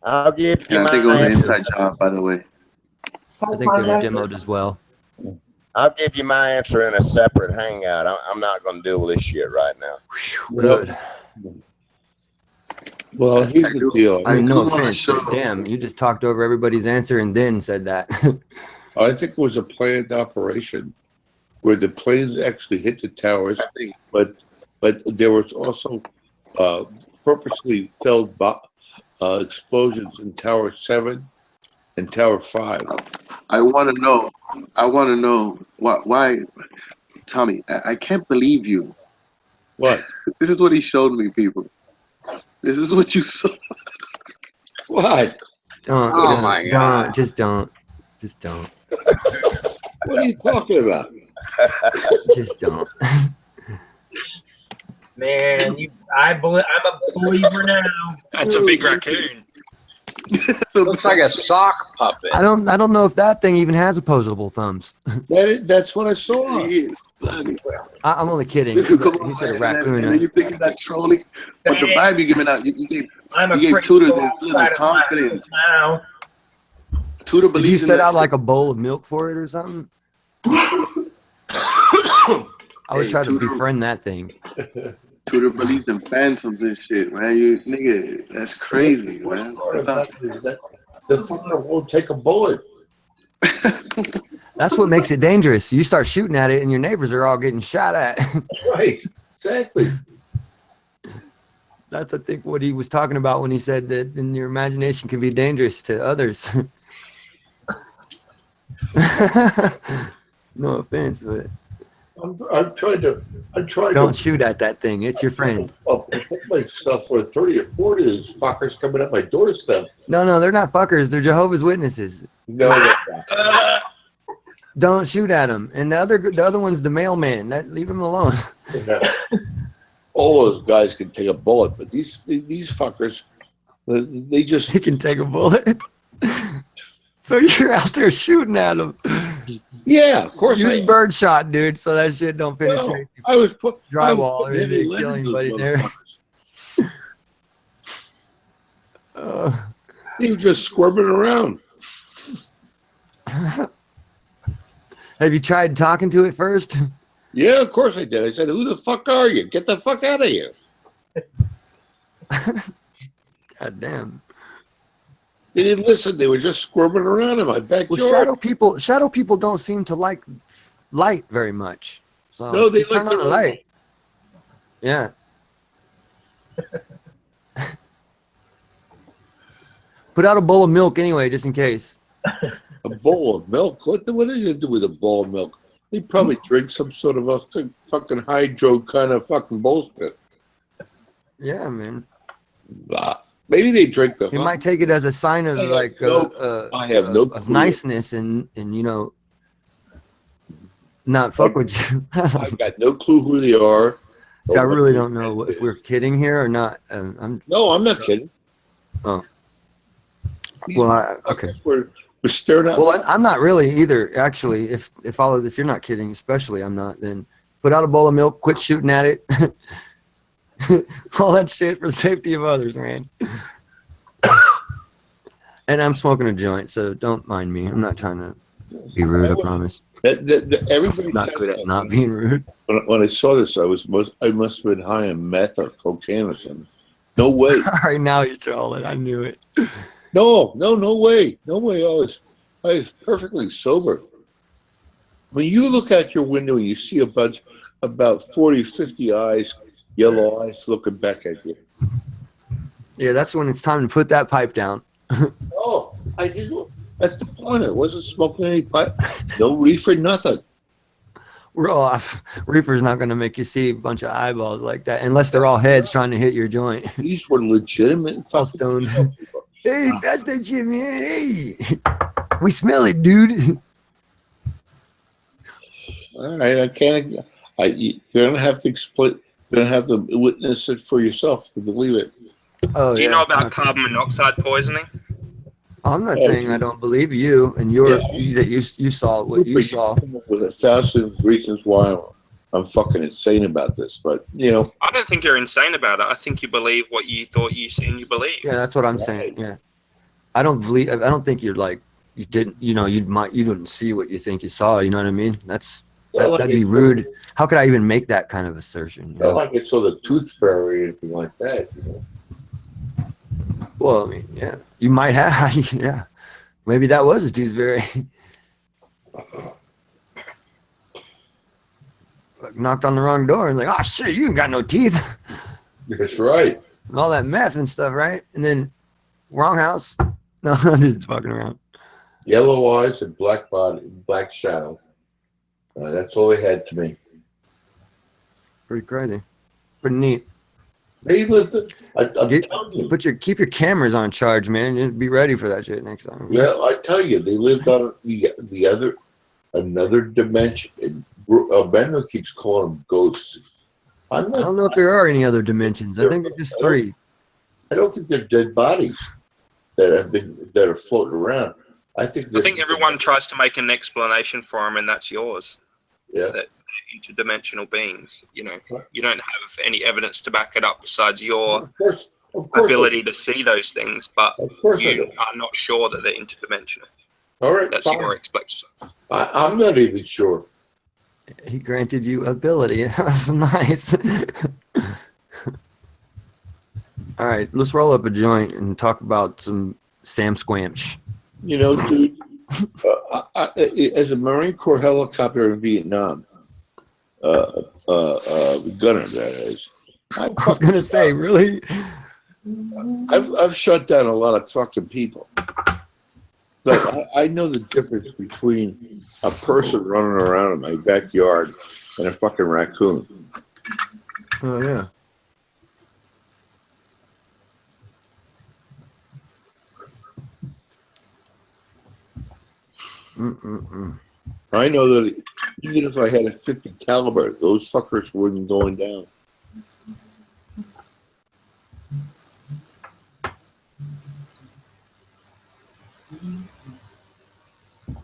I'll give you And I think it my was an answer. inside job, by the way. I think they were demoed as well. I'll give you my answer in a separate hangout. I'm not going to deal with this shit right now. Good. Well, here's the deal. I mean, no offense, but damn, you just talked over everybody's answer and then said that. I think it was a planned operation where the planes actually hit the towers, but there was also purposely filled explosions in Tower 7 and Tower 5. I want to know why, Tommy. I can't believe you. What? This is what he showed me, people. This is what you saw. What? Don't. Just don't. What are you talking about? Just don't. Man, I'm a believer now. That's a big raccoon. Looks like a sock puppet. I don't know if that thing even has opposable thumbs. That's what I saw. I'm only kidding. He said a raccoon. And then you think that trolling, but the vibe you're giving out, you gave afraid Tudor to go this little outside of my confidence. now. Tudor Did you believes in set that out shit. like a bowl of milk for it or something? I was trying to befriend that thing. Tudor believes in phantoms and shit, man. You nigga, that's crazy, man. The fire won't take a bullet. That's what makes it dangerous. You start shooting at it and your neighbors are all getting shot at. Right, exactly. That's, I think, what he was talking about when he said that in your imagination can be dangerous to others. No offense, but I'm trying to. don't shoot at that thing. It's your friend. I'll put myself for 30 or 40 of these fuckers coming at my doorstep. No, they're not fuckers. They're Jehovah's Witnesses. No, they're not. Don't shoot at them. And the other one's the mailman. Leave him alone. Yeah. All those guys can take a bullet, but these fuckers, they just He can take a bullet. So you're out there shooting at them. Yeah, of course. Use birdshot, dude, so that shit don't penetrate I was drywall or anything, kill anybody there. He was just squirming around. Have you tried talking to it first? Yeah, of course I did. I said, "Who the fuck are you? Get the fuck out of here!" God damn. They didn't listen. They were just squirming around in my backyard. Well, shadow people don't seem to like light very much. So No, they just turn like on the light. Yeah. Put out a bowl of milk anyway, just in case. A bowl of milk? What are they gonna do with a bowl of milk? They probably drink some sort of a fucking hydro kind of fucking bullshit. Yeah, man. Blah. Maybe they drink the. He might take it as a sign of I have no of clue. niceness and you know, not fuck with you. I've got no clue who they are. So I really don't know if we're kidding here or not. No, I'm not kidding. Oh. Well, okay. We're staring at. Well, I'm not really either. Actually, if you're not kidding, especially I'm not. Then put out a bowl of milk. Quit shooting at it. All that shit for the safety of others, man. And I'm smoking a joint, so don't mind me. I'm not trying to be rude. I promise. Everybody's not good at not being rude. When I saw this, I must have been high on meth or cocaine or something. No way. All right, now you're trolling. I knew it. No way. I was perfectly sober. When you look out your window and you see about 40, 50 eyes, yellow eyes looking back at you. Yeah, that's when it's time to put that pipe down. Oh, I didn't. That's the point. I wasn't smoking any pipe. No reefer, nothing. We're all off. Reefer's not going to make you see a bunch of eyeballs like that unless they're all heads trying to hit your joint. These were legitimate. All stoned. Hey, that's that shit, man. Hey, we smell it, dude. All right, I can't. You're gonna have to explain. You're gonna have to witness it for yourself to believe it. Oh, Do you know about carbon monoxide poisoning? I'm not saying I don't believe you and that you saw what you saw. With 1,000 reasons why I'm fucking insane about this, but you know. I don't think you're insane about it. I think you believe what you thought you seen. You believe. Yeah, that's what I'm saying. Yeah, I don't think you're like you didn't. You know, you didn't see what you think you saw. You know what I mean? That'd be rude. How could I even make that kind of assertion? Not like I saw the tooth fairy or anything like that. You know? Well, I mean, yeah, you might have. Yeah, maybe that was a tooth fairy. Knocked on the wrong door and like, oh shit, you ain't got no teeth. That's right. And all that meth and stuff, right? And then wrong house. No, I'm just fucking around. Yellow eyes and black body, black shadow. That's all they had to me. Pretty crazy. Pretty neat. They lived. Keep your cameras on charge, man. Just be ready for that shit next time. Yeah, I tell you, they lived on another dimension. Benno keeps calling them ghosts. I don't know if there are any other dimensions. I think they're just three. I don't think they're dead bodies that are floating around. I think everyone tries to make an explanation for them, and that's yours. Yeah. That interdimensional beings. You know, you don't have any evidence to back it up besides your ability to see those things, but you are not sure that they're interdimensional. All right, that's fine. your explanation. I'm not even sure. He granted you ability. That's nice. All right, let's roll up a joint and talk about some Sam Squanch. You know, dude, as a Marine Corps helicopter in Vietnam, gunner that is. I was gonna say, really? I've shut down a lot of fucking people, but I know the difference between a person running around in my backyard and a fucking raccoon. Oh yeah. I know that even if I had a 50 caliber, those fuckers wouldn't going down.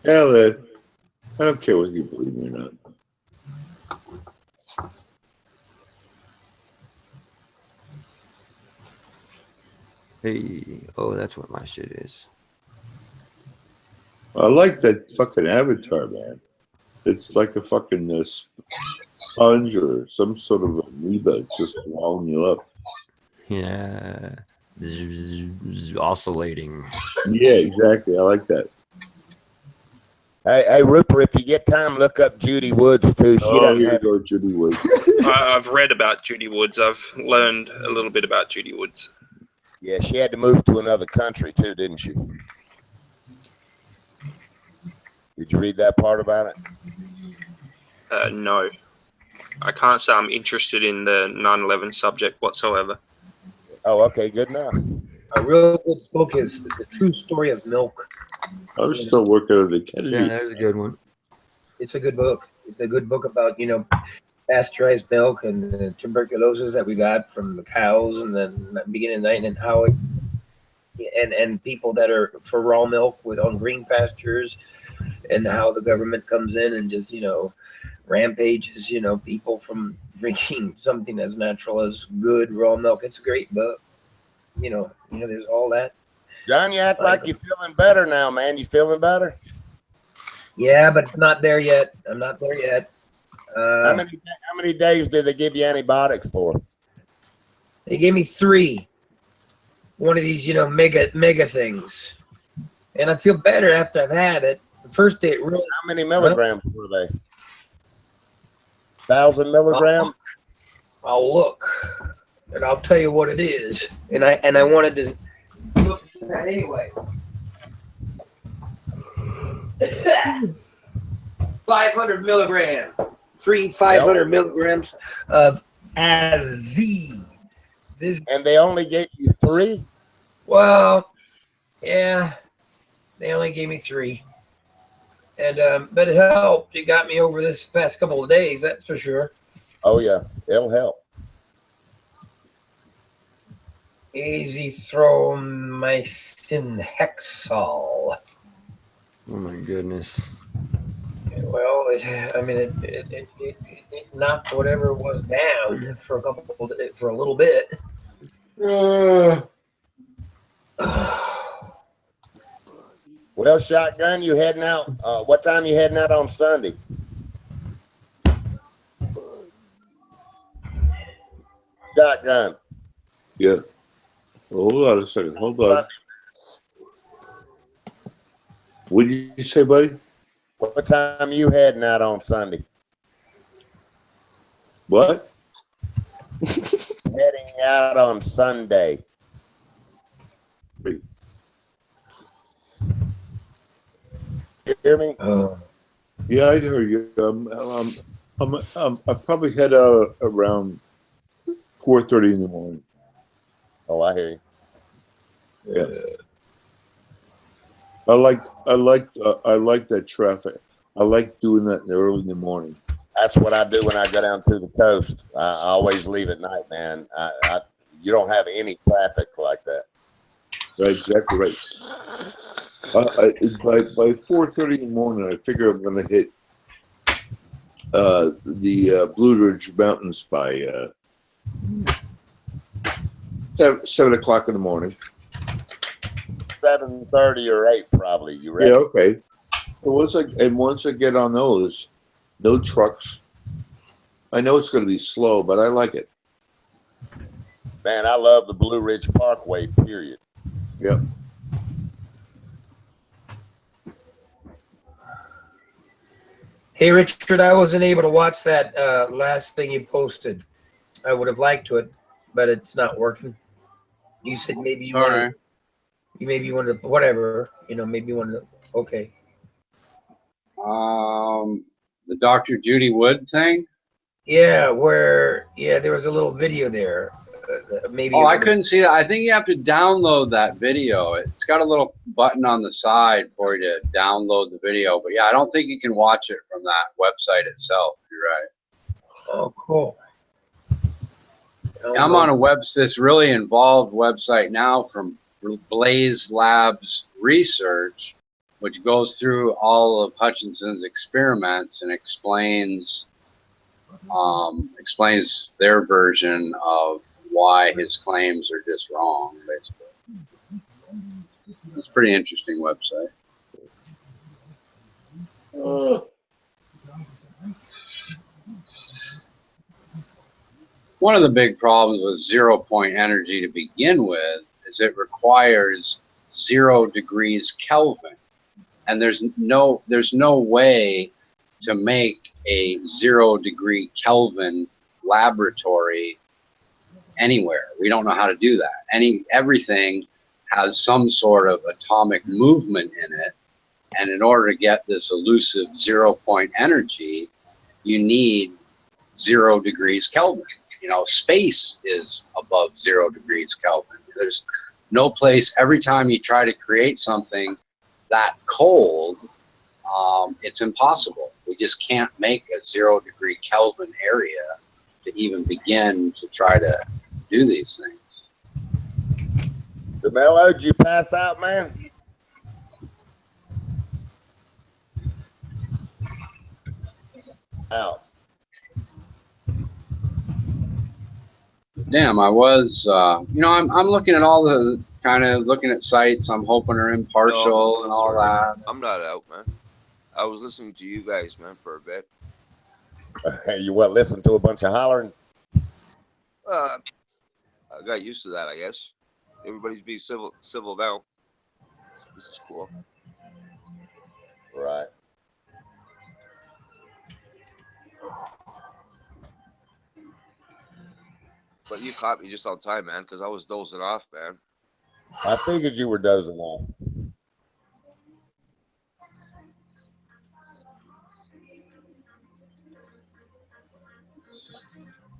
Yeah, I don't care whether you believe me or not. Hey, oh, that's what my shit is. I like that fucking avatar, man. It's like a fucking sponge or some sort of amoeba just swallowing you up. Yeah. Oscillating. Yeah, exactly. I like that. Hey, Rupert, if you get time, look up Judy Woods too. She doesn't here have. you go, Judy Woods. I've read about Judy Woods. I've learned a little bit about Judy Woods. Yeah, she had to move to another country too, didn't she? Did you read that part about it? No. I can't say I'm interested in the 9/11 subject whatsoever. Oh, okay, good enough. A real good book is The True Story of Milk. I'm still working on the Kennedy. Yeah, that's a good one. It's a good book. It's a good book about, pasteurized milk and the tuberculosis that we got from the cows and then beginning of the night and how it and people that are for raw milk on green pastures and how the government comes in and just, rampages, people from drinking something as natural as good raw milk. It's a great book. There's all that. John, you act like you're feeling better now, man. You feeling better? Yeah, but it's not there yet. I'm not there yet. How many days did they give you antibiotics for? They gave me 3. One of these, mega things. And I feel better after I've had it. The first day it really. How many milligrams were they? 1,000 milligrams? I'll look. And I'll tell you what it is. And I wanted to look at that anyway. 500 milligrams. 500 milligrams of AZ. And they only gave you 3? Well, yeah, they only gave me 3. And but it helped. It got me over this past couple of days, that's for sure. Oh yeah, it'll help. Azithromycin hexal. Oh my goodness. Well, it knocked whatever it was down for a little bit. Well, Shotgun, you heading out? What time you heading out on Sunday? Shotgun. Yeah. Well, hold on a second. Hold on. What did you say, buddy? What time you heading out on Sunday? What? Heading out on Sunday. You hear me? Yeah, I heard you. I probably head out around 4:30 in the morning. Oh, I hear you. Yeah. I like that traffic. I like doing that early in the morning. That's what I do when I go down to the coast. I always leave at night, man. You don't have any traffic like that. Right, exactly right. By 4:30 in the morning, I figure I'm going to hit the Blue Ridge Mountains by 7 o'clock in the morning. 7:30 or 8, probably. You ready? Yeah, okay. Once I get on those, no trucks. I know it's going to be slow, but I like it. Man, I love the Blue Ridge Parkway, period. Yep. Hey, Richard, I wasn't able to watch that last thing you posted. I would have liked to it, but it's not working. You said maybe you wanted, whatever, maybe you wanted to, okay. The Dr. Judy Wood thing? Yeah, there was a little video there. Maybe. Oh, I couldn't see that. I think you have to download that video. It's got a little button on the side for you to download the video. But yeah, I don't think you can watch it from that website itself. You're right. Oh, cool. I'm on this really involved website now from Blaze Labs Research, which goes through all of Hutchinson's experiments and explains their version of why his claims are just wrong, basically. It's a pretty interesting website. one of the big problems with 0 point energy to begin with is it requires 0 degrees Kelvin, and there's no way to make a 0 degree Kelvin laboratory anywhere. We don't know how to do that. Everything has some sort of atomic movement in it, and in order to get this elusive 0 point energy, you need 0 degrees Kelvin. You know, space is above 0 degrees Kelvin. There's no place, every time you try to create something that cold, it's impossible. We just can't make a 0 degree Kelvin area to even begin to try to do these things. DeMello, did you pass out, man? Out. Damn, I was, you know, I'm looking at all the kind of looking at sites. I'm hoping are impartial and all that. I'm not out, man. I was listening to you guys, man, for a bit. You what? Listen to a bunch of hollering. I got used to that, I guess. Everybody's being civil now. This is cool. Right. But you caught me just on time, man, because I was dozing off, man. I figured you were dozing off.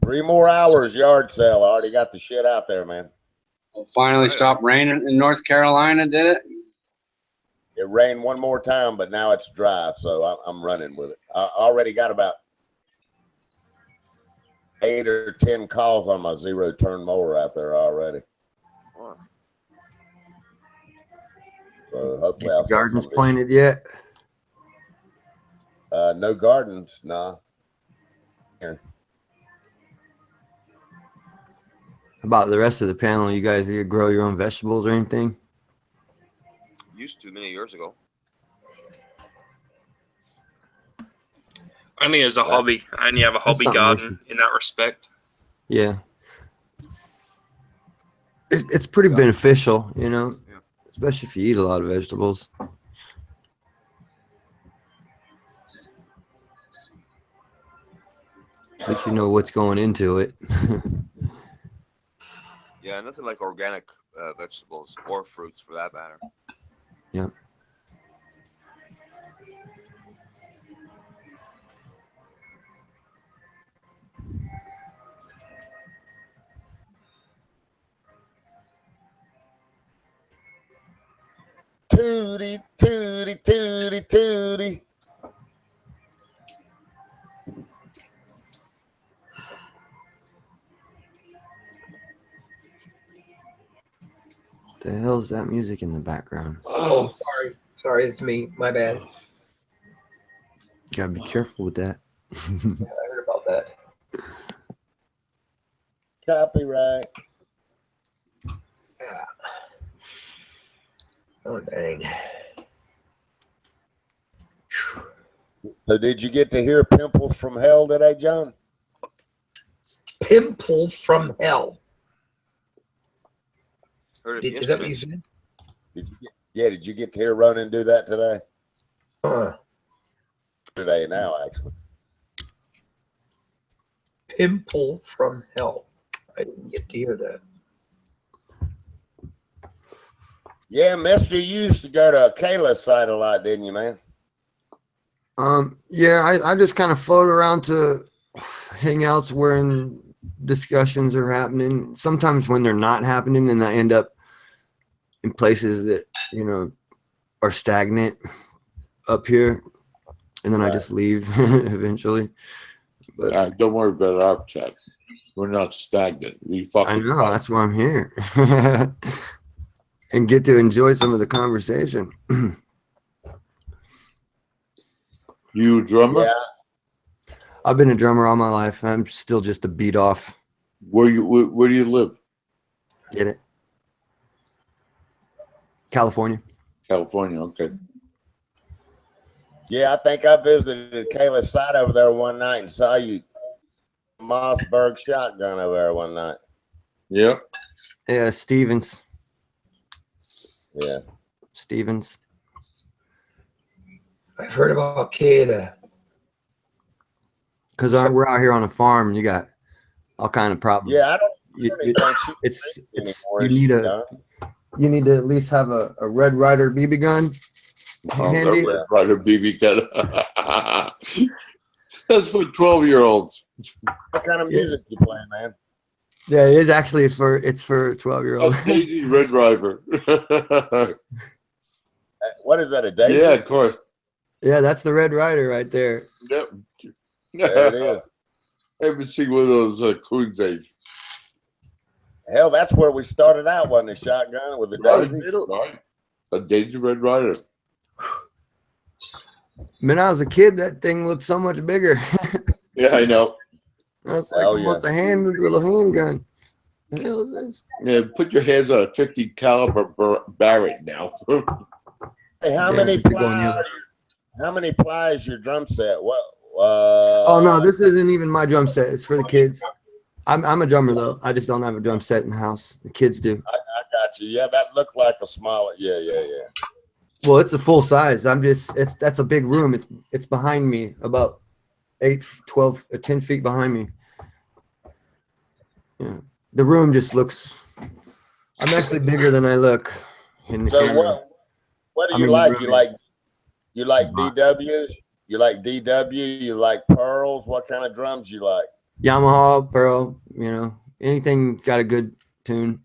Three more hours yard sale. I already got the shit out there, man. It finally stopped raining in North Carolina, did it? It rained one more time, but now it's dry, so I'm running with it. I already got about 8 or 10 calls on my 0 turn mower out there already. So hopefully I'll sell Gardens some of this. planted yet? No gardens, nah. Here. About the rest of the panel, you guys grow your own vegetables or anything? Used to many years ago. Only as a hobby. I only have a hobby garden in that respect. Yeah. It's pretty beneficial, you know, especially if you eat a lot of vegetables. At least you know what's going into it. Yeah, nothing like organic vegetables or fruits for that matter. Yeah. Tootie, tootie, tootie, tootie. The hell is that music in the background? Oh, sorry, it's me. My bad. You gotta be careful with that. I heard about that. Copyright. Oh dang. So did you get to hear Pimples from Hell today, John? Pimples from Hell. Is that what you said? Did you get to hear Ronan do that today? Today now, actually. Pimple from Hell. I didn't get to hear that. Yeah, mister, you used to go to Kayla's site a lot, didn't you, man? Yeah, I just kind of float around to hangouts where discussions are happening. Sometimes when they're not happening, then I end up in places that, you know, are stagnant up here, and then I just leave eventually. But don't worry about our chat. We're not stagnant. We fucking. I know, that's why I'm here. And get to enjoy some of the conversation. You a drummer? Yeah. I've been a drummer all my life. I'm still just a beat off. Where do you live? Get it? California. California, okay. Yeah, I think I visited Kayla's site over there one night and saw you Mossberg shotgun over there one night. Yep. Yeah, Stevens. Yeah. Stevens. I've heard about Kayla. Because we're out here on a farm, you got all kind of problems. Yeah, I don't really think it's anymore. you Is need she a done? you need to at least have a Red Ryder BB gun Oh, handy. the Red Ryder BB gun. That's for 12-year-olds. What kind of music you play, man? Yeah, it is actually for 12-year-olds. That's Daisy Red Ryder. What is that, a Daisy? Yeah, of course. Yeah, that's the Red Ryder right there. Yep. There it is. Every single one of those coons age. Hell, that's where we started out, wasn't it? Shotgun with the Daisies. Right. A Daisy Red Ryder. When I was a kid, that thing looked so much bigger. Yeah, I know. That's like almost a little handgun. The hell is this? Yeah, put your hands on a 50 caliber Barrett now. Hey, how many plies your drum set? What? Oh no, this isn't even my drum set. It's for the kids. I'm a drummer though. I just don't have a drum set in the house. The kids do. I got you. Yeah, that looked like a smaller. Yeah. Well, it's a full size. That's a big room. It's behind me, about 8, 12, 10 feet behind me. Yeah. The room just looks. I'm actually bigger than I look in the So camera. what do you like? You like DWs? You like DW? You like Pearls? What kind of drums you like? Yamaha, Pearl, anything got a good tune.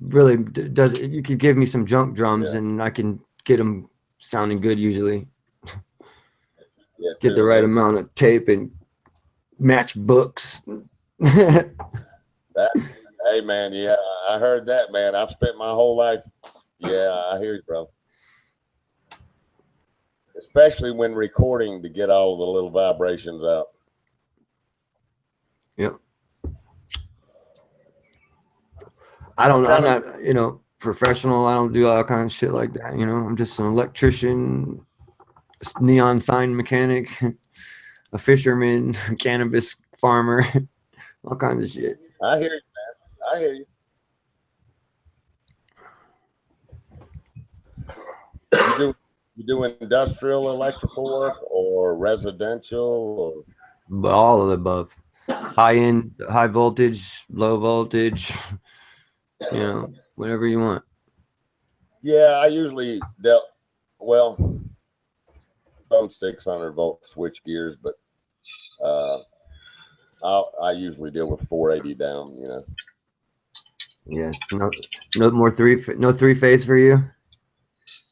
Really does. You could give me some junk drums and I can get them sounding good usually. Get the right amount of tape and match books. Hey man, yeah, I heard that, man. I've spent my whole life. Yeah, I hear you, bro. Especially when recording to get all of the little vibrations out. Yep. I'm not, professional. I don't do all kind of shit like that. I'm just an electrician, a neon sign mechanic, a fisherman, cannabis farmer, all kinds of shit. I hear you, man. I hear you. You do industrial electrical work or residential or all of the above. High end, high voltage, low voltage, whatever you want. Yeah, I usually dealt some 600 volt switch gears, but I usually deal with 480 down. Yeah, no more three phase for you.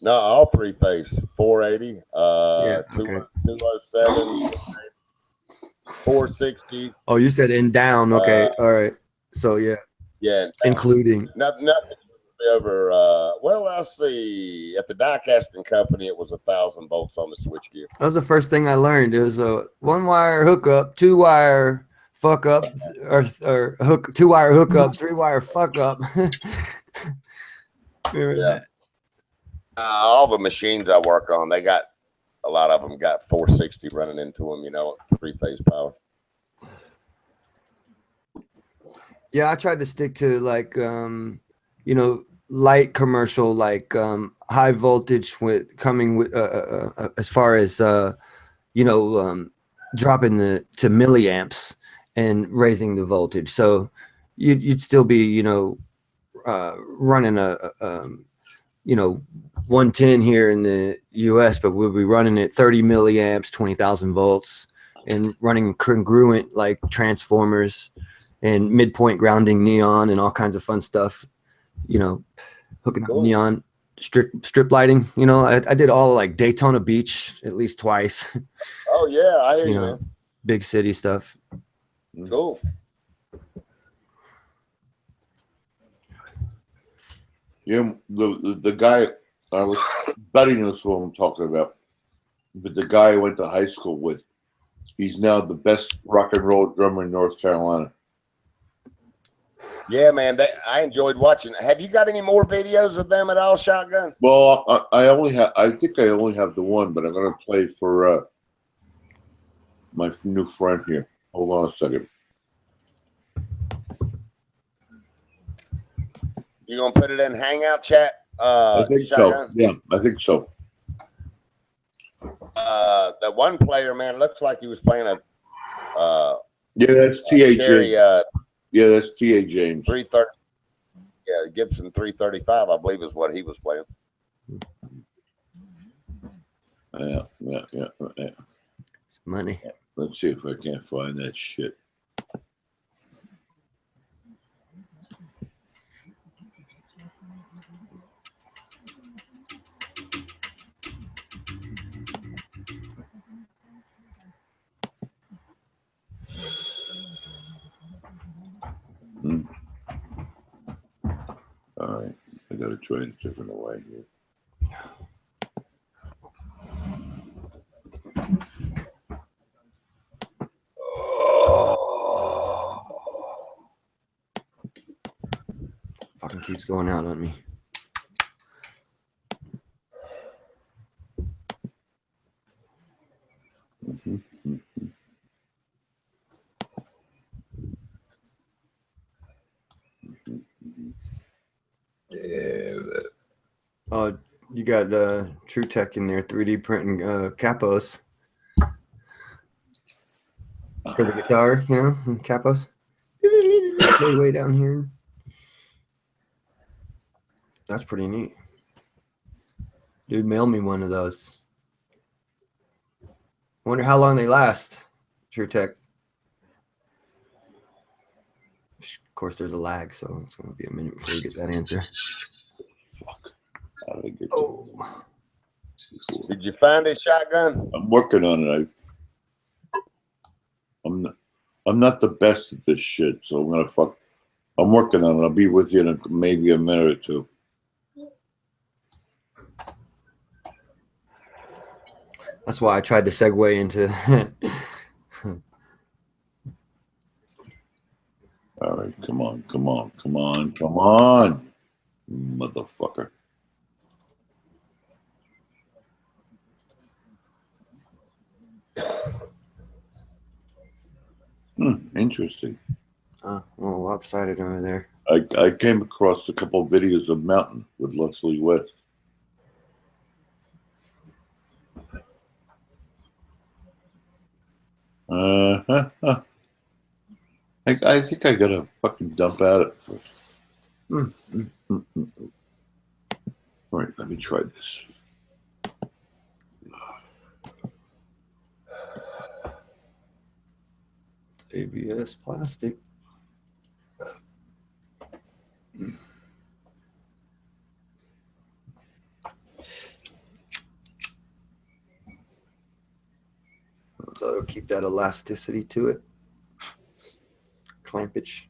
No, all 3-phase, 480, 207, 460. Oh, you said in down. Okay, all right. So yeah, including nothing over. Let's see. At the die casting company, it was 1,000 volts on the switch gear. That was the first thing I learned. It was a 1-wire hookup, 2-wire fuck up, or 2-wire hookup, 3-wire fuck up. Yeah. All the machines I work on, a lot of them got 460 running into them, 3-phase power. Yeah, I tried to stick to like, light commercial, like high voltage with coming with as far as dropping to milliamps and raising the voltage. So you'd still be running a 110 here in the US, but we'll be running at 30 milliamps, 20,000 volts, and running congruent like transformers and midpoint grounding neon and all kinds of fun stuff. Hooking up neon strip lighting. I did all like Daytona Beach at least twice. Oh yeah, I hear you, man. Big city stuff. Cool. Yeah, the guy I was betting this what I'm talking about, but the guy I went to high school with, he's now the best rock and roll drummer in North Carolina. Yeah, man, I enjoyed watching. Have you got any more videos of them at all, Shotgun? Well, I think I only have the one, but I'm gonna play for my new friend here. Hold on a second. You gonna put it in Hangout chat? I think Shotgun? so. Yeah, I think so. That one player, man, looks like he was playing a Yeah, that's T.A. Cherry James. Yeah, that's T.A. James. 330. Yeah, Gibson 335, I believe, is what he was playing. Yeah. It's money. Let's see if I can't find that shit. All right, I got to try it a different way here. Fucking keeps going out on me. Oh, you got True Tech in there, 3D printing capos for the guitar, you know, capos. Way down here. That's pretty neat. Dude, mail me one of those. Wonder how long they last. True Tech. Of course, there's a lag, so it's going to be a minute before we get that answer. Fuck. How did I get Did you find his Shotgun? I'm working on it. I'm not the best at this shit, so I'm working on it. I'll be with you in maybe a minute or two. That's why I tried to segue into. All right, come on, motherfucker. Interesting. A little lopsided over there. I came across a couple of videos of Mountain with Leslie West. I think I gotta fucking dump out it first. All right, let me try this. ABS plastic. So it'll keep that elasticity to it. Clampage.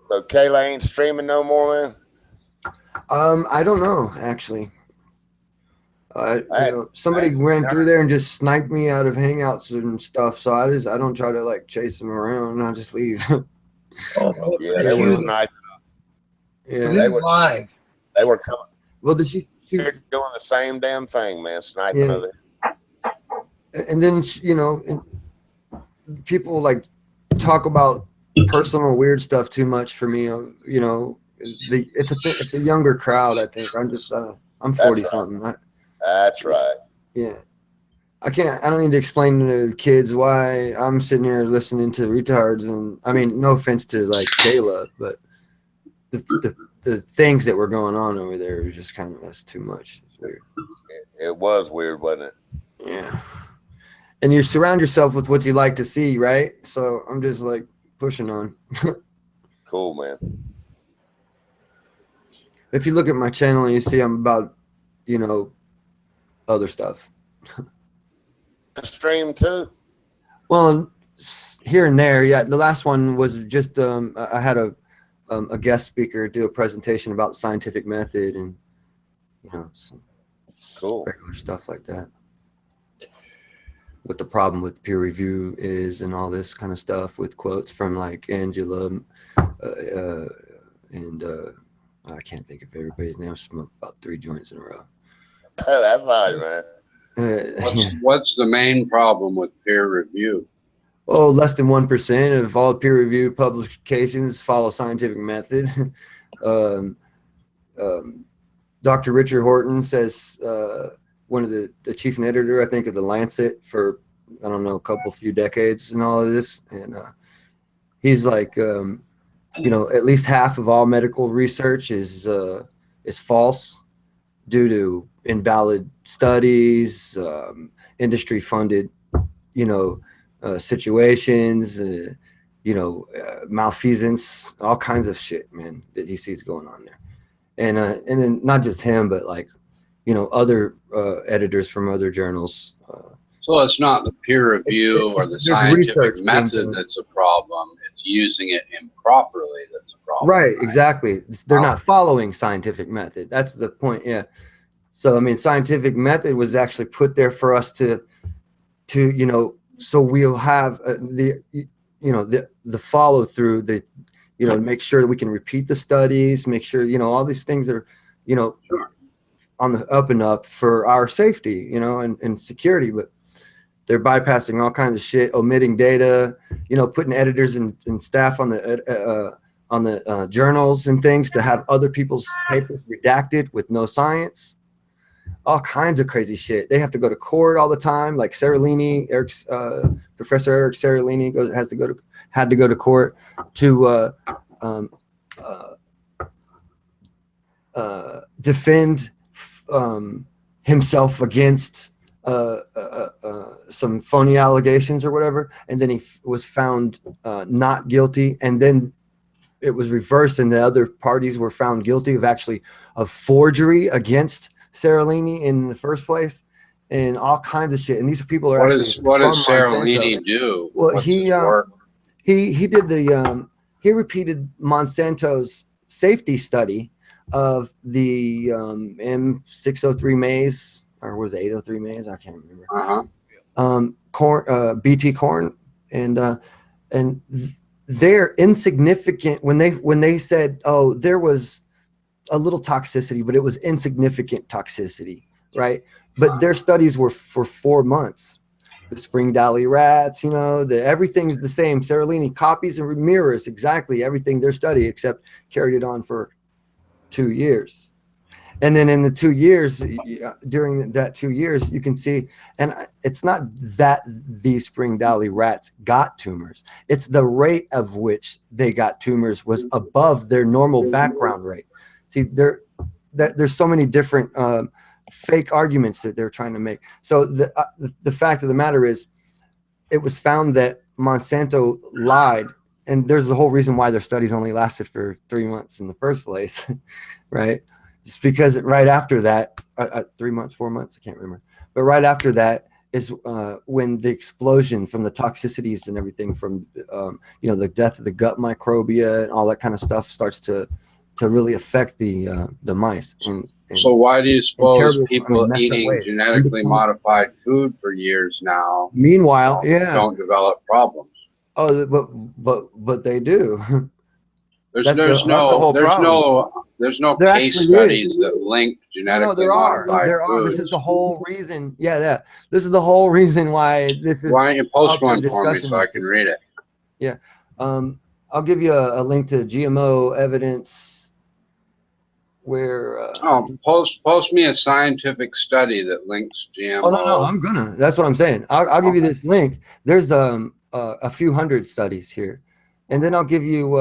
So Kayla ain't streaming no more, man? I don't know, actually. You know, somebody ran through there and just sniped me out of Hangouts and stuff. So I don't try to like chase them around. I just leave. Yeah, they were sniping. Yeah, This is live. They were coming. Well, did she? They're doing the same damn thing, man. Sniping Yeah. over there. And then you know, people like talk about personal weird stuff too much for me. You know, it's a younger crowd. I think I'm 40 something. That's right. Yeah. I don't need to explain to the kids why I'm sitting here listening to retards. And I mean, no offense to like Kayla, but the things that were going on over there was just kind of that's too much. It's weird. It was weird, wasn't it? Yeah. And you surround yourself with what you like to see, right? So I'm just like pushing on. Cool, man. If you look at my channel and you see I'm about, you know, other stuff. Stream too? Well, here and there, yeah. The last one was just I had a guest speaker do a presentation about the scientific method and you know some cool regular stuff like that. what the problem with peer review is and all this kind of stuff with quotes from like Angela and I can't think of everybody's name. I smoked about 3 joints in a row. That's all right, man. What's the main problem with peer review? Oh, less than 1% of all peer-reviewed publications follow scientific method. Dr. Richard Horton says, one of the chief editor, I think, of the Lancet for, I don't know, few decades and all of this. And he's like, at least half of all medical research is false due to invalid studies, industry-funded, situations, malfeasance, all kinds of shit, man, that he sees going on there. And then not just him, but like, other editors from other journals. So it's not the peer review or the scientific method that's a problem. It's using it improperly that's a problem. Right, exactly. They're not following scientific method. That's the point. Yeah. So I mean, scientific method was actually put there for us to so we'll have the follow through, make sure that we can repeat the studies, make sure all these things are on the up and up for our safety, and security. But they're bypassing all kinds of shit, omitting data, putting editors and staff on the journals and things to have other people's papers redacted with no science. All kinds of crazy shit. They have to go to court all the time. Like Seralini, Professor Eric Seralini had to go to court to defend himself against some phony allegations or whatever, and then he was found not guilty, and then it was reversed, and the other parties were found guilty of forgery against Seralini in the first place, and all kinds of shit. And these people are what does Seralini do? Well, he did he repeated Monsanto's safety study of the M603 maize, or was it 803 maize? I can't remember. Corn, BT corn, and they're insignificant when they said, oh, there was a little toxicity, but it was insignificant toxicity, right? But their studies were for 4 months. The spring dally rats, everything's the same. Seralini copies and mirrors exactly everything their study, except carried it on for 2 years. And then in the 2 years, during that 2 years, you can see, and it's not that these spring dally rats got tumors. It's the rate of which they got tumors was above their normal background rate. See, there's so many different fake arguments that they're trying to make. So the fact of the matter is, it was found that Monsanto lied, and there's the whole reason why their studies only lasted for 3 months in the first place, right? It's because right after that, 3 months, 4 months, I can't remember, but right after that is when the explosion from the toxicities and everything from the death of the gut microbia and all that kind of stuff starts to really affect the mice. And so why do you suppose people messed up eating ways. genetically modified food for years now Meanwhile, don't develop problems? Oh, but they do. There's no case studies that link genetically modified there are. foods. This is the whole reason. Yeah. This is the whole reason why this is. Why don't you post up for one for me discussion so I like can this. read it? Yeah. I'll give you a link to GMO evidence where. Post me a scientific study that links GMO. Oh no, I'm gonna. That's what I'm saying. I'll give you this link. There's a few hundred studies here. And then I'll give you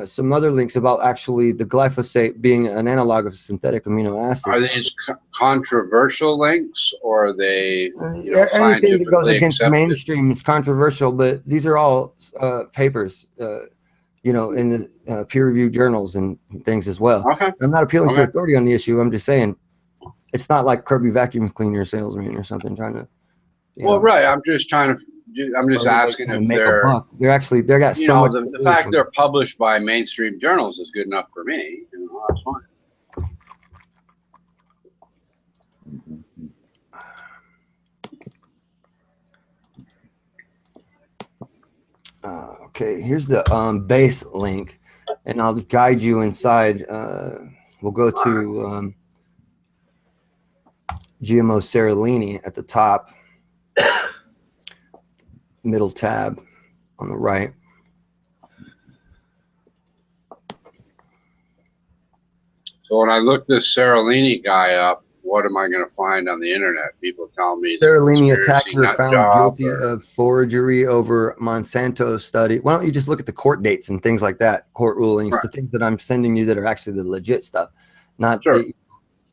some other links about actually the glyphosate being an analog of synthetic amino acid. Are these controversial links, or are they Anything that goes scientifically against accepted? mainstream is controversial, but these are all papers, in the peer-reviewed journals and things as well. Okay. I'm not appealing to Okay. authority on the issue. I'm just saying it's not like Kirby vacuum cleaner salesman or something trying to. Well, right. I'm just asking if make a they're. buck. They got so much. The fact they're published by mainstream journals is good enough for me. That's fine. Okay, here's the base link, and I'll guide you inside. We'll go to GMO Seralini at the top, middle tab on the right. So when I look this Seralini guy up, what am I going to find on the internet? People tell me Seralini conspiracy attacker nut found job guilty or of forgery over Monsanto study. Why don't you just look at the court dates and things like that, court rulings, the things that I'm sending you that are actually the legit stuff, not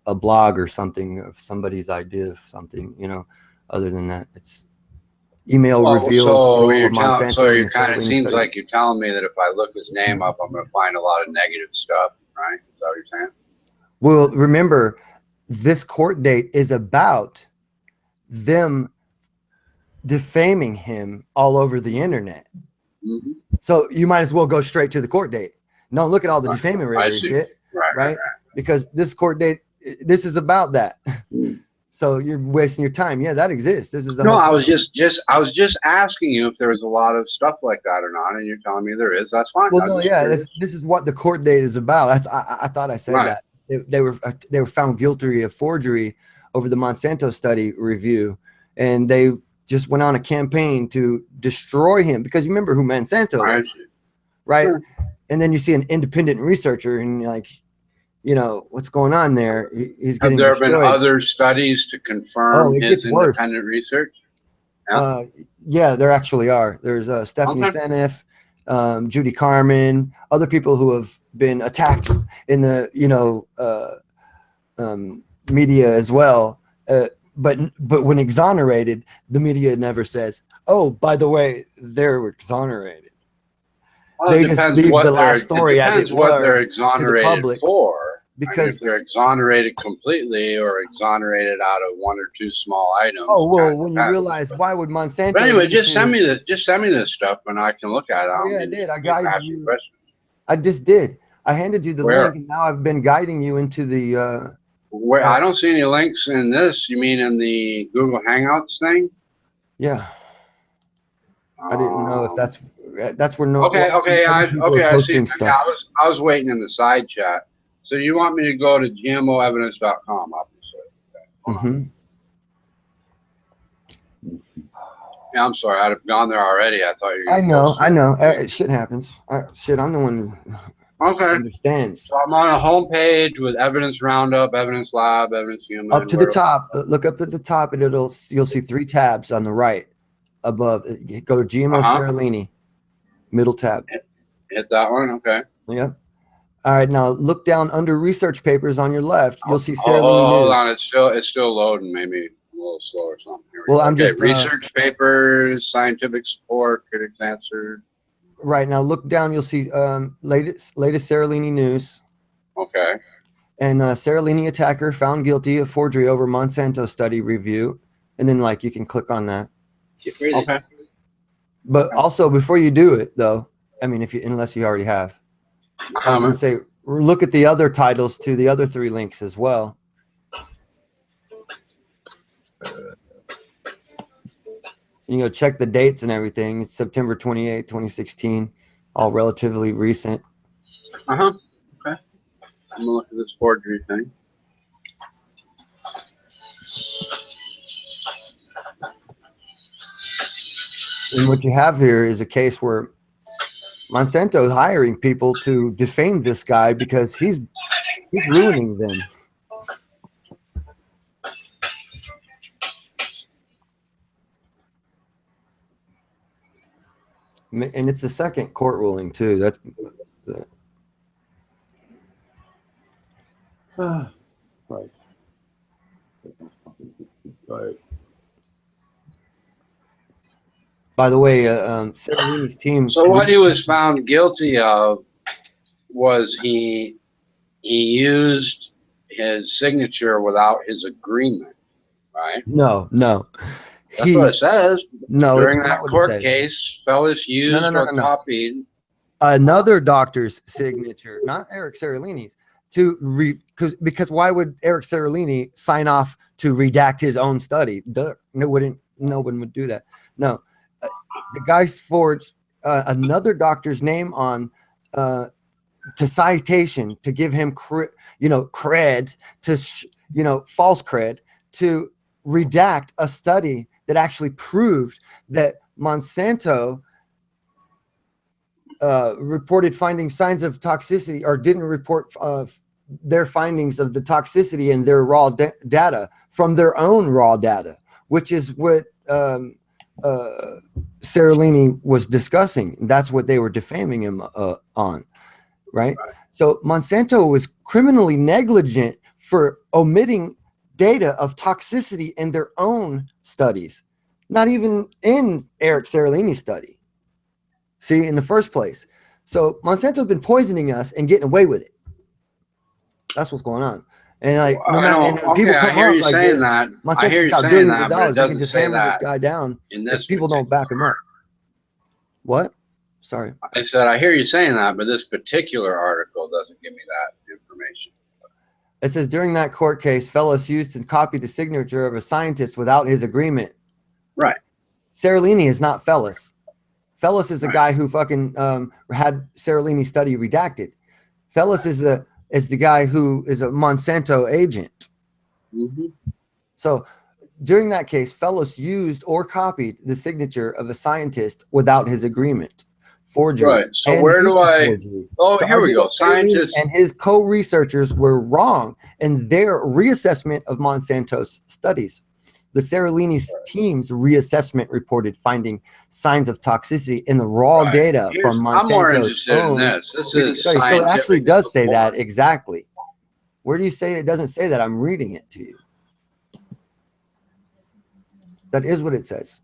a blog or something of somebody's idea of something, you know. Other than that, it's email reveals role of Monsanto so in you're the kind of Seralini seems study. like you're telling me that if I look his name up, I'm going to find a lot of negative stuff, right? Is that what you're saying? Well, remember, this court date is about them defaming him all over the internet. Mm-hmm. So you might as well go straight to the court date. Don't look at all the defamatory shit, right? Because this court date, this is about that. So you're wasting your time. Yeah, that exists. This is the No, whole I point. was just asking you if there was a lot of stuff like that or not, and you're telling me there is. That's fine. Well, no, yeah, this is what the court date is about. I thought I said that they were found guilty of forgery over the Monsanto study review, and they just went on a campaign to destroy him because you remember who Monsanto is, right? Sure. And then you see an independent researcher, and you're like, you know, what's going on there? He's Have getting there destroyed. been other studies to confirm it his gets worse. independent research? Yeah, there actually are. There's Stephanie Seneff, Judy Carmen, other people who have been attacked in the media as well. But when exonerated, the media never says, "Oh, by the way, they're exonerated." Well, They it just depends leave what the they're- last story it as depends it what were they're to the exonerated public. for. I mean, Because if they're exonerated completely or exonerated out of one or two small items. oh well, when you realize why would Monsanto? But anyway, need just to- send me this stuff and I can look at it. Oh, don't yeah, I mean did. to I keep guided asking you. questions. I just did. I handed you the Where? link, and now I've been guiding you into the. Where I don't see any links in this. You mean in the Google Hangouts thing? Yeah. I didn't know if that's where no. Okay, other people are I see. posting Yeah, stuff. I was waiting in the side chat. So you want me to go to gmoevidence.com, obviously. Mm-hmm. Yeah, I'm sorry. I'd have gone there already. I thought you were I know. supposed to. I know. Shit happens. Shit, I'm the one who Okay. understands. So I'm on a home page with evidence roundup, evidence lab, evidence human. Up to the top. Look up at the top, and you'll see 3 tabs on the right above. Go to GMO Seralini, middle tab. Hit that one. Okay. Yep. All right. Now look down under research papers on your left. You'll see Seralini Hold News. on. It's still loading. Maybe a little slow or something. Here we Well, go. I'm okay. just, research papers, scientific support, critics answered. Right now, look down. You'll see latest Seralini News. Okay. And Seralini attacker found guilty of forgery over Monsanto study review. And then you can click on that. Okay. But also before you do it though, I mean, unless you already have, I was going to say, look at the other titles to the other 3 links as well. Check the dates and everything. It's September 28, 2016, all relatively recent. Okay. I'm gonna look at this forgery thing. And what you have here is a case where Monsanto is hiring people to defame this guy because he's ruining them. And it's the second court ruling too. That's Right. Right. By the way, Seralini's team. So what he was found guilty of was he used his signature without his agreement, right? No. That's what it says. No, during it's that not what it court says. case, fellas used or copied another doctor's signature, not Eric Seralini's, because why would Eric Seralini sign off to redact his own study? No one would do that. No, the guy forged another doctor's name on to citation to give him cred to false cred to redact a study that actually proved that Monsanto reported finding signs of toxicity, or didn't report their findings of the toxicity in their raw data from their own raw data, which is what Seralini was discussing. That's what they were defaming him on, right? So Monsanto was criminally negligent for omitting data of toxicity in their own studies, not even in Eric Seralini's study. See, in the first place. So Monsanto's been poisoning us and getting away with it. That's what's going on. And like, no matter, and people come up like this, Monsanto's got billions of dollars. You can just hammer this guy down if people don't back him up. What? Sorry. I said, I hear you saying that, but this particular article doesn't give me that information. It says, during that court case, Fellows used to copy the signature of a scientist without his agreement. Right. Seralini is not Fellows. Fellows is the guy who fucking had Seralini's study redacted. Fellows is the guy who is a Monsanto agent. Mm-hmm. So during that case, Fellows used or copied the signature of a scientist without his agreement. Forgery. Right. So where do I? Oh, here we go. Scientists and his co-researchers were wrong in their reassessment of Monsanto's studies. The Seralini's team's reassessment reported finding signs of toxicity in the raw data from Monsanto's I'm more interested in this. This is study. So it actually does say that exactly. Where do you say it doesn't say that? I'm reading it to you. That is what it says.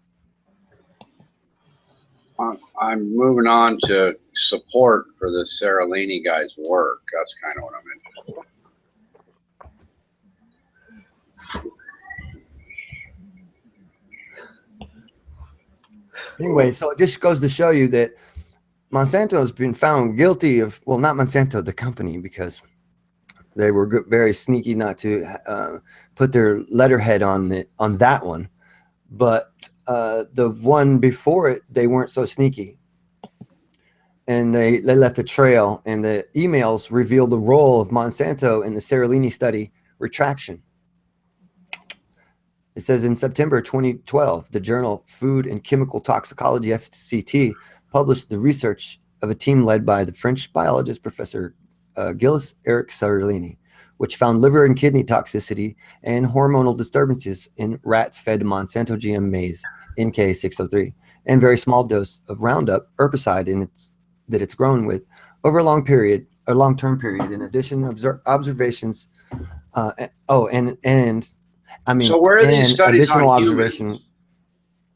I'm moving on to support for the Seralini guy's work. That's kind of what I'm interested in. Anyway, so it just goes to show you that Monsanto has been found guilty of, well, not Monsanto, the company, because they were very sneaky not to put their letterhead on that one. But the one before it, they weren't so sneaky. And they left a trail, and the emails revealed the role of Monsanto in the Seralini study retraction. It says in September 2012, the journal Food and Chemical Toxicology, FCT, published the research of a team led by the French biologist Professor Gilles Eric Seralini, which found liver and kidney toxicity and hormonal disturbances in rats fed Monsanto GM maize, NK603, and very small dose of Roundup herbicide that it's grown with over a long-term period. In addition, observations. So where are these studies additional on observation? Humans?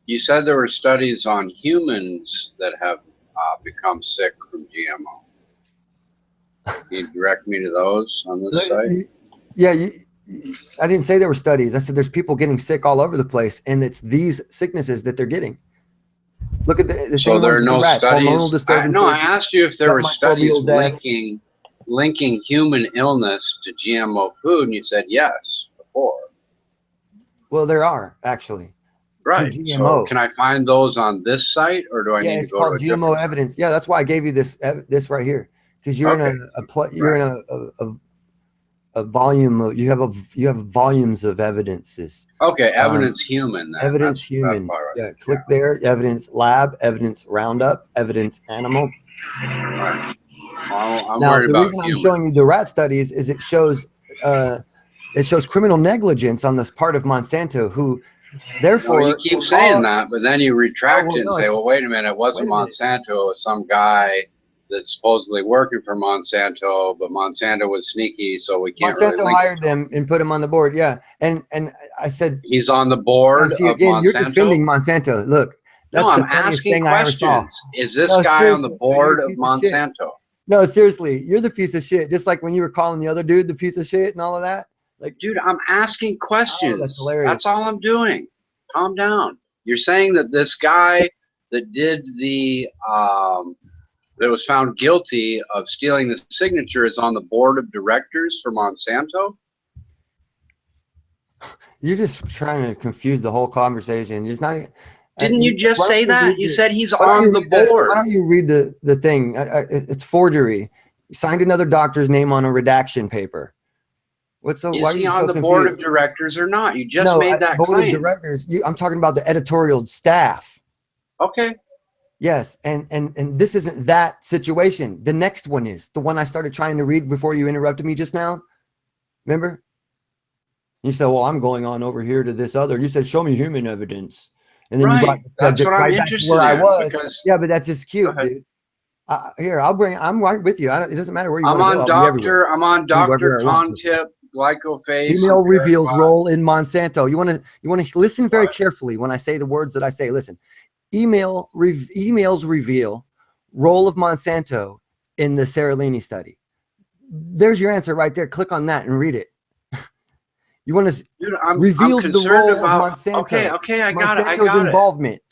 You said there were studies on humans that have become sick from GMO. Can you direct me to those on this site? Yeah, I didn't say there were studies. I said there's people getting sick all over the place, and it's these sicknesses that they're getting. Look at the so there are no rats, studies. hormonal disturbances. No, I asked you if there were studies death. linking human illness to GMO food, and you said yes before. Well, there are actually. Right. To GMO. So can I find those on this site, or do I need to it's go called to a GMO different evidence. Yeah, that's why I gave you this right here, because you're Okay. in a volume of, you have volumes of evidences. Okay, evidence human. Then. Evidence That's human. part of it. Yeah, click there. Evidence lab. Evidence Roundup. Evidence animal. Right. Well, I'm Now, worried the about reason I'm human. showing you the rat studies is it shows criminal negligence on this part of Monsanto, who therefore No, you keep saying that, but then you retract it and no, say, it's- well, wait a minute, it wasn't Monsanto, it was some guy that's supposedly working for Monsanto, but Monsanto was sneaky, so we can't Monsanto really link hired them and put him on the board. Yeah, and I said He's on the board now, see, of again, you're Monsanto? defending Monsanto. Look, that's No, the I'm funniest asking thing I ever saw. questions. Is this No, guy on the seriously, board you're a of piece of shit. Monsanto? No, seriously, you're the piece of shit. Just like when you were calling the other dude the piece of shit and all of that. Like, dude, I'm asking questions. Oh, that's hilarious. That's all I'm doing. Calm down. You're saying that this guy that did that was found guilty of stealing the signature is on the board of directors for Monsanto? You're just trying to confuse the whole conversation. It's not. Didn't you just Why don't say that? read You the- said he's why don't on you the read board. Why don't you read the thing? It's forgery. You signed another doctor's name on a redaction paper. What's so? Why Is are he you on so the confused? board of directors or not? You just No, made that board claim. of directors. I'm talking about the editorial staff. Okay. Yes, and this isn't that situation. The next one is the one I started trying to read before you interrupted me just now. Remember? You said, "Well, I'm going on over here to this other." You said, "Show me human evidence," and then you Right. brought the That's subject what I'm right back to interested where I in, was. because- Yeah, but that's just cute, dude. Here, I'm right with you. It doesn't matter where you I'm want to go. on I'll be everywhere. I'm on I'll be wherever Dr. I want to. Contip, Glycophase. Email and reveals Paraquat. role in Monsanto. You want to listen very carefully when I say the words that I say. Listen, emails reveal role of Monsanto in the Seralini study. There's your answer right there. Click on that and read it. You want to reveals the role of Monsanto. Okay, I got it. I Monsanto's got it. involvement.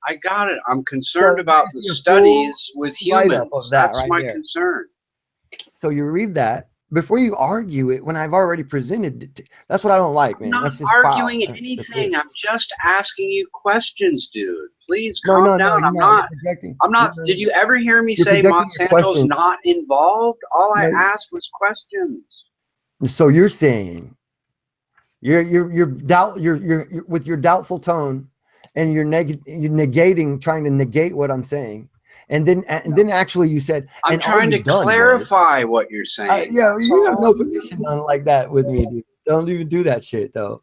I got it. I'm concerned So about the there's a studies full with humans. write-up of that That's right my there. concern. So you read that before you argue it when I've already presented it. That's what I don't like, man. I'm That's not just arguing foul. That's anything. weird. I'm just asking you questions, dude. Please No, calm no, no, down. you're I'm not. not. You're projecting. I'm not. You're- Did you ever hear me you're say projecting your Monsanto's questions. not involved? All I No. asked was questions. So you're saying you're with your doubtful tone, and you're negating, trying to negate what I'm saying, and then actually you said I'm and all trying to you've done was- clarify what you're saying. yeah, That's you have all. no position on like that with me, dude. Don't even do that shit, though.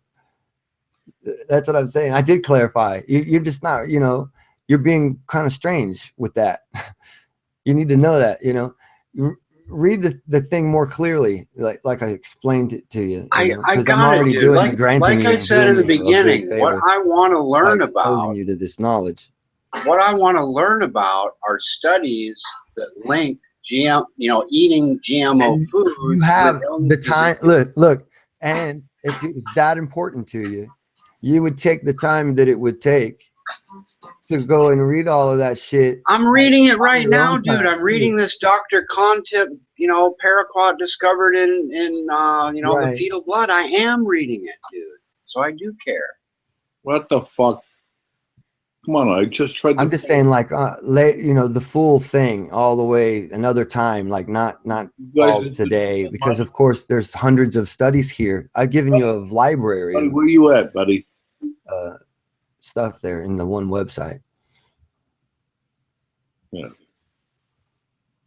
That's what I'm saying. I did clarify. You're just not, you're being kind of strange with that. You need to know that, read the thing more clearly, like I explained it to you. I Because I'm got it, already dude. doing Like I said in the beginning, what I want to learn about, you to this knowledge. what I want to learn about are studies that link eating GMO foods. You have with the time. Look, and if it was that important to you, you would take the time that it would take to go and read all of that shit. I'm reading it on right your now, own dude. time, I'm reading this Dr. Contip, paraquat discovered in the Right. fetal blood. I am reading it, dude. So I do care. What the fuck? Come on, I just tried to. I'm just saying, like, the full thing all the way another time, like not guys all are- today, because of course there's hundreds of studies here. I've given you a library Buddy, of where you at, buddy? stuff there in the one website. Yeah.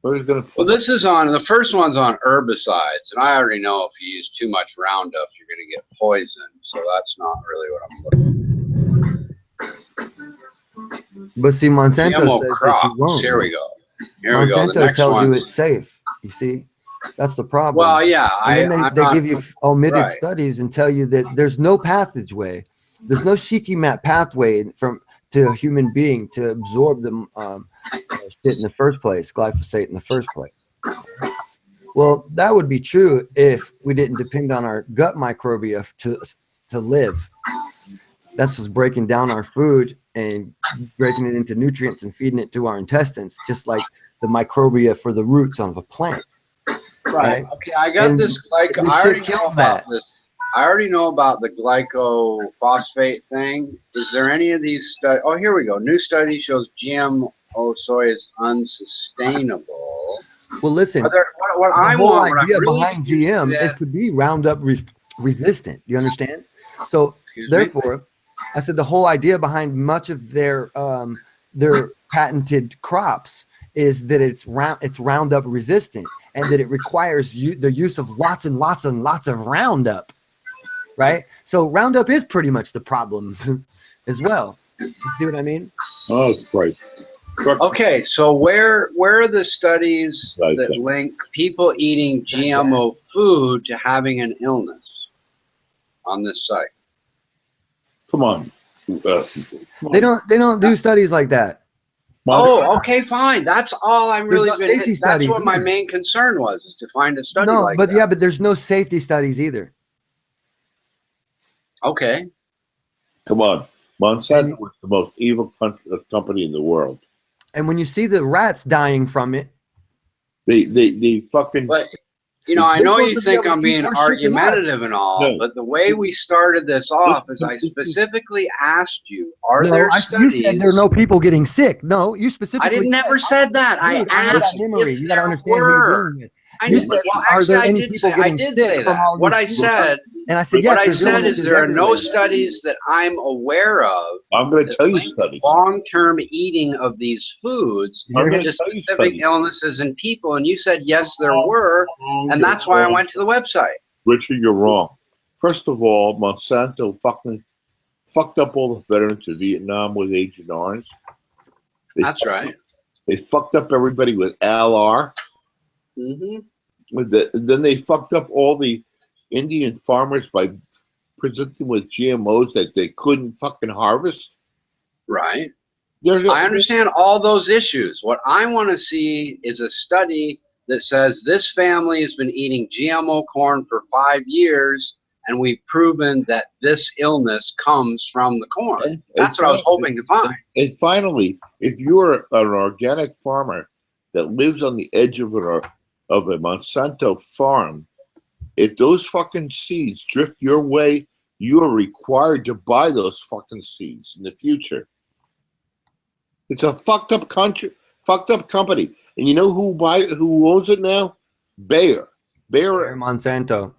Where's gonna Well, this is the first one's on herbicides, and I already know if you use too much Roundup, you're going to get poisoned. So that's not really what I'm looking for. But see, Monsanto GMO says crops. that you won't. Here we go. Here we go. The Monsanto next tells you one's- it's safe. You see, that's the problem. Well, yeah, and then I'm they not- give you omitted right. studies and tell you that there's no passageway, there's no Shiki map pathway to a human being to absorb the shit in the first place, glyphosate in the first place. Well, that would be true if we didn't depend on our gut microbia to live. That's just breaking down our food and breaking it into nutrients and feeding it to our intestines, just like the microbia for the roots of a plant. Right. Okay, I got And this. Like, this I shit already know kills about that. this. I already know about the glycophosphate thing. Is there any of these studies? Oh, here we go. New study shows GMO soy is unsustainable. Well, listen, what the I whole want, what I'm idea really behind GM confused is to be Roundup resistant. You understand? So Excuse me? therefore, I said the whole idea behind much of their patented crops is that it's Roundup resistant, and that it requires the use of lots and lots and lots of Roundup, right? So Roundup is pretty much the problem as well. You see what I mean? Oh, that's right. Okay, so where are the studies Right, that okay. link people eating GMO food to having an illness on this site? Come on. They don't do studies like that. Oh, okay, fine. That's all I'm There's really no been. safety That's studies what my either. main concern was, is to find a study No, like but that. yeah, but there's no safety studies either. Okay. Come on. Monsanto was the most evil company in the world. And when you see the rats dying from it, They fucking. You know, I They're know supposed you to be think able to I'm eat being more shit than us. argumentative and all, No. but the way we started this off is I specifically asked you, are No, there you studies? said there are no people getting sick. No, you specifically. never said that. Dude, I I have that asked memory. if You got to there understand who you're were. dealing with. I You know, said, well, "Are actually, there any people getting I did sick say from that. all What these I foods?" said, And I said, what "Yes, I there's said is illnesses there are no everywhere." studies that I'm aware of. I'm going to tell you studies. Long-term eating of these foods I'm gonna to tell you specific studies. illnesses in people, and you said yes, there were, and that's why I went to the website. Richard, you're wrong. First of all, Monsanto fucking fucked up all the veterans of Vietnam with Agent Orange. That's right. They fucked up everybody with LR. Mm-hmm. Then they fucked up all the Indian farmers by presenting with GMOs that they couldn't fucking harvest. Right. I understand all those issues. What I want to see is a study that says this family has been eating GMO corn for 5 years, and we've proven that this illness comes from the corn. That's what I was hoping to find. And finally, if you're an organic farmer that lives on the edge of a Monsanto farm, if those fucking seeds drift your way, you are required to buy those fucking seeds in the future. It's a fucked up company. And you know who owns it now? Bayer Monsanto.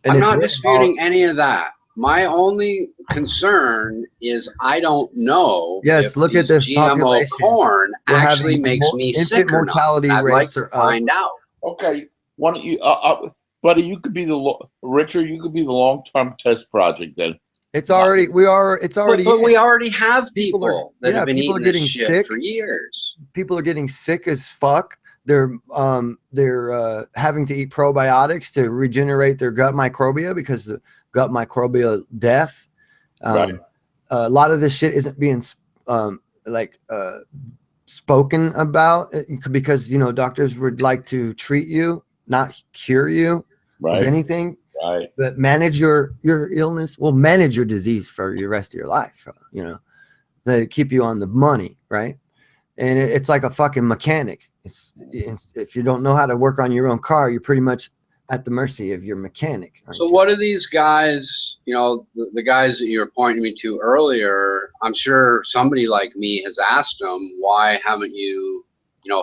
And I'm it's not written disputing any of that. My only concern is I don't know Yes, if look at these the GMO population. corn We're actually having makes me infant sick or mortality not. I'd like rates to are up. find out. Okay, why don't you, buddy? You could be Richard. You could be the long-term test project then. It's already. But we already have people that have been people eating are getting this shit sick for years. People are getting sick as fuck. They're having to eat probiotics to regenerate their gut microbia because the gut microbial death. Right. A lot of this shit isn't being spoken about because doctors would like to treat you, not cure you of anything. Right. But manage your illness. Well, manage your disease for the rest of your life. They keep you on the money, right? And it's like a fucking mechanic. It's if you don't know how to work on your own car, you're pretty much at the mercy of your mechanic. So what are these guys, the guys that you were pointing me to earlier, I'm sure somebody like me has asked them, why haven't you,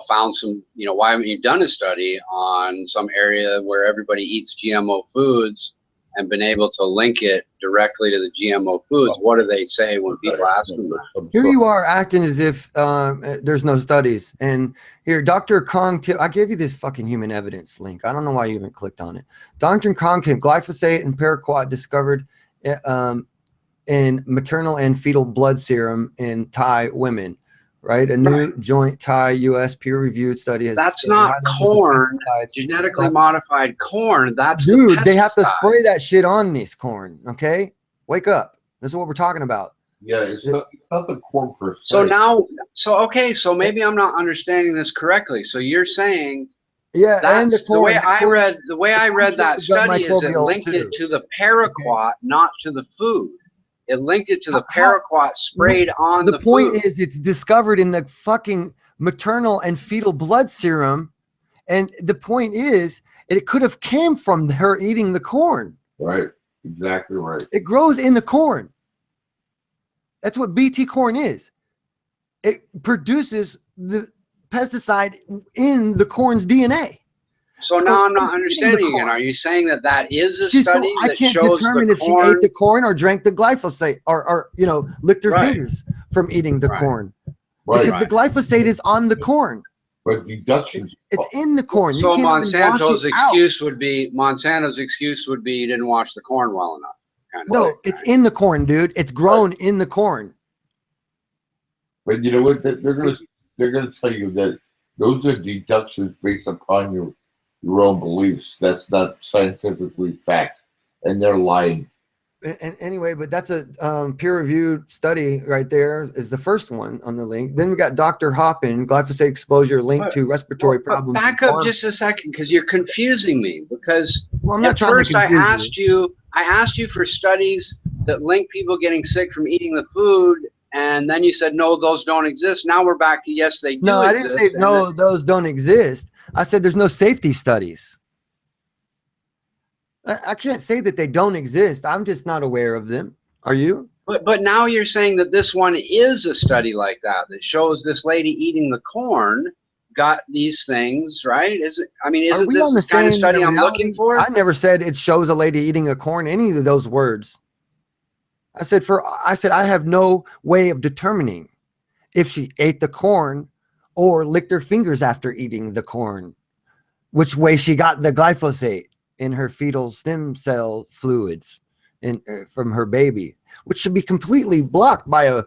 found some, why haven't you done a study on some area where everybody eats GMO foods and been able to link it directly to the GMO foods? What do they say when people ask them that? Here you are acting as if there's no studies. And here, Dr. Kong, I gave you this fucking human evidence link. I don't know why you haven't clicked on it. Dr. Kong, glyphosate and paraquat discovered in maternal and fetal blood serum in Thai women, right? A new joint Thai U.S. peer-reviewed study has. That's not corn, genetically modified corn. That's dude. They have to spray that shit on this corn. Okay, wake up. This is what we're talking about. Yeah, it's not the corn per se. So maybe I'm not understanding this correctly. So you're saying, yeah, that's and the way corn, the way I read that study is it linked it to the paraquat, not to the food. It linked it to the paraquat sprayed on the point food. is it's discovered in the fucking maternal and fetal blood serum. And the point is it could have came from her eating the corn. Right. Exactly right. It grows in the corn. That's what BT corn is. It produces the pesticide in the corn's DNA. So now I'm not understanding again. Are you saying that is a study I that can't shows determine the if corn? she ate the corn or drank the glyphosate or licked her Right. fingers from eating the corn. Right. Because the glyphosate is on the corn. But deductions. It's in the corn. So you can't even wash Monsanto's it out. excuse would be you didn't wash the corn well enough. Kind of No, thing. it's in the corn, dude. It's grown in the corn. But you know what? They're gonna tell you that those are deductions based upon your own beliefs. That's not scientifically fact, and they're lying. And anyway, but that's a peer-reviewed study right there is the first one on the link. Then we got Dr. Hoppin, glyphosate exposure linked to respiratory problems. Back up just a second, because you're confusing me. Because I'm not at trying to first I confuse asked you for studies that link people getting sick from eating the food, and then you said no, those don't exist. Now we're back to yes, they do. No, I didn't say exist, no, those don't exist. I said there's no safety studies. I can't say that they don't exist. I'm just not aware of them. Are you? But now you're saying that this one is a study like that shows this lady eating the corn got these things, right? Is it? I mean, isn't this the kind of study I'm looking for? I never said it shows a lady eating a corn. Any of those words. I said I have no way of determining if she ate the corn or licked her fingers after eating the corn, which way she got the glyphosate in her fetal stem cell fluids from her baby, which should be completely blocked by a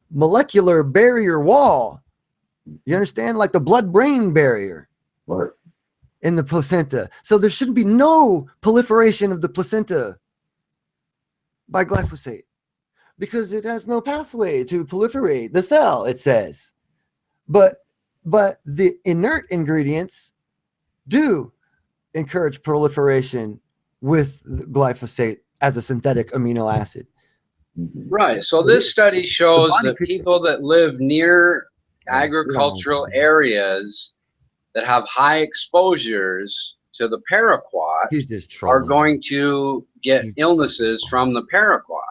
molecular barrier wall. You understand? Like the blood-brain barrier in the placenta. So there shouldn't be no proliferation of the placenta by glyphosate because it has no pathway to proliferate the cell, it says. But the inert ingredients do encourage proliferation with glyphosate as a synthetic amino acid. Right. So this study shows that people that live near agricultural areas that have high exposures to the paraquat are going to get illnesses from the paraquat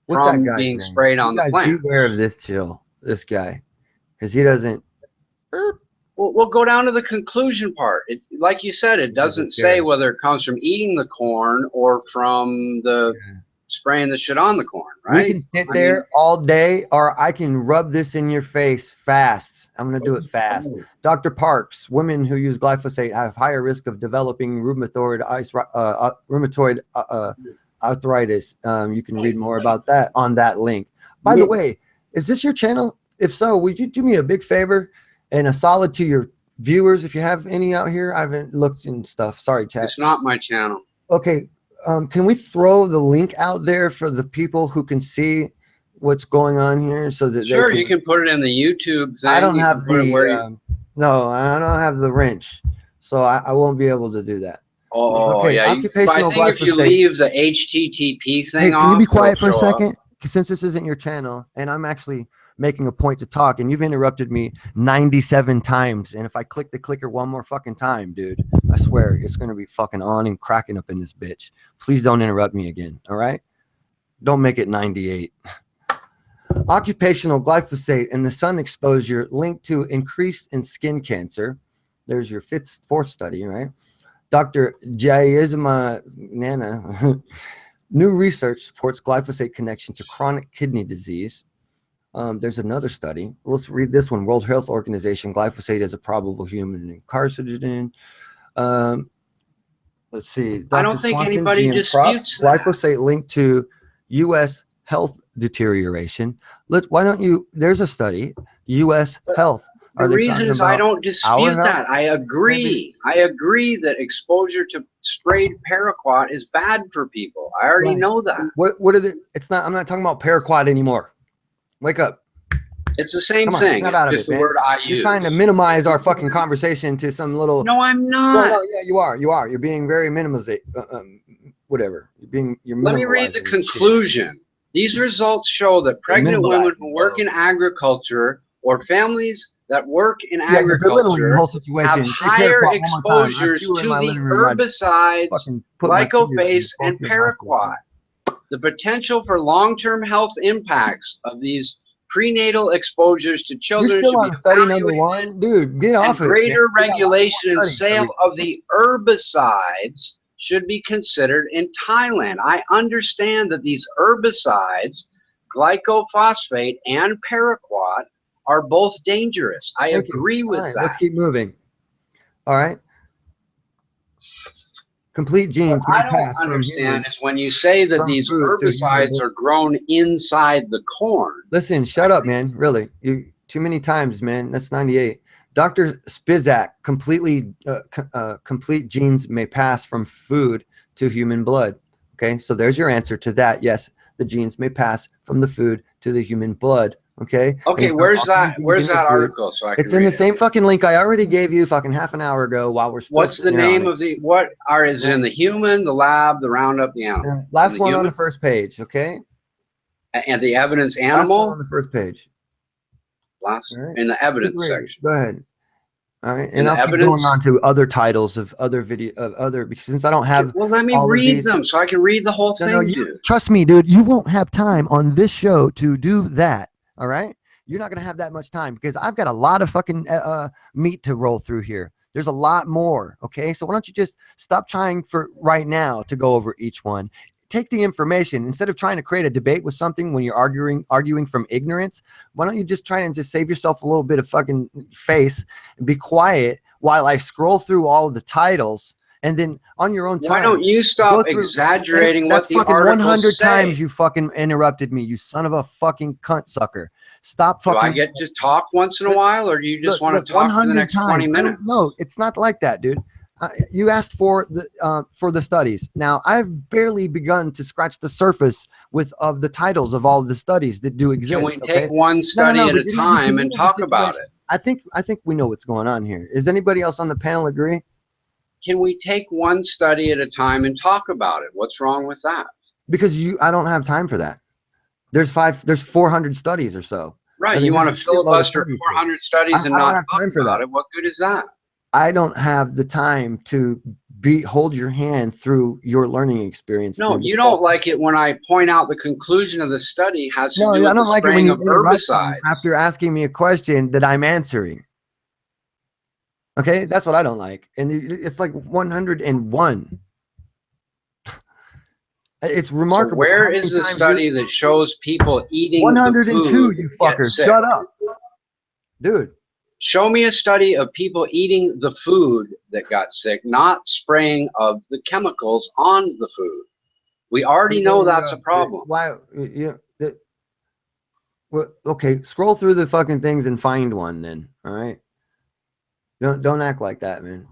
from being sprayed on the plant. Beware of this this guy, because he doesn't. We'll go down to the conclusion part. Like you said, it doesn't say whether it comes from eating the corn or from the spraying the shit on the corn, right? We can sit there all day, or I can rub this in your face fast. I'm going to do it fast. Dr. Parks, women who use glyphosate have higher risk of developing rheumatoid arthritis. You can read more about that on that link. By the way, is this your channel? If so, would you do me a big favor and a solid to your viewers if you have any out here? I haven't looked in stuff. Sorry, chat. It's not my channel. Okay. Can we throw the link out there for the people who can see what's going on here so that sure, they can, you can put it in the YouTube thing. I don't have the no, I don't have the wrench, so I won't be able to do that. Oh, okay, yeah. Occupational I think if you glyphosate. leave the HTTP thing Hey, off, can you be quiet for a it'll show up. second? Since this isn't your channel, and I'm actually making a point to talk, and you've interrupted me 97 times, and if I click the clicker one more fucking time, dude, I swear it's gonna be fucking on and cracking up in this bitch. Please don't interrupt me again, all right? Don't make it 98. Occupational glyphosate and the sun exposure linked to increase in skin cancer. There's your fourth study, right? Dr. Jayizma Nana. New research supports glyphosate connection to chronic kidney disease. There's another study. Let's read this one. World Health Organization, glyphosate is a probable human carcinogen. Let's see. Dr. I don't think Swanson, anybody GM disputes Crops, that. glyphosate linked to U.S. health deterioration. Why don't you? There's a study. U.S. health. The reason is I don't dispute that. I agree. I agree that exposure to sprayed paraquat is bad for people. I already know that. What are the? It's not. I'm not talking about paraquat anymore. Wake up. It's the same Come on, thing. snap out of Just it, the man. word I You're use. trying to minimize our fucking conversation to some little. No, I'm not. No, yeah, you are. You are. You're being very minimized. Whatever. You're. Let me read the conclusion. These results show that pregnant women who work in agriculture or families that work in You're belittling agriculture the whole situation. have Take higher paraquat one more time. I have exposures fewer to in my the living room. I'd herbicides, fucking put my fingers in glyphosate, both and your mouths. paraquat. The potential for long-term health impacts of these prenatal exposures to You're children still should on be study number evaluated, one, dude. Get and off it. greater man. We got lots more regulation and studies to sale read. of the herbicides should be considered in Thailand. I understand that these herbicides, glyphosate and paraquat, are both dangerous. I Thank you. agree with All right, that. let's keep moving. All right. Complete genes What may I don't pass from understand human. is when you say that from these food to human herbicides blood. are grown inside the corn. Listen, shut up, man. Really, you too many times, man. That's 98. Dr. Spizak, complete genes may pass from food to human blood. Okay, so there's your answer to that. Yes, the genes may pass from the food to the human blood. Okay. Okay, where's that article so I can It's in read the it? same fucking link I already gave you fucking half an hour ago while we're still What's the sitting here on name it. of the is it in the human, the lab, the roundup, the animal? Last In the one on human? the first page, okay? And the evidence Last one animal? on the first page. Last All right. in the evidence Great. section. Go ahead. All right, And and the I'll keep evidence? going on to other titles of other because since I don't have Well, let me all of read these, them so I can read the whole thing, no, dude. trust me, dude. You won't have time on this show to do that. All right, you're not gonna have that much time because I've got a lot of fucking meat to roll through here. There's a lot more. Okay, so why don't you just stop trying for right now to go over each one? Take the information instead of trying to create a debate with something when you're arguing from ignorance. Why don't you just try and just save yourself a little bit of fucking face and be quiet while I scroll through all of the titles, and then on your own time. Why don't you go stop through- exaggerating That's what the fucking articles 100 say? times you fucking interrupted me, you son of a fucking cunt sucker. Stop Do fucking. I get to talk once in a while, or do you just want to talk for the next 20 minutes? No, it's not like that, dude. You asked for the studies. Now I've barely begun to scratch the surface of the titles of all of the studies that do exist. Can we take one study at a time and talk about it? I think we know what's going on here. Is anybody else on the panel agree? Can we take one study at a time and talk about it? What's wrong with that? Because I don't have time for that. There's 400 studies or so. Right, I mean, you want to there's a shitload of filibuster studies 400 studies I and don't not have talk time for about that. it. What good is that? I don't have the time to hold your hand through your learning experience. No, you don't like it when I point out the conclusion of the study has to No, do with I don't the like it when spraying you of interrupt me herbicides. after asking me a question that I'm answering. Okay, that's what I don't like, and it's like 101. It's remarkable. So where how many is the times study that shows people eating 102? the food You get fucker, sick? shut up, dude. Show me a study of people eating the food that got sick, not spraying of the chemicals on the food. We already know that's a problem. Why? Well, okay, scroll through the fucking things and find one then. All right. Don't act like that, man.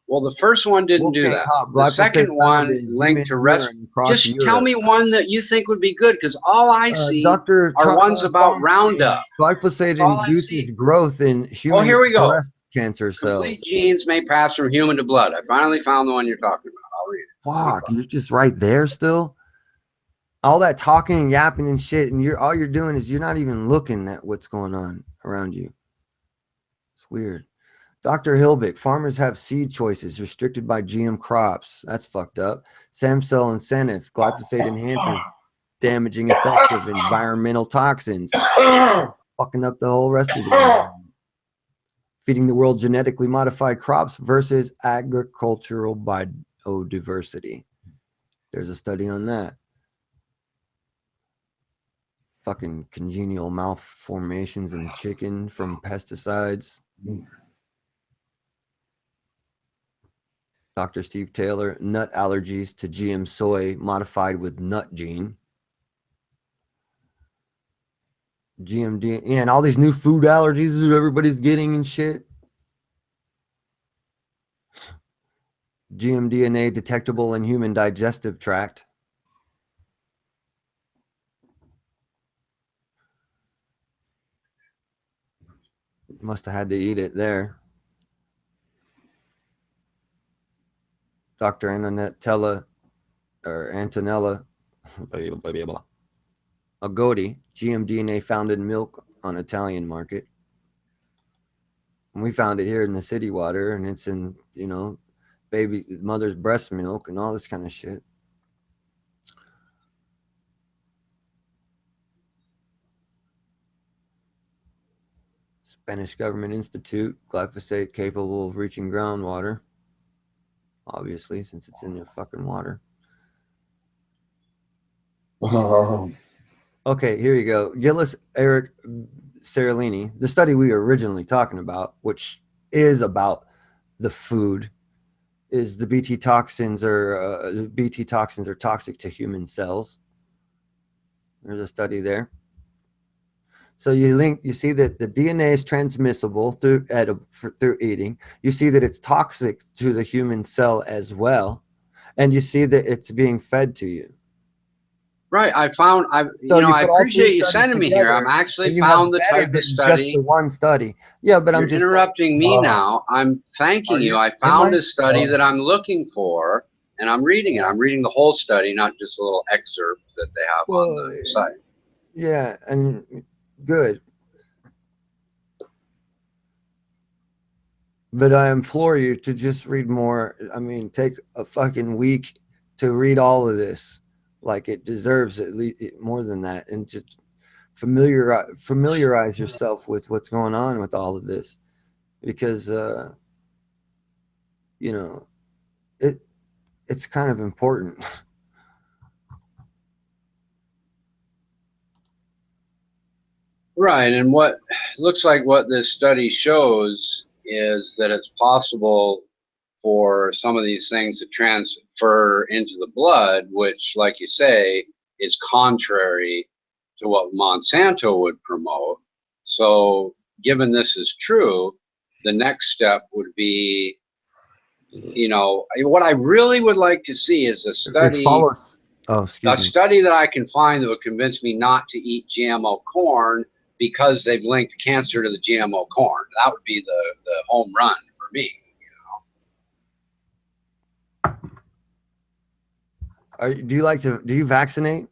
Well, the first one didn't do that. The second one linked to rest. Just tell me one that you think would be good, because all I see are ones about Roundup. Glyphosate induces growth in human here we go. breast cancer cells. Complete genes may pass from human to blood. I finally found the one you're talking about. I'll read it. Fuck, you're just right there still. All that talking and yapping and shit, and all you're doing is you're not even looking at what's going on around you. It's weird. Dr. Hilbeck, farmers have seed choices restricted by GM crops. That's fucked up. Samcell incentive, glyphosate enhances damaging effects of environmental toxins, fucking up the whole rest of the environment. Feeding the world genetically modified crops versus agricultural biodiversity. There's a study on that. Fucking congenial malformations in chicken from pesticides. Dr. Steve Taylor, nut allergies to GM soy modified with nut gene. GMD, and all these new food allergies that everybody's getting and shit. GMDNA detectable in human digestive tract. Must have had to eat it there. Dr. Antonella Agodi, GMDNA found in milk on Italian market. And we found it here in the city water, and it's in, baby mother's breast milk and all this kind of shit. Spanish Government Institute, glyphosate capable of reaching groundwater. Obviously, since it's in your fucking water. Okay, here you go. Gillis Eric Seralini, the study we were originally talking about, which is about the food, is the BT toxins are toxic to human cells. There's a study there. So you see that the DNA is transmissible through eating. You see that it's toxic to the human cell as well, and you see that it's being fed to you. Right, I appreciate you sending me here. I'm actually found the type of study. Just the one study. Yeah, but You're interrupting me now. I'm thanking you. I found a study that I'm looking for, and I'm reading it. I'm reading the whole study, not just a little excerpt that they have on the site. Yeah, and good. But I implore you to just read more. I mean, take a fucking week to read all of this. Like it deserves at least more than that, and just familiarize yourself with what's going on with all of this, because you know it's kind of important. Right, and what looks like what this study shows is that it's possible for some of these things to transfer into the blood, which, like you say, is contrary to what Monsanto would promote. So, given this is true, the next step would be, what I really would like to see is a study. Oh, excuse me. Study that I can find that would convince me not to eat GMO corn because they've linked cancer to the GMO corn. That would be the home run for me. Do you vaccinate?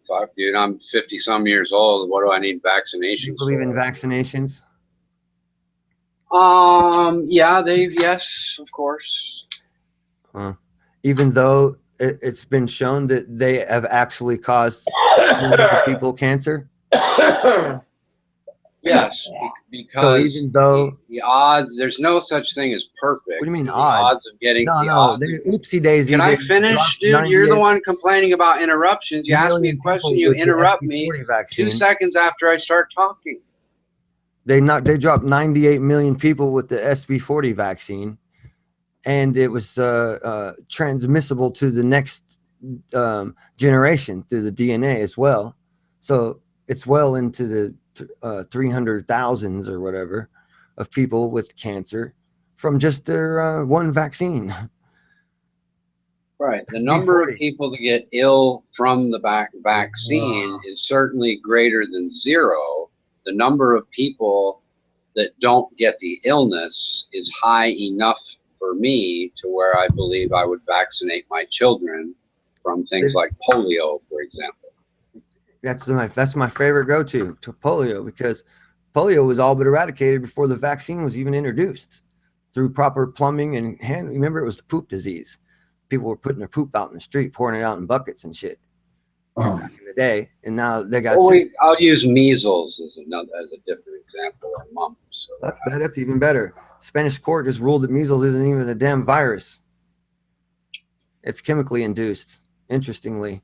Fuck, dude, I'm 50 some years old. What do I need vaccinations Do you believe in for? vaccinations? Yeah, yes, of course. Even though it's been shown that they have actually caused millions of people cancer? Yes, because so even though the odds, there's no such thing as perfect. What do you mean The odds? of getting No, oopsie daisy. Can I finish, dude? You're the one complaining about interruptions. You ask me a question, you interrupt me 2 seconds after I start talking. They dropped 98 million people with the SB40 vaccine, and it was transmissible to the next generation through the DNA as well. So it's well into the 300,000s or whatever of people with cancer from just their one vaccine. Right. The number of people that get ill from the vaccine is certainly greater than zero. The number of people that don't get the illness is high enough for me to where I believe I would vaccinate my children from things like polio, for example. That's my favorite go-to to polio, because polio was all but eradicated before the vaccine was even introduced through proper plumbing and remember, it was the poop disease. People were putting their poop out in the street, pouring it out in buckets and shit back in the day, and now they got. I'll use measles as a different example, or mumps. That's bad. That's even better. Spanish court just ruled that measles isn't even a damn virus. It's chemically induced. Interestingly.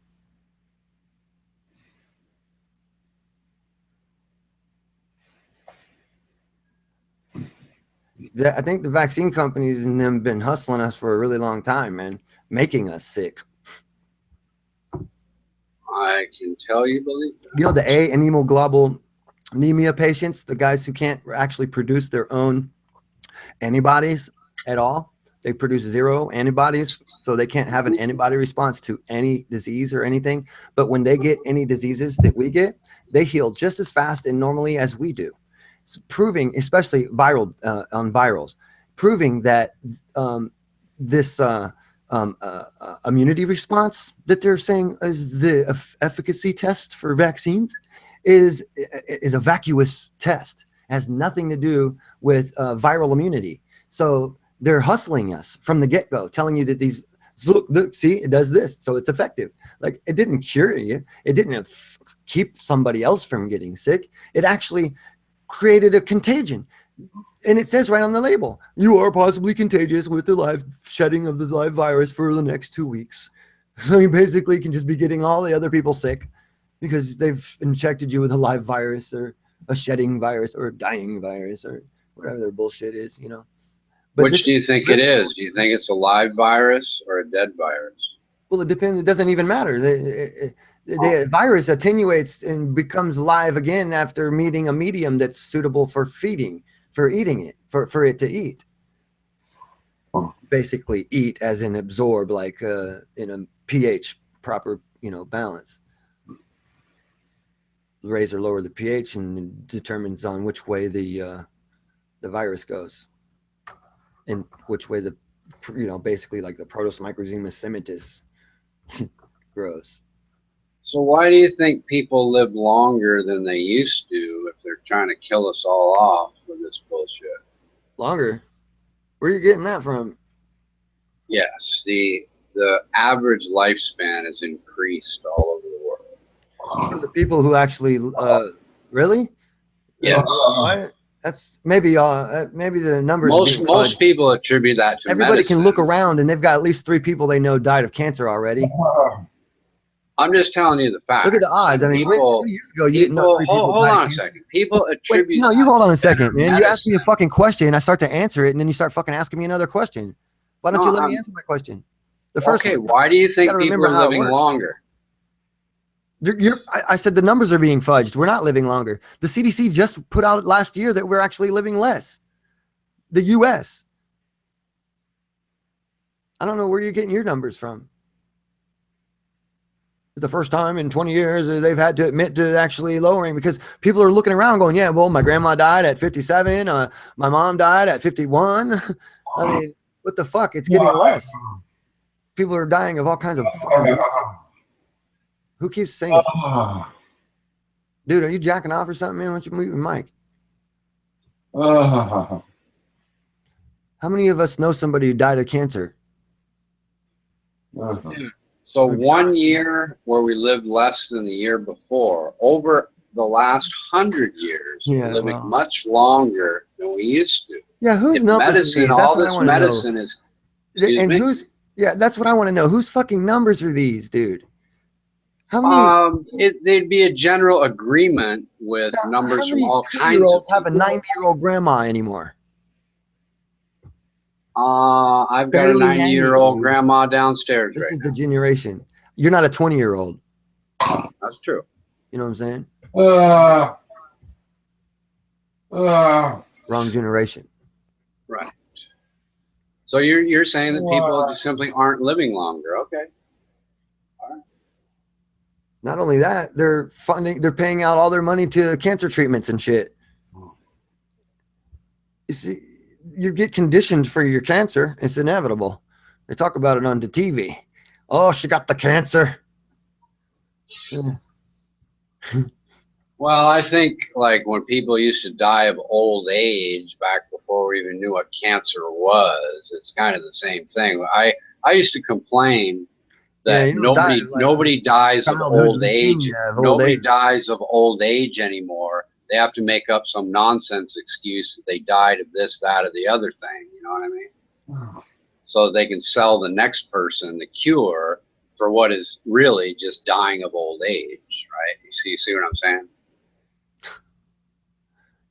I think the vaccine companies and them been hustling us for a really long time, man, making us sick. I can tell you believe that. You know, the anemia patients, the guys who can't actually produce their own antibodies at all. They produce 0 antibodies, so they can't have an antibody response to any disease or anything. But when they get any diseases that we get, they heal just as fast and normally as we do. It's proving, especially viral on virals, proving that this immunity response that they're saying is the efficacy test for vaccines is a vacuous test. It has nothing to do with viral immunity. So they're hustling us from the get-go, telling you that these look, see, it does this, so it's effective. Like, it didn't cure you. It didn't keep somebody else from getting sick. It actually created a contagion. And it says right on the label, you are possibly contagious with the live shedding of the live virus for the next 2 weeks. So you basically can just be getting all the other people sick because they've injected you with a live virus or a shedding virus or a dying virus or whatever their bullshit is, you know. But which do you think it is? Do you think it's a live virus or a dead virus? Well, it depends. It doesn't even matter. The virus attenuates and becomes live again after meeting a medium that's suitable for feeding, for eating it, for it to eat. Basically eat as in absorb, like in a pH proper, balance. Raise or lower the pH and determines on which way the virus goes and which way the basically like the Protosmicrozemus semitis grows. So why do you think people live longer than they used to if they're trying to kill us all off with this bullshit? Longer? Where are you getting that from? Yes, the average lifespan has increased all over the world. For the people who actually, really? Yes. Why? That's maybe the numbers are being Most fudged. people attribute that to Everybody medicine. can look around and they've got at least 3 people they know died of cancer already. I'm just telling you the facts. Look at the odds. I mean, 2 years ago, you didn't know 3 people hold died on of a cancer. second. People attribute. Wait, no, you hold on a second, man. You medicine. ask me a fucking question, and I start to answer it, and then you start fucking asking me another question. Why don't No, you let me I'm- answer my question? The first Okay, one. why do you think gotta people remember are how it living works. longer? I said the numbers are being fudged. We're not living longer. The CDC just put out last year that we're actually living less. The U.S. I don't know where you're getting your numbers from. It's the first time in 20 years that they've had to admit to actually lowering, because people are looking around going, yeah, well, my grandma died at 57. My mom died at 51. I mean, what the fuck? It's getting less. People are dying of all kinds of fucking. Who keeps saying this? Dude, are you jacking off or something, man? Why don't you move your mic? How many of us know somebody who died of cancer? So 1 year where we lived less than the year before, over the last 100 years, Yeah, we're living well. much longer than we used to. Yeah, whose If numbers are medicine, these? That's all what I this want to know. medicine is. Excuse And me? who's? Yeah, that's what I want to know. Whose fucking numbers are these, dude? How many? There'd be a general agreement with numbers How from many all kinds of 2-year-olds have a people. 90-year-old grandma anymore? I've got a Barely 90-year-old 90, dude. grandma downstairs This right is the generation. You're not a 20-year-old. now. That's true. You know what I'm saying? Wrong generation. Right. So you're saying that people just simply aren't living longer. Okay. Not only that, they're paying out all their money to cancer treatments and shit. You see, you get conditioned for your cancer. It's inevitable. They talk about it on the TV. Oh, she got the cancer. Well, I think like when people used to die of old age back before we even knew what cancer was, it's kind of the same thing. I used to complain that you don't die nobody dies of childhood old age. leukemia of old Nobody age. dies of old age anymore. They have to make up some nonsense excuse that they died of this, that, or the other thing. You know what I mean? So they can sell the next person the cure for what is really just dying of old age, right? You see what I'm saying?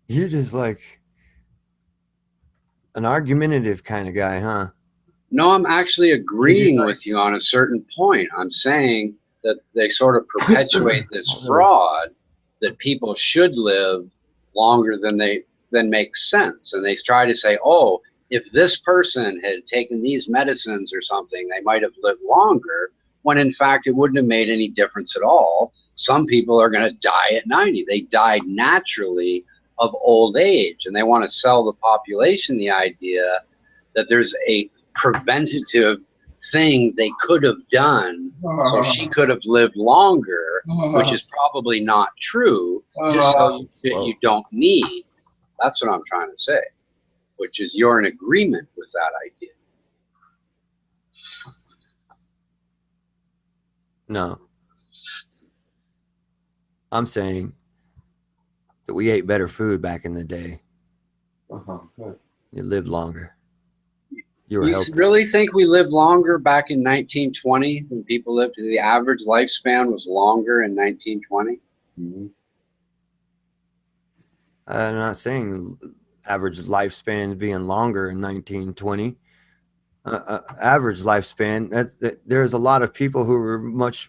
You're just like an argumentative kind of guy, huh? No, I'm actually agreeing with you on a certain point. I'm saying that they sort of perpetuate this fraud that people should live longer than makes sense. And they try to say, oh, if this person had taken these medicines or something, they might have lived longer, when in fact it wouldn't have made any difference at all. Some people are going to die at 90. They died naturally of old age, and they want to sell the population the idea that there's a preventative thing they could have done so she could have lived longer, which is probably not true, just so you don't need. That's what I'm trying to say, which is you're in agreement with that idea. No. I'm saying that we ate better food back in the day. You lived longer. You were You healthy. really think we lived longer back in 1920 when people lived? The average lifespan was longer in 1920? I'm not saying average lifespan being longer in 1920. Average lifespan. There's a lot of people who were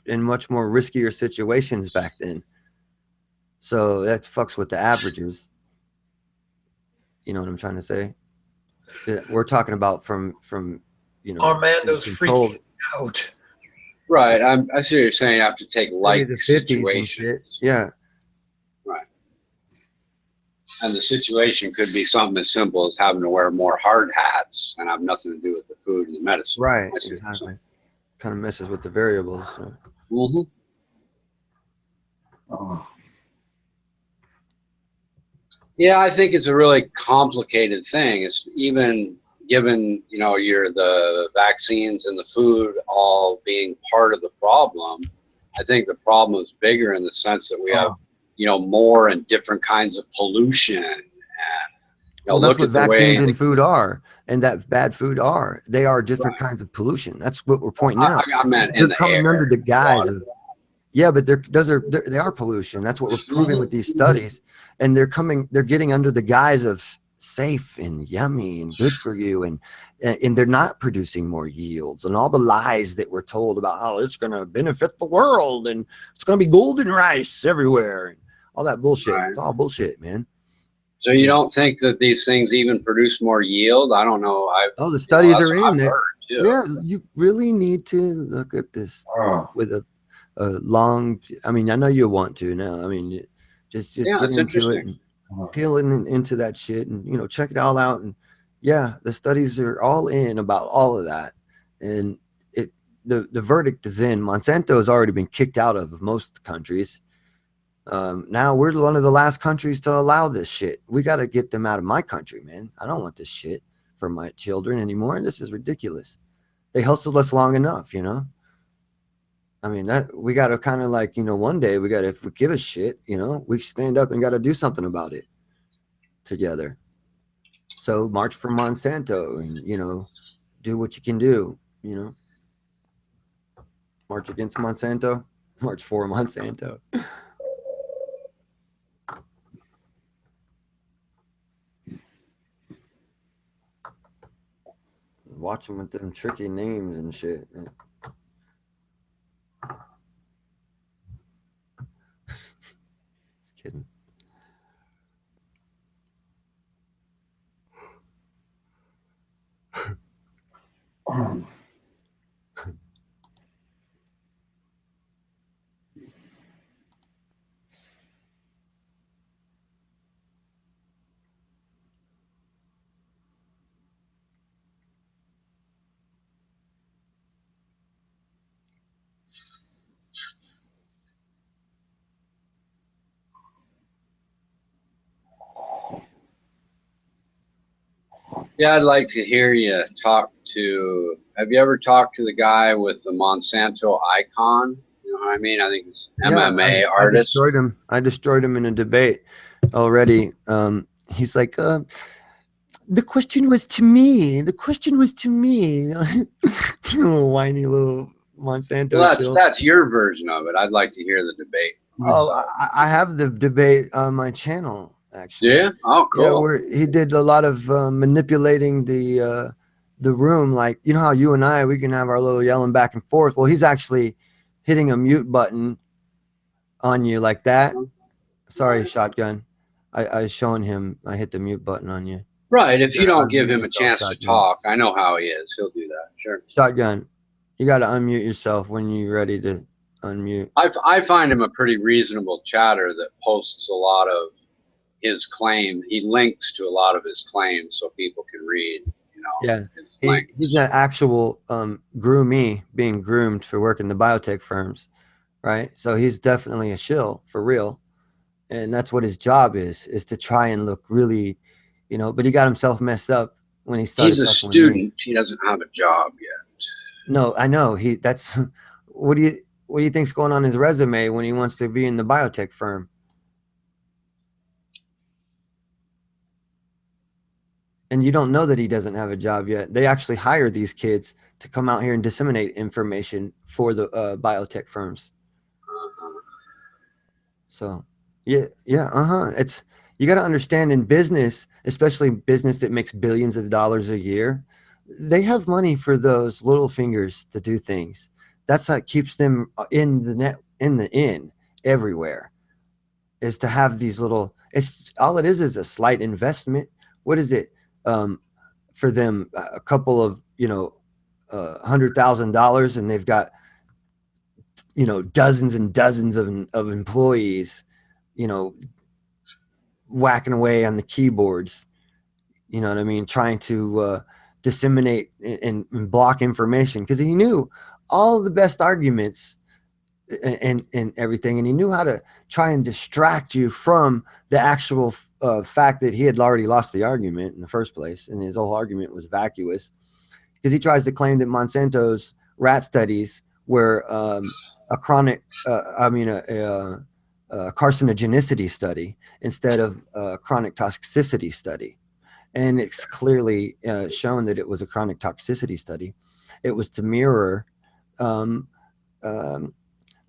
in much more riskier situations back then. So that fucks with the averages. You know what I'm trying to say? We're talking about from Armando's controlled- freaking out. Right. I see what you're saying. You have to take maybe light the 50s and situations. shit. Yeah. Right. And the situation could be something as simple as having to wear more hard hats and have nothing to do with the food and the medicine. Right, exactly. Kind of messes with the variables. So. Mm-hmm. Oh. Yeah, I think it's a really complicated thing. It's even given, the vaccines and the food all being part of the problem. I think the problem is bigger in the sense that we have, more and different kinds of pollution. And, Well, that's look what at the way vaccines and food are, and that bad food are. They are different kinds of pollution. That's what we're pointing out. I meant They're in the coming air, under the guise water. of, yeah, but they are pollution. That's what we're proving with these studies, and they're getting under the guise of safe and yummy and good for you, and they're not producing more yields, and all the lies that we're told about how it's going to benefit the world and it's going to be golden rice everywhere, and all that bullshit. It's all bullshit, man. So you don't think that these things even produce more yield? I don't know. The studies are in I've there. heard, too. Yeah, you really need to look at this with a long. I mean, I know you want to now. I mean, just get into it and peel into that shit, and check it all out. And yeah, the studies are all in about all of that, and the verdict is in. Monsanto has already been kicked out of most countries. Now we're one of the last countries to allow this shit. We got to get them out of my country, man. I don't want this shit for my children anymore. This is ridiculous. They hustled us long enough, I mean, that we got to kind of like, one day we got to, if we give a shit, we stand up and got to do something about it together. So march for Monsanto and, do what you can do, march against Monsanto, march for Monsanto. Watch them with them tricky names and shit. Just kidding. Yeah, I'd like to hear you talk to. Have you ever talked to the guy with the Monsanto icon? You know what I mean? I think it's MMA artist. I destroyed him in a debate already. He's like, the question was to me. The question was to me. Little whiny little Monsanto. Well, that's your version of it. I'd like to hear the debate. Oh, I have the debate on my channel, actually. Yeah? Oh, cool. Yeah, where he did a lot of manipulating the room. Like, how you and I, we can have our little yelling back and forth. Well, he's actually hitting a mute button on you like that. Sorry, Shotgun. I was showing him. I hit the mute button on you. Right. If you don't give him a chance to talk, I know how he is. He'll do that. Sure. Shotgun, you got to unmute yourself when you're ready to unmute. I find him a pretty reasonable chatter that posts a lot of his claim. He links to a lot of his claims so people can read. Yeah, he's an actual groomee being groomed for working the biotech firms, right? So he's definitely a shill for real, and that's what his job is to try and look really, But he got himself messed up when he started. He's a student. He doesn't have a job yet. No, I know. That's what do you think's going on his resume when he wants to be in the biotech firm? And you don't know that he doesn't have a job yet. They actually hire these kids to come out here and disseminate information for the biotech firms. So, yeah. It's, you got to understand, in business, especially business that makes billions of dollars a year, they have money for those little fingers to do things. That's what keeps them in the net, everywhere, is to have these little. It's all it is a slight investment. What is it? For them, a couple of $100,000, and they've got dozens and dozens of employees, whacking away on the keyboards. You know what I mean? Trying to disseminate and block information, because he knew all the best arguments and everything, and he knew how to try and distract you from the actual fact that he had already lost the argument in the first place, and his whole argument was vacuous, because he tries to claim that Monsanto's rat studies were a carcinogenicity study instead of a chronic toxicity study. And it's clearly shown that it was a chronic toxicity study. It was to mirror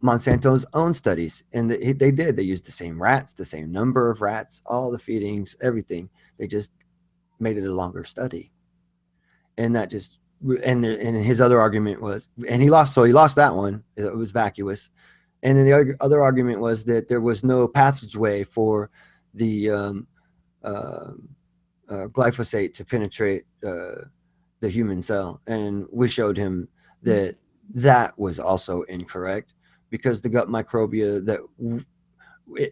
Monsanto's own studies. And they did. They used the same rats, the same number of rats, all the feedings, everything. They just made it a longer study. And that just, and his other argument was, and he lost, so he lost that one. It was vacuous. And then the other argument was that there was no passageway for the glyphosate to penetrate the human cell, and we showed him that that was also incorrect, because the gut microbia, that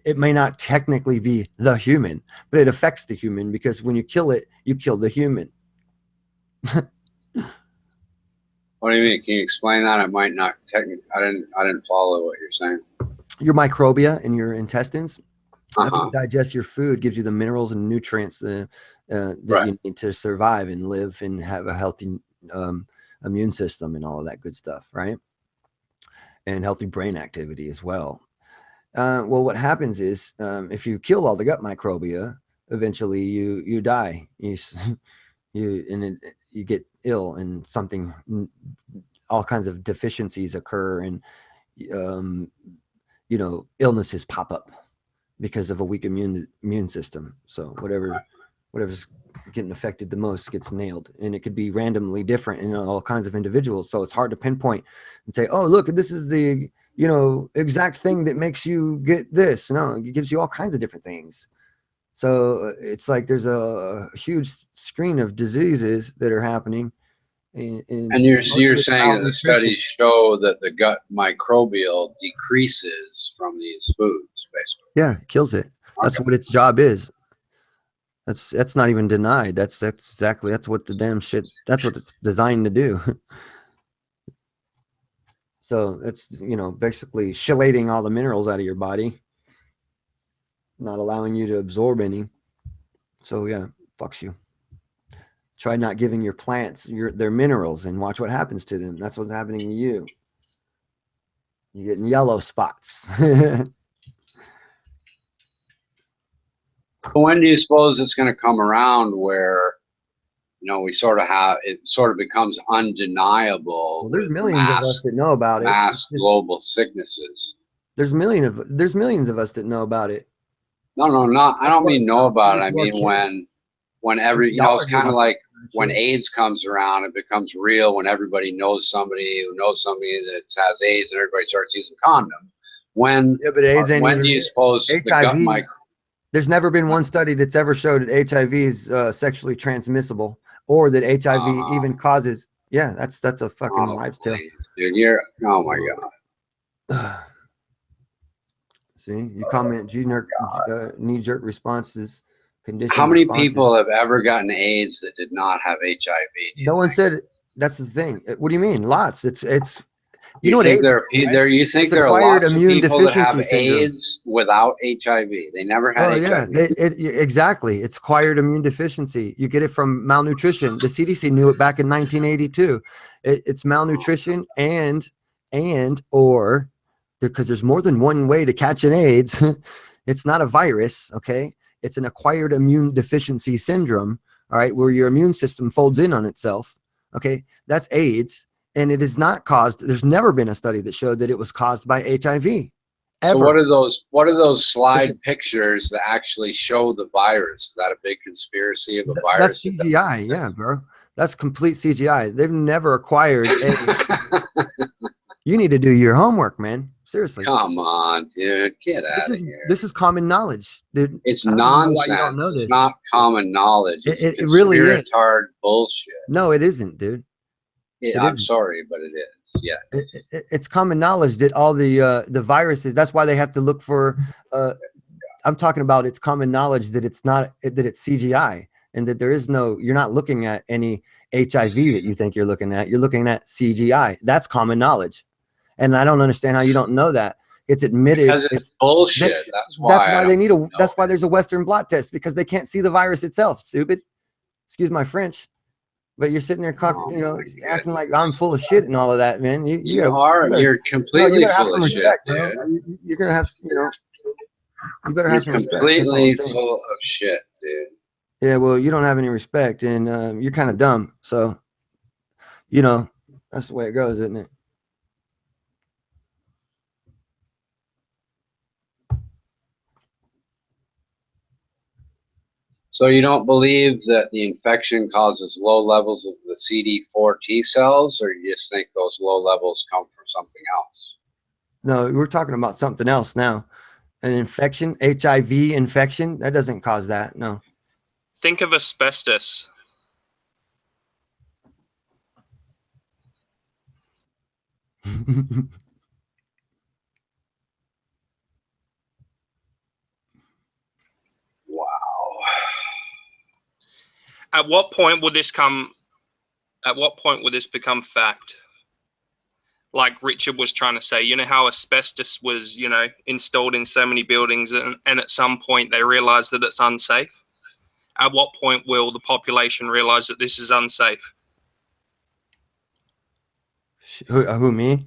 it may not technically be the human, but it affects the human, because when you kill it, you kill the human. What do you mean? Can you explain that? I might not technically. I didn't follow what you're saying. Your microbia in your intestines, that's what digests your food, gives you the minerals and nutrients that you need to survive and live and have a healthy immune system and all of that good stuff, right? And healthy brain activity as well. Well, what happens is, if you kill all the gut microbia, eventually you die. You get ill, and all kinds of deficiencies occur, and illnesses pop up because of a weak immune system. So whatever's getting affected the most gets nailed, and it could be randomly different in all kinds of individuals. So it's hard to pinpoint and say, oh, look, this is the exact thing that makes you get this. No, it gives you all kinds of different things. So it's like there's a huge screen of diseases that are happening. And you're saying that the studies show that the gut microbial decreases from these foods, basically. Yeah, it kills it. That's what its job is. That's not even denied. That's what the damn shit. That's what it's designed to do. So it's basically chelating all the minerals out of your body, not allowing you to absorb any. So yeah, fucks you. Try not giving your plants their minerals, and watch what happens to them. That's what's happening to you. You're getting yellow spots. When do you suppose it's going to come around where, we sort of becomes undeniable? Well, there's millions of us that know about it. Mass global signnesses. There's millions of us that know about it. No, I don't mean know about it. I mean when it's kind of like when AIDS comes around, it becomes real when everybody knows somebody who knows somebody that has AIDS, and everybody starts using condoms. But AIDS ain't when do you suppose HIV, the gut there's never been one study that's ever showed that HIV is sexually transmissible, or that HIV even causes. Yeah, that's a fucking wives' tale. Dude, oh my god. See, you comment knee-jerk responses. How many people have ever gotten AIDS that did not have HIV? No one said it. That's the thing. What do you mean? Lots. It's you know what AIDS is, right? You think there are lots of people that have syndrome. AIDS without HIV? They never had HIV. Yeah, exactly. It's acquired immune deficiency. You get it from malnutrition. The CDC knew it back in 1982. It's malnutrition or because there's more than one way to catch an AIDS. It's not a virus, okay? It's an acquired immune deficiency syndrome, all right, where your immune system folds in on itself, okay? That's AIDS, and it is not caused. There's never been a study that showed that it was caused by HIV. Ever. So what are those slide pictures that actually show the virus? Is that a big conspiracy of a virus? That's CGI, yeah, bro. That's complete CGI. They've never acquired a... You need to do your homework, man. Seriously. Come on, dude. Get out of here. This is common knowledge, dude. It's nonsense. You don't know this. It's not common knowledge. It really is. Retard bullshit. No, it isn't, dude. I'm sorry, but it is. Yeah. It's common knowledge that all the viruses. That's why they have to look for I'm talking about it's common knowledge that it's not, that it's CGI, and that there is no, you're not looking at any HIV that you think you're looking at. You're looking at CGI. That's common knowledge. And I don't understand how you don't know that. It's admitted. Because it's bullshit. That's why they need a, that's why there's a Western blot test, because they can't see the virus itself. Stupid. Excuse my French. But you're sitting there, acting like I'm full of shit and all of that, man. You're completely you better have full some of respect, shit, bro. dude. You're gonna have, you better have some respect. That's all Completely I'm saying. full of shit, dude. Yeah, well, you don't have any respect, and you're kind of dumb. So, that's the way it goes, isn't it? So you don't believe that the infection causes low levels of the CD4 T cells, or you just think those low levels come from something else? No, we're talking about something else now. An infection, HIV infection, that doesn't cause that. No. Think of asbestos. Wow. At what point would this come? At what point would this become fact? Like Richard was trying to say, you know how asbestos was, installed in so many buildings, and at some point they realized that it's unsafe. At what point will the population realize that this is unsafe? Who me?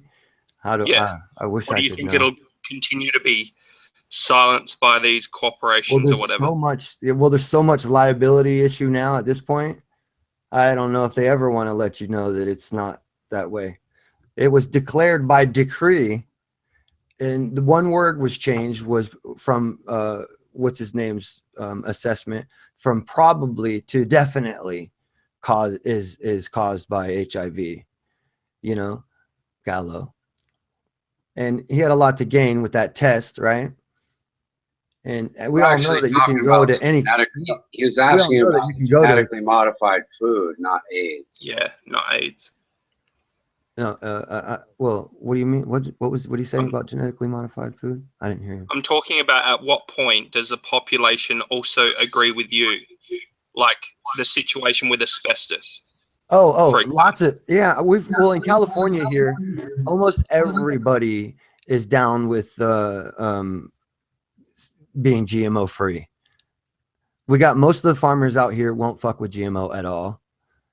How do Yeah. I wish Or I do you could think know. it'll continue to be silenced by these corporations or whatever? There's so much liability issue now at this point. I don't know if they ever want to let you know that it's not that way. It was declared by decree, and the one word was changed, was from what's his name's assessment, from probably to definitely is caused by HIV. Gallo. And he had a lot to gain with that test, right? And we all know that you can go to any. He was asking about genetically modified food, not AIDS. Yeah, not AIDS. No, well, what do you mean? What he saying about genetically modified food? I didn't hear him. I'm talking about at what point does the population also agree with you? Like the situation with asbestos. Lots of, well, in California here, almost everybody is down with being GMO free. We got most of the farmers out here won't fuck with GMO at all.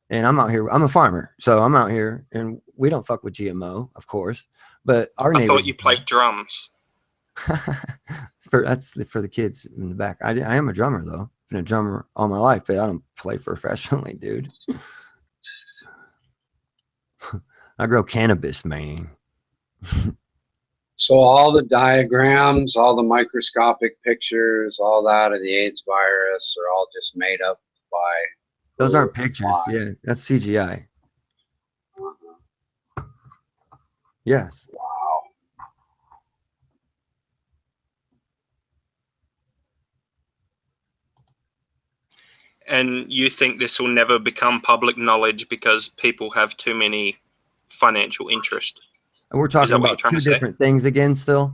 And I'm out here, I'm a farmer, so I'm out here and we don't fuck with GMO, of course. But our I thought you played drums. That's for the kids in the back. I am a drummer though. Been a drummer all my life, but I don't play professionally, dude. I grow cannabis, man. So all the diagrams, all the microscopic pictures, all that of the AIDS virus are all just made up by. Those aren't pictures. Yeah, that's CGI. Yes. Wow. And you think this will never become public knowledge because people have too many financial interest? And we're talking about two different things again still?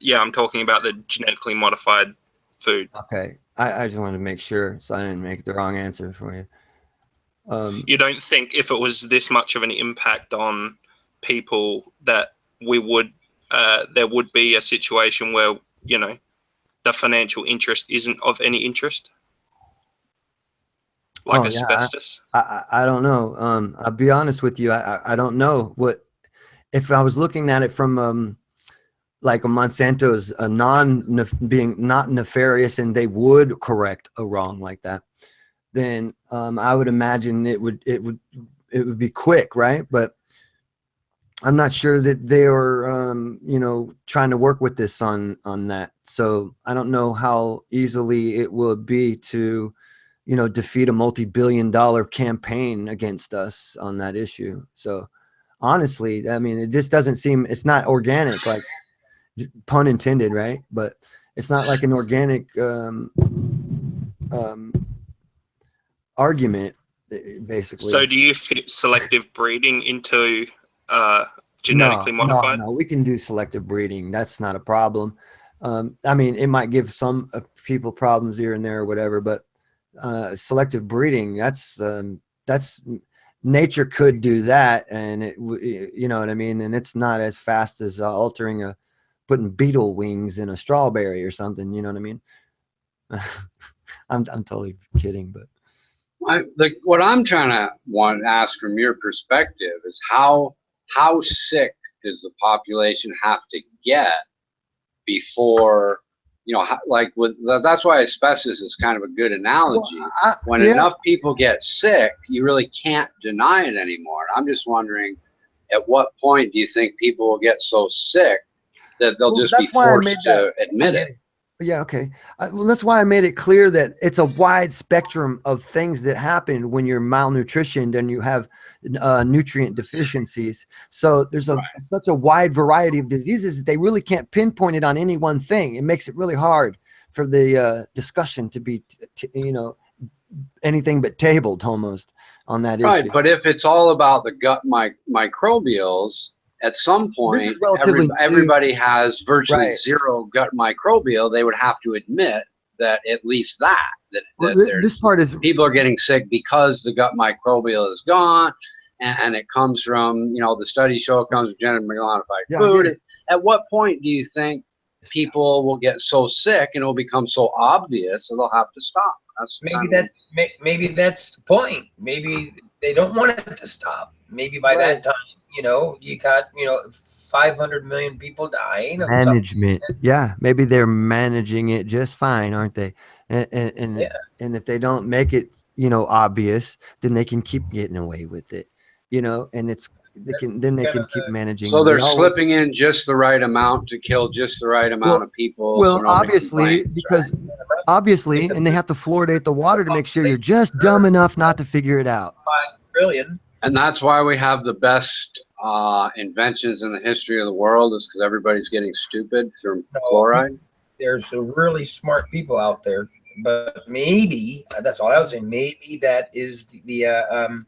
Yeah, I'm talking about the genetically modified food. Okay. I just wanted to make sure so I didn't make the wrong answer for you. You don't think if it was this much of an impact on people that we would there would be a situation where, the financial interest isn't of any interest? Like asbestos? I don't know. I'll be honest with you. I don't know what, if I was looking at it from like a Monsanto's being not nefarious and they would correct a wrong like that, then I would imagine it would be quick, right? But I'm not sure that they are trying to work with this on that. So I don't know how easily it will be to defeat a multi-billion-dollar campaign against us on that issue. So honestly, I mean, it just doesn't seem, it's not organic, like pun intended, right? But it's not like an organic argument, basically. So do you fit selective breeding into genetically modified? No, we can do selective breeding. That's not a problem. I mean, it might give some people problems here and there or whatever, but selective breeding, that's nature could do that, and you know what I mean, and it's not as fast as putting beetle wings in a strawberry or something, you know what I mean? I'm totally kidding, but what I'm trying to ask from your perspective is how sick does the population have to get before, you know, that's why asbestos is kind of a good analogy. When enough people get sick, you really can't deny it anymore. I'm just wondering, at what point do you think people will get so sick that they'll just be forced to admit it? Yeah, okay. Well, that's why I made it clear that it's a wide spectrum of things that happen when you're malnutritioned and you have nutrient deficiencies. So there's such a wide variety of diseases that they really can't pinpoint it on any one thing. It makes it really hard for the discussion to be, you know, anything but tabled almost on that issue. Right, but if it's all about the gut microbials, at some point, everybody has virtually zero gut microbial. They would have to admit that at least this part is people are getting sick because the gut microbial is gone, and it comes from, you know, the studies show it comes from genetically modified food. At what point do you think people will get so sick and it will become so obvious that they'll have to stop? Maybe that's the point. Maybe they don't want it to stop. Maybe by that time, you know, you got, you know, 500 million people dying. Management. Yeah, maybe they're managing it just fine, aren't they? And if they don't make it, you know, obvious, then they can keep getting away with it, you know, and they can keep managing. So they're slipping in just the right amount to kill just the right amount of people. Well, obviously, obviously, and they have to fluoridate the water to make sure you're just dumb enough not to figure it out. 5 trillion. And that's why we have the best inventions in the history of the world, is because everybody's getting stupid through fluoride. There's some really smart people out there, but maybe that's all I was saying. Maybe that is the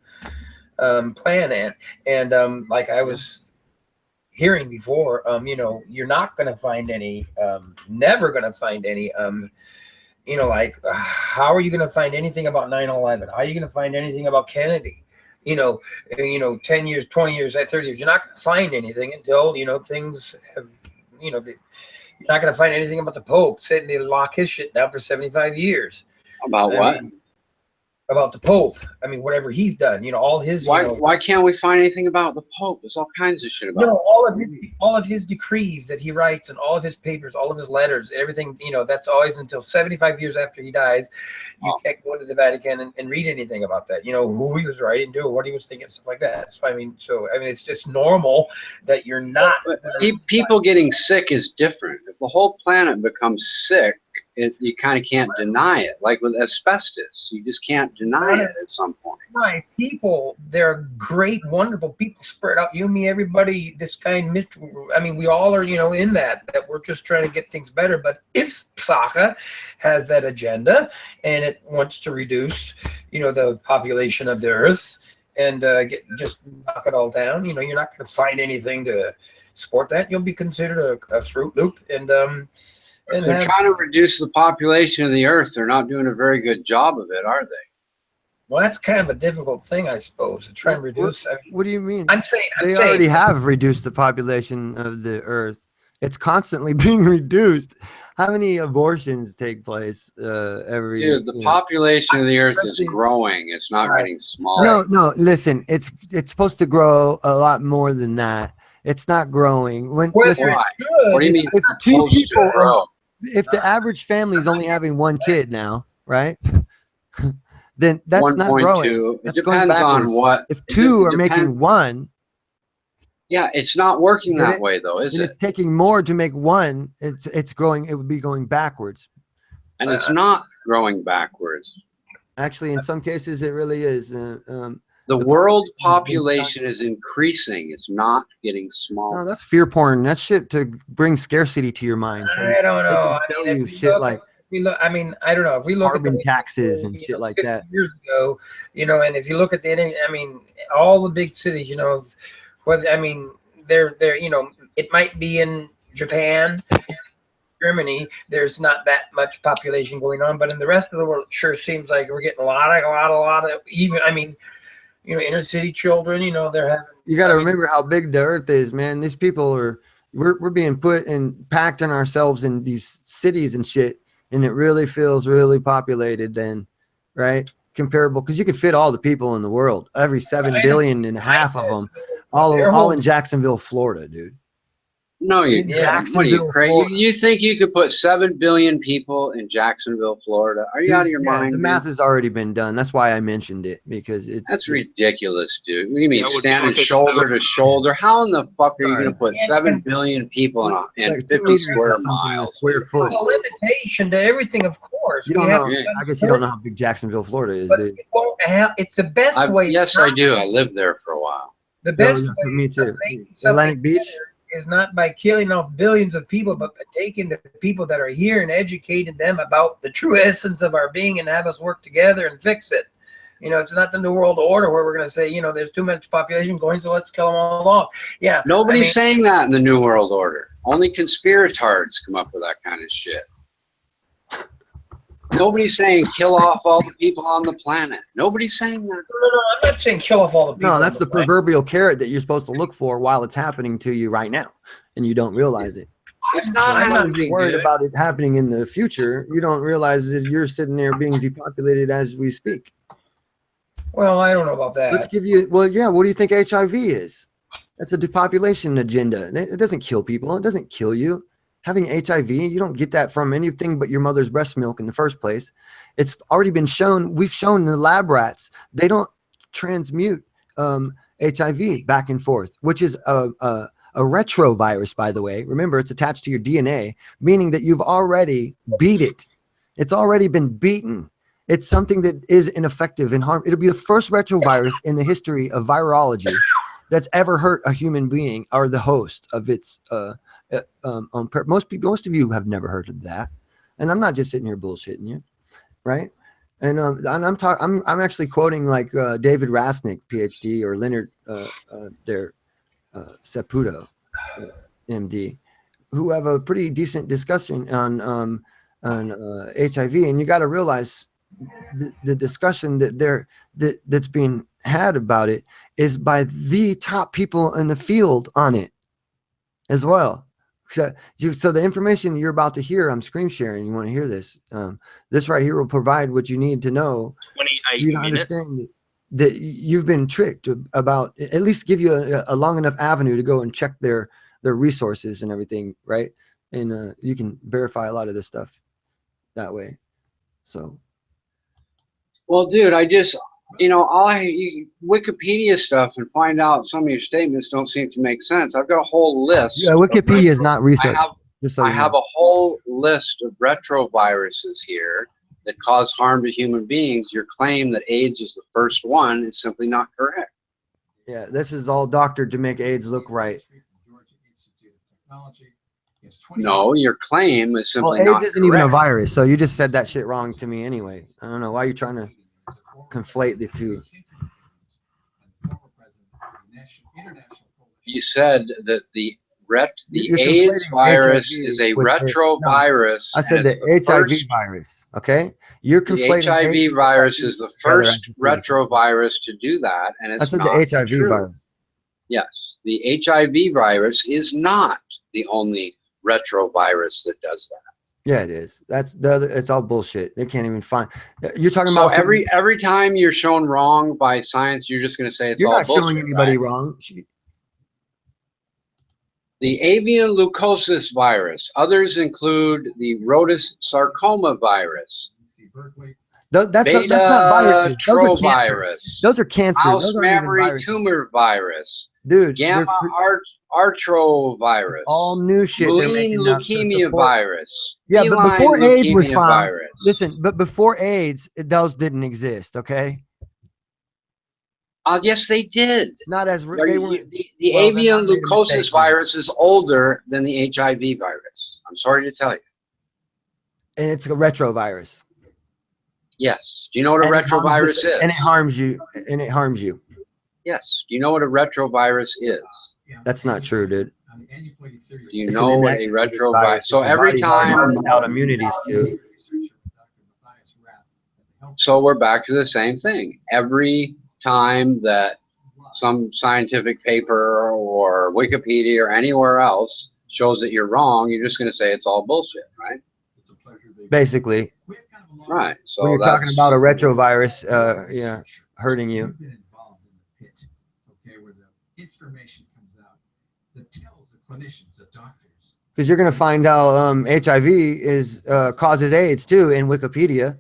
plan, and like I was hearing before, you know, you're not going to find any, never going to find any, you know, like how are you going to find anything about 9/11? How are you going to find anything about Kennedy? You know, 10 years, 20 years, 30 years, you're not going to find anything until, you know, things have, you know, you're not going to find anything about the Pope saying they lock his shit down for 75 years. About what? About the Pope. I mean, whatever he's done, you know, all his. Why can't we find anything about the Pope? There's all kinds of shit about. No, all of his decrees that he writes and all of his papers, all of his letters, everything. You know, that's always until 75 years after he dies. You can't go into the Vatican and read anything about that. You know, who he was writing to, what he was thinking, stuff like that. So I mean, it's just normal that you're not. People getting sick is different. If the whole planet becomes sick, you kind of can't deny it. Like with asbestos, you just can't deny it at some point. Right. People, they're great, wonderful people spread out. You, me, everybody, this kind. I mean, we all are, you know, in that we're just trying to get things better. But if Psacha has that agenda and it wants to reduce, you know, the population of the earth and just knock it all down, you know, you're not going to find anything to support that. You'll be considered a Fruit Loop. And if they're trying to reduce the population of the earth, they're not doing a very good job of it, are they? Well, that's kind of a difficult thing, I suppose, to try and reduce. What do you mean? I'm saying they already have reduced the population of the earth. It's constantly being reduced. How many abortions take place every year? Dude, the population of the earth is growing. It's not getting smaller. No, listen, it's supposed to grow a lot more than that. It's not growing. What do you mean? If two people if the average family is only having one kid now, right? Then that's not growing. It depends on what. If two are making one. Yeah, it's not working that way though, is it? It's taking more to make one. It's growing. It would be going backwards. And it's not growing backwards. Actually, in some cases, it really is. The world population is increasing. It's not getting smaller. No, that's fear porn. That's shit to bring scarcity to your mind. So I don't know. They can tell you shit like. I mean, I don't know. If we look carbon at taxes and shit like that. Years ago, you know, and if you look at I mean, all the big cities, you know, whether I mean, they're you know, it might be in Japan, Germany, there's not that much population going on, but in the rest of the world, it sure seems like we're getting a lot of even. I mean, inner city children. They're having. You got to remember how big the earth is, man. These people we're being put and packed on ourselves in these cities and shit, and it really feels really populated then, right? Comparable, because you could fit all the people in the world, every 7 billion and half of them, all in Jacksonville, Florida, dude. No, you In can't. What are you Jacksonville, crazy? Florida. You think you could put 7 billion people in Jacksonville, Florida? Are you out of your mind? The dude? math has already been done. That's why I mentioned it, because That's ridiculous, dude. What do you mean That would be standing like a shoulder to shoulder? How in the fuck are you Sorry. going to put 7 billion people in Like 2 50 meters square or something a miles? square foot. A limitation to everything, of course. You don't We have know. to I guess you don't know how big Jacksonville, Florida is, dude. It won't have. It's the best way. Yes, I do. I lived there for a while. The best that's way me too. of making something Atlantic Beach. better is not by killing off billions of people, but by taking the people that are here and educating them about the true essence of our being and have us work together and fix it. It's not the New World Order where we're going to say, there's too much population going, so let's kill them all off. Yeah. Nobody's saying that in the New World Order. Only conspiratards come up with that kind of shit. Nobody's saying kill off all the people on the planet. Nobody's saying that. No, I'm not saying kill off all the people. No, that's the proverbial carrot that you're supposed to look for while it's happening to you right now, and you don't realize it. It's not I'm happening, worried dude. about it happening in the future. You don't realize that you're sitting there being depopulated as we speak. Well, I don't know about that. Let's give you. Well, yeah. What do you think HIV is? That's a depopulation agenda. It doesn't kill people. It doesn't kill you. Having HIV, you don't get that from anything but your mother's breast milk in the first place. It's already been shown. We've shown in the lab rats they don't transmute HIV back and forth, which is a retrovirus, by the way. Remember, it's attached to your DNA, meaning that you've already beat it. It's already been beaten. It's something that is ineffective and harm. It'll be the first retrovirus in the history of virology that's ever hurt a human being or the host of its. Most of you have never heard of that, and I'm not just sitting here bullshitting you, right? And I'm actually quoting like David Rasnick, PhD, or Leonard Saputo, MD, who have a pretty decent discussion on HIV. And you got to realize the discussion that's being had about it is by the top people in the field on it as well. So the information you're about to hear, I'm screen sharing. You want to hear this? This right here will provide what you need to know. 28 you to minutes. understand that you've been tricked about. At least give you a long enough avenue to go and check their resources and everything, right? And you can verify a lot of this stuff that way. So, well, dude, I just Wikipedia stuff and find out some of your statements don't seem to make sense. I've got a whole list. Yeah, Wikipedia is not research. I have a whole list of retroviruses here that cause harm to human beings. Your claim that AIDS is the first one is simply not correct. Yeah, this is all doctored to make AIDS look right. No, your claim is simply AIDS not isn't correct. even a virus, so you just said that shit wrong to me anyway. I don't know why you're trying to conflate the two. You said that the You're AIDS conflating virus HIV is a with retrovirus. I said and the it's HIV first- virus. Okay, you're The conflating HIV virus is the first Rather, retrovirus to do that, and it's I said not the HIV true. virus. Yes, the HIV virus is not the only retrovirus that does that. Yeah, it is. That's the other. It's all bullshit. They can't even find. You're talking So about every time you're shown wrong by science, you're just going to say it's You're all not bullshit, showing anybody right? wrong. The avian leukosis virus. Others include the rhotis sarcoma virus. That's not viruses. Those are cancer. Virus. Those are cancer. Mouse Those aren't even mammary viruses. tumor virus. Dude, Gamma arthrovirus. all new shit they're Malign making up to leukemia support- virus. Yeah, but Feline before AIDS was leukemia fine. virus. Listen, but before AIDS, those didn't exist. Okay. Yes, they did. Not as Are they you- weren't. the well, then avian I made a leukosis mistake. virus is older than the HIV virus. I'm sorry to tell you. And it's a retrovirus. Yes. Do you know what a And it harms retrovirus the- is? And it harms you. And it harms you. Yes. Do you know what a retrovirus is? That's not true, dude. You It's an know what a inactivated retrovirus. virus. So Your every body's already time, sent out immunities to. so we're back to the same thing. Every time that some scientific paper or Wikipedia or anywhere else shows that you're wrong, you're just going to say it's all bullshit, right? Basically, Right. when So you're talking that's about a retrovirus, yeah, hurting you. Because you're going to find out HIV is causes AIDS too in Wikipedia.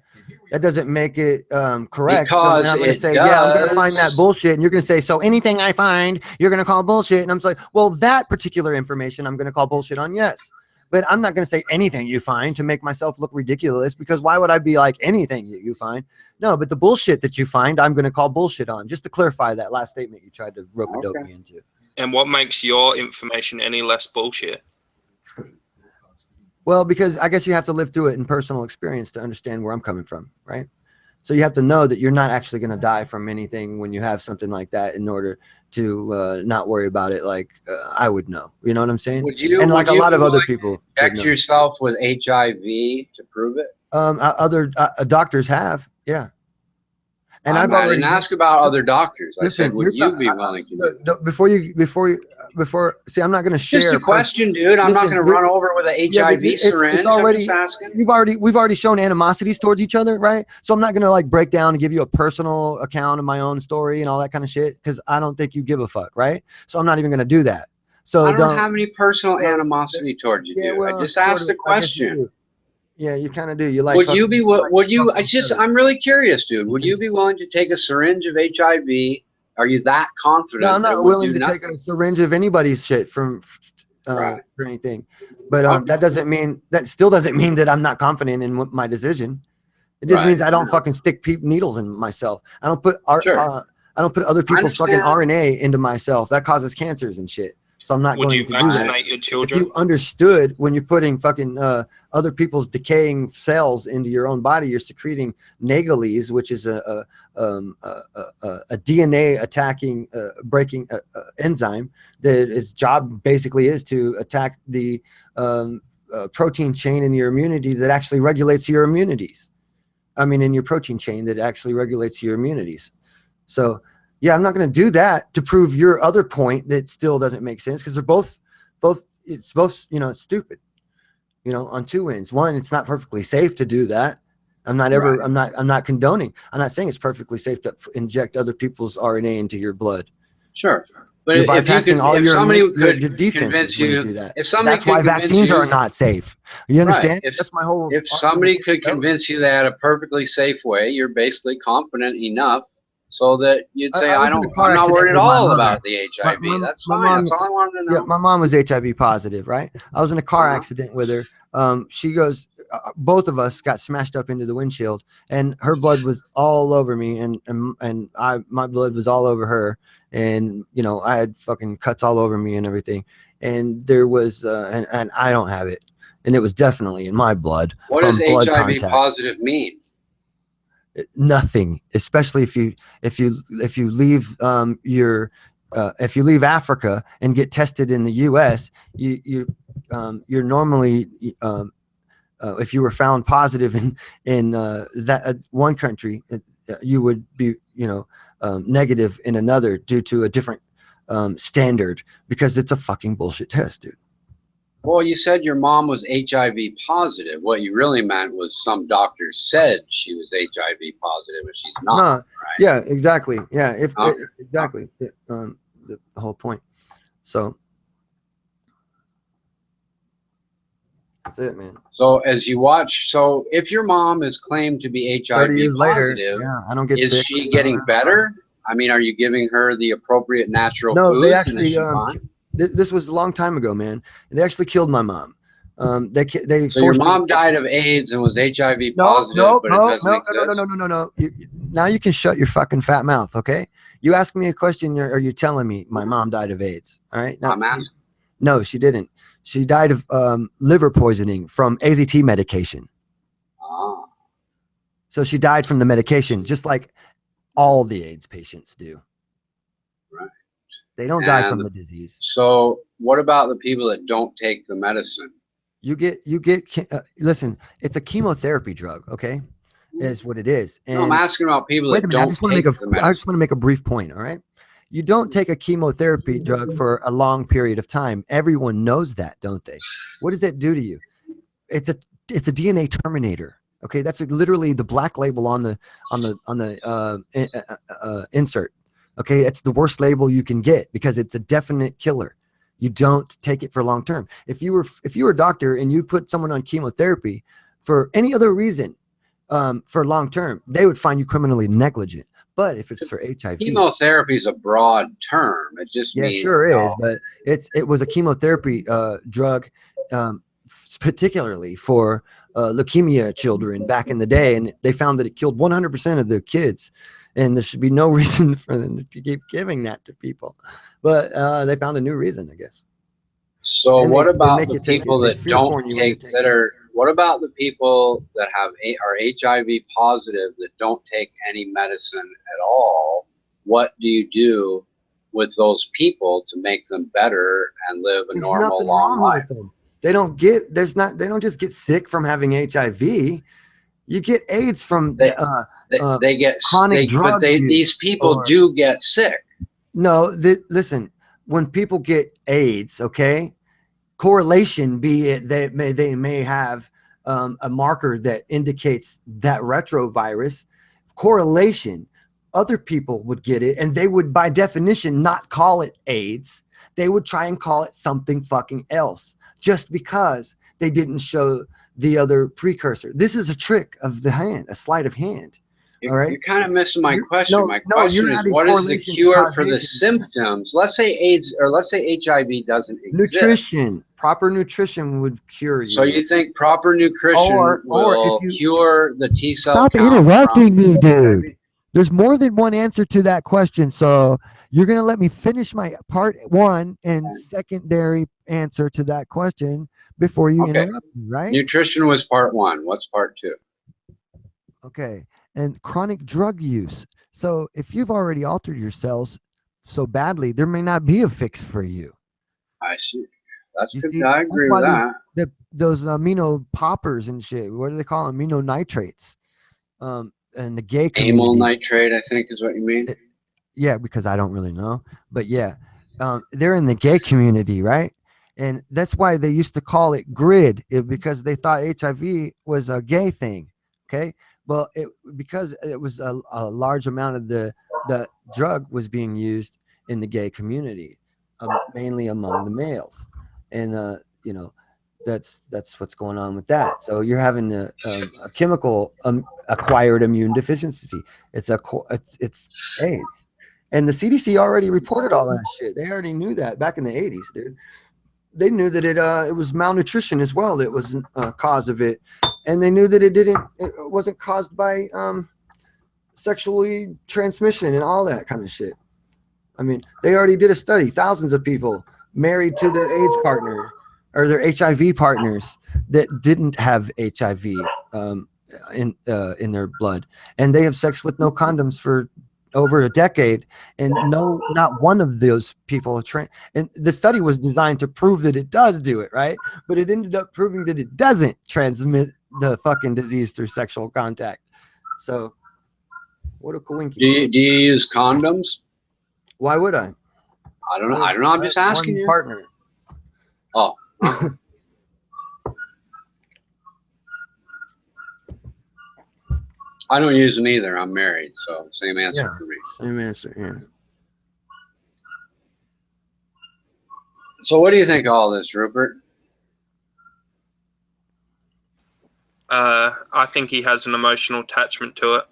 That doesn't make it correct. So then because I'm going to it say, yeah, I'm going to find that does. bullshit. And you're going to say, so anything I find, you're going to call bullshit. And I'm just like, well, that particular information I'm going to call bullshit on, yes. But I'm not going to say anything you find to make myself look ridiculous, because why would I be like anything you find? No, but the bullshit that you find, I'm going to call bullshit on. Just to clarify that last statement you tried to rope-a-dope me into. And what makes your information any less bullshit? Well, because I guess you have to live through it in personal experience to understand where I'm coming from, right? So you have to know that you're not actually going to die from anything when you have something like that in order to not worry about it like I would know. You know what I'm saying? Would you, and like would a you lot be of other willing people to would check know. yourself with HIV to prove it? Other doctors have, yeah. And I've I already didn't ask about other doctors. I listen. said, would you be willing to do it? Before see, I'm not going to share. Just a question, dude. I'm not Listen, going to run over with an yeah, but HIV syringe. it's I'm already just asking. we've already shown animosities towards each other, right? So I'm not going to like break down and give you a personal account of my own story and all that kind of shit, because I don't think you give a fuck, right? So I'm not even going to do that. So I don't have any personal animosity towards you, yeah, dude. well, I just sort asked of, the I guess you question. do. Yeah, you kind of do. You like. Would you be? Would you? fucking I'm really curious, dude. Would you be willing to take a syringe of HIV? Are you that confident? No, I'm that not would willing do to take nothing? a syringe of anybody's shit from Right. for anything. But that still doesn't mean that I'm not confident in my decision. It just Right. means I don't fucking stick needles in myself. I don't put I don't put other people's fucking understand. RNA into myself. That causes cancers and shit. So I'm not Would going you to do that. vaccinate your If children? you understood, when you're putting fucking other people's decaying cells into your own body, you're secreting nagalese, which is a DNA attacking breaking enzyme that its job basically is to attack the protein chain in your immunity that actually regulates your immunities. I mean, in your protein chain that actually regulates your immunities. So yeah, I'm not going to do that to prove your other point that still doesn't make sense, because they're both, it's both, it's stupid, on two ends. One, it's not perfectly safe to do that. I'm not condoning. I'm not saying it's perfectly safe to inject other people's RNA into your blood. Sure. But You're if you bypassing could, all if your somebody could defenses convince when you you, do that. if somebody That's could why convince vaccines you, are not safe. You understand? Right. That's my whole. If somebody could convince you that a perfectly safe way, you're basically confident enough so that you'd say, I was in a car I'm not accident worried at with my all mother. about the HIV. That's My fine. mom, That's all I wanted to know. yeah, my mom was HIV positive, right? I was in a car accident with her. She goes, both of us got smashed up into the windshield, and her blood was all over me, and my blood was all over her, and I had fucking cuts all over me and everything, and there was and I don't have it, and it was definitely in my blood. What from does blood HIV contact. positive mean? Nothing, especially if you leave if you leave Africa and get tested in the U.S., you're normally if you were found positive in that one country, you would be negative in another due to a different standard, because it's a fucking bullshit test, dude. Well, you said your mom was HIV positive. What you really meant was some doctor said she was HIV positive, and she's not. No, right? yeah, exactly. Yeah, exactly. The whole point. So that's it, man. So as you watch, so if your mom is claimed to be HIV 30 years later, positive, yeah, I don't get is sick. she getting better? I mean, are you giving her the appropriate natural No, foods? they and is actually. she fine? This was a long time ago, man. They actually killed my mom. They So your forced her- mom died of AIDS and was HIV No, positive, no, but it no, doesn't no, exist? no. Now you can shut your fucking fat mouth, okay? You ask me a question, or you're telling me my mom died of AIDS. All right? I'm asking. No, she didn't. She died of liver poisoning from AZT medication. Ah. So she died from the medication, just like all the AIDS patients do. Right. They don't die from And the disease. So what about the people that don't take the medicine? You get listen, it's a chemotherapy drug, okay? Is what it is. No, I'm And asking about people wait that a minute, don't take the medicine. I just want to make a brief point, all right? You don't take a chemotherapy drug for a long period of time. Everyone knows that, don't they? What does it do to you? It's a DNA terminator. Okay, that's literally the black label on the insert. Okay, it's the worst label you can get because it's a definite killer. You don't take it for long term. If you were a doctor and you put someone on chemotherapy for any other reason, for long term, they would find you criminally negligent. But if it's for HIV, Chemotherapy is a broad term. It just yeah, means sure is. But it was a chemotherapy drug, particularly for leukemia children back in the day, and they found that it killed 100% of the kids. And there should be no reason for them to keep giving that to people. But they found a new reason, I guess. So And what they about make the you take it. people They that fear don't porn you into take that are? What about the people that are HIV positive that don't take any medicine at all? What do you do with those people to make them better and live a There's normal nothing long wrong life? with them. They don't just get sick from having HIV. You get AIDS from They get chronic drug use. These people do get sick. No, listen, when people get AIDS, okay, correlation be it they may have a marker that indicates that retrovirus correlation. Other people would get it, and they would, by definition, not call it AIDS. They would try and call it something fucking else, just because they didn't show the other precursor. This is a trick of the hand, a sleight of hand. All right. You're kind of missing my question. My no, question you're is, adding what is the correlation to cure for the causation. symptoms? Let's say AIDS, or let's say HIV doesn't exist. Nutrition, proper nutrition would cure you. So you think proper nutrition will cure the T cell? Stop interrupting me, dude. There's more than one answer to that question, so you're gonna let me finish my part one and secondary answer to that question before you interrupt me, right? Nutrition was part one. What's part two? Okay, and chronic drug use. So if you've already altered your cells so badly, there may not be a fix for you. I see. That's good. See, I agree with that's why that. those amino poppers and shit. What do they call them? Amino nitrates. And the gay community. Amyl nitrate, I think, is what you mean. Yeah, because I don't really know, but yeah, they're in the gay community, right? And that's why they used to call it GRID, because they thought HIV was a gay thing. Okay, well, because it was a large amount of the drug was being used in the gay community, mainly among the males, and you know, that's what's going on with that. So you're having a chemical acquired immune deficiency. It's AIDS. And the CDC already reported all that shit. They already knew that back in the 80s, dude. They knew that it was malnutrition as well that was a cause of it. And they knew that it wasn't caused by sexually transmission and all that kind of shit. I mean, they already did a study, thousands of people married to their AIDS partner or their HIV partners that didn't have HIV in their blood, and they have sex with no condoms for over a decade, and not one of those people and the study was designed to prove that it does do it, right? But it ended up proving that it doesn't transmit the fucking disease through sexual contact. So what a coinky. Do you use condoms? Why would I? I don't know. I'm just asking you. Partner. Oh. I don't use them either. I'm married, so same answer for me. Same answer, yeah. So what do you think of all this, Rupert? I think he has an emotional attachment to it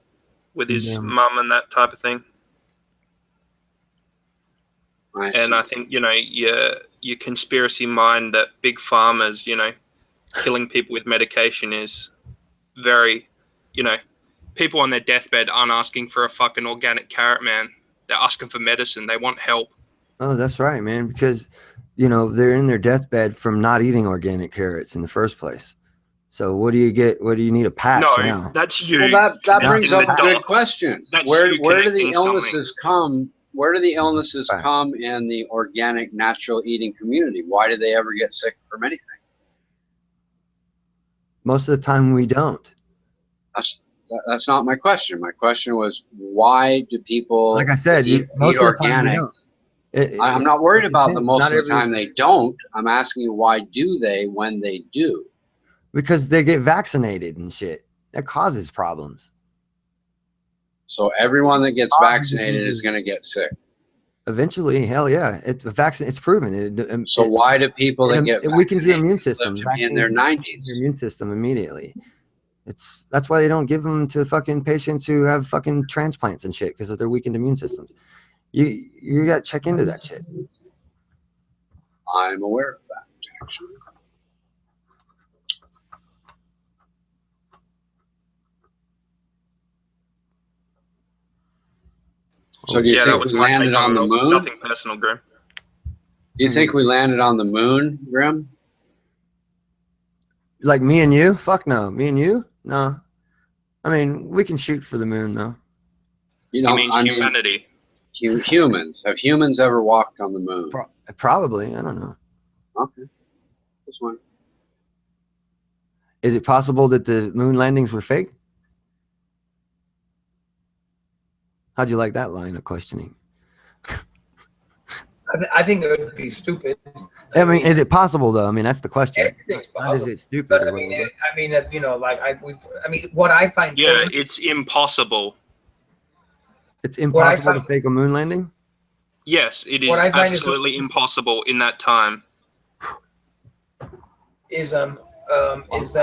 with his mum and that type of thing. And I think, your conspiracy mind that big pharma's, killing people with medication is very, people on their deathbed aren't asking for a fucking organic carrot, man. They're asking for medicine. They want help. Oh, that's right, man. Because, they're in their deathbed from not eating organic carrots in the first place. So what do you get? What do you need a patch now? That's you. Well, that brings up a good dots. question. That's Where you do the connecting illnesses come where do the illnesses come in the organic, natural eating community? Why do they ever get sick from anything? Most of the time we don't. That's not my question. My question was, why do people Like I said, eat most of the time we organic? don't. I'm not worried about the most not of the time they don't. I'm asking you, why do they when they do? Because they get vaccinated and shit. That causes problems. So everyone that gets vaccinated is going to get sick. Eventually, hell yeah, it's a vaccine. It's proven. So why do people that get it weakens your immune vaccinated system? live to be in their Vaccines 90s? your immune system immediately. That's why they don't give them to fucking patients who have fucking transplants and shit because of their weakened immune systems. You got to check into that shit. I'm aware of that, actually. So do you Yeah, that think was we my landed take on the it. moon? Nothing personal, Grim. Do you think we landed on the moon, Grim? Like me and you? Fuck no. Me and you? No. I mean, we can shoot for the moon though. You know, He means I mean, humanity. humans. Have humans ever walked on the moon? Probably. I don't know. Okay. This one. Is it possible that the moon landings were fake? How'd you like that line of questioning? I think it would be stupid. I mean, is it possible though? I mean, that's the question. Everything's Not is possible. it stupid But or I mean, whatever. if, you know, like what I find. Yeah, it's impossible. It's impossible to find- fake a moon landing? Yes, it is What I find is- absolutely impossible in that time. Is that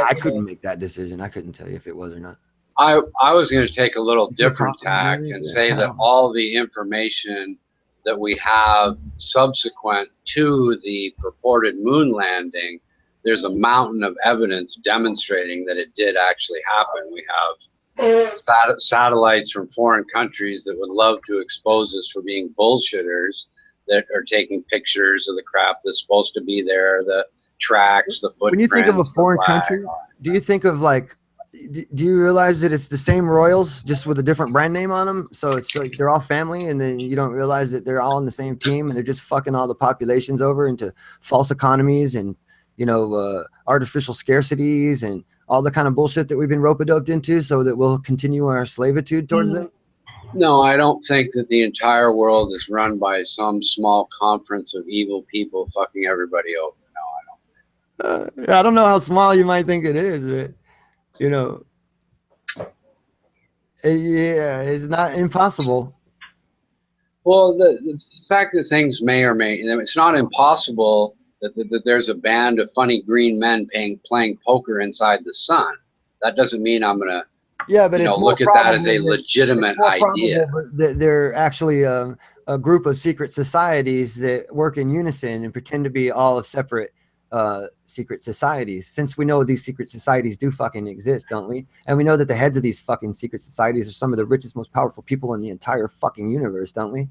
I couldn't make that decision. I couldn't tell you if it was or not. I was going to take a little different tack possible, and yeah. say that all the information that we have subsequent to the purported moon landing, there's a mountain of evidence demonstrating that it did actually happen. We have satellites from foreign countries that would love to expose us for being bullshitters that are taking pictures of the crap that's supposed to be there, the tracks, the footprints. When you think of a the foreign flag. country, do you think of like, do you realize that it's the same royals just with a different brand name on them? So it's like they're all family, and then you don't realize that they're all on the same team, and they're just fucking all the populations over into false economies and, you know, artificial scarcities and all the kind of bullshit that we've been rope-a-doped into, so that we'll continue our slavitude towards them. No, I don't think that the entire world is run by some small conference of evil people fucking everybody over. I don't know how small you might think it is, but you know, yeah, it's not impossible. Well, the fact that things may or may, it's not impossible that there's a band of funny green men playing poker inside the sun. That doesn't mean I'm going to Yeah, but it's look at that as a legitimate idea. That they're actually a group of secret societies that work in unison and pretend to be all of separate secret societies, since we know these secret societies do fucking exist, don't we? And we know that the heads of these fucking secret societies are some of the richest, most powerful people in the entire fucking universe, don't we?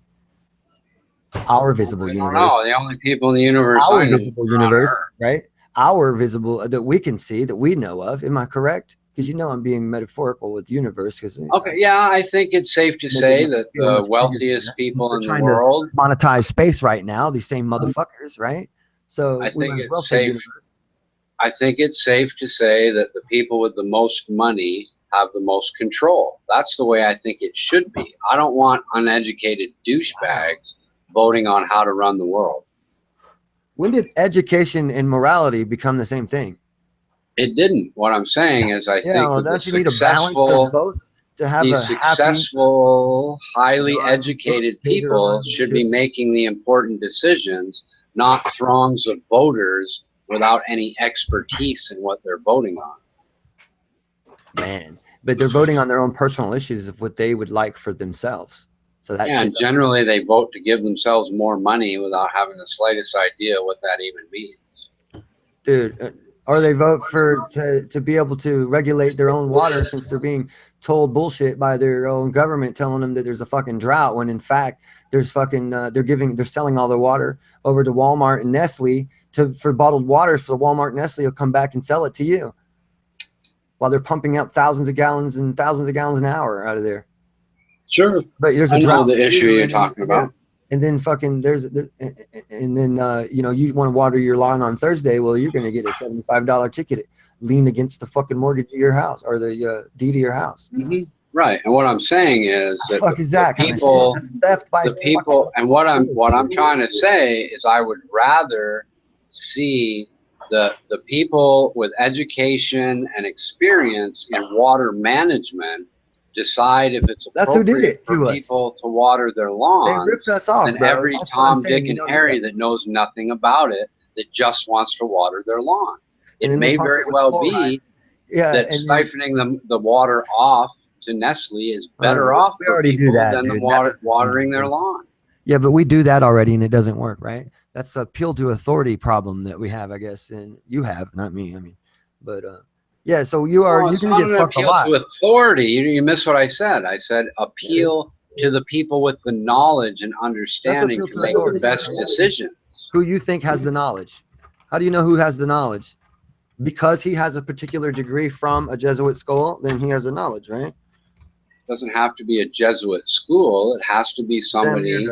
Our visible universe. No, the only people in the universe Our I know visible are on universe, Earth. right? Our visible that we can see, that we know of. Am I correct? Because you know I'm being metaphorical with universe. Because Okay, yeah, I think it's safe to say that the wealthiest people in the world monetize space right now. These same motherfuckers, right? So I we think might as well it's say safe. universe. I think it's safe to say that the people with the most money have the most control. That's the way I think it should be. I don't want uneducated douchebags voting on how to run the world. When did education and morality become the same thing? It didn't. What I'm saying is, I think well, that don't the you need a balance of both to have the a happy, successful, highly educated people around the should be making the important decisions, not throngs of voters without any expertise in what they're voting on. man? But they're voting on their own personal issues of what they would like for themselves. So that And generally they vote to give themselves more money without having the slightest idea what that even means. dude, or they vote for to be able to regulate their own water, since they're being told bullshit by their own government, telling them that there's a fucking drought, when in fact there's fucking they're selling all their water over to Walmart and Nestle for bottled water, so Walmart and Nestle will come back and sell it to you while they're pumping out thousands of gallons an hour out of there. Sure. But there's a I know drought the for issue you, you're and then, talking about. and then fucking and then you want to water your lawn on Thursday. Well, you're gonna get a $75 ticket leaned against the fucking mortgage of your house or the deed of your house. Mm-hmm. Right. And what I'm saying is that Fuck is that kind of shit? people, That's theft by the people, and what I'm trying to say is I would rather see the people with education and experience in water management decide if it's That's who did appropriate it for to us. people to water their They lawns ripped us off, than bro. every That's what I'm Tom, saying. Dick, You and don't do Harry that. that knows nothing about it that just wants to water their lawn. And It then they may pumped very it with well chloride. be Yeah, that and then siphoning the water off to Nestle is better off we for already do people that, than the dude. That watering their lawn. Yeah, but we do that already, and it doesn't work, right? That's a appeal to authority problem that we have, I guess, and you have, not me. I mean, but yeah. So you're It's gonna not get an fucked a appeal lot. to authority. You missed what I said. I said appeal to the people with the knowledge and understanding appeal to to make authority. the best decisions. Who you think has the knowledge? How do you know who has the knowledge? Because he has a particular degree from a Jesuit school, then he has the knowledge, right? Doesn't have to be a Jesuit school. It has to be somebody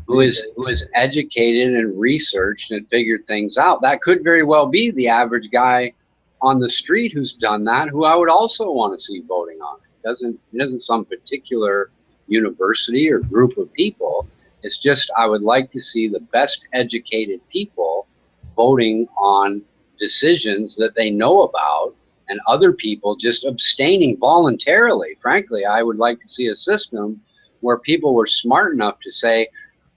who is educated and researched and figured things out. That could very well be the average guy on the street who's done that, who I would also want to see voting on it. It isn't some particular university or group of people. It's just I would like to see the best educated people voting on decisions that they know about, and other people just abstaining voluntarily. Frankly, I would like to see a system where people were smart enough to say,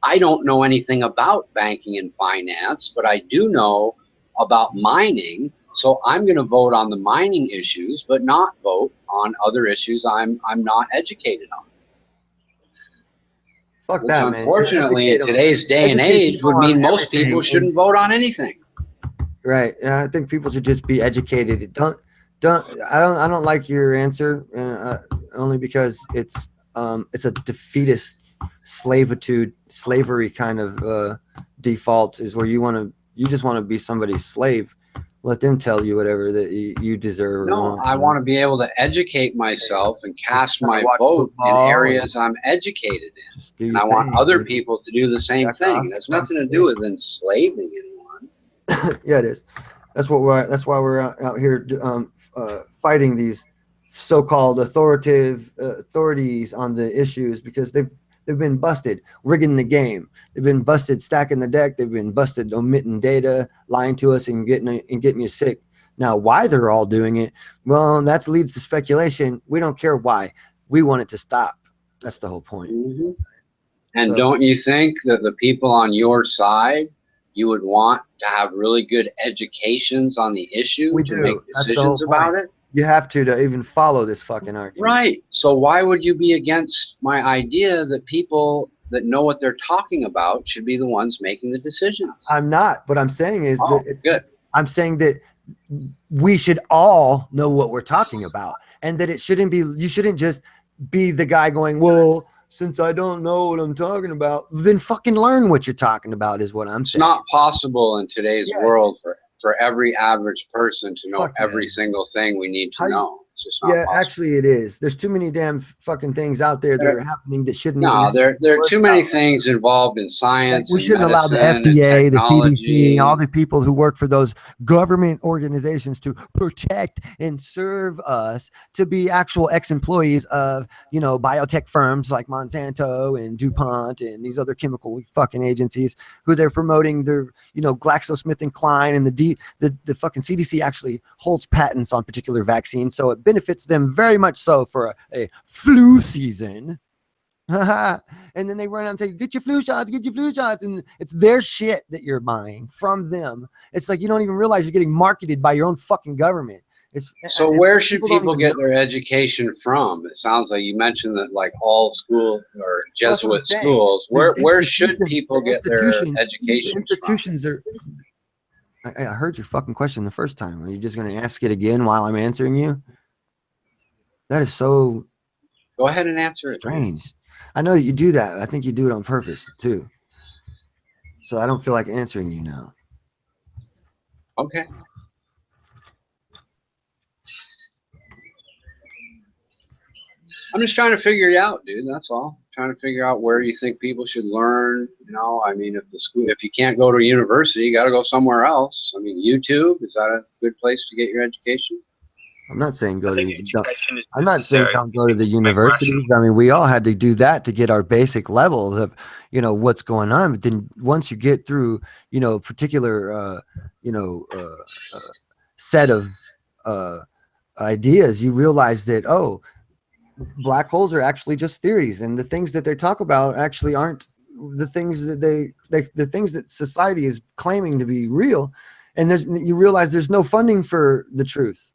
I don't know anything about banking and finance, but I do know about mining, so I'm going to vote on the mining issues, but not vote on other issues I'm not educated on. Fuck Which that, man. unfortunately, in today's day and Educate age, people would mean on most everything, people shouldn't vote on anything. Right. Yeah, I think people should just be educated. I don't like your answer, only because it's a defeatist slavery kind of default is where you just want to be somebody's slave. Let them tell you whatever that you deserve. No, or want. I want to be able to educate myself and cast my vote in areas I'm educated in. And I want other people to do the same thing. It has nothing to do with enslaving anyone. Yeah, it is. That's why we're out here fighting these so-called authorities on the issues, because they've been busted rigging the game. They've been busted stacking the deck. They've been busted omitting data, lying to us, and getting you sick. Now, why they're all doing it? Well, that leads to speculation. We don't care why. We want it to stop. That's the whole point. Mm-hmm. And don't you think that the people on your side, you would want to have really good educations on the issue to make decisions about it? You have to even follow this fucking argument. Right. So why would you be against my idea that people that know what they're talking about should be the ones making the decisions? I'm not. What I'm saying is that it's good. I'm saying that we should all know what we're talking about, and that you shouldn't just be the guy going, well, since I don't know what I'm talking about, then fucking learn what you're talking about is what I'm saying. It's not possible in today's world for every average person to know every single thing we need to know. It's just not possible. Actually it is. There's too many damn fucking things out there that are happening that shouldn't. No, there are too many things involved in science. We shouldn't allow the FDA, the CDC, all the people who work for those government organizations to protect and serve us to be actual ex-employees of, biotech firms like Monsanto and DuPont and these other chemical fucking agencies who they're promoting their, GlaxoSmithKline, and the fucking CDC actually holds patents on particular vaccines. So it benefits them very much so for a flu season. And then they run out and say, get your flu shots. And it's their shit that you're buying from them. It's like you don't even realize you're getting marketed by your own fucking government. So where should people get their education from? It sounds like you mentioned that like all school or Jesuit schools. Where should people get their education institutions from? I heard your fucking question the first time. Are you just going to ask it again while I'm answering you? That is so... Go ahead and answer it. Strange. I know that you do that. I think you do it on purpose too. So I don't feel like answering you now. Okay. I'm just trying to figure it out, dude. That's all. Trying to figure out where you think people should learn. You know, I mean, if you can't go to a university, you got to go somewhere else. I mean, YouTube, is that a good place to get your education? I'm not saying go to. Education is I'm not saying necessary. don't go to the universities. I mean, we all had to do that to get our basic levels of, you know, what's going on. But then once you get through, you know, particular, set of ideas, you realize that, oh, black holes are actually just theories, and the things that they talk about actually aren't the things that the things that society is claiming to be real. And you realize there's no funding for the truth.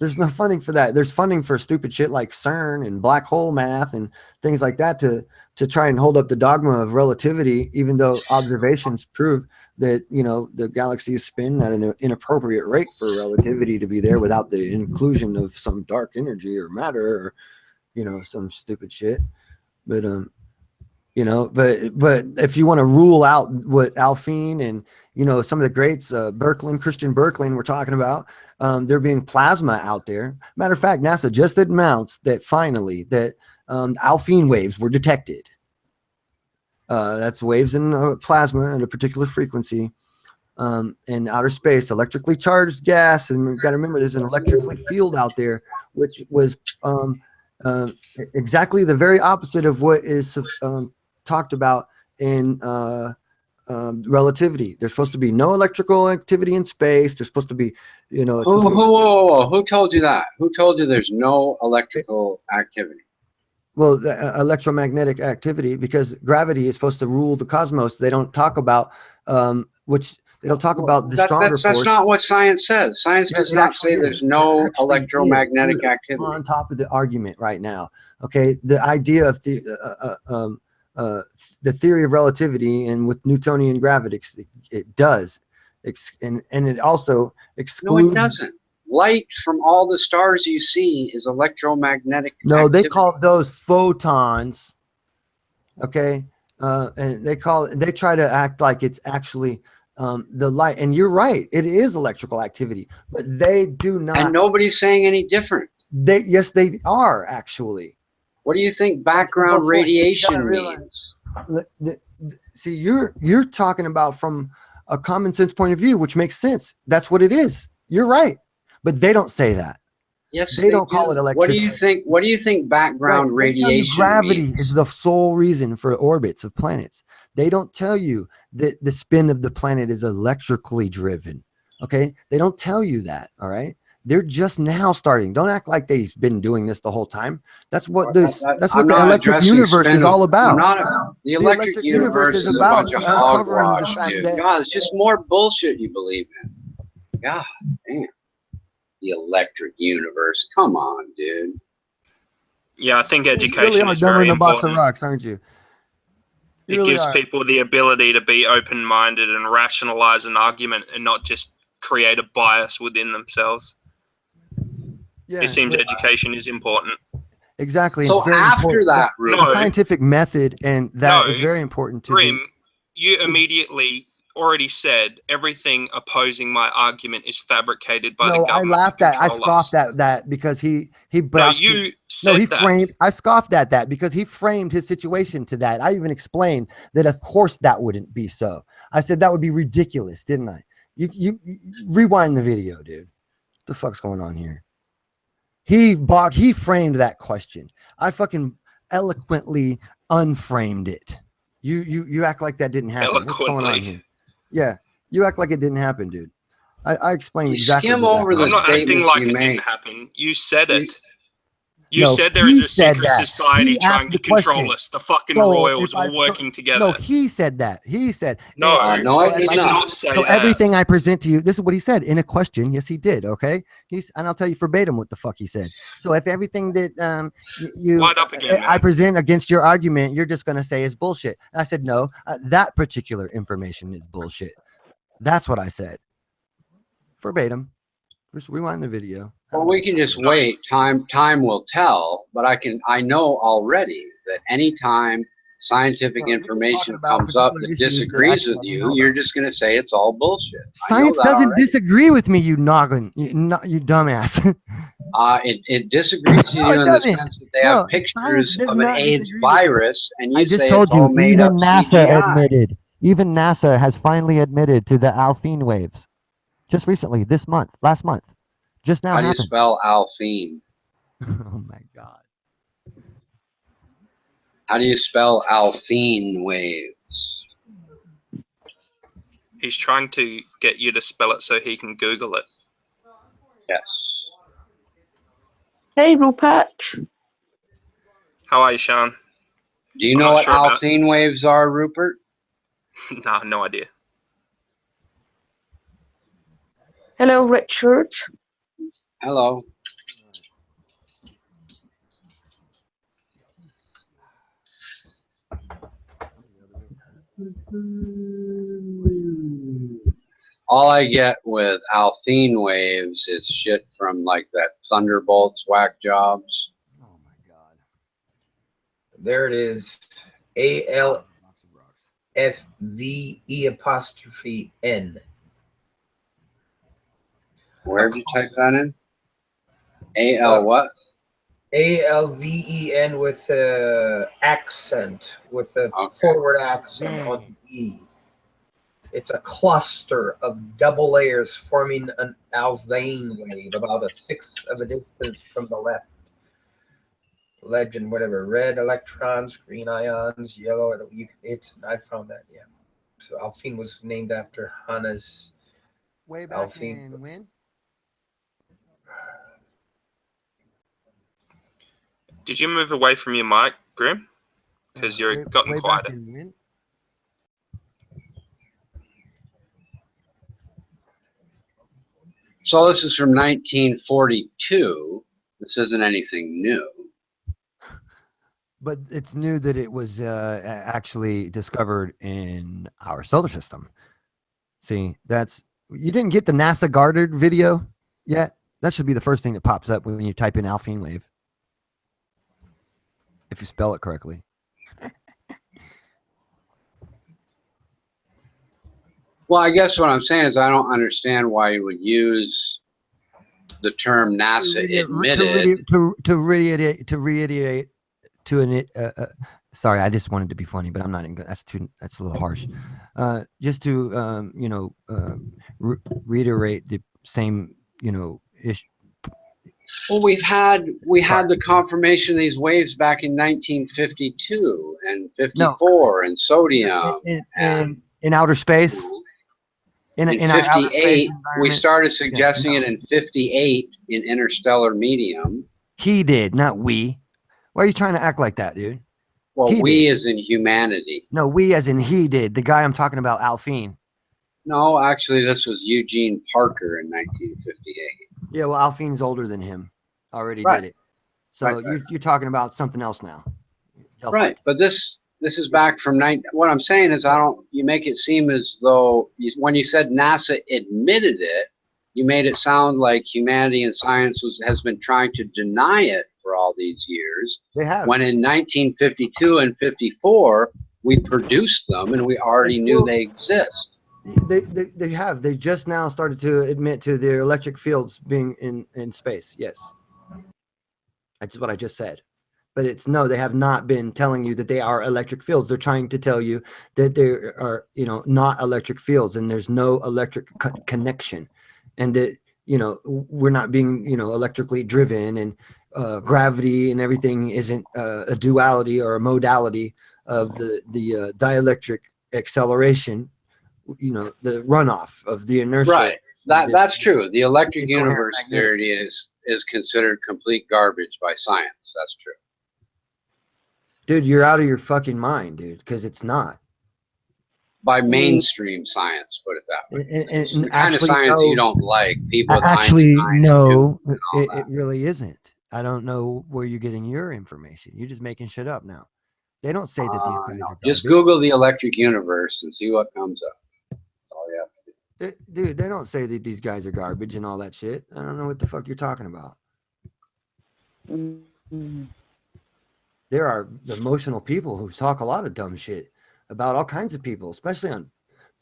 There's no funding for that. There's funding for stupid shit like CERN and black hole math and things like that to try and hold up the dogma of relativity, even though observations prove that, you know, the galaxies spin at an inappropriate rate for relativity to be there without the inclusion of some dark energy or matter or, you know, some stupid shit. But you know, but if you want to rule out what Alfine and, you know, some of the greats, Christian Berkeley, we're talking about, there being plasma out there. Matter of fact, NASA just announced that finally that Alfine waves were detected. That's waves in plasma at a particular frequency in outer space, electrically charged gas. And we've got to remember there's an electrically field out there, which was exactly the very opposite of what is talked about in relativity. There's supposed to be no electrical activity in space. There's supposed to be, you know. Who told you that? Who told you there's no electrical activity? Well, the electromagnetic activity, because gravity is supposed to rule the cosmos. They don't talk about they don't talk about the stronger force. That's not what science says. Science does not say there's no electromagnetic activity. On top of the argument right now, okay, the idea of the theory of relativity and with Newtonian gravity, it does, and it also excludes. No, it doesn't. Light from all the stars you see is electromagnetic. No, activity. they call those photons. Okay, and they try to act like it's actually the light. And you're right, it is electrical activity, but they do not. And nobody's saying any different. Yes, they are actually. What do you think background radiation means? See, you're talking about from a common sense point of view, which makes sense. That's what it is. You're right, but they don't say that. Yes, they don't call it electricity. What do you think background radiation gravity means? is the sole reason for orbits of planets. They don't tell you that the spin of the planet is electrically driven. Okay, they don't tell you that. All right. They're just now starting. Don't act like they've been doing this the whole time. That's what the electric universe is all about. The electric universe is about uncovering the fact that God, it's just more bullshit you believe in. God damn. The electric universe. Come on, dude. Yeah, I think education you really are is dumber very than a box of important. rocks, aren't you? It gives people the ability to be open-minded and rationalize an argument and not just create a bias within themselves. Yeah, it seems education is important. Exactly. So it's very after important. that, the scientific method, and that is very important to Grim, you immediately already said everything opposing my argument is fabricated by the I government. laughed at. I scoffed at that because he you said that. framed. I scoffed at that because he framed his situation to that. I even explained that of course that wouldn't be so. I said that would be ridiculous, didn't I? You rewind the video, dude. What the fuck's going on here? He framed that question. I fucking eloquently unframed it. You act like that didn't happen. What's going on here? Yeah, you act like it didn't happen, dude. I explained exactly. I'm not acting like it didn't happen. You said it. You said there is a secret society trying to control us. The fucking royals were working together. No, he said that. He said I did not say so that. everything I present to you, this is what he said in a question. Yes, he did. Okay, and I'll tell you verbatim what the fuck he said. So if everything that Wind up again, I present against your argument, you're just gonna say is bullshit. And I said no, that particular information is bullshit. That's what I said verbatim. Just rewind the video. Well, we can just wait. Time will tell. But I know already that anytime scientific information comes up that disagrees with you, you're just going to say it's all bullshit. Science doesn't disagree with me, you noggin, you dumbass. It disagrees with No, you it in the doesn't. sense that they No, have science pictures does of an not AIDS disagree with. virus, and I you just say told it's all you, made up even NASA CGI. admitted. Even NASA has finally admitted to the Alphine waves. Just recently, this month, last month, just now How do you happened. spell Alphine? Oh my God. How do you spell Alphine waves? He's trying to get you to spell it so he can Google it. Yes. Hey, Rupert. How are you, Sean? Do you I'm know not what sure about- Alphine waves are, Rupert? Nah, no idea. Hello, Richard. Hello. All I get with Alphine waves is shit from like that Thunderbolts whack jobs. There it is. ALFVE''N. Where did you type that in? AL what? ALVEN with accent, with a forward accent on the E. It's a cluster of double layers forming an Alphine wave about a sixth of a distance from the left. Legend, whatever. Red electrons, green ions, yellow. I found that, yeah. So Alphine was named after Hannes. Way back Alphine. in when? Did you move away from your mic, Grim? Because you're gotten way quieter. back in when? So this is from 1942. This isn't anything new. But it's new that it was actually discovered in our solar system. See, you didn't get the NASA Goddard video yet. That should be the first thing that pops up when you type in Alphine wave, if you spell it correctly. Well, I guess what I'm saying is I don't understand why you would use the term NASA admitted. To reiterate to an sorry, I just wanted to be funny, but I'm not. That's a little harsh. Just to reiterate the same issue. Well, we had the confirmation of these waves back in 1952 and 54 and sodium in outer space. In our outer space 58, we started suggesting it in 58 in interstellar medium. He did, not we. Why are you trying to act like that, dude? Well, we as in humanity. No, we as in he did. The guy I'm talking about, Alphine. No, actually, this was Eugene Parker in 1958. Yeah, well, Alphine's older than him. Already Right. did it. So you're talking about something else now. Right, but this is back from what I'm saying is you make it seem as though when you said NASA admitted it, you made it sound like humanity and science has been trying to deny it for all these years. They have. When in 1952 and 54, we produced them and we already knew they exist. They have. They just now started to admit to their electric fields being in space. Yes. That's what I just said. But they have not been telling you that they are electric fields. They're trying to tell you that there are, not electric fields and there's no electric connection, and that, we're not being, electrically driven, and gravity and everything isn't a duality or a modality of the dielectric acceleration, the runoff of the inertia. Right. That's true. The electric universe theory is considered complete garbage by science. That's true. Dude, you're out of your fucking mind, dude, because it's not. By mainstream science, put it that way. And the kind of science you don't like. People with actually, Einstein no, and it really isn't. I don't know where you're getting your information. You're just making shit up now. They don't say that these guys are just garbage. Google the electric universe and see what comes up. Oh yeah. Dude, they don't say that these guys are garbage and all that shit. I don't know what the fuck you're talking about. There are emotional people who talk a lot of dumb shit about all kinds of people, especially on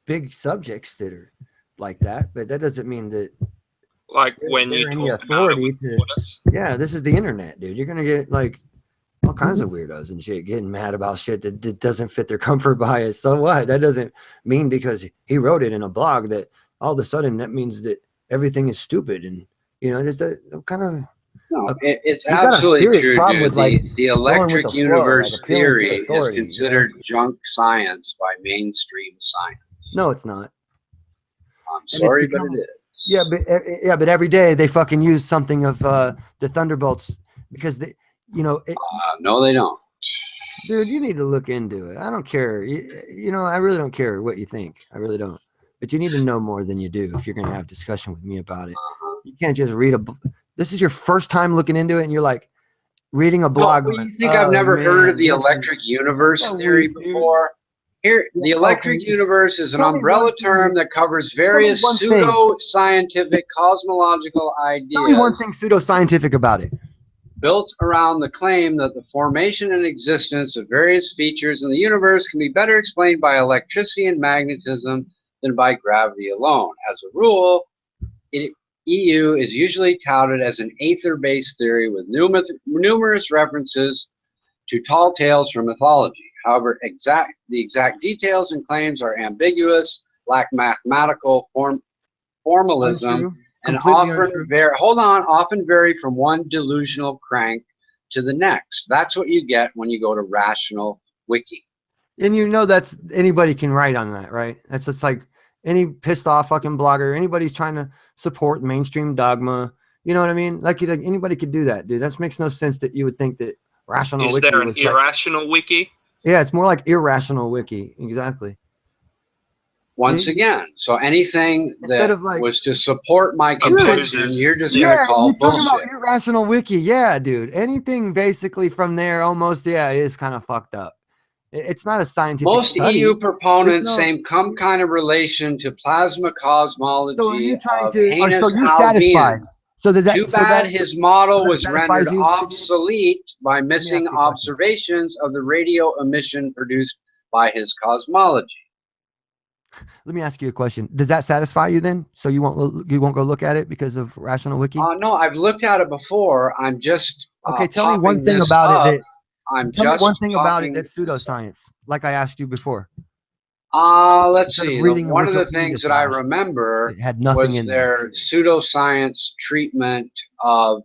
big subjects that are like that. But that doesn't mean that Like when you They're in the talk about it authority with to. Qantas. Yeah, this is the internet, dude. You're gonna get like all kinds of weirdos and shit getting mad about shit that doesn't fit their comfort bias. So what? That doesn't mean because he wrote it in a blog that all of a sudden that means that everything is stupid and just a kind of. No, it's You got a absolutely serious true, problem dude. with like The going with electric the flow, like universe appealing to theory is authority. considered junk science by mainstream science. No, it's not. I'm And it's sorry, but become it is. but every day they fucking use something of the Thunderbolts because they, No, they don't. dude, you need to look into it. I don't care. I really don't care what you think. I really don't. But you need to know more than you do if you're going to have discussion with me about it. You can't just read this is your first time looking into it and you're like reading a blog. Well, you think I've never heard of the electric universe so theory weak, dude. before? Here, the electric universe is an umbrella term that covers various pseudo-scientific cosmological Tell me one ideas thing pseudoscientific about it. built around the claim that the formation and existence of various features in the universe can be better explained by electricity and magnetism than by gravity alone. As a rule, EU is usually touted as an aether-based theory with numerous references to tall tales from mythology. However, the exact details and claims are ambiguous, lack mathematical formalism, Untrue. and Completely often vary from one delusional crank to the next. That's what you get when you go to Rational Wiki. And that's anybody can write on that, right? That's just like any pissed off fucking blogger, anybody's trying to support mainstream dogma. You know what I mean? Like anybody could do that, dude. That makes no sense that you would think that Rational Is Wiki there an was irrational wiki? Yeah, it's more like irrational wiki. Exactly. Once again, so anything Instead that of like was to support my contention, you're just going to call you're talking bullshit. about irrational wiki. Yeah, dude. Anything basically from there almost, is kind of fucked up. It's not a scientific Most study. EU proponents There's no- say some kind of relation to plasma cosmology So are you trying of to? heinous So you're satisfied? Albion. So does that? Too so bad that, his model so that was satisfies rendered you? obsolete by missing observations of the radio emission produced by his cosmology. Let me ask you a question. Does that satisfy you then? So you won't go look at it because of Rational Wiki? No, I've looked at it before. I'm just Okay, tell me one popping thing this about up. it. Tell me just one thing about it popping- that's pseudoscience, like I asked you before. Let's Instead of see. reading a One of the Wikipedia things that I slash, remember it had nothing was in there. their pseudoscience treatment of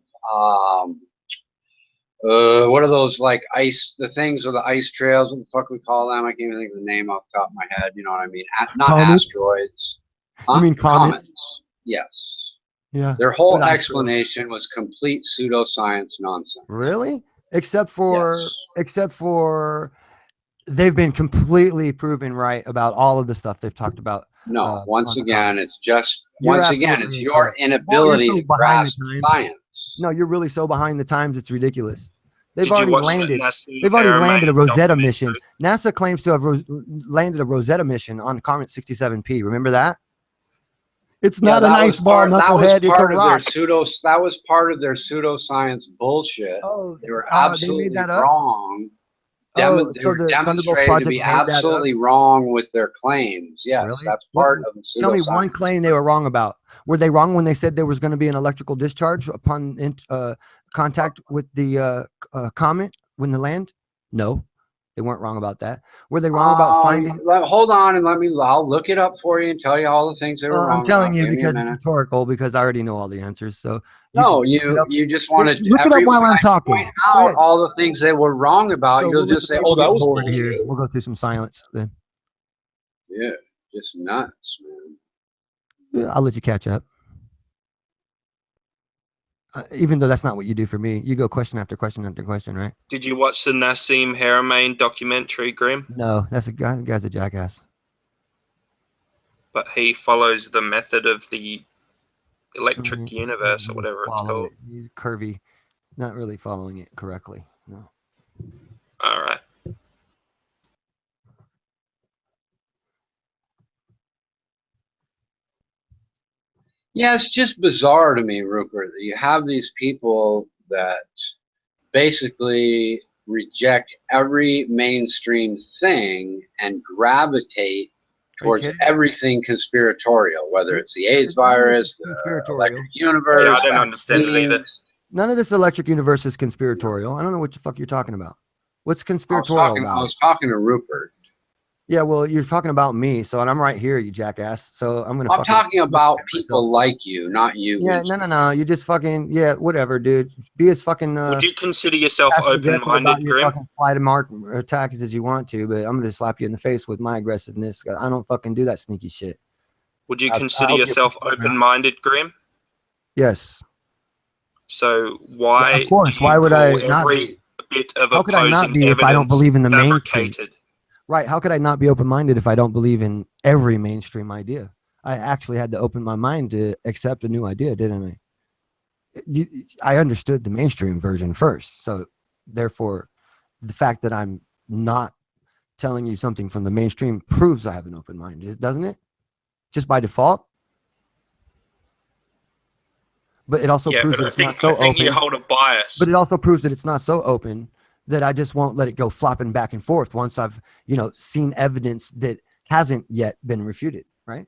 what are those like ice? The things or the ice trails? What the fuck we call them? I can't even think of the name off the top of my head. You know what I mean? Not Comets? asteroids. You mean comets? Yes. Yeah. Their whole What ice trails? explanation was complete pseudoscience nonsense. Really? Except for they've been completely proven right about all of the stuff they've talked about. No, once again, it's just You're once again, absolutely it's your correct. inability You're so to behind the grasp times. science. No, you're really so behind the times. It's ridiculous. They've Did you already watch that landed. NASA They've already Air landed a Main Rosetta mission. NASA claims to have landed a Rosetta mission on Comet 67P. Remember that? It's not an ice ball, knucklehead. It's a rock. That was part of their pseudoscience bullshit. Oh, they were they absolutely made that up? wrong. They So were the Thunderbolts demonstrated to project be made that up? absolutely wrong with their claims. Yes, that's part of the pseudoscience. Tell me one claim they were wrong about. Were they wrong when they said there was going to be an electrical discharge upon contact with the comet when they land? No, they weren't wrong about that. Were they wrong about finding? Hold on and I'll look it up for you and tell you all the things they were wrong I'm telling about. you Give me a because it's minute. rhetorical because I already know all the answers. So No, can look it up. you just want to look it up while I'm talking. Point out all the things they were wrong about. So You'll we'll just say, get "Oh, that was bored bullshit." here. We'll go through some silence then. Yeah, just nuts, man. I'll let you catch up. Even though that's not what you do for me, you go question after question after question, right? Did you watch the Nassim Haramein documentary, Grim? No, that's a guy. The guy's a jackass. But he follows the method of the electric universe or whatever it's Follow called. it. He's curvy, not really following it correctly. No. All right. Yeah, it's just bizarre to me, Rupert, that you have these people that basically reject every mainstream thing and gravitate towards everything conspiratorial, whether it's the AIDS virus, the electric universe. Yeah, I don't understand it either. None of this electric universe is conspiratorial. I don't know what the fuck you're talking about. What's conspiratorial about? I was talking to Rupert. Yeah, well, you're talking about me, so and I'm right here, you jackass. So I'm gonna. I'm talking about people like you, not you. Yeah, no. You just fucking whatever, dude. Be as fucking. Would you consider yourself aggressive about open-minded, your Grim? fucking flight of mark attacks as you want to, but I'm gonna slap you in the face with my aggressiveness. I don't fucking do that sneaky shit. Would you I consider hope you- yourself open-minded, Grim? Yes. So why? Of course. do you Why would I call not every be? bit of How could I not opposing be if I don't evidence believe in the mainstream? fabricated? Right. How could I not be open-minded if I don't believe in every mainstream idea? I actually had to open my mind to accept a new idea, didn't I? I understood the mainstream version first. So therefore, the fact that I'm not telling you something from the mainstream proves I have an open mind, doesn't it? Just by default. But it also proves that it's not so open. You hold a bias. But it also proves that it's not so open that I just won't let it go flopping back and forth once I've, seen evidence that hasn't yet been refuted, right?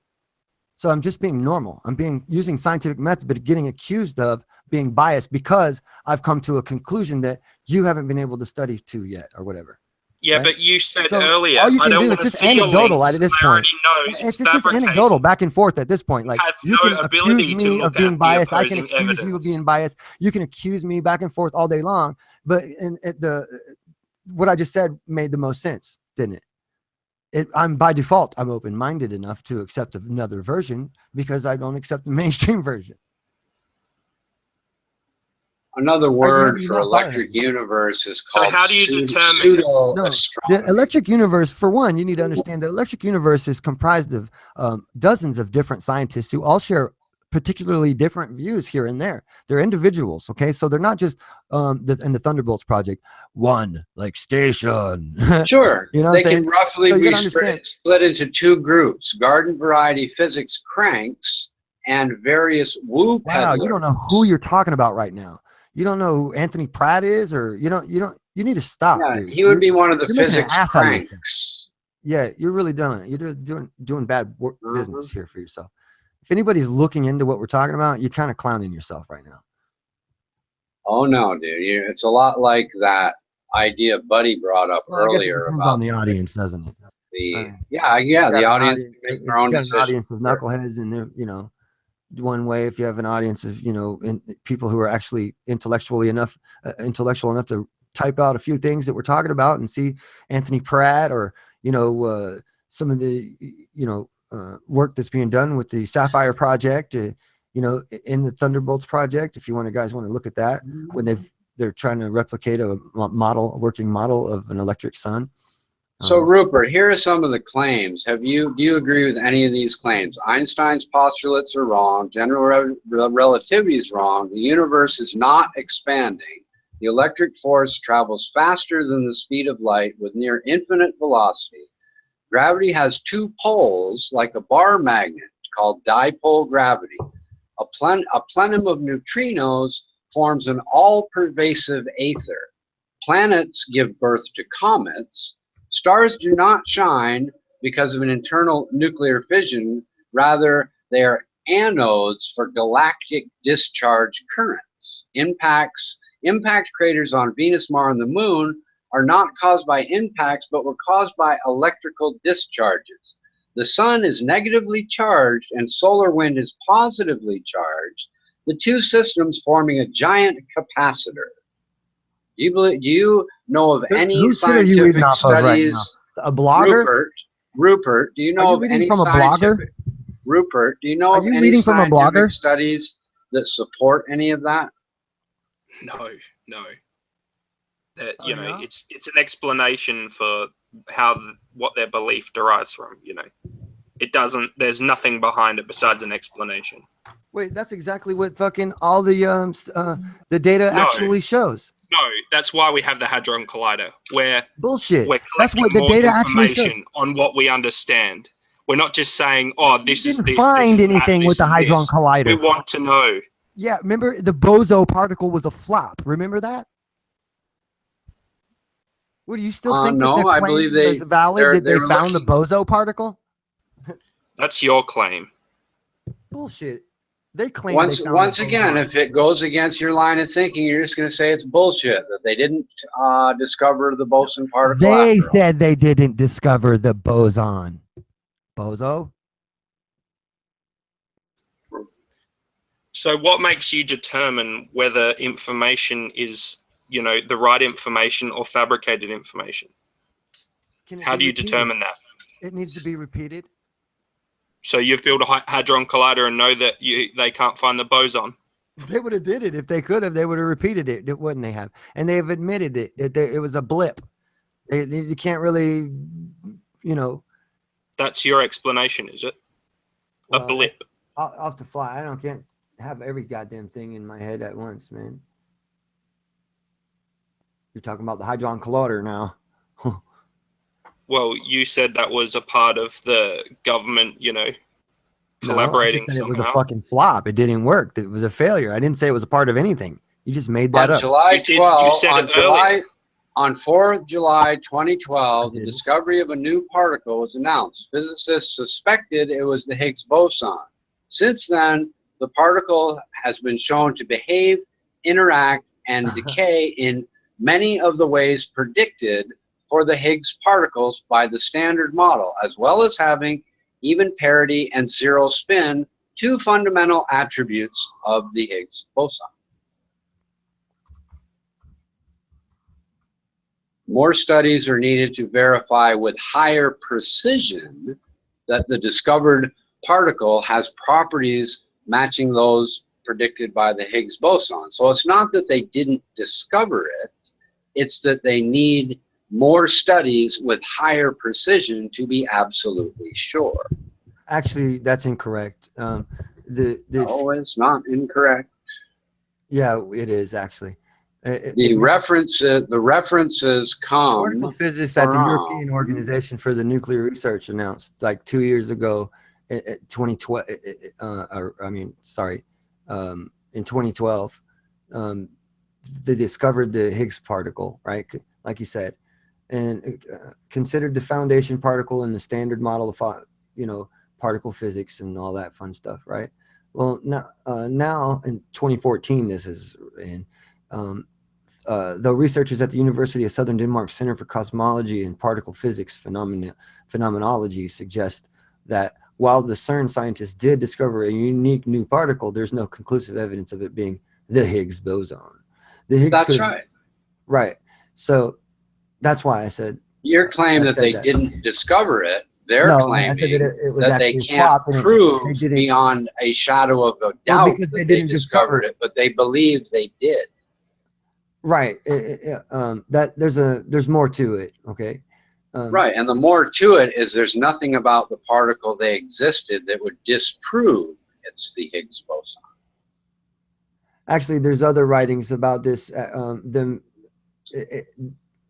So I'm just being normal. I'm using scientific method, but getting accused of being biased because I've come to a conclusion that you haven't been able to study to yet or whatever. Yeah, right? but you said So earlier, all you I can don't do want is to just see your anecdotal links. at this I point. already know It's just anecdotal back and forth at this point. Like you no can accuse ability to me look of being at the biased. I can opposing accuse you of evidence. being biased. You can accuse me back and forth all day long. But what I just said made the most sense, didn't it? I'm by default, I'm open-minded enough to accept another version because I don't accept the mainstream version. Another word for electric universe is called how do you determine pseudo No, the electric universe, for one, you need to understand that electric universe is comprised of dozens of different scientists who all share particularly different views here and there. They're individuals, okay? So they're not just in the Thunderbolts project, one like station. Sure, You know what they I'm saying? can roughly So you be gotta understand. split into two groups: garden variety physics cranks and various woo Wow, peddlers. you don't know who you're talking about right now. You don't know who Anthony Pratt is, or you need to stop. Yeah, Dude. he would be one of the You're making an physics ass out of yourself. cranks. Yeah, you're really doing it. You're doing bad business here for yourself. If anybody's looking into what we're talking about, you're kind of clowning yourself right now. Oh no, dude! It's a lot like that idea Buddy brought up Well, I guess it earlier depends about on the audience, doesn't it? the audience make If their own you got an decision. audience of knuckleheads, and they're one way. If you have an audience of people who are actually intellectual enough to type out a few things that we're talking about and see Anthony Pratt or some of the work that's being done with the Sapphire Project, in the Thunderbolts project. If you guys want to look at that when they're trying to replicate a working model of an electric sun. So Rupert, here are some of the claims. Do you agree with any of these claims? Einstein's postulates are wrong. General relativity is wrong. The universe is not expanding. The electric force travels faster than the speed of light with near infinite velocity. Gravity has two poles like a bar magnet called dipole gravity. A plenum of neutrinos forms an all-pervasive aether. Planets give birth to comets. Stars do not shine because of an internal nuclear fission. Rather, they are anodes for galactic discharge currents. Impact craters on Venus, Mars, and the Moon are not caused by impacts, but were caused by electrical discharges. The sun is negatively charged and solar wind is positively charged, the two systems forming a giant capacitor. Do you know of any Whose shit are you reading scientific off of right studies? now? A blogger? Rupert, do you know Are you of reading any from a blogger? Rupert, do you know Are of you any reading from a scientific blogger? studies that support any of that? No. That it's an explanation for what their belief derives from. It doesn't. There's nothing behind it besides an explanation. Wait, that's exactly what fucking all the data actually shows. No, that's why we have the Hadron Collider, where Bullshit. we're That's what collecting the more data actually shows. information on what we understand. We're not just saying, "Oh, this is this." Find this is anything that, with the this is Hadron this. Collider. We want to know. Yeah, remember the bozo particle was a flop. Remember that? What do you still think that No, the I claim believe was valid? That they were found the bozo particle? That's your claim. Bullshit. They claim Once again, if it goes against your line of thinking, you're just going to say it's bullshit that they didn't discover the boson particle. They said they didn't discover the boson. Bozo? So what makes you determine whether information is, the right information or fabricated information? How do you determine that? It needs to be repeated. So you've built a hadron collider and know that they can't find the boson. If they would have did it, if they could have, they would have repeated it, wouldn't they have? And they have admitted it. It was a blip. You can't really, That's your explanation, is it? A blip. Off the fly. Can't have every goddamn thing in my head at once, man. You're talking about the hadron collider now. Well, you said that was a part of the government, collaborating no, I said it was a somehow. fucking flop. It didn't work. It was a failure. I didn't say it was a part of anything. You just made that On up. July 12, on 4th July 2012, the didn't. discovery of a new particle was announced. Physicists suspected it was the Higgs boson. Since then, the particle has been shown to behave, interact, and decay in many of the ways predicted for the Higgs particles by the Standard Model, as well as having even parity and zero spin, two fundamental attributes of the Higgs boson. More studies are needed to verify with higher precision that the discovered particle has properties matching those predicted by the Higgs boson. So it's not that they didn't discover it, it's that they need more studies with higher precision to be absolutely sure. Actually, that's incorrect. No, it's not incorrect. Yeah, it is actually. The references come. Particle physicists at the from- European Organization for the Nuclear Research announced like 2 years ago, 2012. In 2012, they discovered the Higgs particle, right? Like you said, and considered the foundation particle in the Standard Model of, particle physics and all that fun stuff, right? Well, now in 2014, this is in. The researchers at the University of Southern Denmark Center for Cosmology and Particle Physics Phenomenology suggest that while the CERN scientists did discover a unique new particle, there's no conclusive evidence of it being the Higgs boson. The Higgs That's right. Right. So that's why I said Your claim that they didn't discover it, they're claiming I said that it was that they actually a can't flop and prove they didn't, beyond a shadow of a doubt because that they they didn't discovered it, but they believe they did. right. That there's more to it. Okay. Right, and the more to it is there's nothing about the particle they existed that would disprove it's the Higgs boson. Actually, there's other writings about this, them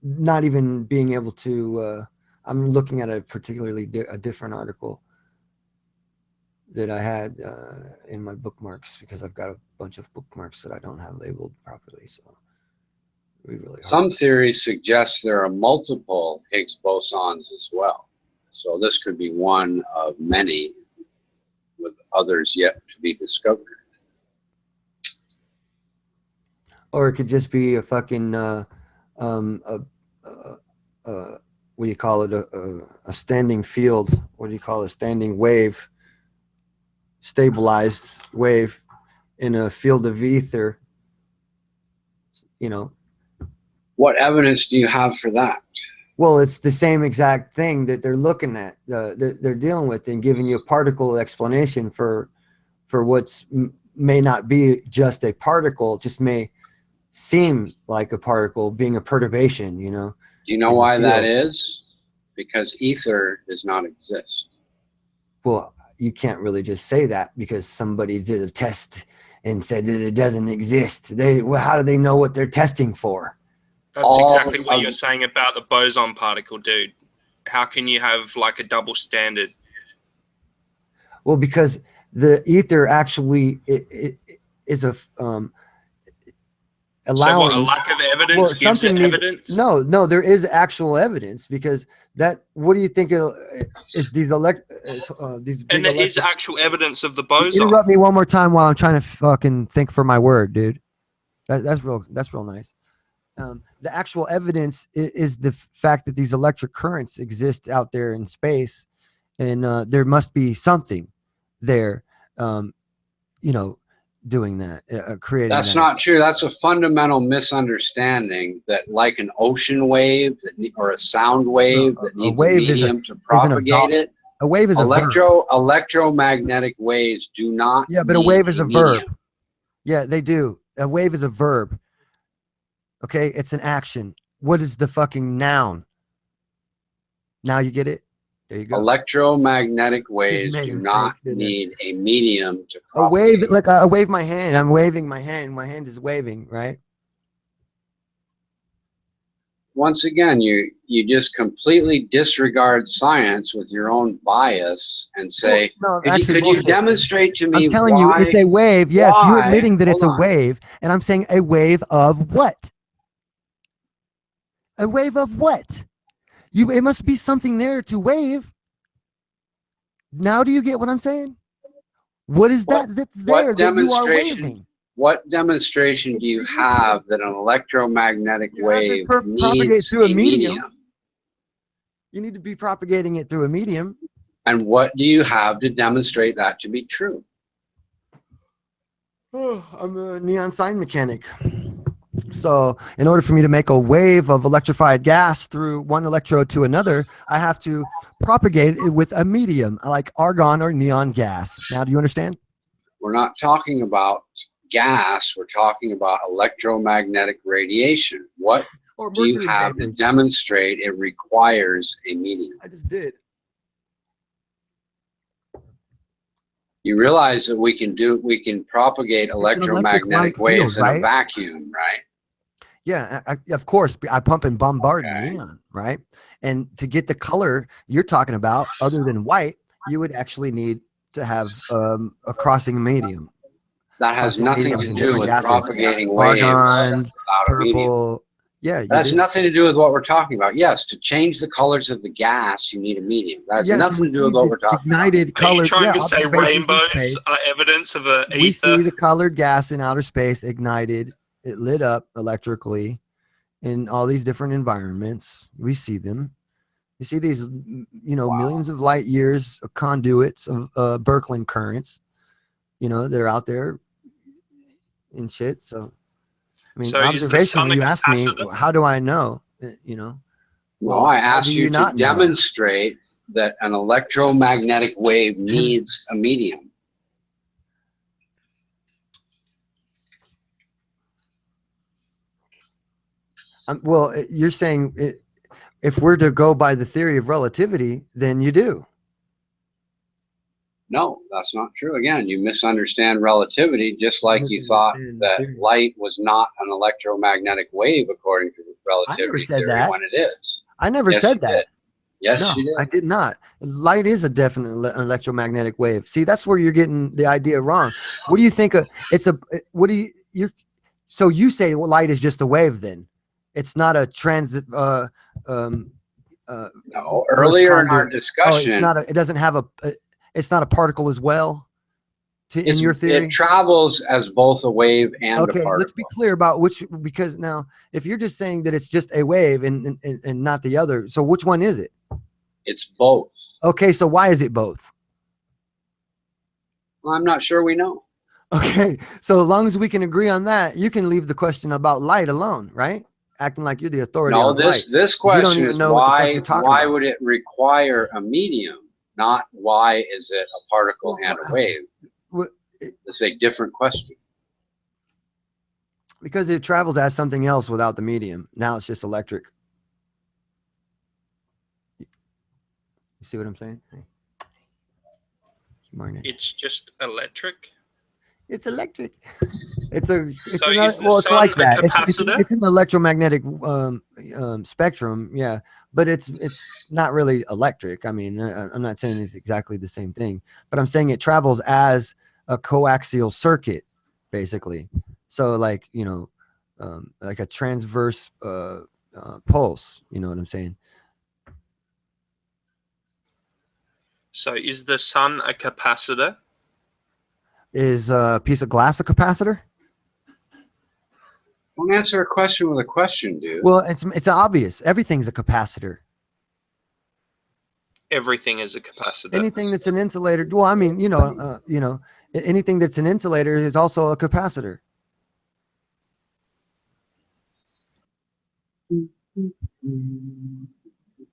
not even being able to, I'm looking at a particularly a different article that I had in my bookmarks because I've got a bunch of bookmarks that I don't have labeled properly. So really Some theories suggest there are multiple Higgs bosons as well. So this could be one of many with others yet to be discovered. Or it could just be a fucking what do you call it? A standing field. What do you call it? A standing wave, stabilized wave in a field of ether. What evidence do you have for that? Well, it's the same exact thing that they're looking at, they're dealing with, and giving you a particle explanation for what's may not be just a particle, just may seem like a particle being a perturbation, Do you know why that is? Because ether does not exist. Well, you can't really just say that because somebody did a test and said that it doesn't exist. How do they know what they're testing for? That's exactly what you're saying about the boson particle, dude. How can you have like a double standard? Well, because the ether actually is a So what? A allowing lack of evidence well, gives something it needs, evidence. no, there is actual evidence because that. What do you think is these big And there is electric? actual evidence of the boson. Interrupt me one more time while I'm trying to fucking think for my word, dude. That's real. That's real nice. The actual evidence is the fact that these electric currents exist out there in space, and there must be something there, doing that, creating That's that. not true. That's a fundamental misunderstanding that, like an ocean wave or a sound wave that needs a wave medium to propagate it. A wave is a verb. Electromagnetic waves do not. Yeah, but a need wave is a verb. medium. Yeah, they do. A wave is a verb. Okay, it's an action. What is the fucking noun? Now you get it? There you go. Electromagnetic waves made do him not think, didn't it? need a medium to A propagate. wave, like I wave my hand. I'm waving my hand. My hand is waving, right? Once again, you just completely disregard science with your own bias and say, Well, no, could actually, you bullshit. demonstrate to me I'm telling why, you, it's a wave. Yes, you're why- admitting that it's a hold on. wave, and I'm saying a wave of what? A wave of what? It must be something there to wave. Now, do you get what I'm saying? What is that's there that you are waving? What demonstration do you have that an electromagnetic wave Propagate needs through a medium? You need to be propagating it through a medium. And what do you have to demonstrate that to be true? Oh, I'm a neon sign mechanic. So in order for me to make a wave of electrified gas through one electrode to another, I have to propagate it with a medium like argon or neon gas. Now, do you understand? We're not talking about gas. We're talking about electromagnetic radiation. What do you have to demonstrate it requires a medium? I just did. You realize that we can propagate electromagnetic waves in a right? vacuum, right? Yeah, of course. I pump and bombard neon, right? And to get the color you're talking about, other than white, you would actually need to have a crossing medium. That has nothing to do with propagating waves argon, without a medium. purple. Yeah, That has nothing to do with what we're talking about. Yes, to change the colors of the gas, you need a medium. That has nothing to do with what we're talking ignited about. color. Are you trying to say rainbows are evidence of a We ether? see the colored gas in outer space ignited. It lit up electrically in all these different environments. We see them. You see these, millions of light years of conduits of Birkeland currents, that are out there and shit. So, I mean, So is the sun observationally, a you asked me, capacitor? how do I know? Well, I how asked do you to not know? demonstrate that an electromagnetic wave needs a medium. Well, you're saying if we're to go by the theory of relativity, then you do. No, that's not true. Again, you misunderstand relativity, just like you thought that light was not an electromagnetic wave according to relativity said theory that. when it is. I never Yes, said you that. did. Yes, No, you did. I did not. Light is a definite electromagnetic wave. See, that's where you're getting the idea wrong. What do you think? So you say light is just a wave then? It's not a transit. No, earlier in our discussion, it's not. It doesn't have it's not a particle as well. In your theory, it travels as both a wave and a okay, particle. let's be clear about which, because now if you're just saying that it's just a wave and not the other, so which one is it? It's both. Okay, so why is it both? Well, I'm not sure we know. Okay, so as long as we can agree on that, you can leave the question about light alone, right? Acting like you're the authority No, on light. this You don't question even is know what the fuck you're talking why about. would it require a medium, not why is it a particle and a wave? It's a different question. Because it travels as something else without the medium. Now it's just electric. You see what I'm saying? It's just electric. It's electric. It's like sun that. a capacitor? It's an electromagnetic spectrum, yeah, but it's not really electric. I mean, I'm not saying it's exactly the same thing, but I'm saying it travels as a coaxial circuit, basically. So, like, like a transverse pulse. You know what I'm saying? So is the sun a capacitor? Is a piece of glass a capacitor? Don't answer a question with a question, dude. Well, it's obvious. Everything's a capacitor. Everything is a capacitor. Anything that's an insulator. Well, I mean, anything that's an insulator is also a capacitor.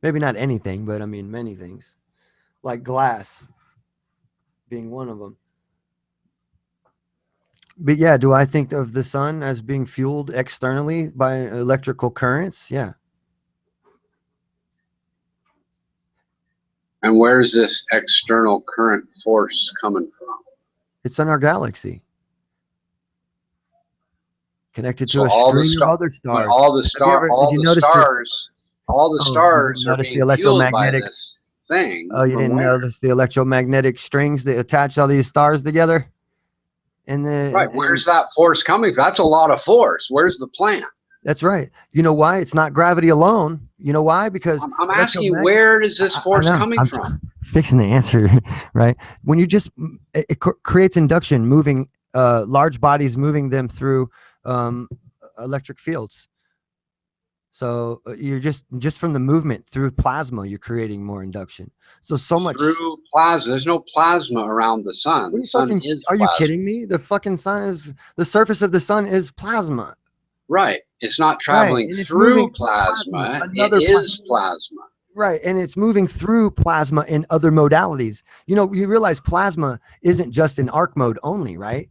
Maybe not anything, but I mean many things, like glass being one of them. But yeah, do I think of the sun as being fueled externally by electrical currents? Yeah. And where's this external current force coming from? It's in our galaxy. Connected to So a all the string of other stars. all the stars are notice being the fueled by electromagnetic this thing. Oh, you from didn't where? notice the electromagnetic strings that attach all these stars together? Right. Where's that force coming from? That's a lot of force. Where's the plan? That's right. You know why? It's not gravity alone. You know why? Because I'm asking you, where is this force coming from? Fixing the answer, right? When you just it creates induction, moving large bodies, moving them through electric fields. So you're just from the movement through plasma, you're creating more induction. So much through plasma. There's no plasma around the sun. The sun is Are you plasma. kidding me? The fucking sun is the surface of the sun is plasma. Right. It's not traveling and it's through moving plasma. another It is plasma. Right, and it's moving through plasma in other modalities. You realize plasma isn't just in arc mode only, right?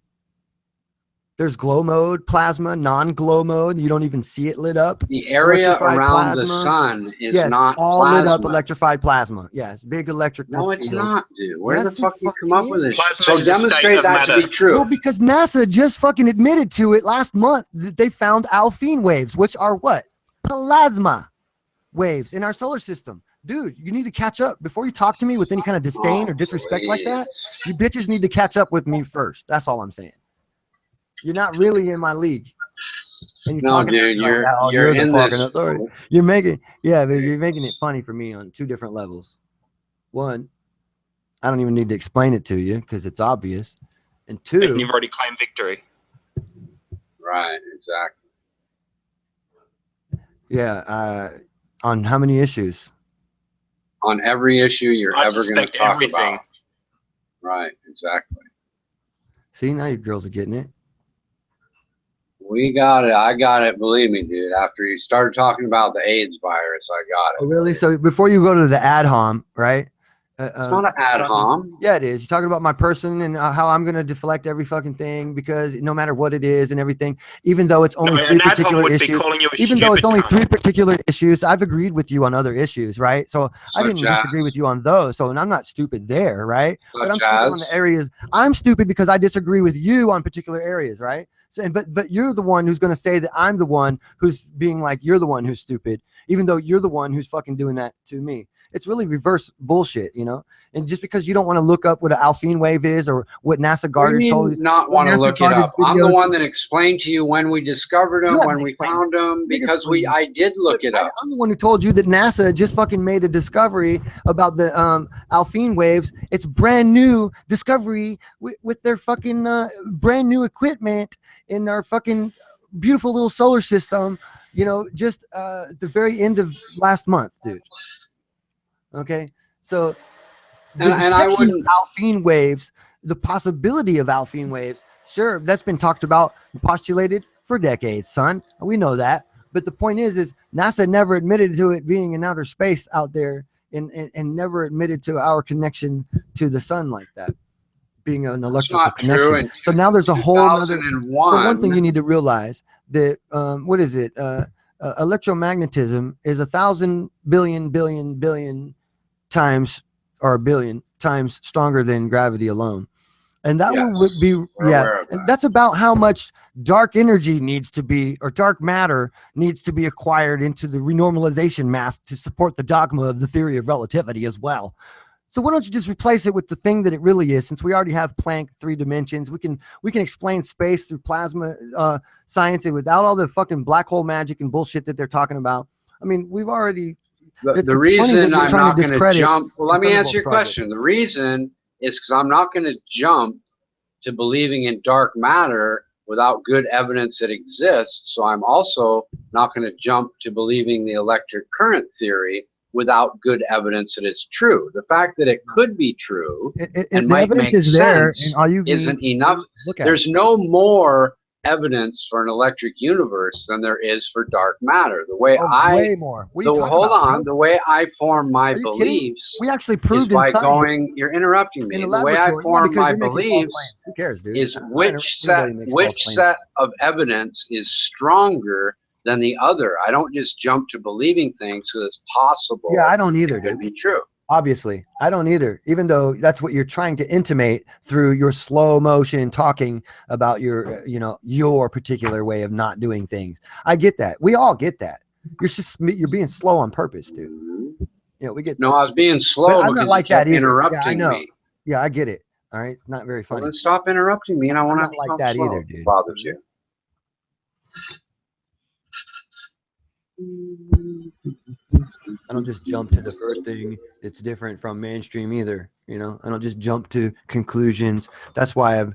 There's glow mode, plasma, non-glow mode. You don't even see it lit up. The area Electrified around the plasma. sun is Yes, not all plasma. lit up electrified plasma. Yes, big electrical No, it's field. not, dude. Where Yes, the fuck it you come up fucking with is. this? Plasma So is a state demonstrate of that to matter. be true. Well, because NASA just fucking admitted to it last month that they found Alpine waves, which are what? Plasma waves in our solar system. Dude, you need to catch up before you talk to me with any kind of disdain or disrespect like that. You bitches need to catch up with me first. That's all I'm saying. You're not really in my league. And you're No, talking dude, like, you're you're the in fucking this. authority. You're making it funny for me on two different levels. One, I don't even need to explain it to you because it's obvious. And two, And you've already claimed victory. Right, exactly. yeah, on how many issues? On every issue you're I ever going to suspect talk everything. about. Right, exactly. See, now you girls are getting it. We got it. I got it. Believe me, dude. After you started talking about the AIDS virus, I got it. Oh, really? So before you go to the ad hom, right? It's not an ad hom. Yeah, it is. You're talking about my person and how I'm going to deflect every fucking thing because no matter what it is and everything, even though it's only three particular issues, even though it's only three particular issues, I've agreed with you on other issues, right? So I didn't disagree with you on those. So, and I'm not stupid there, right? But I'm stupid on the areas. I'm stupid because I disagree with you on particular areas, right? So, but you're the one who's going to say that I'm the one who's being like, you're the one who's stupid, even though you're the one who's fucking doing that to me. It's really reverse bullshit, And just because you don't want to look up what an Alpine wave is or what NASA Goddard told you, not want to look it up. I'm the one that explained to you when we discovered them, when we found them, because I did look it up. I'm the one who told you that NASA just fucking made a discovery about the Alpine waves. It's brand new discovery with their fucking brand new equipment in our fucking beautiful little solar system. Just the very end of last month, dude. Okay, so and I wouldn't Alpine waves, the possibility of Alpine waves, sure, that's been talked about and postulated for decades, son. We know that. But the point is NASA never admitted to it being in outer space out there and never admitted to our connection to the sun like that, being an electrical connection. So now there's a whole other. For one thing, you need to realize that what is it? Electromagnetism is 1,000 billion times or a billion times stronger than gravity alone. And that would be, and that's about how much dark energy needs to be, or dark matter needs to be acquired into the renormalization math to support the dogma of the theory of relativity as well. So why don't you just replace it with the thing that it really is? Since we already have Planck 3 dimensions, we can explain space through plasma science and without all the fucking black hole magic and bullshit that they're talking about. I mean, we've already. The reason I'm not going to jump. Well, let me answer your question. The reason is because I'm not going to jump to believing in dark matter without good evidence that exists. So I'm also not going to jump to believing the electric current theory without good evidence that it's true. The fact that it could be true and might make sense isn't enough. There's no more evidence for an electric universe than there is for dark matter. The way way more. What are you talking hold about, on. bro? The way I form my Are you kidding? beliefs We actually proved is by in science, going. You're interrupting me. in a The way I laboratory. form because my you're making false beliefs claims. Who cares, dude? is I don't which know anybody makes false claims. set of evidence is stronger than the other. I don't just jump to believing things so it's possible. Yeah, I don't either, it could dude. be true. Obviously, I don't either, even though that's what you're trying to intimate through your slow motion talking about your, your particular way of not doing things. I get that. We all get that. You're being slow on purpose, dude. We get No, that. I was being slow But I'm because not like you kept that either. interrupting Yeah, I know. me. Yeah, I get it. All right. Not very funny. Well, then stop interrupting me, and I I'm want to not like that either, dude. Bothers you. I don't just jump to the first thing that's different from mainstream either. I don't just jump to conclusions. That's why I've,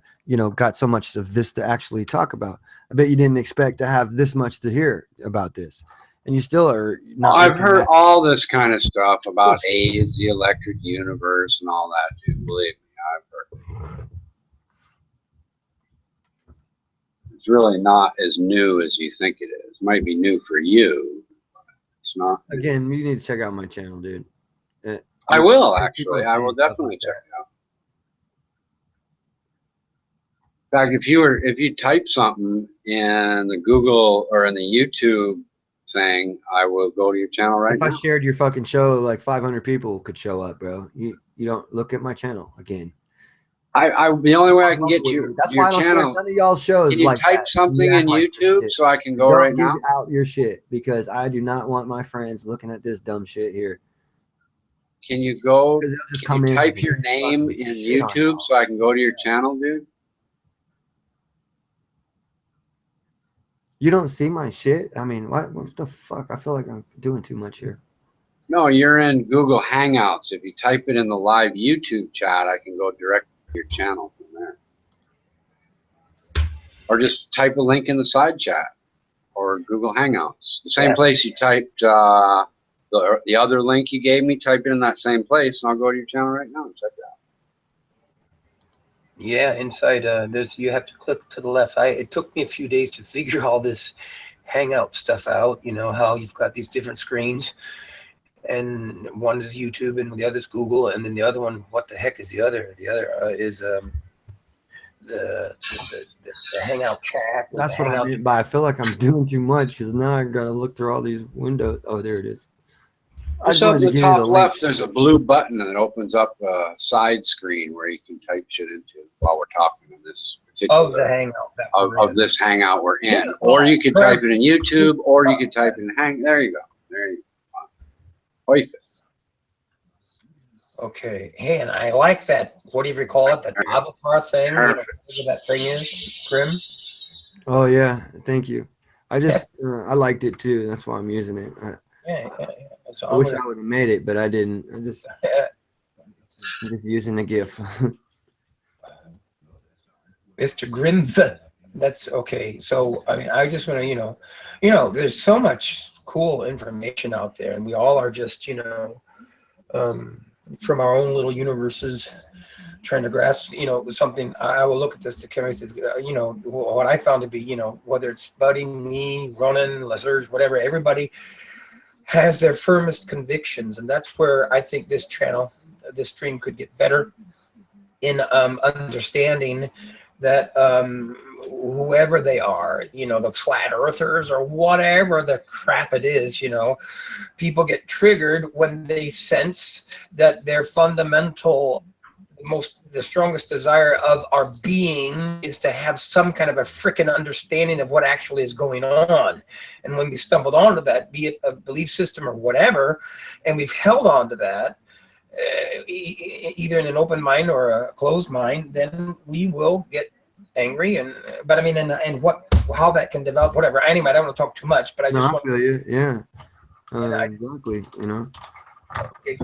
got so much of this to actually talk about. I bet you didn't expect to have this much to hear about this. And you still are not. I've heard all this kind of stuff about AIDS, the electric universe, and all that, dude. Believe me, I've heard. It's really not as new as you think it is. It might be new for you. It's not. Again, you need to check out my channel, dude. I will actually. I will definitely check it out. In fact, if you type something in the Google or in the YouTube thing, I will go to your channel right now. If I shared your fucking show, like 500 people could show up, bro. You don't look at my channel again. The only way I can get you That's your why I don't share channel. none of y'all shows. Can you like type that. something You in act like YouTube shit. so I can go Don't right give now? out your shit because I do not want my friends looking at this dumb shit here. Can you go? Just Can come you in type and your name in fucking shit on YouTube so I can go to your channel, dude? You don't see my shit? I mean, what the fuck? I feel like I'm doing too much here. No, you're in Google Hangouts. If you type it in the live YouTube chat, I can go direct to your channel from there. Or just type a link in the side chat or Google Hangouts. The same place you typed the other link you gave me, type it in that same place, and I'll go to your channel right now and check it out. Yeah, inside you have to click to the left. It took me a few days to figure all this Hangout stuff out. How you've got these different screens, and one is YouTube and the other is Google, and then the other one, what the heck is the other? The other is the Hangout chat. That's what I meant by I feel like I'm doing too much because now I gotta look through all these windows. Oh, there it is. Just up in the top left, there's a blue button that opens up a side screen where you can type shit into while we're talking in this particular the Hangout of this Hangout we're in. Or you can type it in YouTube, or you can type in There you go. There you go. Okay. Hey, and I like that. What do you call it? That avatar thing. Whatever that thing is, Grim. Oh yeah, thank you. I just I liked it too. That's why I'm using it. Yeah. So I wish I would have made it, but I didn't. I'm just using the GIF. Mr. Grim, that's okay. So I mean, I just want to, there's so much cool information out there, and we all are just, from our own little universes, trying to grasp, something. I will look at this. The camera says, what I found to be, whether it's Buddy, me, Ronan, Lesers, whatever, everybody has their firmest convictions, and that's where I think this channel, this stream could get better in understanding that whoever they are, the flat earthers or whatever the crap it is, people get triggered when they sense that their fundamental, the strongest desire of our being is to have some kind of a frickin' understanding of what actually is going on. And when we stumbled onto that, be it a belief system or whatever, and we've held on to that, either in an open mind or a closed mind, then we will get angry. But I mean, and how that can develop, whatever. Anyway, I don't want to talk too much, but I just I want. feel you. Yeah. Exactly. You know. Okay,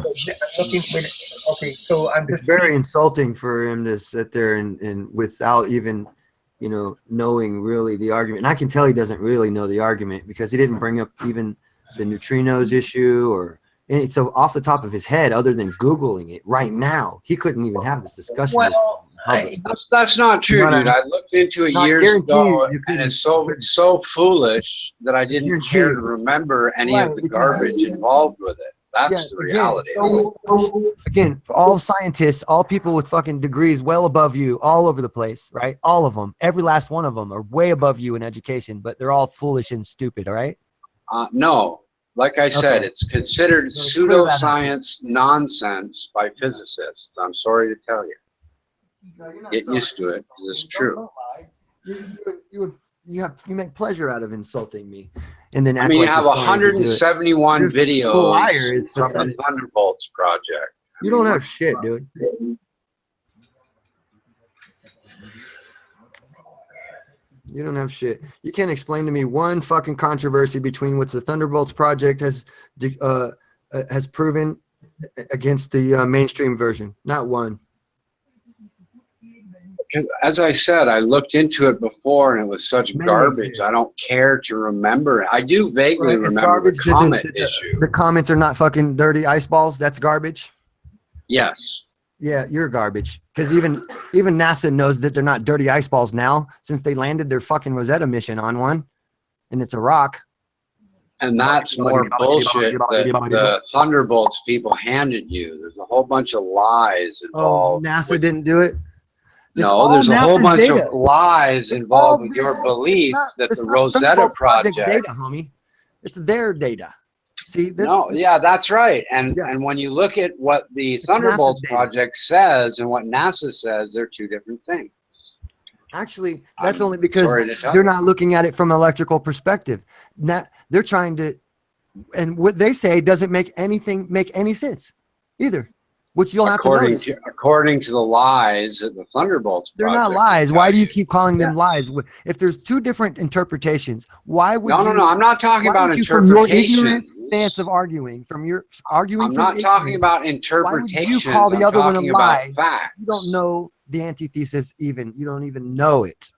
so I'm It's just very seeing. insulting for him to sit there and without even, knowing really the argument. And I can tell he doesn't really know the argument because he didn't bring up even the neutrinos issue and so off the top of his head, other than Googling it right now, he couldn't even have this discussion. Well, that's not true, dude. I looked into it years ago, you and it's so foolish that I didn't care to remember any of the garbage involved with it. That's the reality. Again, all scientists, all people with fucking degrees well above you, all over the place, right? All of them, every last one of them are way above you in education, but they're all foolish and stupid, all right? No, like I said, it's considered pseudoscience nonsense by physicists. I'm sorry to tell you. Get used to it, because it's true. You make pleasure out of insulting me, and then I mean, you have 171 videos liars from the Thunderbolts project. You don't have shit, dude. You don't have shit. You can't explain to me one fucking controversy between what the Thunderbolts project has proven against the mainstream version. Not one. As I said, I looked into it before, and it was such garbage. I don't care to remember it. I do vaguely remember the comet issue. The comments are not fucking dirty ice balls. That's garbage. Yes. Yeah, you're garbage. Because even NASA knows that they're not dirty ice balls now, since they landed their fucking Rosetta mission on one, and it's a rock. And that's more bullshit that the Thunderbolts people handed you. There's a whole bunch of lies involved. Oh, NASA didn't do it? No, there's a whole bunch of lies involved with your belief that the Rosetta project data, homie. It's their data. See, yeah, that's right. And when you look at what the Thunderbolts project says and what NASA says, they're two different things. Actually, that's only because they're not looking at it from an electrical perspective. They're trying to, and what they say doesn't make any sense either. Which you'll have to notice. According to the lies at the Thunderbolts they're not lies. Why do you keep calling them lies? If there's two different interpretations, why would you? No. I'm not talking about interpretation. From your ignorant stance of arguing, I'm not talking about interpretation. Why would you call the other one a lie? You don't know the antithesis even. You don't even know it.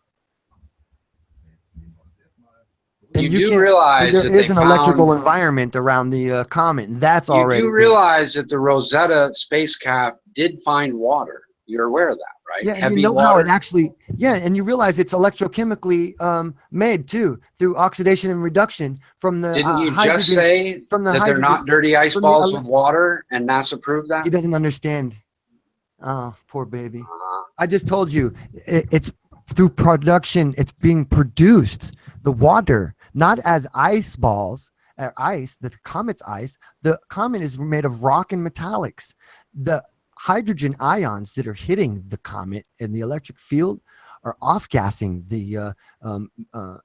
And you do realize there is an electrical environment around the comet. That's already. You do realize that the Rosetta spacecraft did find water. You're aware of that, right? Yeah, and you know how it actually. Yeah, and you realize it's electrochemically made too through oxidation and reduction from the. Didn't you just say that they're not dirty ice balls with water, and NASA proved that? He doesn't understand. Oh, poor baby. I just told you, it's through production. It's being produced. The water. Not as ice balls, ice, the comet's ice. The comet is made of rock and metallics. The hydrogen ions that are hitting the comet in the electric field are off-gassing the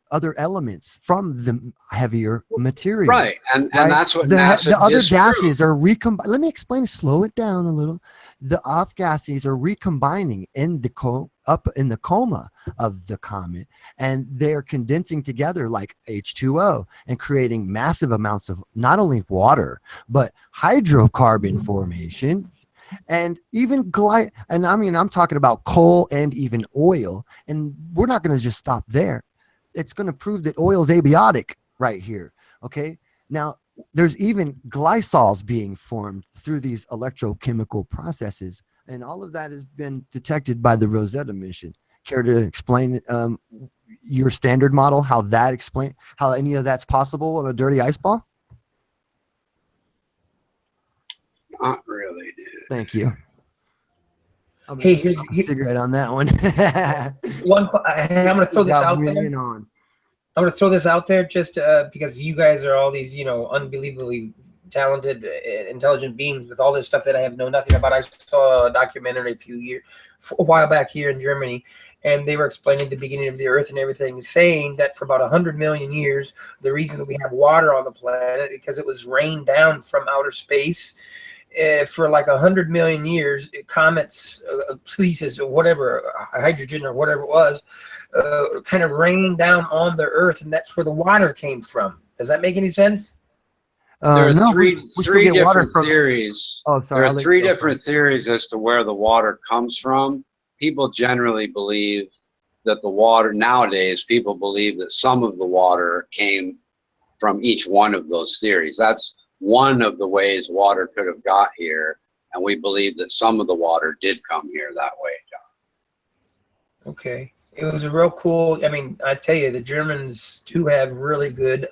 other elements from the heavier material. Right, and that's what NASA the other disproved. gases are recombining. Let me explain. Slow it down a little. The off gases are recombining in the up in the coma of the comet, and they're condensing together like H2O and creating massive amounts of not only water but hydrocarbon formation. And even I'm talking about coal and even oil, and we're not going to just stop there. It's going to prove that oil is abiotic right here. Okay, now there's even glycols being formed through these electrochemical processes, and all of that has been detected by the Rosetta mission. Care to explain your standard model, how any of that's possible on a dirty ice ball? Not really, dude. Thank you. I'm Hey, gonna smoke a cigarette on that one. I'm going to throw this out there. I'm going to throw this out there just because you guys are all these, unbelievably talented, intelligent beings with all this stuff that I have know nothing about. I saw a documentary a while back here in Germany, and they were explaining the beginning of the Earth and everything, saying that for about 100 million years, the reason that we have water on the planet because it was rained down from outer space. for like 100 million years, comets, fleeces, or whatever, hydrogen or whatever it was, kind of rained down on the Earth, and that's where the water came from. Does that make any sense? There are No, three we still get water different from. theories. Oh, sorry. There I'll are let three you go different first. theories as to where the water comes from. People generally believe that the water nowadays, people believe that some of the water came from each one of those theories. That's one of the ways water could have got here, and we believe that some of the water did come here that way, John. Okay. It was a real cool, I mean, I tell you, the Germans do have really good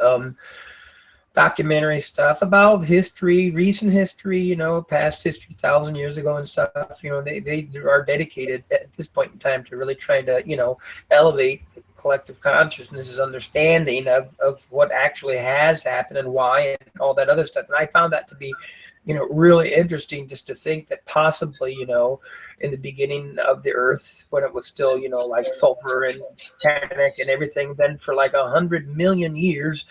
documentary stuff about history, recent history, you know, past history, 1,000 years ago and stuff. You know, they are dedicated at this point in time to really trying to, you know, elevate the collective consciousness's understanding of what actually has happened and why and all that other stuff. And I found that to be, you know, really interesting, just to think that possibly, you know, in the beginning of the Earth, when it was still, you know, like sulfur and panic and everything, then for like 100 million years,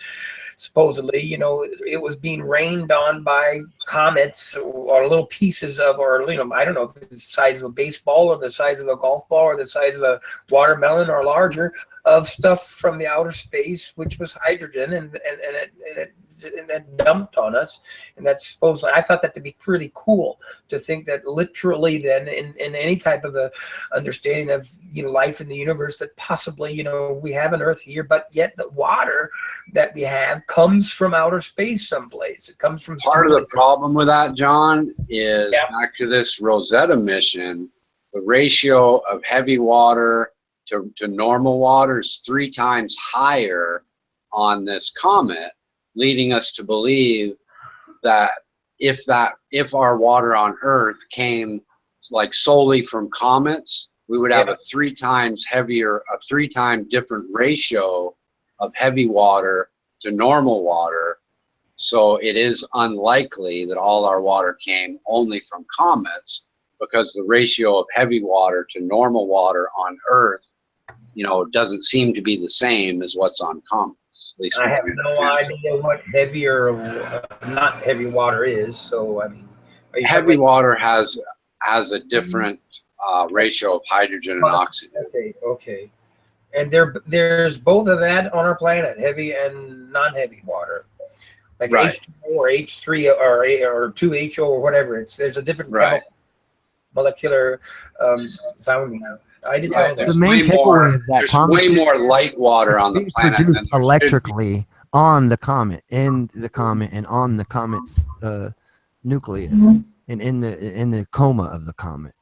supposedly, you know, it was being rained on by comets or little pieces of, or, you know, I don't know if it's the size of a baseball or the size of a golf ball or the size of a watermelon or larger, of stuff from the outer space, which was hydrogen, and it dumped on us. And that's supposedly, I thought that to be pretty cool, to think that literally then in any type of a understanding of, you know, life in the universe, that possibly, you know, we have an Earth here, but yet the water that we have comes from outer space someplace. It comes from Part of the problem with that, John, is back to this Rosetta mission, the ratio of heavy water to normal water is 3 times higher on this comet, leading us to believe that if our water on Earth came like solely from comets, we would have a 3 times heavier, a 3 times different ratio of heavy water to normal water. So it is unlikely that all our water came only from comets, because the ratio of heavy water to normal water on Earth, you know, doesn't seem to be the same as what's on comets. At least I have no idea what heavy or not heavy water is. So, I mean, are you heavy water has a different ratio of hydrogen and oxygen. Okay. And there's both of that on our planet, heavy and non-heavy water, like Right. H2O or H3 or 2HO or whatever. There's a different chemical, molecular founding. I didn't know that. The main takeaway of that There's comet, way more light water on the being planet than produced there should be. electrically on the comet, in the comet, and on the comet's nucleus, and in the coma of the comet.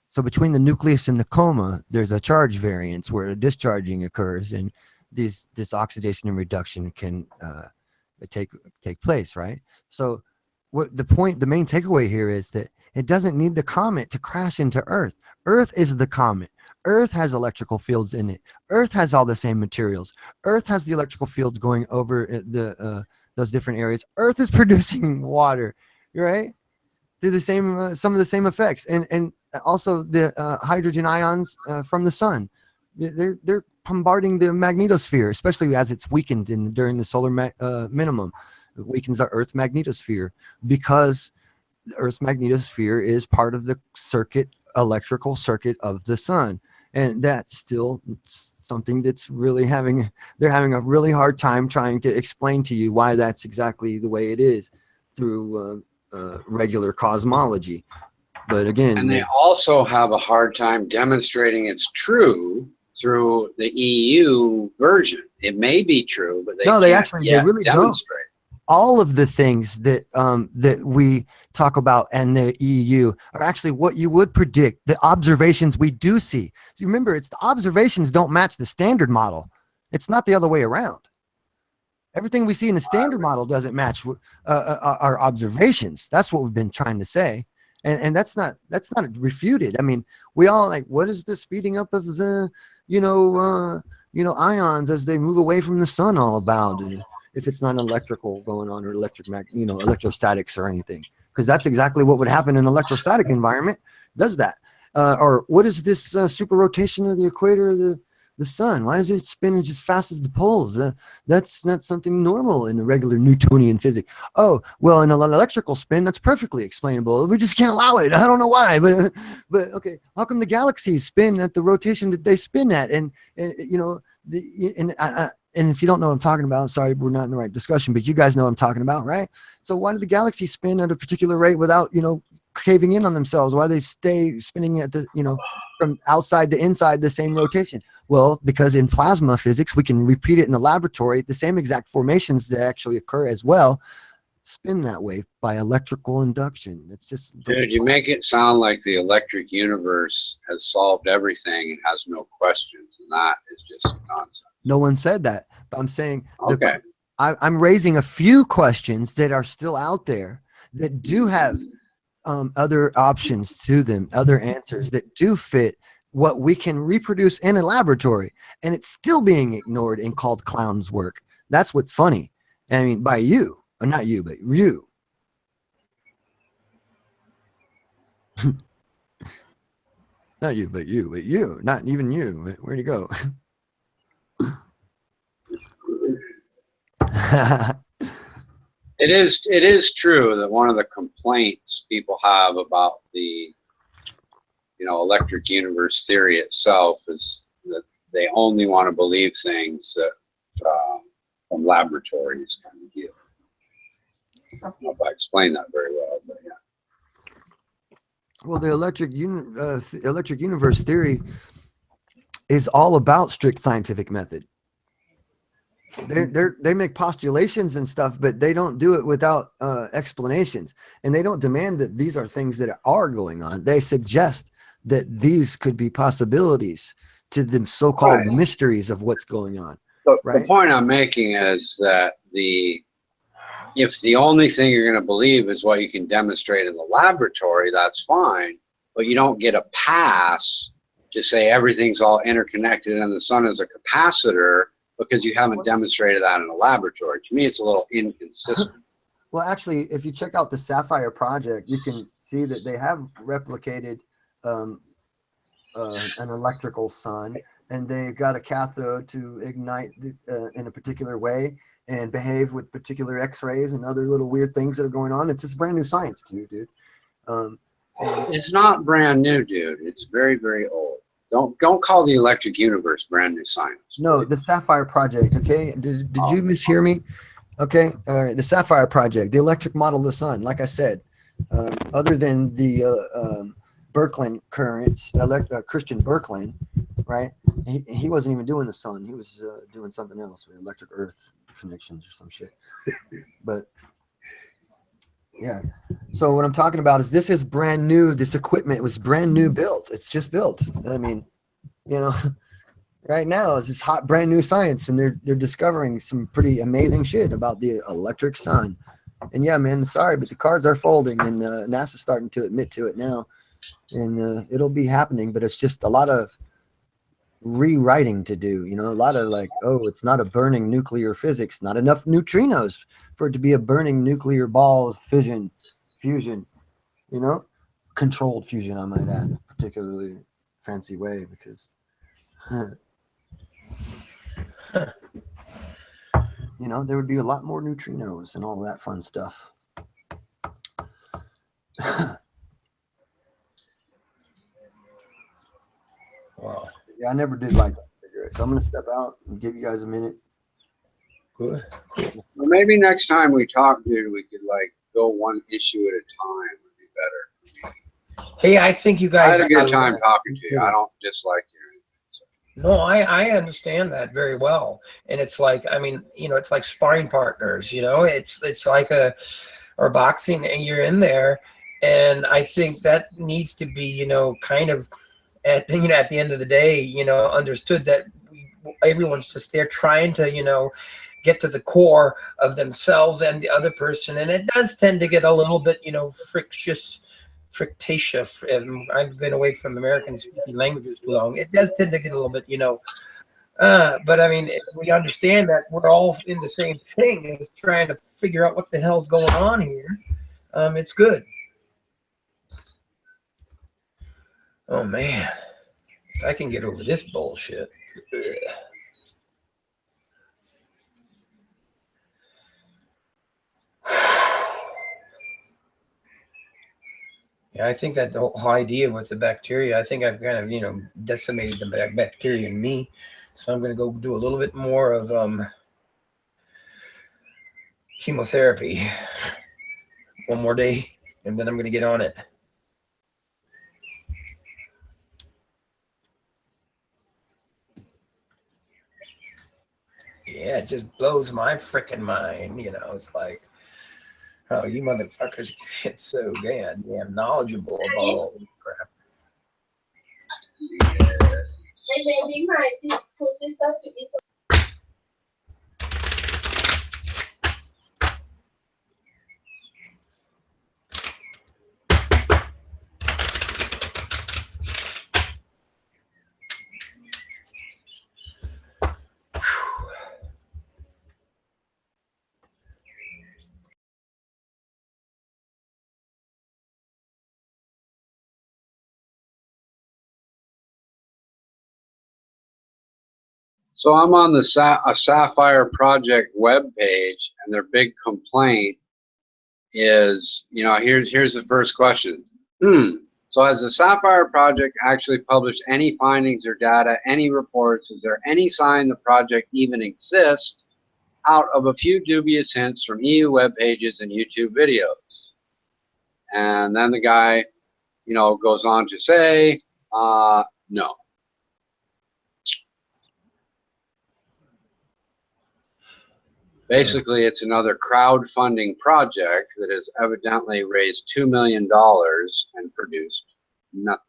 So between the nucleus and the coma, there's a charge variance where a discharging occurs, and this oxidation and reduction can take place, right? So what the main takeaway here is that it doesn't need the comet to crash into Earth. Earth is the comet. Earth has electrical fields in it. Earth has all the same materials. Earth has the electrical fields going over those different areas. Earth is producing water, right? Through the same some of the same effects, and also the hydrogen ions from the sun. They're bombarding the magnetosphere, especially as it's weakened during the solar minimum. It weakens the Earth's magnetosphere, because the Earth's magnetosphere is part of the electrical circuit of the sun. And that's still something that's really they're having a really hard time trying to explain to you why that's exactly the way it is through regular cosmology. But again, and they also have a hard time demonstrating it's true through the EU version. It may be true, but they really demonstrate. All of the things that that we talk about in the EU are actually what you would predict, the observations we do see. So remember, it's the observations don't match the standard model. It's not the other way around. Everything we see in the standard model doesn't match our observations. That's what we've been trying to say, and that's not refuted. I mean, we all like, what is the speeding up of the ions as they move away from the sun all about? If it's not electrical going on or electrostatics or anything, because that's exactly what would happen in an electrostatic environment. Does that? Or what is this super rotation of the equator, The sun, why is it spinning just fast as the poles? That's not something normal in a regular Newtonian physics. Oh, well, in an electrical spin, that's perfectly explainable. We just can't allow it. I don't know why, but okay. How come the galaxies spin at the rotation that they spin at? And you know, and if you don't know what I'm talking about, sorry, we're not in the right discussion, but you guys know what I'm talking about, right? So why do the galaxies spin at a particular rate without, you know, caving in on themselves? Why they stay spinning at the, you know, from outside to inside the same rotation? Well, because in plasma physics, we can repeat it in the laboratory. The same exact formations that actually occur as well spin that way by electrical induction. It's just, dude, you make it sound like the electric universe has solved everything and has no questions, and that is just nonsense. No one said that, but I'm saying, okay, I'm raising a few questions that are still out there that do have other options to them, other answers that do fit what we can reproduce in a laboratory, and it's still being ignored and called clown's work. That's what's funny. I mean, by you, or not you, but you. Not you, but you, not even you. Where'd you go? it is true that one of the complaints people have about the, you know, electric universe theory itself is that they only want to believe things that from laboratories kind of give. I don't know if I explained that very well, but yeah. Well, the electric universe theory is all about strict scientific method. They make postulations and stuff, but they don't do it without explanations, and they don't demand that these are things that are going on. They suggest that these could be possibilities to the so-called mysteries of what's going on. But right? the point I'm making is that if the only thing you're going to believe is what you can demonstrate in the laboratory, that's fine, but you don't get a pass to say everything's all interconnected and the sun is a capacitor because you haven't demonstrated that in a laboratory. To me, it's a little inconsistent. Well, actually, if you check out the Sapphire project, you can see that they have replicated an electrical sun, and they've got a cathode to ignite in a particular way and behave with particular X-rays and other little weird things that are going on. It's just brand new science too, dude. It's not brand new, dude. It's very, very old. Don't call the electric universe brand new science. No, the Sapphire project. Okay, did you mishear me? Okay, all right. The Sapphire project, the electric model of the sun. Like I said, other than the Birkeland currents, Christian Birkeland, right? He wasn't even doing the sun. He was doing something else with electric earth connections or some shit. But yeah, so what I'm talking about is this is brand new. This equipment was brand new built. It's just built. I mean, you know, right now is this hot brand new science, and they're discovering some pretty amazing shit about the electric sun. And yeah, man, sorry, but the cards are folding, and NASA's starting to admit to it now, and it'll be happening. But it's just a lot of rewriting to do, you know, a lot of like, oh, it's not a burning nuclear physics, not enough neutrinos for it to be a burning nuclear ball of fusion, you know, controlled fusion, I might add, particularly fancy way, because you know, there would be a lot more neutrinos and all that fun stuff. Wow. Yeah, I never did like cigarettes. So I'm gonna step out and give you guys a minute. Good. Cool. Well, maybe next time we talk, dude, we could like go one issue at a time. Would be better. Hey, I think you guys. I had a good time talking to you. I don't dislike you. No, I understand that very well, and it's like, I mean, you know, it's like sparring partners. You know, it's like or boxing, and you're in there, and I think that needs to be, you know, kind of at the end of the day, you know, understood that everyone's just there trying to, you know, get to the core of themselves and the other person, and it does tend to get a little bit, you know, frictious. I've been away from American speaking languages too long. It does tend to get a little bit, you know, but I mean, we understand that we're all in the same thing, is trying to figure out what the hell's going on here. It's good. Oh man. If I can get over this bullshit. Ugh. Yeah, I think that the whole idea with the bacteria, I think I've kind of, decimated the bacteria in me. So I'm going to go do a little bit more of chemotherapy. One more day, and then I'm going to get on it. Yeah, it just blows my freaking mind. It's like, oh, you motherfuckers get so damn knowledgeable about all this crap. So I'm on the a Sapphire Project webpage, and their big complaint is, here's the first question. So has the Sapphire Project actually published any findings or data, any reports? Is there any sign the project even exists out of a few dubious hints from EU web pages and YouTube videos? And then the guy, goes on to say, no. Basically, it's another crowdfunding project that has evidently raised $2 million and produced nothing.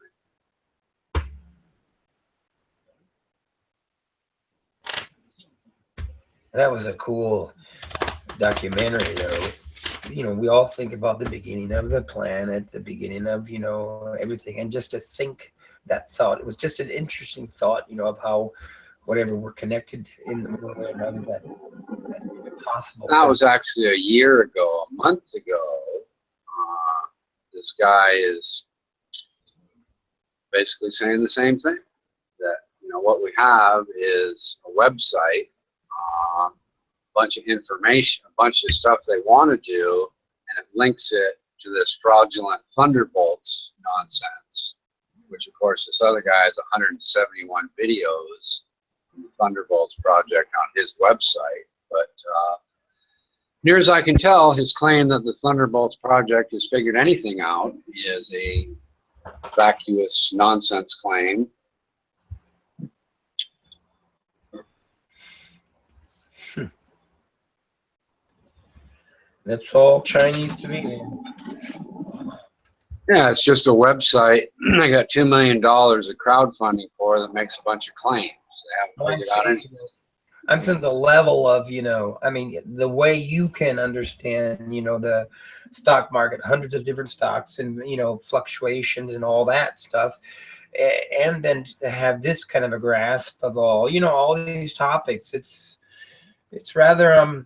That was a cool documentary, though. We all think about the beginning of the planet, the beginning of, everything. And just to think that thought, it was just an interesting thought, of how whatever we're connected in the one way or another, that possible. That was actually a year ago, a month ago. This guy is basically saying the same thing, that what we have is a website, a bunch of information, a bunch of stuff they want to do, and it links it to this fraudulent Thunderbolts nonsense, which of course this other guy has 171 videos from the Thunderbolts project on his website. But near as I can tell, his claim that the Thunderbolts project has figured anything out is a vacuous nonsense claim. That's all Chinese to me. Yeah, it's just a website they got $2 million of crowdfunding for that makes a bunch of claims. They haven't figured out anything. I'm saying the level of, the way you can understand, the stock market, hundreds of different stocks and, fluctuations and all that stuff. And then to have this kind of a grasp of all these topics, it's rather,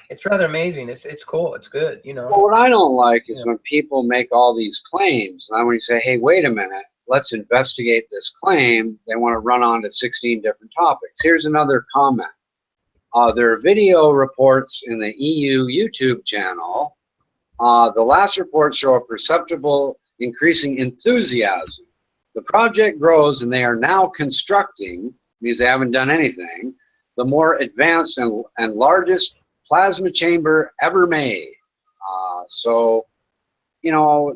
it's rather amazing. It's cool. It's good, Well, what I don't like is when people make all these claims, and then when you say, hey, wait a minute, let's investigate this claim, they want to run on to 16 different topics. Here's another comment. There are video reports in the EU YouTube channel. The last reports show a perceptible increasing enthusiasm. The project grows, and they are now constructing, means they haven't done anything, the more advanced and largest plasma chamber ever made.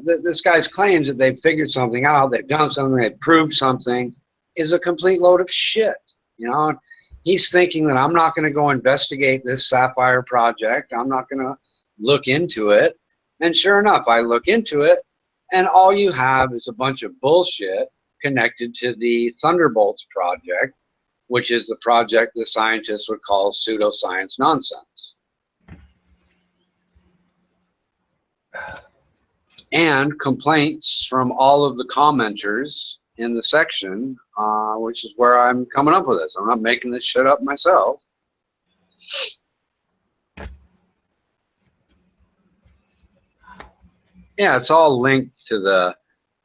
This guy's claims that they've figured something out, they've done something, they've proved something, is a complete load of shit. He's thinking that I'm not going to go investigate this Sapphire project. I'm not going to look into it. And sure enough, I look into it, and all you have is a bunch of bullshit connected to the Thunderbolts project, which is the project the scientists would call pseudoscience nonsense. And complaints from all of the commenters in the section, which is where I'm coming up with this. I'm not making this shit up myself. Yeah, it's all linked to the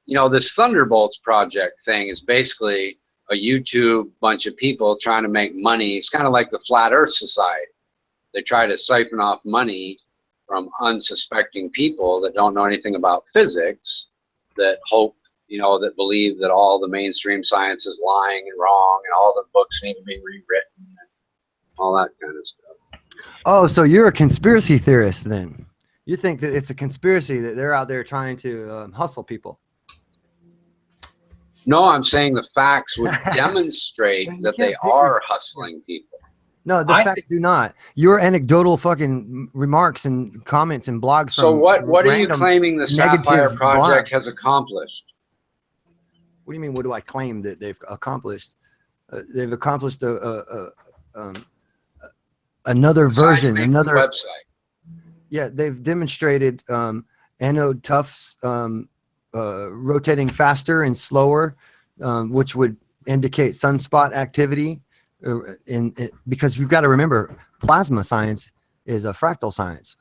you know, this Thunderbolts project thing is basically a YouTube bunch of people trying to make money. It's kind of like the Flat Earth Society. They try to siphon off money from unsuspecting people that don't know anything about physics, that hope, you know, that believe that all the mainstream science is lying and wrong and all the books need to be rewritten and all that kind of stuff. Oh, so you're a conspiracy theorist then? You think that it's a conspiracy that they're out there trying to hustle people? No, I'm saying the facts would demonstrate that they are hustling people. No, the facts do not. Your anecdotal fucking remarks and comments and blogs. So from what are you random claiming the Sapphire negative Project blogs. has accomplished? What do you mean? What do I claim that they've accomplished? They've accomplished another version, another website. Yeah, they've demonstrated anode tufts rotating faster and slower, which would indicate sunspot activity. Because you've got to remember, plasma science is a fractal science,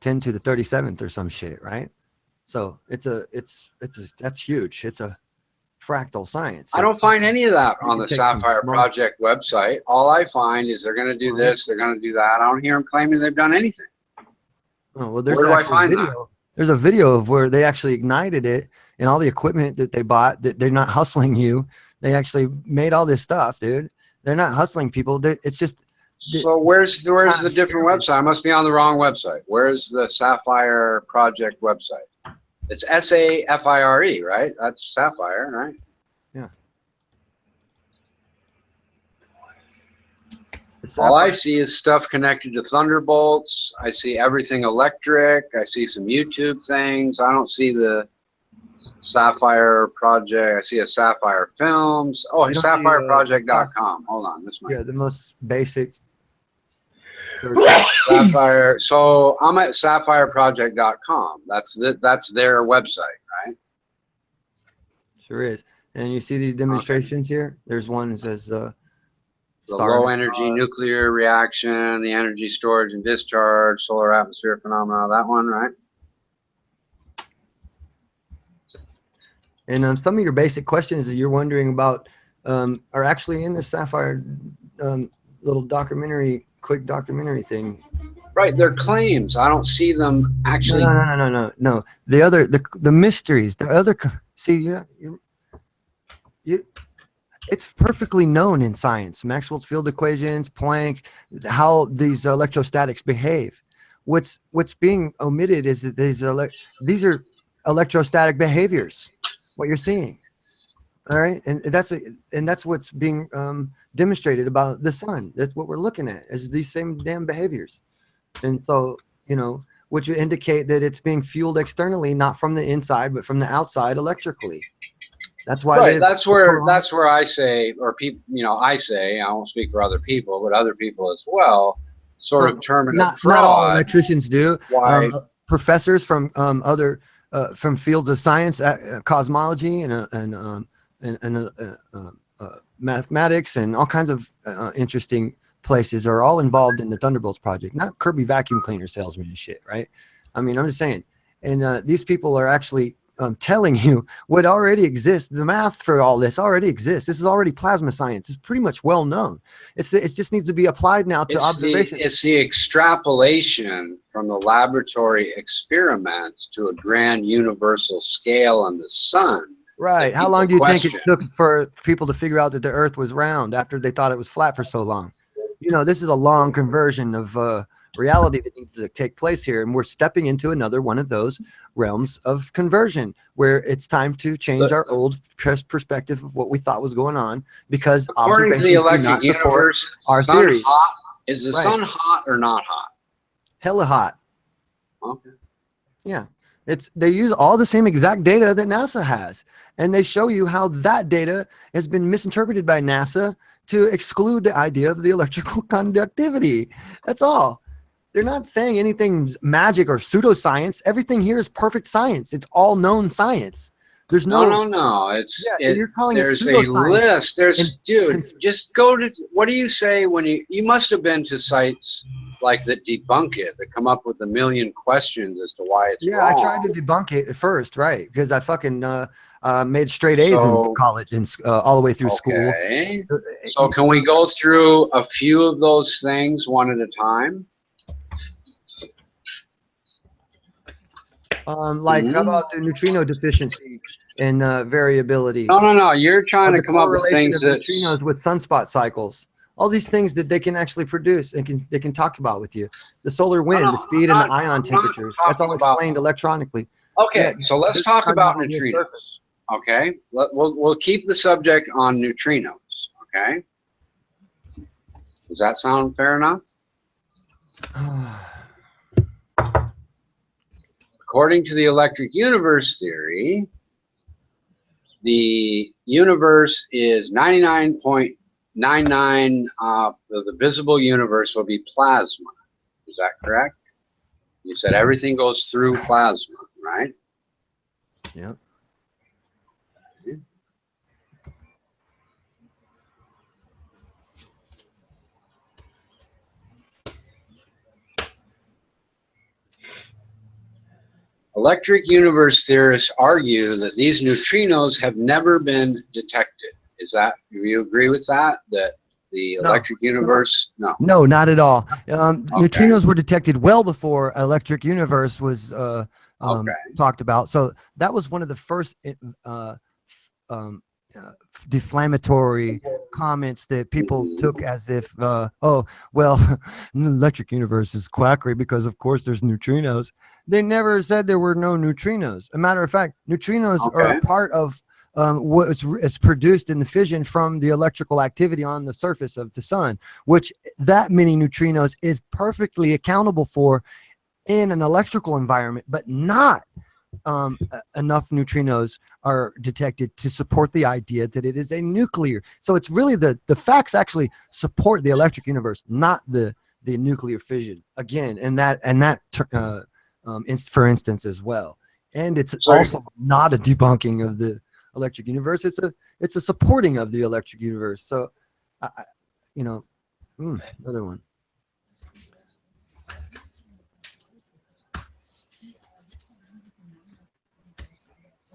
10 to the 37th or some shit, right? So that's huge. It's a fractal science. I don't find any of that on the take some Sapphire small- Project website. All I find is they're going to do this, they're going to do that. I don't hear them claiming they've done anything. Oh, well, there's Where do I actually a find video. that? There's a video of where they actually ignited it and all the equipment that they bought. That they're not hustling you. They actually made all this stuff, dude. They're not hustling people. It's just. So where's the different website? I must be on the wrong website. Where's the Sapphire Project website? It's SAFIRE, right? That's Sapphire, right? Yeah. All I see is stuff connected to Thunderbolts. I see everything electric. I see some YouTube things. I don't see the Sapphire Project. I see a Sapphire Films. Oh, You don't see, SapphireProject.com. Hold on, this might. Yeah, the most basic. Sapphire. So I'm at SapphireProject.com. That's their website, right? Sure is. And you see these demonstrations here? There's one that says The star low energy nuclear reaction, the energy storage and discharge, solar atmosphere phenomena. That one, right? And some of your basic questions that you're wondering about are actually in the Sapphire little quick documentary thing. Right, they're claims. I don't see them actually. No. The mysteries, the other. See, it's perfectly known in science. Maxwell's field equations, Planck, how these electrostatics behave. What's being omitted is that these are electrostatic behaviors. What you're seeing, all right, and that's what's being demonstrated about the sun. That's what we're looking at, is these same damn behaviors, and so which would indicate that it's being fueled externally, not from the inside, but from the outside electrically. That's why. Right. That's where I say, or people, I say, I won't speak for other people, but other people as well, sort of term it fraud. Not all electricians do. Why? Professors from other from fields of science, cosmology, and mathematics, and all kinds of interesting places are all involved in the Thunderbolts project. Not Kirby vacuum cleaner salesman and shit, right? I mean, I'm just saying. And these people are actually telling you what already exists. The math for all this already exists. This is already plasma science. It's pretty much well known. It just needs to be applied now to observations. It's the extrapolation from the laboratory experiments to a grand universal scale on the sun. Right. How long do you think it took for people to figure out that the Earth was round after they thought it was flat for so long? This is a long conversion of reality that needs to take place here, and we're stepping into another one of those realms of conversion where it's time to change our old perspective of what we thought was going on, because according to the observations do not electric support universe, our sun theories. hot? Is the Right. sun hot or not hot? Hella hot. Okay. Yeah. They use all the same exact data that NASA has, and they show you how that data has been misinterpreted by NASA to exclude the idea of the electrical conductivity. That's all. They're not saying anything magic or pseudoscience. Everything here is perfect science. It's all known science. There's No. you're calling it there's pseudoscience. a list. Just go to, what do you say when you must have been to sites like that debunk it, that come up with a million questions as to why it's Yeah, wrong. I tried to debunk it at first, right? Because I fucking made straight A's in college and all the way through school. Okay. So can we go through a few of those things one at a time? Like, how about the neutrino deficiency and variability? No. You're trying to the come up with correlation things of that neutrinos with sunspot cycles. All these things that they can actually produce and they can talk about with you. The solar wind, the speed, and the ion temperatures. That's all explained electronically. Okay, Yeah, so let's talk about neutrinos. Okay, we'll keep the subject on neutrinos. Okay, does that sound fair enough? According to the electric universe theory, the universe is 99.99 of the visible universe will be plasma. Is that correct? You said everything goes through plasma, right? Yep. Electric universe theorists argue that these neutrinos have never been detected. Do you agree with that? That the electric universe, no. No, not at all. Neutrinos were detected well before electric universe was talked about. So that was one of the first deflammatory comments that people took as if, oh, well, electric universe is quackery because, of course, there's neutrinos. They never said there were no neutrinos. A matter of fact, neutrinos are a part of what is produced in the fission from the electrical activity on the surface of the sun, which that many neutrinos is perfectly accountable for in an electrical environment, but not enough neutrinos are detected to support the idea that it is a nuclear. So it's really the facts actually support the electric universe, not the nuclear fission. Again, for instance as well. And it's also not a debunking of the electric universe. It's a supporting of the electric universe. So, another one.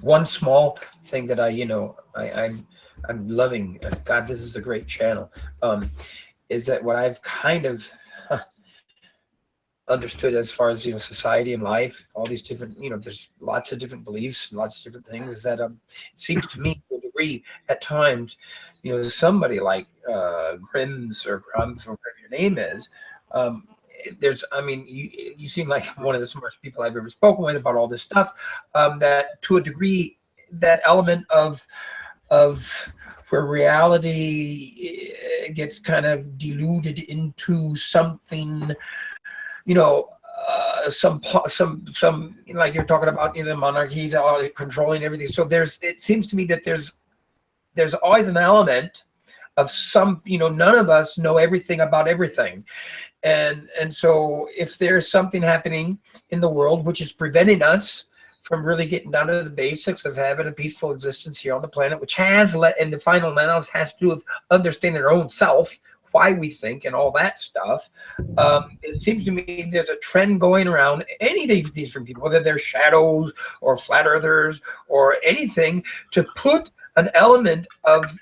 One small thing that I'm loving. God, this is a great channel. Is that what I've kind of understood as far as society and life, all these different there's lots of different beliefs and lots of different things. Is that it seems to me to a degree at times, somebody like Grimm's or Grumps or whatever your name is. You seem like one of the smartest people I've ever spoken with about all this stuff. That to a degree, that element of where reality gets kind of diluted into something, some like you're talking about, the monarchies are controlling everything. So it seems to me that there's always an element of some, none of us know everything about everything. And so if there's something happening in the world which is preventing us from really getting down to the basics of having a peaceful existence here on the planet, which in the final analysis has to do with understanding our own self, why we think and all that stuff. It seems to me there's a trend going around any of these different people, whether they're shadows or flat earthers or anything, to put an element of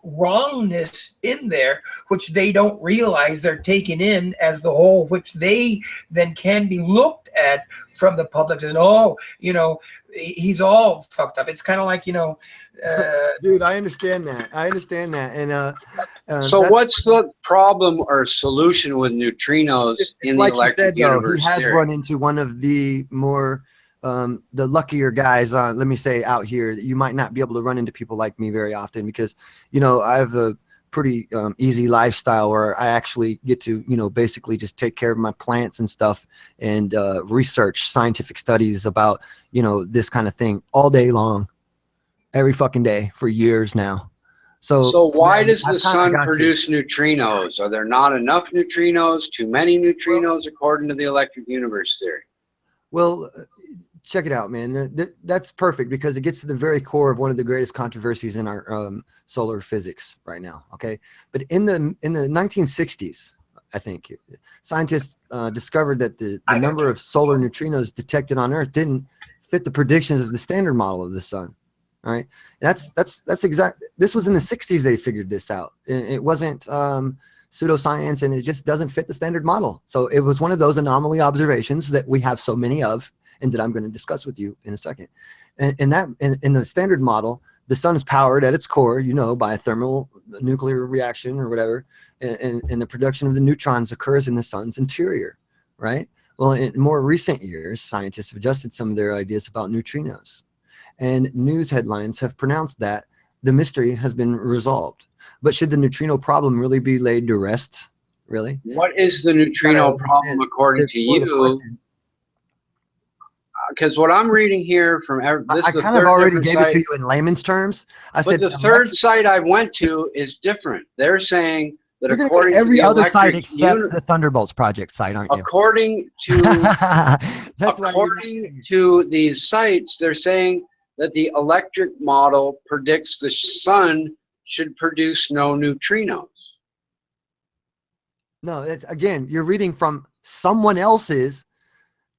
wrongness in there, which they don't realize they're taking in as the whole, which they then can be looked at from the public as, he's all fucked up. It's kind of like dude, I understand that. And so what's the problem or solution with neutrinos in the electric universe? He has run into one of the more the luckier guys on, let me say, out here. You might not be able to run into people like me very often because I have a pretty easy lifestyle where I actually get to basically just take care of my plants and stuff and research scientific studies about this kind of thing all day long, every fucking day for years now. So why does the sun produce neutrinos? Are there not enough neutrinos? Too many neutrinos, according to the electric universe theory? Well, check it out, man. That's perfect because it gets to the very core of one of the greatest controversies in our solar physics right now. Okay, but in the 1960s, I think scientists discovered that the number of solar neutrinos detected on Earth didn't fit the predictions of the standard model of the sun. All right, that's exact. This was in the 60s they figured this out. It wasn't pseudoscience, and it just doesn't fit the standard model. So it was one of those anomaly observations that we have so many of, and that I'm going to discuss with you in a second. And in the standard model, the sun is powered at its core, by a thermal nuclear reaction or whatever, and the production of the neutrons occurs in the sun's interior, right? Well, in more recent years, scientists have adjusted some of their ideas about neutrinos. And news headlines have pronounced that the mystery has been resolved. But should the neutrino problem really be laid to rest? Really? What is the neutrino problem according to you? Because what I'm reading here from this, I kind of already gave it to you in layman's terms. I said the third site I went to is different. They're saying that you're according to every to the other site except the Thunderbolts project site, aren't you? According to these sites, they're saying that the electric model predicts the sun should produce no neutrinos. No, it's again, you're reading from someone else's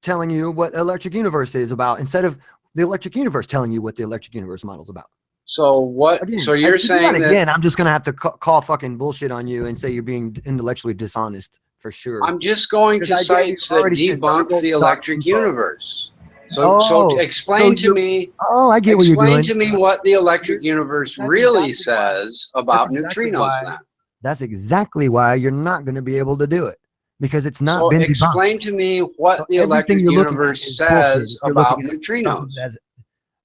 telling you what electric universe is about instead of the electric universe telling you what the electric universe model is about. So what? Again, so you're saying that again? I'm just gonna have to call fucking bullshit on you and say you're being intellectually dishonest for sure. I'm just going to sites that debunk the electric universe. So explain to me. Oh, I get what you're doing. Explain to me what the electric universe really says about neutrinos. Then that's exactly why you're not going to be able to do it, because it's not been debunked. Explain to me what the electric universe says about neutrinos.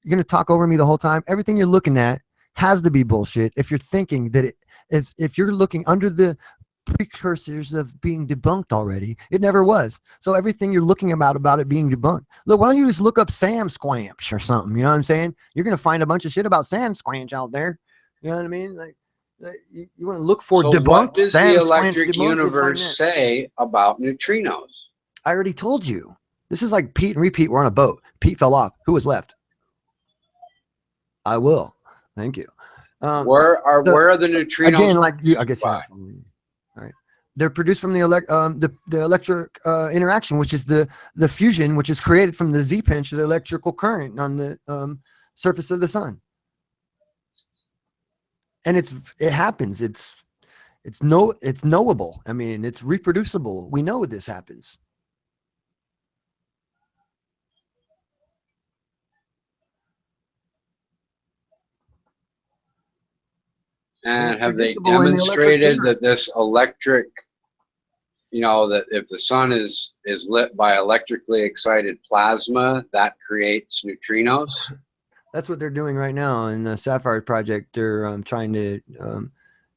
You're going to talk over me the whole time. Everything you're looking at has to be bullshit if you're thinking that it is, if you're looking under the precursors of being debunked already. It never was. So everything you're looking about it being debunked. Look, why don't you just look up Sam Squamch or something? You know what I'm saying? You're going to find a bunch of shit about Sam Squamch out there. You know what I mean? Like you want to look for debunked. What does Sam the electric Squamch universe say about neutrinos? I already told you. This is like Pete and repeat. We're on a boat. Pete fell off. Who was left? I will. Thank you. Where are the neutrinos? Again, like you, I guess you're not following me. All right. They're produced from the electric interaction, which is the fusion, which is created from the Z pinch of the electrical current on the surface of the sun. And it happens. It's knowable. I mean, it's reproducible. We know this happens. And have they demonstrated that this electric, that if the sun is lit by electrically excited plasma, that creates neutrinos? That's what they're doing right now in the Sapphire project. They're trying to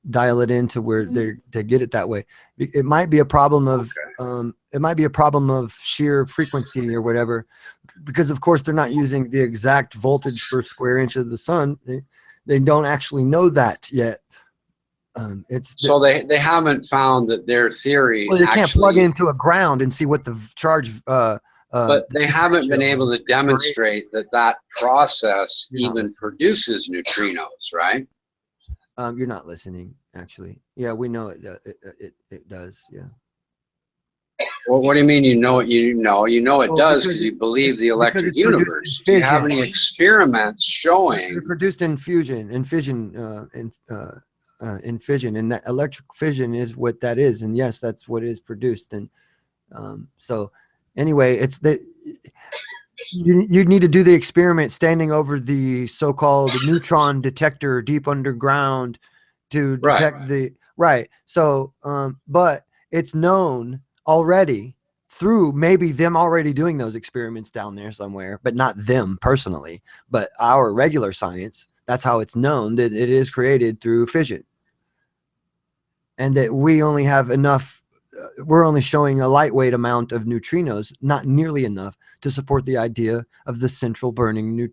dial it into where they get it that way. It might be a problem of sheer frequency or whatever, because of course they're not using the exact voltage per square inch of the sun. They don't actually know that yet. So they haven't found that their theory. Well, they can't plug into a ground and see what the charge. But they haven't been able to demonstrate that process even produces neutrinos, right? You're not listening, actually. Yeah, we know it does. Yeah. Well, what do you mean? You know it does because you believe the electric universe. Do you have any experiments showing? They're produced in fusion, in fission, and that electric fission is what that is. And yes, that's what is produced. And so anyway, it's that you need to do the experiment standing over the so-called neutron detector deep underground to detect So, but it's known already through maybe them already doing those experiments down there somewhere, but not them personally, but our regular science. That's how it's known that it is created through fission, and that we only have enough. We're only showing a lightweight amount of neutrinos, not nearly enough to support the idea of the central burning.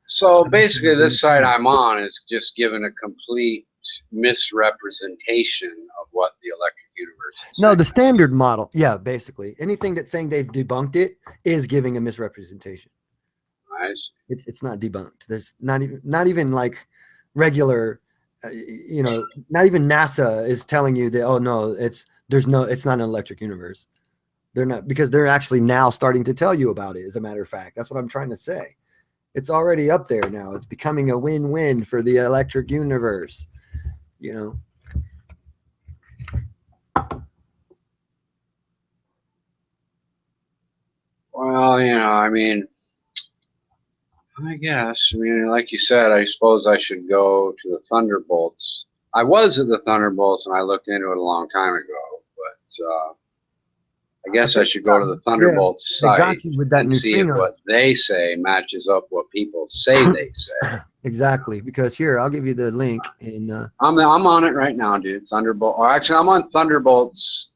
So basically, this site I'm on is just given a complete misrepresentation of what the electric universe is. No, the standard model. Yeah, basically anything that's saying they've debunked it is giving a misrepresentation. Nice. It's not debunked. There's not even like regular, not even NASA is telling you that, oh no, It's not an electric universe. They're not, because they're actually now starting to tell you about it. As a matter of fact, that's what I'm trying to say. It's already up there now. It's becoming a win-win for the electric universe. You know. Well, I mean, I guess. I mean, like you said, I suppose I should go to the Thunderbolts. I was at the Thunderbolts and I looked into it a long time ago, but I guess I should go to the Thunderbolts They got site you with that and see if neutrinos. what they say matches up what people say they say. Exactly, because here I'll give you the link in. I'm on it right now, dude. Thunderbolt. Or actually, I'm on Thunderbolts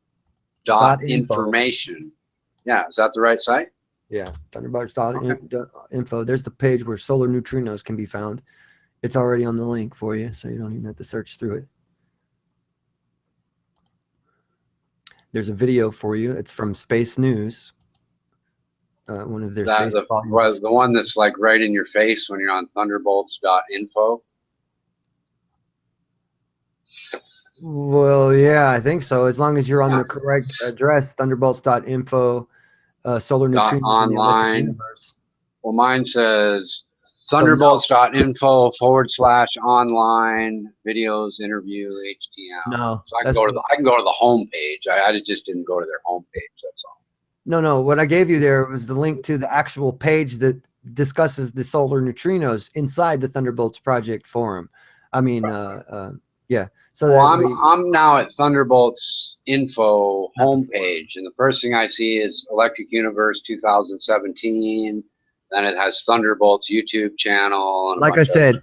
dot .info. information. Yeah, is that the right site? Yeah, Thunderbolts.info. There's the page where solar neutrinos can be found. It's already on the link for you, so you don't even have to search through it. There's a video for you. It's from Space News. One of their space volumes. The one that's like right in your face when you're on thunderbolts.info. Well, yeah, I think so. As long as you're on the correct address, thunderbolts.info, solar neutrinos in the electric online. universe. Well, mine says thunderbolts.info /online videos interview HTML. No, So I can go to the home page. I just didn't go to their home page. That's all. No. What I gave you there was the link to the actual page that discusses the solar neutrinos inside the Thunderbolts Project forum. I mean, yeah. So well, I'm now at Thunderbolts info homepage, and the first thing I see is Electric Universe 2017. Then it has Thunderbolts YouTube channel. And like I said,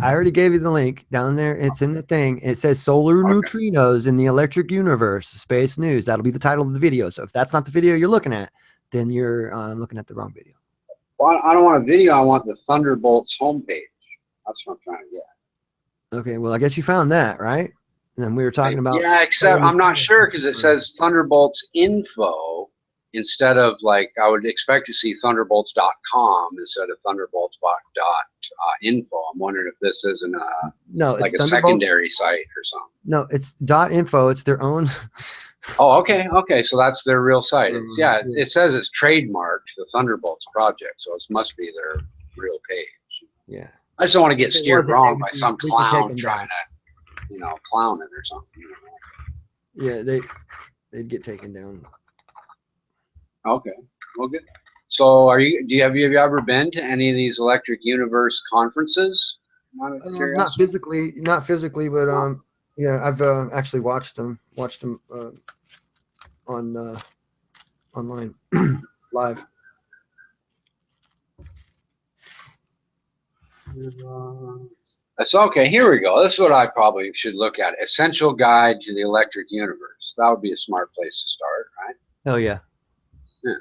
I already gave you the link down there. It's in the thing. It says solar neutrinos in the electric universe, Space News. That'll be the title of the video. So if that's not the video you're looking at, then you're looking at the wrong video. Well, I don't want a video. I want the Thunderbolts homepage. That's what I'm trying to get. Okay, well, I guess you found that, right? And then we were talking about. Yeah, except I'm not sure because it says Thunderbolts info instead of, like, I would expect to see thunderbolts.com instead of thunderbolts.info. I'm wondering if this isn't like a secondary site or something. No, it's .info. It's their own. Oh, okay. So that's their real site. It says it's trademarked, the Thunderbolts project, so it must be their real page. Yeah. I just don't want to get steered wrong by some clown trying to, clown it or something. Yeah, they'd get taken down. Okay. Well, good. So, have you ever been to any of these Electric Universe conferences? Not physically, but yeah, I've actually watched them on online live. That's okay. Here we go. This is what I probably should look at. Essential Guide to the Electric Universe. That would be a smart place to start, right? Hell yeah. Yeah.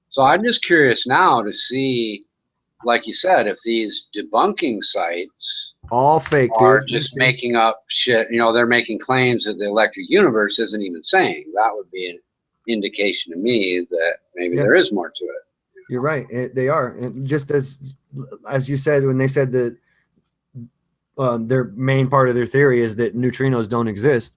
So I'm just curious now to see, like you said, if these debunking sites all fake are just making up shit. They're making claims that the electric universe isn't even saying. That would be an indication to me that maybe there is more to it. You're right. They are. And just as you said, when they said that their main part of their theory is that neutrinos don't exist,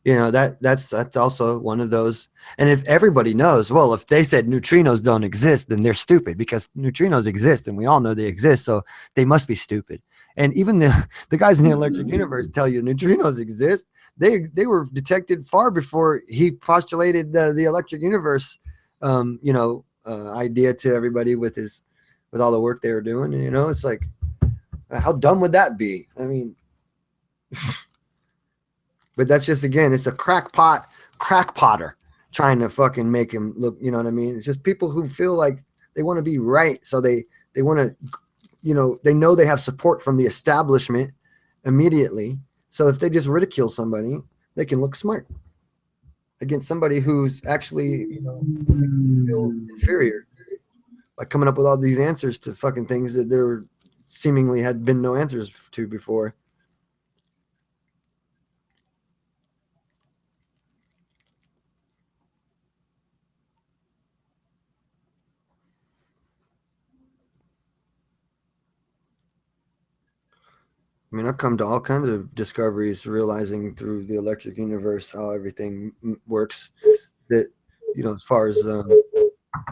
that's also one of those. And if everybody knows, well, if they said neutrinos don't exist, then they're stupid, because neutrinos exist and we all know they exist. So they must be stupid. And even the guys in the electric universe tell you neutrinos exist. They were detected far before he postulated the electric universe, idea to everybody with all the work they were doing. And, it's like, how dumb would that be? I mean, but that's just, again, it's a crackpotter trying to fucking make him look, you know what I mean? It's just people who feel like they want to be right. So they want to, they know they have support from the establishment immediately. So if they just ridicule somebody, they can look smart against somebody who's actually, feel inferior by coming up with all these answers to fucking things that there seemingly had been no answers to before. I mean, I've come to all kinds of discoveries, realizing through the electric universe how everything works. That, you know, as far as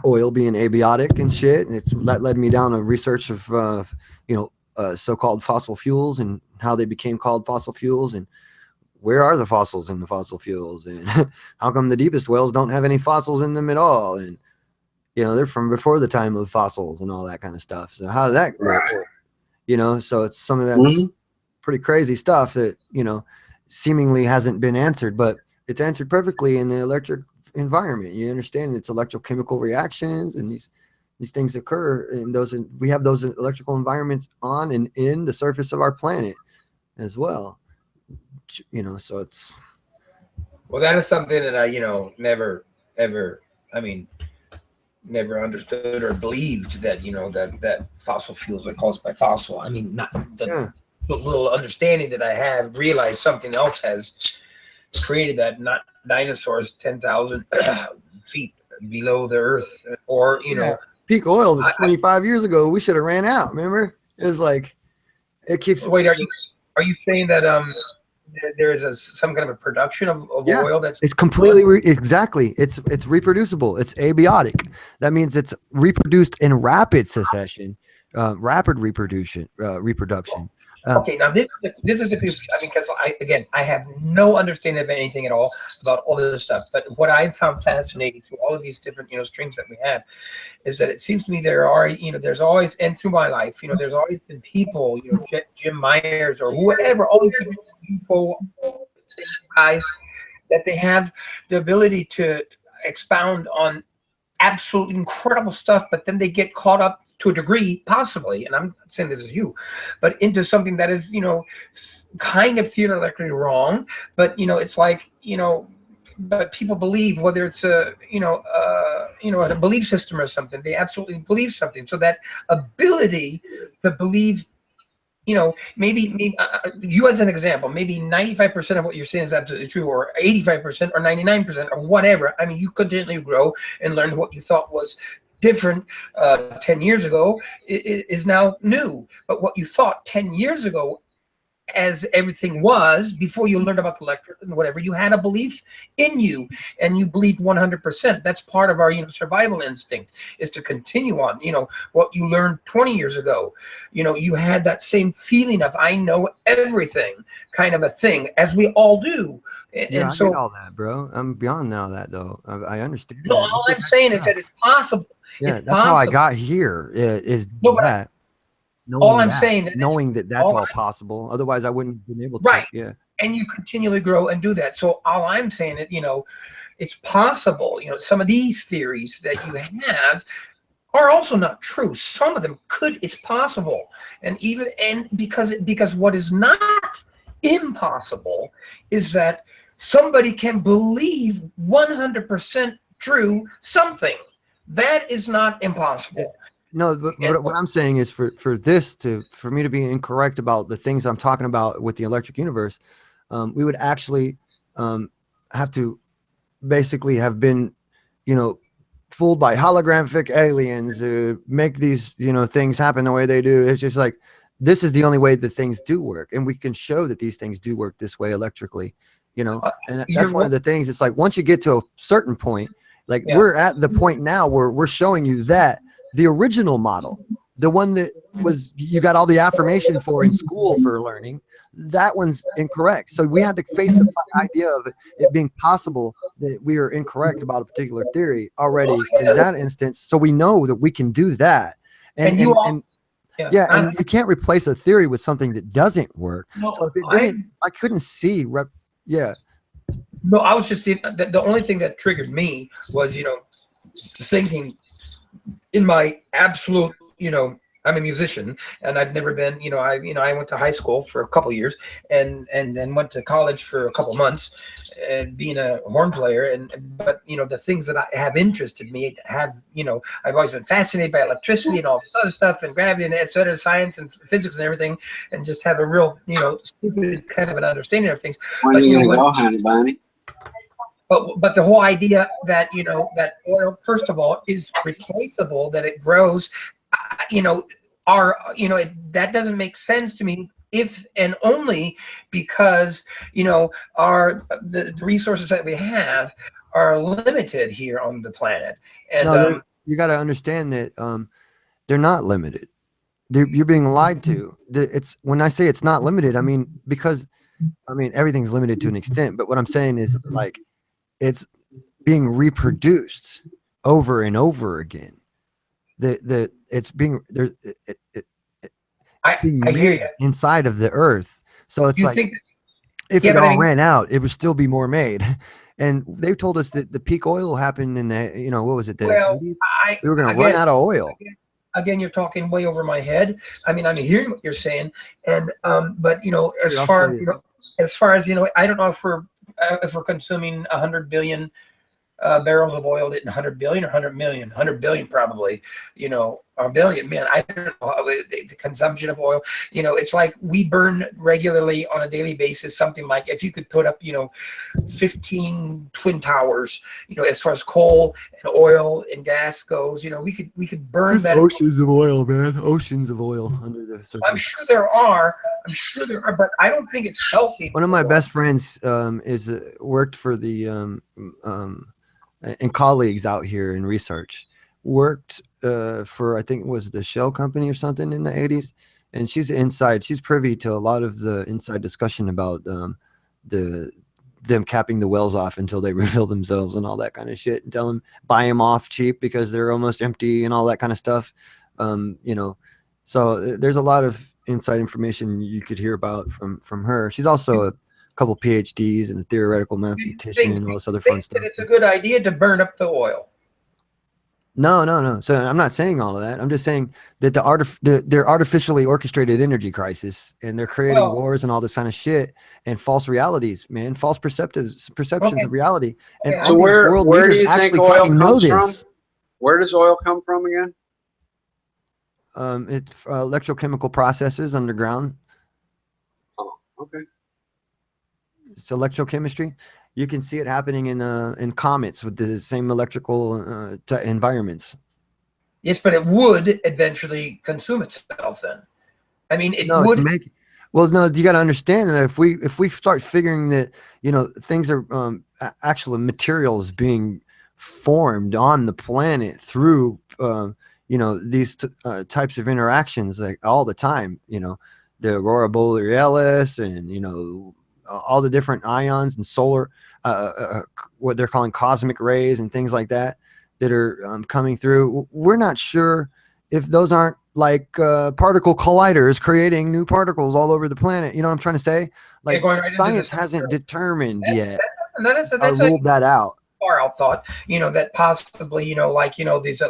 oil being abiotic and shit, and that led me down a research of so-called fossil fuels and how they became called fossil fuels, and where are the fossils in the fossil fuels, and how come the deepest wells don't have any fossils in them at all, and you know, they're from before the time of fossils and all that kind of stuff. So how did that work? You know, so it's some of that's pretty crazy stuff that, you know, seemingly hasn't been answered, but it's answered perfectly in the electric environment. You understand it's electrochemical reactions, and these things occur in those, and we have those electrical environments on and in the surface of our planet as well. You know, so it's, well, that is something that I, you know, never ever, I mean, never understood or believed that, you know, that fossil fuels are caused by fossil. I mean, not the little understanding that I have, realized something else has created that, not dinosaurs 10,000 feet below the earth, or, you know, peak oil was 25 years ago. We should have ran out. Remember? It was like, it keeps. Wait, are you saying that there is some kind of a production of oil that's it's completely exactly, it's reproducible, it's abiotic. That means it's reproduced in rapid succession, rapid reproduction. Okay, now this is the piece. I mean, because I have no understanding of anything at all about all of this stuff. But what I found fascinating through all of these different, you know, streams that we have, is that it seems to me there are, you know, there's always, and through my life, you know, there's always been people, you know, Jim Myers or whoever, all these different people, guys, that they have the ability to expound on absolutely incredible stuff, but then they get caught up to a degree, possibly, and I'm not saying this is you, but into something that is, you know, kind of theoretically wrong, but, you know, it's like, you know, but people believe, whether it's a, you know, a belief system or something, they absolutely believe something. So that ability to believe, you know, maybe you as an example, maybe 95% of what you're saying is absolutely true, or 85% or 99% or whatever. I mean, you continually grow and learn what you thought was different 10 years ago is now new. But what you thought 10 years ago, as everything was before you learned about the electric and whatever, you had a belief in you, and you believed 100%. That's part of our, you know, survival instinct, is to continue on, you know, what you learned 20 years ago. You know, you had that same feeling of, I know everything kind of a thing, as we all do. Yeah, And I so get all that, bro. I'm beyond all that, though. I understand. no, that. all I'm saying is that it's possible. Yeah, It's that's how I possible. got here. Is No, but that all I'm saying is knowing that that's all possible. Otherwise, I wouldn't have been able to. Right. Yeah. And you continually grow and do that. So all I'm saying is, you know, it's possible, you know, some of these theories that you have are also not true. Some of them it's possible. And because what is not impossible is that somebody can believe 100% true something. That is not impossible. No, but what I'm saying is for me to be incorrect about the things I'm talking about with the electric universe, we would actually have to basically have been, you know, fooled by holographic aliens who make these, you know, things happen the way they do. It's just like, this is the only way that things do work, and we can show that these things do work this way electrically, you know. And that's one of the things. It's like, once you get to a certain point, like we're at the point now where we're showing you that the original model, the one that was, you got all the affirmation for in school for learning, that one's incorrect. So we had to face the idea of it being possible that we are incorrect about a particular theory already in that instance. So we know that we can do that. And you can't replace a theory with something that doesn't work. No, so if it didn't, I couldn't see. No, I was just, the only thing that triggered me was, you know, thinking in my absolute, you know, I'm a musician, and I've never been, you know, I went to high school for a couple years, and then went to college for a couple months, and being a horn player, but you know, the things that I have interested me have, you know, I've always been fascinated by electricity and all this other stuff, and gravity and et cetera, science and physics and everything, and just have a real, you know, stupid kind of an understanding of things. When are you gonna go, honey bunny? But the whole idea that, you know, that oil, first of all, is replaceable, that it grows, you know, that doesn't make sense to me if and only because the resources that we have are limited here on the planet. And No, you got to understand that they're not limited. You're being lied to. It's when I say it's not limited, I mean because everything's limited to an extent. But what I'm saying is like it's being reproduced over and over again. It's being there. Being I hear made you. inside of the earth. So it's You like think if Yeah, it but all I- ran out, it would still be more made. And they've told us that the peak oil happened in the what was it? The Well, 80s? We were going to run out of oil. Again, you're talking way over my head. I mean, I'm hearing what you're saying, and but as Here, I'll far show as you. I don't know if we're consuming 100 billion barrels of oil at 100 billion or 100 million. 100 billion probably. A billion. Man, I don't know the consumption of oil. It's like we burn regularly on a daily basis. Something like if you could put up 15 twin towers. As far as coal and oil and gas goes, we could burn There's that. oceans of oil, man. Oceans of oil under the surface. I'm sure there are, but I don't think it's healthy. One of my best friends is worked for the and colleagues out here in research worked for I think it was the Shell company or something in the 80s, and she's inside. She's privy to a lot of the inside discussion about them capping the wells off until they refill themselves and all that kind of shit, and tell them buy them off cheap because they're almost empty and all that kind of stuff. So there's a lot of inside information you could hear about from her. She's also a couple PhDs and a theoretical mathematician and all this other fun stuff. It's a good idea to burn up the oil. No. So I'm not saying all of that. I'm just saying that they're artificially orchestrated energy crisis, and they're creating wars and all this kind of shit and false realities, man, false perceptions of reality. And So all these world where do leaders you think actually oil fucking know comes from? this. Where does oil come from again? It's electrochemical processes underground. Oh, okay. It's electrochemistry. You can see it happening in comets with the same electrical environments. Yes, but it would eventually consume itself. Then, I mean, it No, would. it's making. Well, no, you got to understand that if we start figuring that things are actual materials being formed on the planet through these types of interactions like all the time, the aurora borealis and all the different ions and solar what they're calling cosmic rays and things like that are coming through. We're not sure if those aren't like particle colliders creating new particles all over the planet. You know what I'm trying to say? Like going right into science the hasn't determined yet That's or ruled that out. far out thought. That possibly these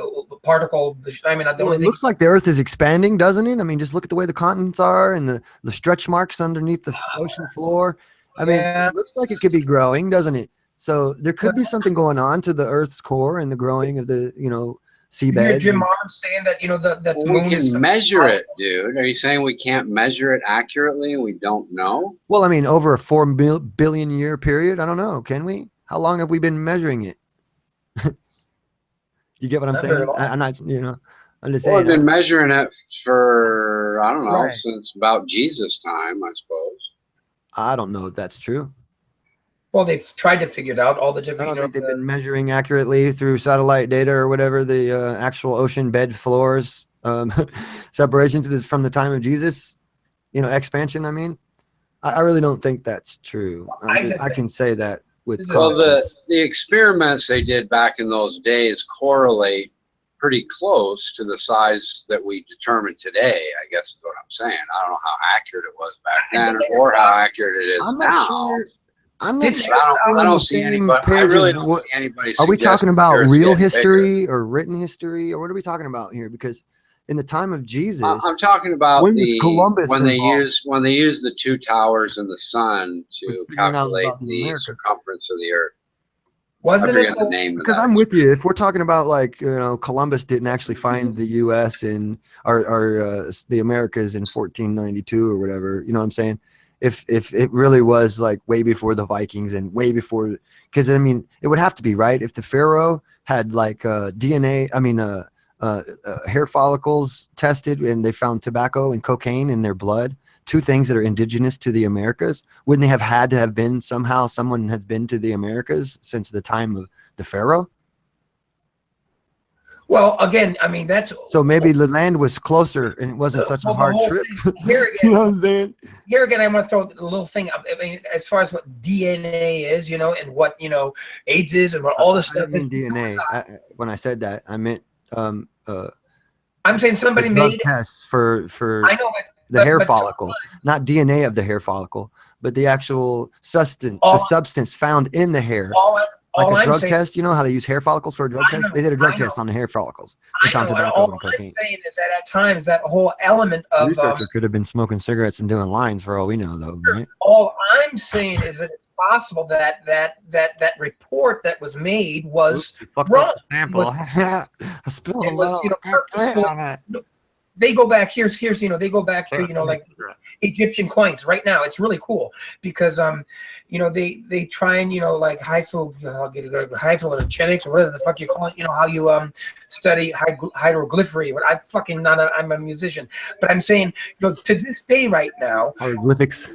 particle. I mean, the Well, only it thing. looks like the Earth is expanding, doesn't it? I mean, just look at the way the continents are and the stretch marks underneath the ocean floor. I mean, it looks like it could be growing, doesn't it? So there could be something going on to the Earth's core and the growing of the You hear seabeds. Jim and- Marrs saying that that the We moon is can measure it, dude. Are you saying we can't measure it accurately and we don't know? Well, I mean, over a 4 billion year period, I don't know. Can we? How long have we been measuring it? You get what I'm Not very saying? long. I'm not, I'm just Well, saying. I've been measuring it for, I don't know, Right. since about Jesus' time, I suppose. I don't know if that's true. Well, they've tried to figure it out. All the I different. don't think they've been measuring accurately through satellite data or whatever the actual ocean bed floors separations from the time of Jesus, expansion. I mean, I really don't think that's true. I can say that with Well, confidence. the experiments they did back in those days correlate pretty close to the size that we determine today, I guess is what I'm saying. I don't know how accurate it was back then or how accurate it is I'm now. not sure. I'm not sure. I don't see anybody. I really don't see anybody. Are we talking suggesting about the Earth's real getting history or written history, or what are we talking about here? Because in the time of Jesus, I'm talking about when was Columbus when they involved? use the two towers in the sun to figuring out calculate about the the Americas. circumference of the Earth. Wasn't I it forget the name of Because that. I'm with you. If we're talking about like Columbus didn't actually find the U.S. and or the Americas in 1492 or whatever, you know what I'm saying? If it really was like way before the Vikings and way before, because I mean it would have to be right. If the Pharaoh had like DNA, I mean hair follicles tested and they found tobacco and cocaine in their blood two things that are indigenous to the Americas? Wouldn't they have had to have been somehow someone has been to the Americas since the time of the Pharaoh? Well, again, I mean, that's So maybe the land was closer and it wasn't such a hard trip. here again. You know what I'm saying? Here again, I want to throw a little thing up. I mean, as far as what DNA is, and what AIDS is, and what all this I stuff didn't is. mean DNA. When I said that, I meant I'm saying somebody drug made tests for I know, the hair but follicle, not DNA of the hair follicle, but the actual substance, the substance found in the hair. Like all a I'm drug saying- test, you know how they use hair follicles for a drug test? They did a drug test on the hair follicles. They found tobacco all and cocaine. I'm saying is that at times that whole element The of researcher could have been smoking cigarettes and doing lines for all we know, though, right? all I'm saying is that it's possible that report that was made was fucked wrong. up the sample. I spilled a was, little purposeful. on it. They go back they go back to like Egyptian coins right now. It's really cool because they try and like hyphogenetics or whatever the fuck you call it, how you study hieroglyphy. But I'm a musician, but I'm saying to this day right now, hieroglyphics.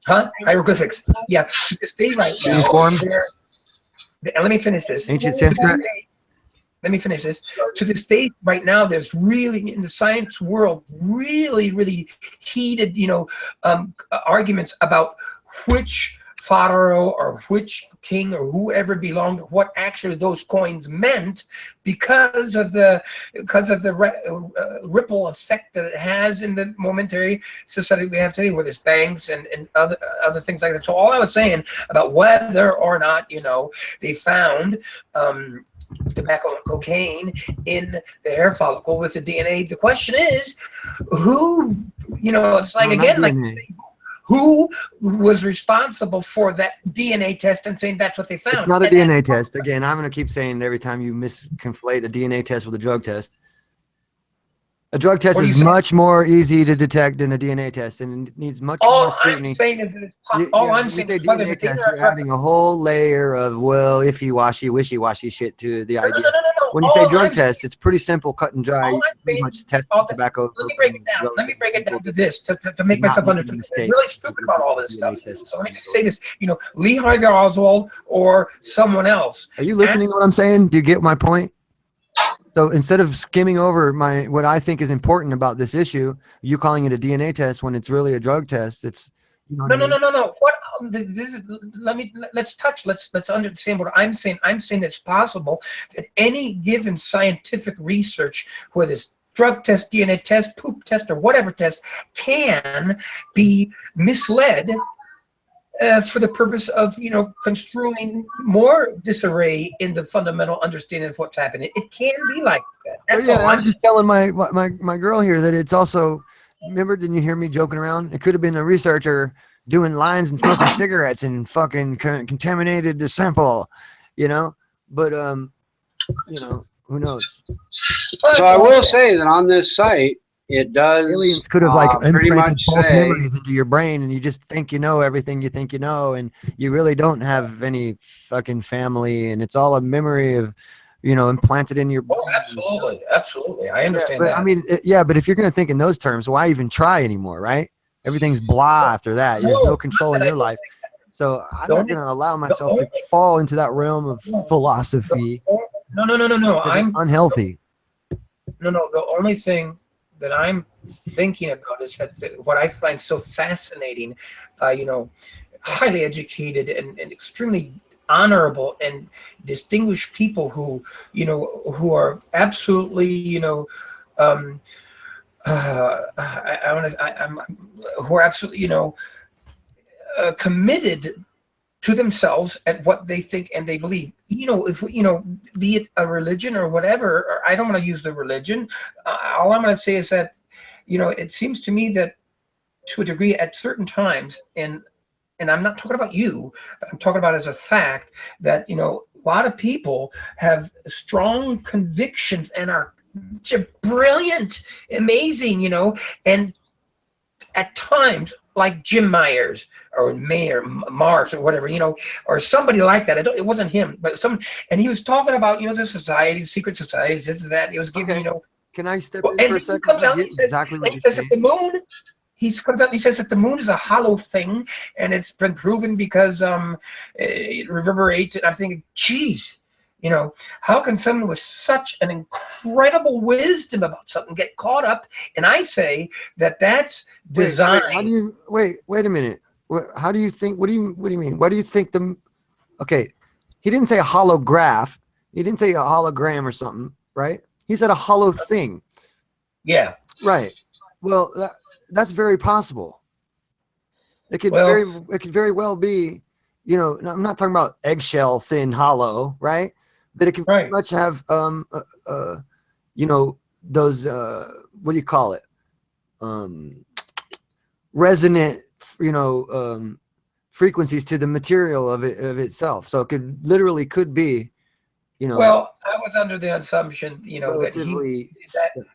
Huh? Hieroglyphics. Yeah. To this day right now. Uniform? Let me finish this. Ancient Sanskrit? Let me finish this. To this day right now, there's really, in the science world, really, really heated, arguments about which pharaoh or which king or whoever belonged, what actually those coins meant because of the ripple effect that it has in the momentary society we have today, where there's banks and other things like that. So all I was saying about whether or not they found tobacco and cocaine in the hair follicle with the DNA. The question is, who? It's like who was responsible for that DNA test and saying that's what they found? It's not a DNA test. Again, I'm going to keep saying it every time you misconflate a DNA test with a drug test. A drug test is much more easy to detect than a DNA test, and it needs much more scrutiny. I'm saying is that it's I'm saying is DNA test, you're adding a whole layer of iffy-washy, wishy-washy shit to the idea. When you say drug test, it's pretty simple, cut and dry. Pretty much test tobacco. Let me break it down. Let me break it down to this to make myself understand. I'm really stupid about all this stuff. So let me just say this: Lee Harvey Oswald or someone else. Are you listening to what I'm saying? Do you get my point? So instead of skimming over what I think is important about this issue, you calling it a DNA test when it's really a drug test, it's No. What this is? Let's understand what I'm saying. I'm saying it's possible that any given scientific research, whether it's drug test, DNA test, poop test, or whatever test, can be misled for the purpose of construing more disarray in the fundamental understanding of what's happening. It can be like that. That's all I'm just telling my girl here that it's also. Remember, didn't you hear me joking around? It could have been a researcher doing lines and smoking cigarettes and fucking contaminated the sample, But who knows? So I will say that on this site, it does. Aliens could have pretty implanted much false say, memories into your brain, and you just think you know everything you think you know, and you really don't have any fucking family, and it's all a memory of, implanted in your brain. Oh, absolutely. I understand but that. I mean, but if you're going to think in those terms, why even try anymore, right? Everything's blah after that. There's no control in your life. So I'm not going to allow myself to fall into that realm of philosophy. No. It's unhealthy. No. The only thing that I'm thinking about is that what I find so fascinating, highly educated and extremely honorable and distinguished people who are absolutely who are absolutely committed to themselves at what they think and they believe. If be it a religion or whatever, or I don't want to use the religion. All I'm going to say is that it seems to me that to a degree at certain times, and I'm not talking about you, but I'm talking about as a fact that a lot of people have strong convictions and are brilliant, amazing, and at times, like Jim Myers or Mayor Mars or whatever, or somebody like that. It wasn't him, but and he was talking about, the societies, secret societies, this and that. He was giving, Can I step in and for a he second? comes out I and get exactly what he you're says saying. that the moon, he comes out and he says that the moon is a hollow thing, and it's been proven because it reverberates. And I'm thinking, geez, you know, how can someone with such an incredible wisdom about something get caught up? And I say that that's design. How do you wait a minute? How do you think? What do you mean? What do you think the? Okay, he didn't say a holograph. He didn't say a hologram or something, right? He said a hollow thing. Yeah. Right. Well, that's very possible. It could very well be, you know, I'm not talking about eggshell thin hollow, right? But it can pretty much have you know, those what do you call it? Resonant, you know, frequencies to the material of itself. So it could be, you know. Well, I was under the assumption, you know, that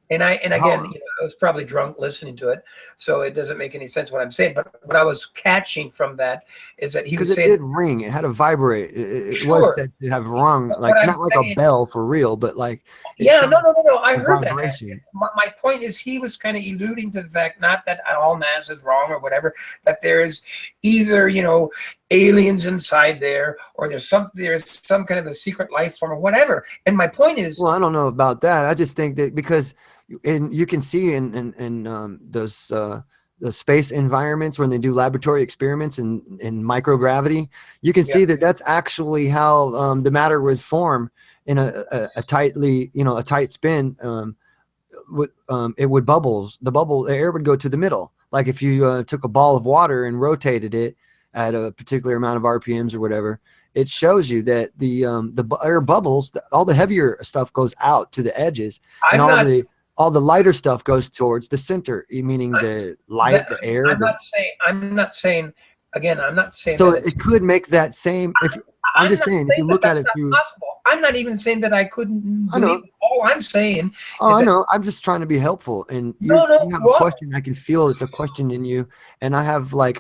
and again, you know, I was probably drunk listening to it, so it doesn't make any sense what I'm saying. But what I was catching from that is that he was saying, it did ring, it had to vibrate. It was said to have rung, like not like a bell for real, but like no. I heard vibration. that. My point is, he was kind of alluding to the fact, not that all NASA is wrong or whatever, that there's either, you know, aliens inside there, or there's some kind of a secret life form or whatever. And my point is, well, I don't know about that. I just think that because you can see in those the space environments when they do laboratory experiments in microgravity, you can see that that's actually how the matter would form in a tightly, you know, a tight spin. It would the air would go to the middle. Like if you took a ball of water and rotated it at a particular amount of RPMs or whatever, it shows you that the air bubbles, all the heavier stuff goes out to the edges, and all the lighter stuff goes towards the center, meaning the light, the air. I'm not saying. Again, I'm not saying. So it could make that same. I'm just saying, if you look at it through. Possible. I'm not even saying that I couldn't. I know. All I'm saying. I know. I'm just trying to be helpful, and you have a question. I can feel it's a question in you, and I have like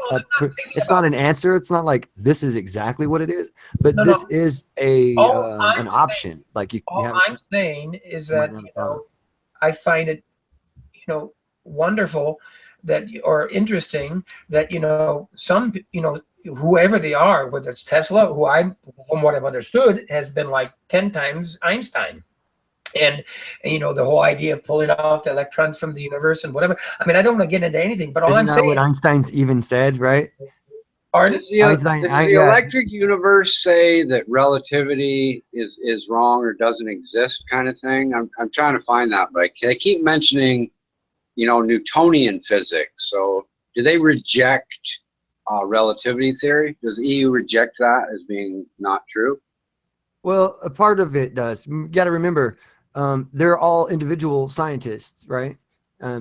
it's not an answer. It's not like this is exactly what it is, but this is an option. Like you. All I'm saying is that, you know, I find it, you know, wonderful that, or interesting that, you know, some, you know, whoever they are, whether it's Tesla, who from what I've understood, has been like 10 times Einstein. And you know, the whole idea of pulling off the electrons from the universe and whatever. I mean, I don't want to get into anything, but all I'm saying. What Einstein's even said, right? Does the electric universe say that relativity is wrong or doesn't exist, kind of thing? I'm trying to find that, but they keep mentioning, you know, Newtonian physics. So do they reject relativity theory? Does EU reject that as being not true? Well, a part of it does. You got to remember, they're all individual scientists, right?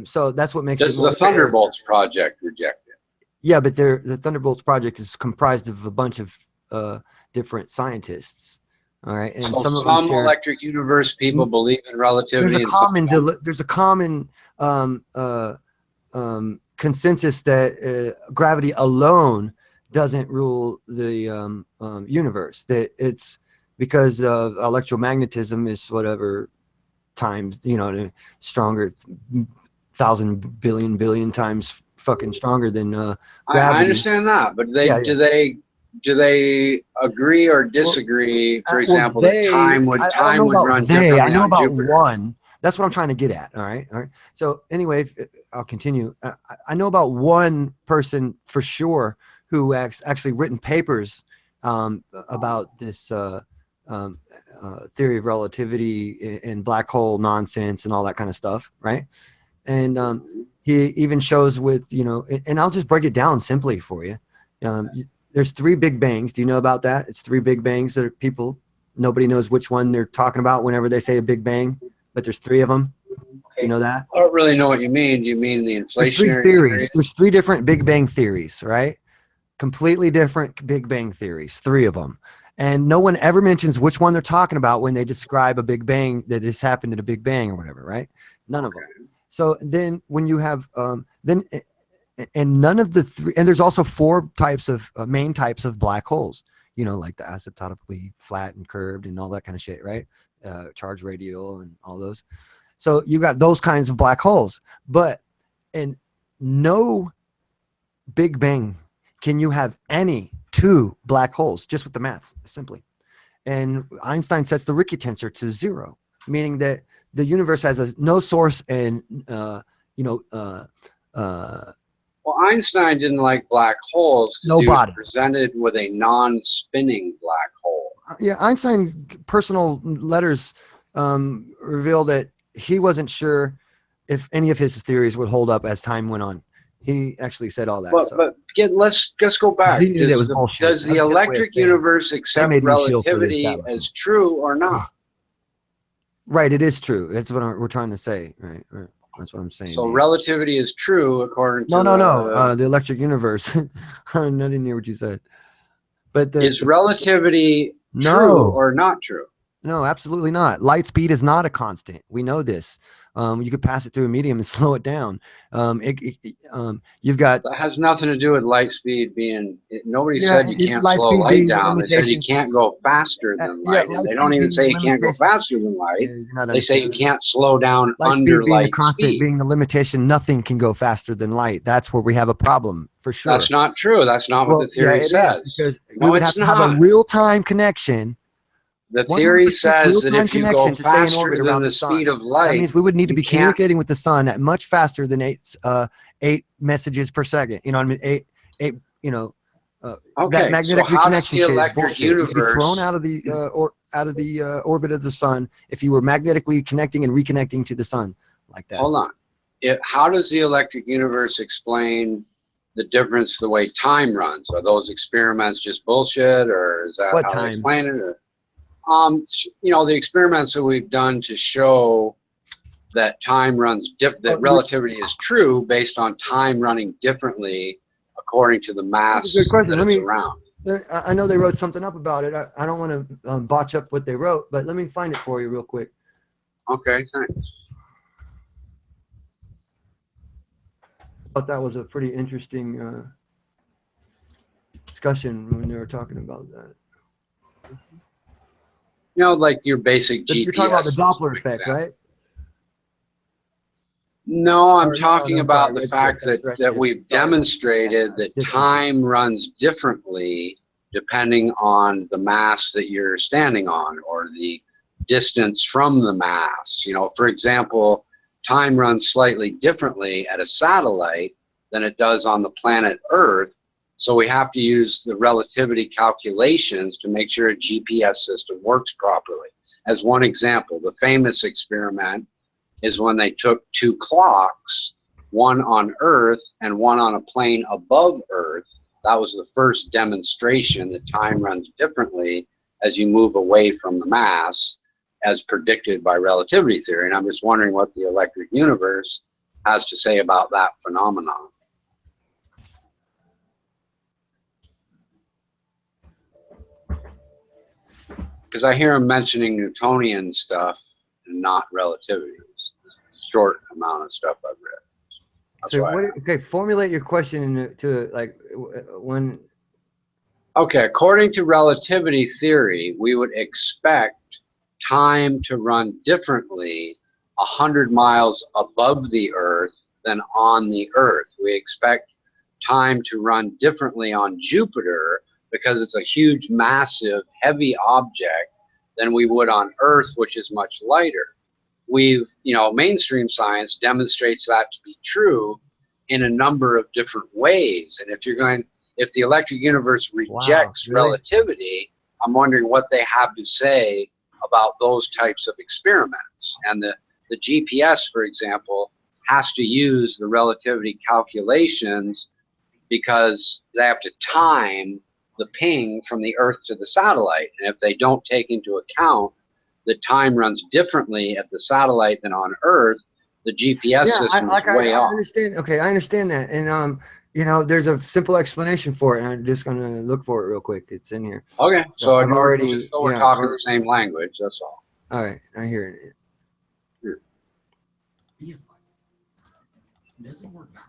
So that's what makes it more the Thunderbolts project reject it? Yeah, but the Thunderbolts project is comprised of a bunch of different scientists. All right, and so some of them share. Electric universe people believe in relativity. There's a common consensus that gravity alone doesn't rule the universe. That it's because of electromagnetism is whatever times, you know, stronger, 1,000 billion times fucking stronger than gravity. I understand that, but do they agree or disagree? For example, that time would run differently. I know about Jupiter. one. That's what I'm trying to get at. All right. So anyway, I'll continue. I know about one person for sure who actually written papers about this theory of relativity and black hole nonsense and all that kind of stuff, right? And he even shows with, you know, and I'll just break it down simply for you. There's 3 big bangs. Do you know about that? It's 3 big bangs that nobody knows which one they're talking about whenever they say a big bang, but there's 3 of them. Okay. You know that? I don't really know what you mean. Do you mean the inflationary There's 3 theories. There's 3 different Big Bang theories, right? Completely different Big Bang theories, 3 of them. And no one ever mentions which one they're talking about when they describe a Big Bang that has happened at a Big Bang or whatever, right? None of them. So then when you have, and none of the 3, and there's also 4 types of main types of black holes, you know, like the asymptotically flat and curved and all that kind of shit, right? Charge radial and all those. So you got those kinds of black holes, and no Big Bang can you have any two black holes just with the math simply? And Einstein sets the Ricci tensor to 0, meaning that the universe has no source and Well, Einstein didn't like black holes because he was Nobody. presented with a non-spinning black hole. Yeah, Einstein's personal letters reveal that he wasn't sure if any of his theories would hold up as time went on. He actually said all that. Let's go back. He knew that was bullshit. Does the That's just a way of electric saying it. universe They accept made me shield for the relativity establishment. as true or not? Right, it is true. That's what we're trying to say. Right. That's what I'm saying. So relativity is true according to No. The electric universe. I didn't hear what you said. But is relativity true or not true? No, absolutely not. Light speed is not a constant. We know this. You could pass it through a medium and slow it down. You've got that has nothing to do with light speed being. Nobody Yeah, said you can't light slow speed light being the down. They said you limitation. can't go faster than light, and light they don't speed even being say the you can't go limitation. faster than light. not They say you understanding. can't slow down Light under speed being the light constant, speed. being the limitation. Nothing can go faster than light. That's where we have a problem for sure. That's not true. That's not what the theory it says. is, because No, we would it's have to have a not. real-time connection. The theory 100% says that real-time if you go connection to stay in faster orbit than around the the sun. speed of light, That means we would need to you be can't- communicating with the sun at much faster than 8 messages per second. You know what I mean? Eight. Okay, That magnetic so how does reconnection the shit is electric bullshit. You'd be universe- thrown out of the orbit of the sun if you were magnetically connecting and reconnecting to the sun like that. Hold on. How does the electric universe explain the difference the way time runs? Are those experiments just bullshit, or is that What how they time? explain it? Or, the experiments that we've done to show that time runs that relativity is true based on time running differently according to the mass That's a good question. that Let it's me. around. I know they wrote something up about it. I don't want to botch up what they wrote, but let me find it for you real quick. Okay, thanks. I thought that was a pretty interesting discussion when they were talking about that. Like your basic GPS. You're talking about the Doppler system effect, example. right? No, I'm Or no, talking no, I'm about sorry, the fact redshift, that that's redshift. we've Sorry. demonstrated That's that distance. time runs differently depending on the mass that you're standing on or the distance from the mass. For example, time runs slightly differently at a satellite than it does on the planet Earth. So we have to use the relativity calculations to make sure a GPS system works properly. As one example, the famous experiment is when they took two clocks, one on Earth and one on a plane above Earth. That was the first demonstration that time runs differently as you move away from the mass, as predicted by relativity theory. And I'm just wondering what the electric universe has to say about that phenomenon. Because I hear him mentioning Newtonian stuff and not relativity. Short amount of stuff I've read. That's formulate your question to like when. Okay, according to relativity theory, we would expect time to run differently 100 miles above the Earth than on the Earth. We expect time to run differently on Jupiter because it's a huge, massive, heavy object than we would on Earth, which is much lighter. Mainstream science demonstrates that to be true in a number of different ways. And if the electric universe rejects relativity, I'm wondering what they have to say about those types of experiments. And the GPS, for example, has to use the relativity calculations because they have to time the ping from the Earth to the satellite. And if they don't take into account that time runs differently at the satellite than on Earth, the GPS system is way off. I understand. Okay, I understand that. And there's a simple explanation for it. And I'm just gonna look for it real quick. It's in here. Okay, so we're talking the the same language. That's all. All right, I hear it. It doesn't work now.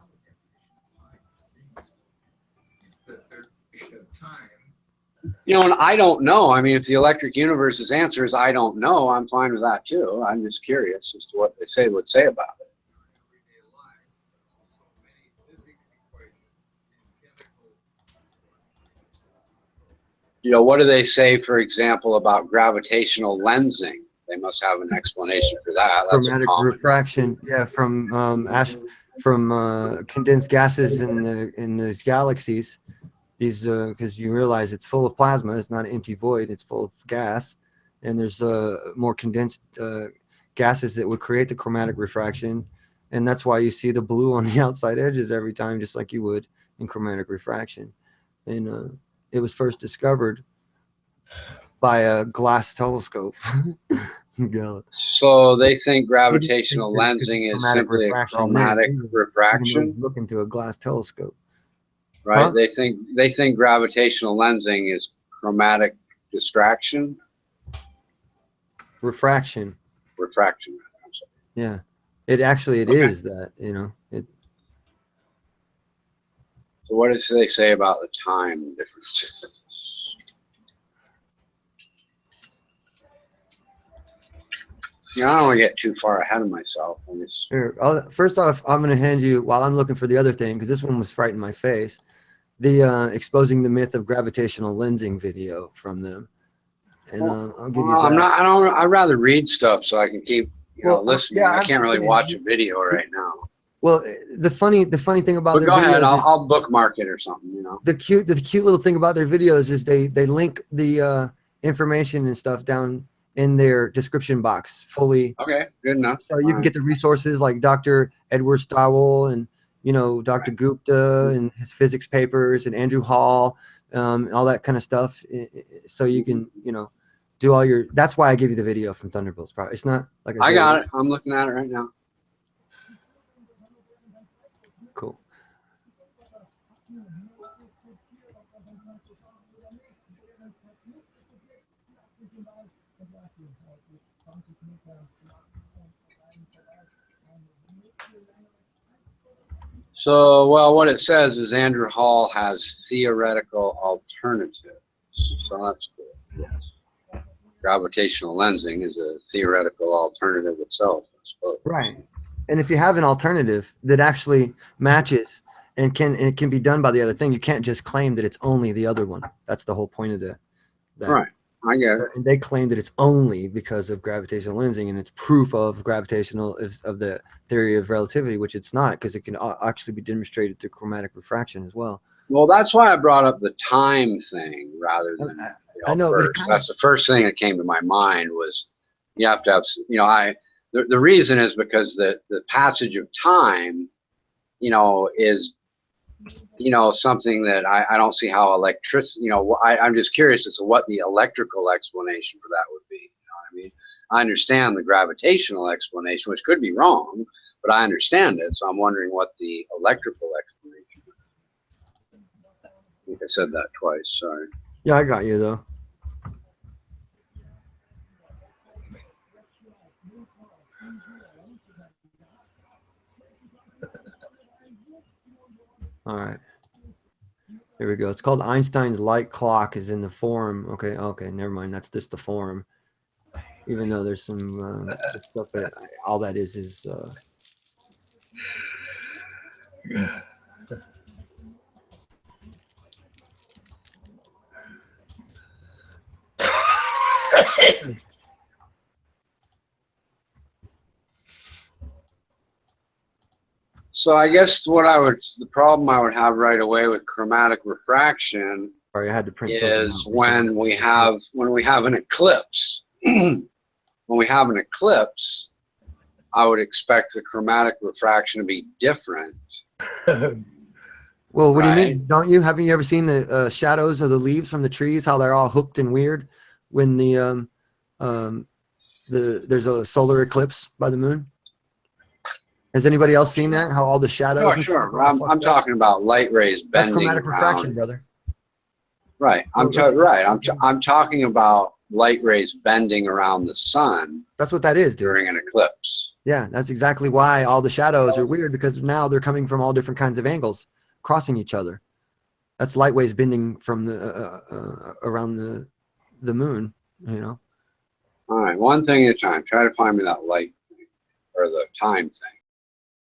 And I don't know. I mean, if the electric universe's answer is I don't know, I'm fine with that too. I'm just curious as to what they would say about it. You know, what do they say, for example, about gravitational lensing? They must have an explanation for that. That's a Chromatic common. refraction, yeah, from condensed gases in those galaxies. These because you realize it's full of plasma. It's not an empty void. It's full of gas, and there's more condensed gases that would create the chromatic refraction, and that's why you see the blue on the outside edges every time, just like you would in chromatic refraction. And it was first discovered by a glass telescope. So they think gravitational lensing is simply a chromatic refraction, Look into a glass telescope, right? Huh? They think gravitational lensing is chromatic distraction, refraction. refraction. Yeah, it is that, you know. So what does they say about the time difference? You know, I don't want to get too far ahead of myself. Here, first off, I'm going to hand you, while I'm looking for the other thing, because this one was right in my face, the exposing the myth of gravitational lensing video from them. And I'll give you that. I'd rather read stuff so I can keep, listening. Yeah, I can't really saying, watch a video right now. Well, the funny thing about But their go ahead, videos I'll bookmark it or something, you know. the cute little thing about their videos is they link the information and stuff down in their description box fully. Okay, good enough. So you can get the resources like Dr. Edward Stowell and Dr. Gupta and his physics papers and Andrew Hall, all that kind of stuff. So you can do all your. That's why I give you the video from Thunderbolts. Probably it's not like I got it. I'm looking at it right now. Cool. So, well, what it says is Andrew Hall has theoretical alternatives. So that's good. Yes. Gravitational lensing is a theoretical alternative itself, I suppose. Right. And if you have an alternative that actually matches and it can be done by the other thing, you can't just claim that it's only the other one. That's the whole point of that. Right. I get it. And they claim that it's only because of gravitational lensing, and it's proof of of the theory of relativity, which it's not, because it can actually be demonstrated through chromatic refraction as well. Well, that's why I brought up the time thing rather than I know, but that's the first thing that came to my mind was you have to have the reason is because the passage of time is something that I don't see how electricity, I'm just curious as to what the electrical explanation for that would be. You know what I mean? I understand the gravitational explanation, which could be wrong, but I understand it. So I'm wondering what the electrical explanation is. I think I said that twice. Sorry. Yeah, I got you though. All right. Here we go. It's called Einstein's light clock is in the forum. Okay, never mind. That's just the forum. Even though there's some stuff, but all that is So I guess the problem I would have right away with chromatic refraction sorry, I had to print is when we have an eclipse. When we have an eclipse, I would expect the chromatic refraction to be different. Well, what do you mean? Don't you? Haven't you ever seen the shadows of the leaves from the trees? How they're all hooked and weird when there's a solar eclipse by the moon. Has anybody else seen that? How all the shadows? Oh, sure. I'm talking about light rays bending. That's chromatic around. refraction, brother. Right. I'm talking about light rays bending around the sun. That's what that is, dude. During an eclipse. Yeah, that's exactly why all the shadows are weird, because now they're coming from all different kinds of angles, crossing each other. That's light waves bending from the around the moon. All right, one thing at a time. Try to find me that light thing, or the time thing.